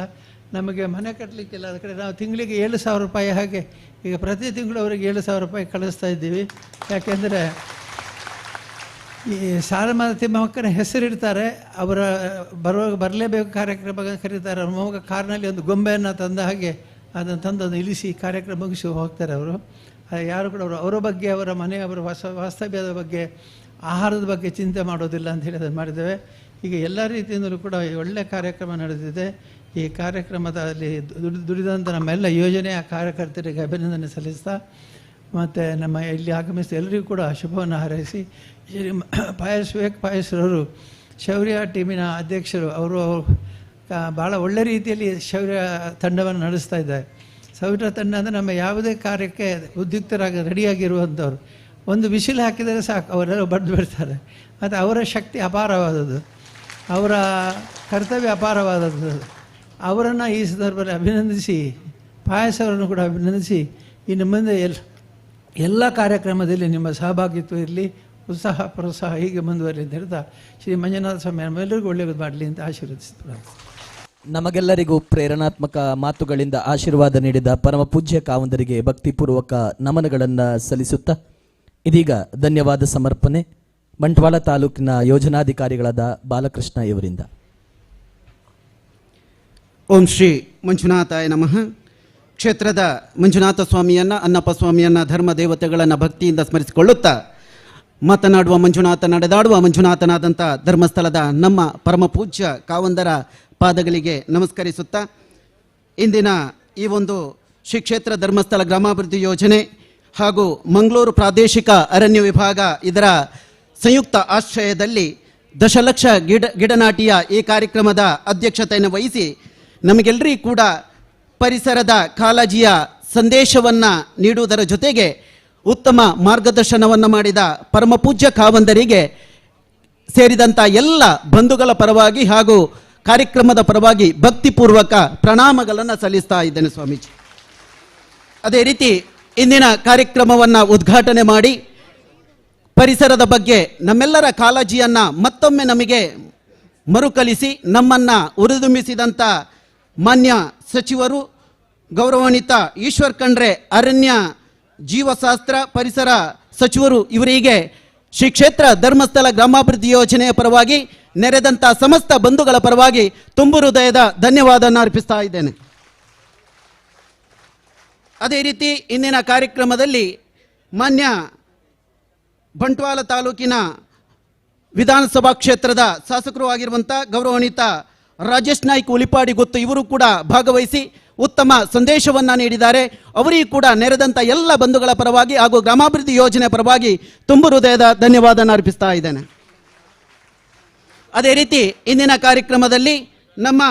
ನಮಗೆ ಮನೆ ಕಟ್ಟಲಿಕ್ಕಿಲ್ಲ, ಅದರ ಕಡೆ ನಾವು ತಿಂಗಳಿಗೆ 7,000 ರೂಪಾಯಿ, ಹಾಗೆ ಈಗ ಪ್ರತಿ ತಿಂಗಳು ಅವರಿಗೆ 7,000 ರೂಪಾಯಿ ಕಳಿಸ್ತಾ ಇದ್ದೀವಿ. ಯಾಕೆಂದರೆ ಈ ಸಾಲುಮರ ತಿಮ್ಮಕ್ಕನ ಹೆಸರಿಡ್ತಾರೆ, ಅವರ ಬರಲೇಬೇಕು ಕಾರ್ಯಕ್ರಮ ಕರೀತಾರೆ. ಅವ್ರ ಮೊಮ್ಮಗ ಕಾರ್ನಲ್ಲಿ ಒಂದು ಗೊಂಬೆಯನ್ನು ತಂದ ಹಾಗೆ ಅದನ್ನು ತಂದು ಇಳಿಸಿ ಕಾರ್ಯಕ್ರಮ ಮುಗಿಸಿ ಹೋಗ್ತಾರೆ ಅವರು. ಯಾರು ಕೂಡ ಅವರ ಬಗ್ಗೆ, ಅವರ ಮನೆಯವರ ವಾಸ್ತವ್ಯದ ಬಗ್ಗೆ, ಆಹಾರದ ಬಗ್ಗೆ ಚಿಂತೆ ಮಾಡೋದಿಲ್ಲ ಅಂತ ಹೇಳಿ ಅದನ್ನು ಮಾಡಿದ್ದೇವೆ. ಈಗ ಎಲ್ಲ ರೀತಿಯಿಂದಲೂ ಕೂಡ ಒಳ್ಳೆಯ ಕಾರ್ಯಕ್ರಮ ನಡೆದಿದೆ. ಈ ಕಾರ್ಯಕ್ರಮದಲ್ಲಿ ದುಡಿದಂಥ ನಮ್ಮೆಲ್ಲ ಯೋಜನೆಯ ಕಾರ್ಯಕರ್ತರಿಗೆ ಅಭಿನಂದನೆ ಸಲ್ಲಿಸ್ತಾ, ಮತ್ತು ನಮ್ಮ ಇಲ್ಲಿ ಆಗಮಿಸಿದ ಎಲ್ಲರಿಗೂ ಕೂಡ ಶುಭವನ್ನು ಹಾರೈಸಿ, ವಿವೇಕ್ ಪಾಯಸ್ರವರು ಶೌರ್ಯ ಟೀಮಿನ ಅಧ್ಯಕ್ಷರು, ಅವರು ಭಾಳ ಒಳ್ಳೆ ರೀತಿಯಲ್ಲಿ ಶೌರ್ಯ ತಂಡವನ್ನು ನಡೆಸ್ತಾ ಇದ್ದಾರೆ. ಶೌರ್ಯ ತಂಡ ಅಂದರೆ ನಮ್ಮ ಯಾವುದೇ ಕಾರ್ಯಕ್ಕೆ ರೆಡಿಯಾಗಿರುವಂಥವ್ರು. ಒಂದು ವಿಸಿಲ್ ಹಾಕಿದರೆ ಸಾಕು, ಅವರೆಲ್ಲ ಬಡ್ದು ಬಿಡ್ತಾರೆ. ಮತ್ತು ಅವರ ಶಕ್ತಿ ಅಪಾರವಾದದ್ದು, ಅವರ ಕರ್ತವ್ಯ ಅಪಾರವಾದದ್ದು. ಅವರನ್ನು ಈ ಸಂದರ್ಭದಲ್ಲಿ ಅಭಿನಂದಿಸಿ, ಪಾಯಸವರನ್ನು ಕೂಡ ಅಭಿನಂದಿಸಿ, ಇನ್ನು ಮುಂದೆ ಎಲ್ಲ ಕಾರ್ಯಕ್ರಮದಲ್ಲಿ ನಿಮ್ಮ ಸಹಭಾಗಿತ್ವ ಇರಲಿ, ಉತ್ಸಾಹ ಪ್ರೋತ್ಸಾಹ ಹೀಗೆ ಮುಂದುವರಲಿ ಅಂತ ಹೇಳ್ತಾ, ಶ್ರೀ ಮಂಜುನಾಥ ಸ್ವಾಮಿ ನಮ್ಮೆಲ್ಲರಿಗೂ ಒಳ್ಳೆಯದು ಮಾಡಲಿ ಅಂತ ಆಶೀರ್ವದಿಸ್ತಾರೆ. ನಮಗೆಲ್ಲರಿಗೂ ಪ್ರೇರಣಾತ್ಮಕ ಮಾತುಗಳಿಂದ ಆಶೀರ್ವಾದ ನೀಡಿದ ಪರಮ ಪೂಜ್ಯ ಕಾವಂದರಿಗೆ ಭಕ್ತಿಪೂರ್ವಕ ನಮನಗಳನ್ನು ಸಲ್ಲಿಸುತ್ತಾ, ಇದೀಗ ಧನ್ಯವಾದ ಸಮರ್ಪಣೆ ಬಂಟ್ವಾಳ ತಾಲೂಕಿನ ಯೋಜನಾಧಿಕಾರಿಗಳಾದ ಬಾಲಕೃಷ್ಣ ಇವರಿಂದ. ಓಂ ಶ್ರೀ ಮಂಜುನಾಥಾಯ ನಮಃ. ಕ್ಷೇತ್ರದ ಮಂಜುನಾಥ ಸ್ವಾಮಿಯನ್ನು, ಅನ್ನಪ್ಪ ಸ್ವಾಮಿಯನ್ನು, ಧರ್ಮ ದೇವತೆಗಳನ್ನು ಭಕ್ತಿಯಿಂದ ಸ್ಮರಿಸಿಕೊಳ್ಳುತ್ತಾ ಮಾತನಾಡುವ ಮಂಜುನಾಥ, ನಡೆದಾಡುವ ಮಂಜುನಾಥನಾದಂಥ ಧರ್ಮಸ್ಥಳದ ನಮ್ಮ ಪರಮ ಪೂಜ್ಯ ಕಾವಂದರ ಪಾದಗಳಿಗೆ ನಮಸ್ಕರಿಸುತ್ತಾ, ಇಂದಿನ ಈ ಒಂದು ಶ್ರೀ ಕ್ಷೇತ್ರ ಧರ್ಮಸ್ಥಳ ಗ್ರಾಮಾಭಿವೃದ್ಧಿ ಯೋಜನೆ ಹಾಗೂ ಮಂಗಳೂರು ಪ್ರಾದೇಶಿಕ ಅರಣ್ಯ ವಿಭಾಗ ಇದರ ಸಂಯುಕ್ತ ಆಶ್ರಯದಲ್ಲಿ ದಶಲಕ್ಷ ಗಿಡನಾಟಿಯ ಈ ಕಾರ್ಯಕ್ರಮದ ಅಧ್ಯಕ್ಷತೆಯನ್ನು ವಹಿಸಿ ನಮಗೆಲ್ಲರಿಗೂ ಕೂಡ ಪರಿಸರದ ಕಾಳಜಿಯ ಸಂದೇಶವನ್ನು ನೀಡುವುದರ ಜೊತೆಗೆ ಉತ್ತಮ ಮಾರ್ಗದರ್ಶನವನ್ನು ಮಾಡಿದ ಪರಮ ಪೂಜ್ಯ ಕಾವಂದರಿಗೆ ಸೇರಿದಂಥ ಎಲ್ಲ ಬಂಧುಗಳ ಪರವಾಗಿ ಹಾಗೂ ಕಾರ್ಯಕ್ರಮದ ಪರವಾಗಿ ಭಕ್ತಿಪೂರ್ವಕ ಪ್ರಣಾಮಗಳನ್ನು ಸಲ್ಲಿಸ್ತಾ ಇದ್ದೇನೆ ಸ್ವಾಮೀಜಿ. ಅದೇ ರೀತಿ ಇಂದಿನ ಕಾರ್ಯಕ್ರಮವನ್ನು ಉದ್ಘಾಟನೆ ಮಾಡಿ ಪರಿಸರದ ಬಗ್ಗೆ ನಮ್ಮೆಲ್ಲರ ಕಾಳಜಿಯನ್ನ ಮತ್ತೊಮ್ಮೆ ನಮಗೆ ಮರುಕಳಿಸಿ ನಮ್ಮನ್ನ ಉರಿದುಂಬಿಸಿದಂಥ ಮಾನ್ಯ ಸಚಿವರು ಗೌರವಾನ್ವಿತ ಈಶ್ವರ್ ಖಂಡ್ರೆ ಅರಣ್ಯ ಜೀವಶಾಸ್ತ್ರ ಪರಿಸರ ಸಚಿವರು ಇವರಿಗೆ ಶ್ರೀ ಕ್ಷೇತ್ರ ಧರ್ಮಸ್ಥಳ ಗ್ರಾಮಾಭಿವೃದ್ಧಿ ಯೋಜನೆಯ ಪರವಾಗಿ ನೆರೆದಂಥ ಸಮಸ್ತ ಬಂಧುಗಳ ಪರವಾಗಿ ತುಂಬು ಹೃದಯದ ಧನ್ಯವಾದವನ್ನು ಅರ್ಪಿಸ್ತಾ ಇದ್ದೇನೆ. ಅದೇ ರೀತಿ ಇಂದಿನ ಕಾರ್ಯಕ್ರಮದಲ್ಲಿ ಮಾನ್ಯ ಬಂಟ್ವಾಳ ತಾಲೂಕಿನ ವಿಧಾನಸಭಾ ಕ್ಷೇತ್ರದ ಶಾಸಕರು ಆಗಿರುವಂಥ ಗೌರವಾನ್ವಿತ ರಾಜೇಶ್ ನಾಯ್ಕ್ ಉಲಿಪಾಡಿ ಗೊತ್ತು ಇವರು ಕೂಡ ಭಾಗವಹಿಸಿ ಉತ್ತಮ ಸಂದೇಶವನ್ನು ನೀಡಿದ್ದಾರೆ. ಅವರಿಗೂ ಕೂಡ ನೆರೆದಂಥ ಎಲ್ಲ ಬಂಧುಗಳ ಪರವಾಗಿ ಹಾಗೂ ಗ್ರಾಮಾಭಿವೃದ್ಧಿ ಯೋಜನೆ ಪರವಾಗಿ ತುಂಬು ಹೃದಯದ ಧನ್ಯವಾದವನ್ನು ಅರ್ಪಿಸ್ತಾ ಇದ್ದೇನೆ. ಅದೇ ರೀತಿ ಇಂದಿನ ಕಾರ್ಯಕ್ರಮದಲ್ಲಿ ನಮ್ಮ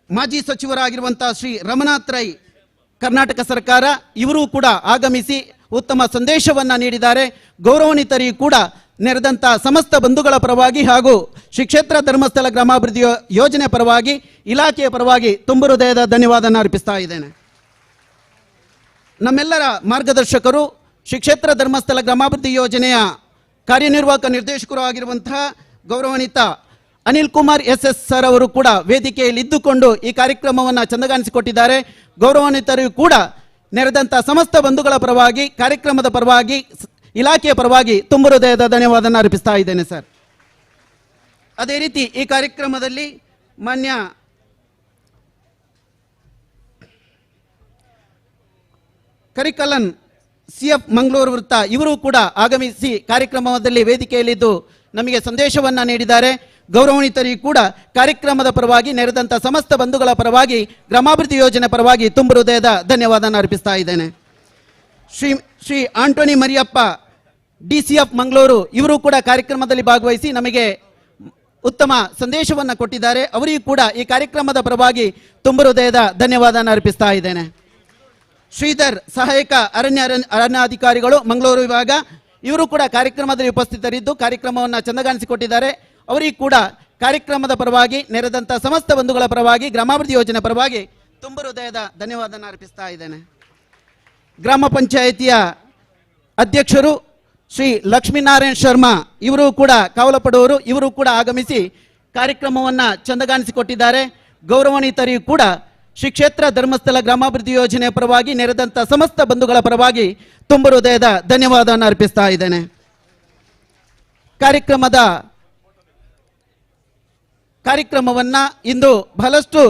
ಮಾಜಿ ಸಚಿವರಾಗಿರುವಂಥ ಶ್ರೀ ರಮನಾಥ್ ರೈ ಕರ್ನಾಟಕ ಸರ್ಕಾರ ಇವರು ಕೂಡ ಆಗಮಿಸಿ ಉತ್ತಮ ಸಂದೇಶವನ್ನು ನೀಡಿದ್ದಾರೆ. ಗೌರವಾನ್ವಿತರಿಗೂ ಕೂಡ ನೆರೆದಂಥ ಸಮಸ್ತ ಬಂಧುಗಳ ಪರವಾಗಿ ಹಾಗೂ ಶ್ರೀ ಕ್ಷೇತ್ರ ಧರ್ಮಸ್ಥಳ ಗ್ರಾಮಾಭಿವೃದ್ಧಿ ಯೋಜನೆ ಪರವಾಗಿ ಇಲಾಖೆಯ ಪರವಾಗಿ ತುಂಬು ಹೃದಯದ ಧನ್ಯವಾದವನ್ನು ಅರ್ಪಿಸ್ತಾ ಇದ್ದೇನೆ. ನಮ್ಮೆಲ್ಲರ ಮಾರ್ಗದರ್ಶಕರು ಶ್ರೀ ಕ್ಷೇತ್ರ ಧರ್ಮಸ್ಥಳ ಗ್ರಾಮಾಭಿವೃದ್ಧಿ ಯೋಜನೆಯ ಕಾರ್ಯನಿರ್ವಾಹಕ ನಿರ್ದೇಶಕರು ಆಗಿರುವಂತಹ ಗೌರವಾನ್ವಿತ ಅನಿಲ್ ಕುಮಾರ್ ಎಸ್ ಸರ್ ಅವರು ಕೂಡ ವೇದಿಕೆಯಲ್ಲಿ ಇದ್ದುಕೊಂಡು ಈ ಕಾರ್ಯಕ್ರಮವನ್ನು ಚಂದಗಾಣಿಸಿಕೊಟ್ಟಿದ್ದಾರೆ. ಗೌರವಾನ್ವಿತರಿಗೂ ಕೂಡ ನೆರೆದಂಥ ಸಮಸ್ತ ಬಂಧುಗಳ ಪರವಾಗಿ ಕಾರ್ಯಕ್ರಮದ ಪರವಾಗಿ ಇಲಾಖೆಯ ಪರವಾಗಿ ತುಂಬು ಹೃದಯದ ಧನ್ಯವಾದವನ್ನು ಅರ್ಪಿಸ್ತಾ ಇದ್ದೇನೆ ಸರ್. ಅದೇ ರೀತಿ ಈ ಕಾರ್ಯಕ್ರಮದಲ್ಲಿ ಮಾನ್ಯ ಕರಿಕಲ್ಲನ್ CF ಮಂಗಳೂರು ವೃತ್ತ ಇವರು ಕೂಡ ಆಗಮಿಸಿ ಕಾರ್ಯಕ್ರಮದಲ್ಲಿ ವೇದಿಕೆಯಲ್ಲಿದ್ದು ನಮಗೆ ಸಂದೇಶವನ್ನು ನೀಡಿದ್ದಾರೆ. ಗೌರವಾನ್ವಿತರಿಗೂ ಕೂಡ ಕಾರ್ಯಕ್ರಮದ ಪರವಾಗಿ ನೆರೆದಂಥ ಸಮಸ್ತ ಬಂಧುಗಳ ಪರವಾಗಿ ಗ್ರಾಮಾಭಿವೃದ್ಧಿ ಯೋಜನೆ ಪರವಾಗಿ ತುಂಬು ಹೃದಯದ ಧನ್ಯವಾದವನ್ನು ಅರ್ಪಿಸ್ತಾ ಇದ್ದೇನೆ. ಶ್ರೀ ಆಂಟೋನಿ ಮರಿಯಪ್ಪ DCF ಮಂಗಳೂರು ಇವರು ಕೂಡ ಕಾರ್ಯಕ್ರಮದಲ್ಲಿ ಭಾಗವಹಿಸಿ ನಮಗೆ ಉತ್ತಮ ಸಂದೇಶವನ್ನು ಕೊಟ್ಟಿದ್ದಾರೆ. ಅವರಿಗೂ ಕೂಡ ಈ ಕಾರ್ಯಕ್ರಮದ ಪರವಾಗಿ ತುಂಬು ಹೃದಯದ ಧನ್ಯವಾದವನ್ನು ಅರ್ಪಿಸ್ತಾ ಇದ್ದೇನೆ. ಶ್ರೀಧರ್ ಸಹಾಯಕ ಅರಣ್ಯಾಧಿಕಾರಿಗಳು ಮಂಗಳೂರು ವಿಭಾಗ ಇವರು ಕೂಡ ಕಾರ್ಯಕ್ರಮದಲ್ಲಿ ಉಪಸ್ಥಿತರಿದ್ದು ಕಾರ್ಯಕ್ರಮವನ್ನು ಚಂದಗಾಣಿಸಿಕೊಟ್ಟಿದ್ದಾರೆ. ಅವರಿಗೂ ಕೂಡ ಕಾರ್ಯಕ್ರಮದ ಪರವಾಗಿ ನೆರೆದಂಥ ಸಮಸ್ತ ಬಂಧುಗಳ ಪರವಾಗಿ ಗ್ರಾಮಾಭಿವೃದ್ಧಿ ಯೋಜನೆ ಪರವಾಗಿ ತುಂಬು ಹೃದಯದ ಧನ್ಯವಾದವನ್ನು ಅರ್ಪಿಸ್ತಾ ಇದ್ದೇನೆ. ಗ್ರಾಮ ಪಂಚಾಯಿತಿಯ ಅಧ್ಯಕ್ಷರು ಶ್ರೀ ಲಕ್ಷ್ಮೀನಾರಾಯಣ್ ಶರ್ಮಾ ಇವರು ಕೂಡ ಕಾವಲಪಡುವರು ಇವರು ಕೂಡ ಆಗಮಿಸಿ ಕಾರ್ಯಕ್ರಮವನ್ನು ಚಂದಗಾಣಿಸಿಕೊಟ್ಟಿದ್ದಾರೆ. ಗೌರವಾನ್ವಿತರಿಗೂ ಕೂಡ ಶ್ರೀ ಕ್ಷೇತ್ರ ಧರ್ಮಸ್ಥಳ ಗ್ರಾಮಾಭಿವೃದ್ಧಿ ಯೋಜನೆಯ ಪರವಾಗಿ ನೆರೆದಂಥ ಸಮಸ್ತ ಬಂಧುಗಳ ಪರವಾಗಿ ತುಂಬು ಹೃದಯದ ಧನ್ಯವಾದವನ್ನು ಅರ್ಪಿಸ್ತಾ ಇದ್ದೇನೆ. ಕಾರ್ಯಕ್ರಮವನ್ನು ಇಂದು ಬಹಳಷ್ಟು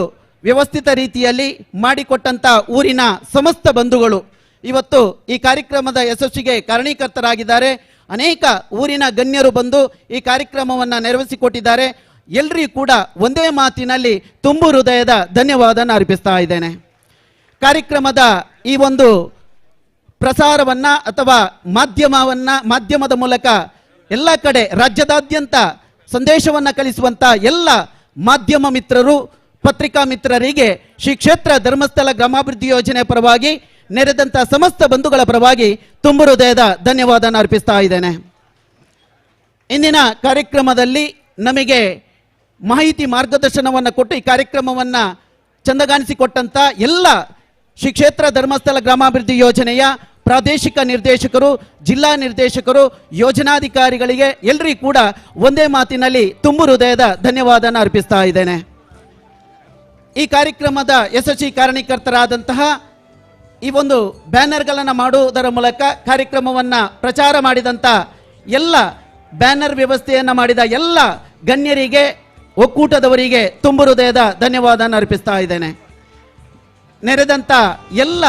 ವ್ಯವಸ್ಥಿತ ರೀತಿಯಲ್ಲಿ ಮಾಡಿಕೊಟ್ಟಂಥ ಊರಿನ ಸಮಸ್ತ ಬಂಧುಗಳು ಇವತ್ತು ಈ ಕಾರ್ಯಕ್ರಮದ ಯಶಸ್ವಿಗೆ ಕಾರಣೀಕರ್ತರಾಗಿದ್ದಾರೆ. ಅನೇಕ ಊರಿನ ಗಣ್ಯರು ಬಂದು ಈ ಕಾರ್ಯಕ್ರಮವನ್ನು ನೆರವೇರಿಸಿಕೊಟ್ಟಿದ್ದಾರೆ. ಎಲ್ಲರಿಗೂ ಕೂಡ ಒಂದೇ ಮಾತಿನಲ್ಲಿ ತುಂಬು ಹೃದಯದ ಧನ್ಯವಾದವನ್ನು ಅರ್ಪಿಸ್ತಾ ಇದ್ದೇನೆ. ಕಾರ್ಯಕ್ರಮದ ಈ ಒಂದು ಪ್ರಸಾರವನ್ನು ಅಥವಾ ಮಾಧ್ಯಮದ ಮೂಲಕ ಎಲ್ಲ ಕಡೆ ರಾಜ್ಯದಾದ್ಯಂತ ಸಂದೇಶವನ್ನು ಕಳಿಸುವಂಥ ಎಲ್ಲ ಮಾಧ್ಯಮ ಮಿತ್ರರು ಪತ್ರಿಕಾ ಮಿತ್ರರಿಗೆ ಶ್ರೀ ಕ್ಷೇತ್ರ ಧರ್ಮಸ್ಥಳ ಗ್ರಾಮಾಭಿವೃದ್ಧಿ ಯೋಜನೆ ಪರವಾಗಿ ನೆರೆದಂಥ ಸಮಸ್ತ ಬಂಧುಗಳ ಪರವಾಗಿ ತುಂಬು ಹೃದಯದ ಧನ್ಯವಾದವನ್ನು ಅರ್ಪಿಸ್ತಾ ಇದ್ದೇನೆ. ಇಂದಿನ ಕಾರ್ಯಕ್ರಮದಲ್ಲಿ ನಮಗೆ ಮಾಹಿತಿ ಮಾರ್ಗದರ್ಶನವನ್ನು ಕೊಟ್ಟು ಈ ಕಾರ್ಯಕ್ರಮವನ್ನು ಚಂದಗಾಣಿಸಿಕೊಟ್ಟಂಥ ಎಲ್ಲ ಶ್ರೀ ಕ್ಷೇತ್ರ ಧರ್ಮಸ್ಥಳ ಗ್ರಾಮಾಭಿವೃದ್ಧಿ ಯೋಜನೆಯ ಪ್ರಾದೇಶಿಕ ನಿರ್ದೇಶಕರು ಜಿಲ್ಲಾ ನಿರ್ದೇಶಕರು ಯೋಜನಾಧಿಕಾರಿಗಳಿಗೆ ಎಲ್ಲರಿಗೂ ಕೂಡ ಒಂದೇ ಮಾತಿನಲ್ಲಿ ತುಂಬು ಹೃದಯದ ಧನ್ಯವಾದವನ್ನು ಅರ್ಪಿಸ್ತಾ ಇದ್ದೇನೆ. ಈ ಕಾರ್ಯಕ್ರಮದ ಯಶಸ್ವಿ ಕಾರಣೀಕರ್ತರಾದಂತಹ ಈ ಒಂದು ಬ್ಯಾನರ್ಗಳನ್ನು ಮಾಡುವುದರ ಮೂಲಕ ಕಾರ್ಯಕ್ರಮವನ್ನು ಪ್ರಚಾರ ಮಾಡಿದಂಥ ಎಲ್ಲ ಬ್ಯಾನರ್ ವ್ಯವಸ್ಥೆಯನ್ನು ಮಾಡಿದ ಎಲ್ಲ ಗಣ್ಯರಿಗೆ ಒಕ್ಕೂಟದವರಿಗೆ ತುಂಬು ಹೃದಯದ ಧನ್ಯವಾದವನ್ನು ಅರ್ಪಿಸ್ತಾ ಇದ್ದೇನೆ. ನೆರೆದಂಥ ಎಲ್ಲ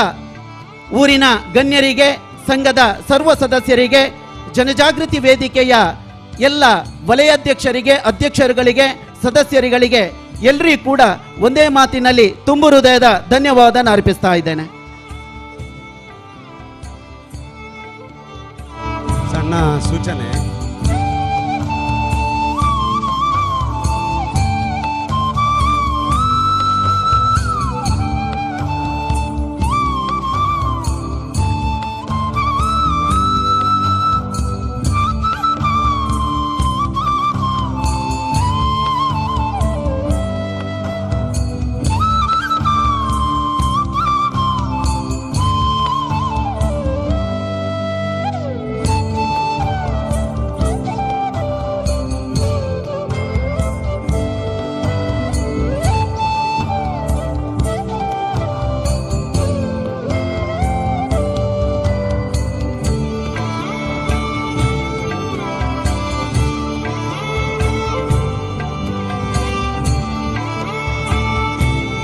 ಊರಿನ ಗಣ್ಯರಿಗೆ ಸಂಘದ ಸರ್ವ ಸದಸ್ಯರಿಗೆ ಜನಜಾಗೃತಿ ವೇದಿಕೆಯ ಎಲ್ಲ ವಲಯಾಧ್ಯಕ್ಷರಿಗೆ ಅಧ್ಯಕ್ಷರುಗಳಿಗೆ ಸದಸ್ಯರುಗಳಿಗೆ ಎಲ್ಲರಿಗೂ ಕೂಡ ಒಂದೇ ಮಾತಿನಲ್ಲಿ ತುಂಬು ಹೃದಯದ ಧನ್ಯವಾದವನ್ನು ಅರ್ಪಿಸ್ತಾ ಇದ್ದೇನೆ. ಸಣ್ಣ ಸೂಚನೆ,